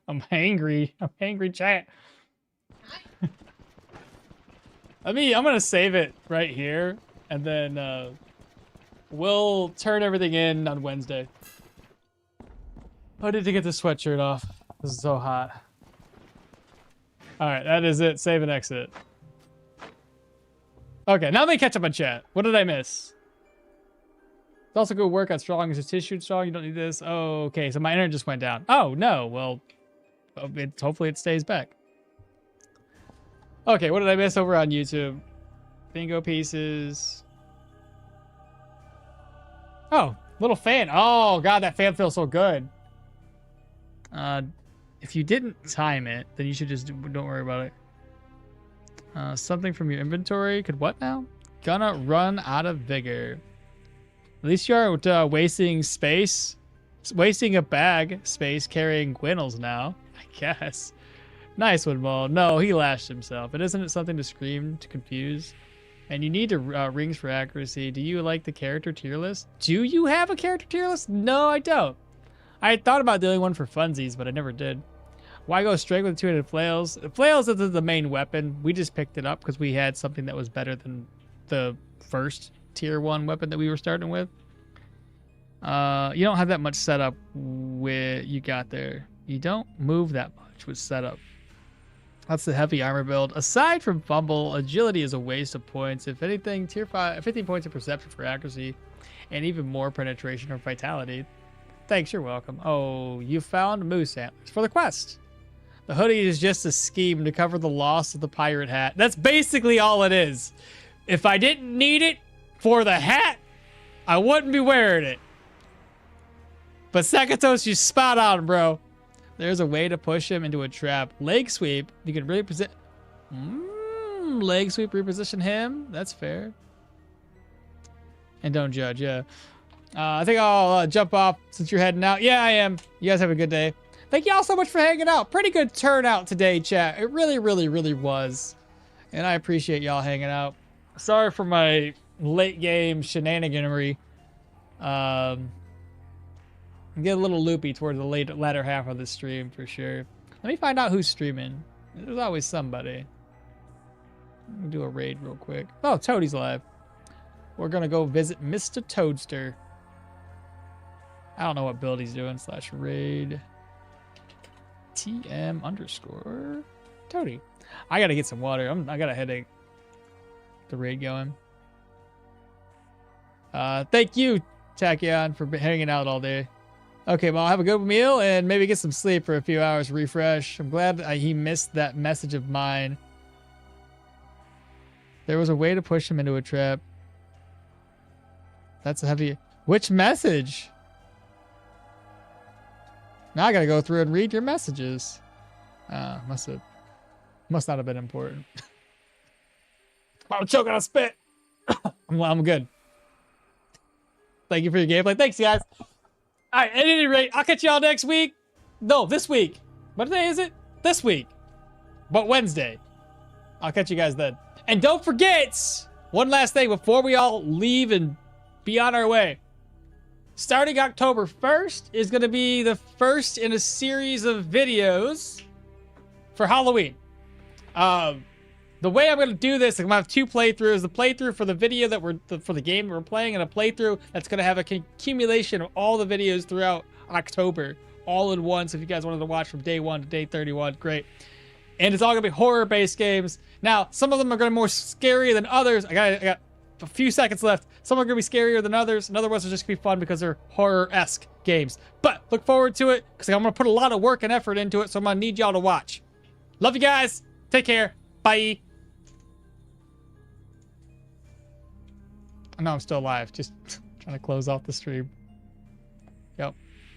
I'm hangry. I'm hangry, chat. I'm gonna save it right here, and then we'll turn everything in on Wednesday. I need to get the sweatshirt off. This is so hot. All right, that is it. Save and exit. Okay, now let me catch up on chat. What did I miss? It's also good work on strong. Is it tissue strong? You don't need this. Oh, okay. So my internet just went down. Oh no. Well, hopefully it stays back. Okay, what did I miss over on YouTube? Bingo pieces. Oh, little fan. Oh god, that fan feels so good. If you didn't time it, then you should just don't worry about it. Something from your inventory. Could what now? Gonna run out of vigor. At least you aren't wasting space. Wasting a bag space carrying Gwinnels now, I guess. Nice one, Maul. No, he lashed himself. But isn't it something to scream to confuse? And you need to rings for accuracy. Do you like the character tier list? Do you have a character tier list? No, I don't. I had thought about doing one for funsies, but I never did. Why go straight with two-handed flails? Flails is the main weapon. We just picked it up because we had something that was better than the first tier 1 weapon that we were starting with. You don't have that much setup with you got there. You don't move that much with setup. That's the heavy armor build. Aside from fumble, agility is a waste of points. If anything, tier 5, 15 points of perception for accuracy, and even more penetration or vitality. Thanks, you're welcome. Oh, you found moose antlers for the quest. The hoodie is just a scheme to cover the loss of the pirate hat. That's basically all it is. If I didn't need it for the hat, I wouldn't be wearing it. But Sakatos, you spot on, bro. There's a way to push him into a trap. Leg sweep. You can really present. Leg sweep, reposition him. That's fair. And don't judge, yeah. I think I'll jump off since you're heading out. Yeah, I am. You guys have a good day. Thank y'all so much for hanging out. Pretty good turnout today, chat. It really, really, really was. And I appreciate y'all hanging out. Sorry for my late game shenaniganery. Get a little loopy towards the latter half of the stream for sure. Let me find out who's streaming. There's always somebody. Let me do a raid real quick. Oh, Toadie's live. We're gonna go visit Mr. Toadster. I don't know what build he's doing. /raid TM_ Toadie. I gotta get some water. I got a headache. The raid going. Thank you, Tachyon, for hanging out all day. Okay, well, I'll have a good meal and maybe get some sleep for a few hours, refresh. I'm glad he missed that message of mine. There was a way to push him into a trap. That's a heavy... Which message? Now I gotta go through and read your messages. Must not have been important. I'm choking on spit. I'm good. Thank you for your gameplay. Thanks, guys. All right, at any rate, I'll catch y'all next week. No, this week. What day is it? This week. But Wednesday. I'll catch you guys then. And don't forget, one last thing before we all leave and be on our way. Starting October 1st is going to be the first in a series of videos for Halloween. The way I'm going to do this, I'm going to have 2 playthroughs. The playthrough for the video for the game we're playing, and a playthrough that's going to have a accumulation of all the videos throughout October, all in one. So if you guys wanted to watch from day 1 to day 31, great. And it's all going to be horror-based games. Now, some of them are going to be more scary than others. I got a few seconds left. Some are going to be scarier than others, and other ones are just going to be fun because they're horror-esque games. But look forward to it because I'm going to put a lot of work and effort into it, so I'm going to need y'all to watch. Love you guys. Take care. Bye. I know I'm still alive. Just trying to close off the stream.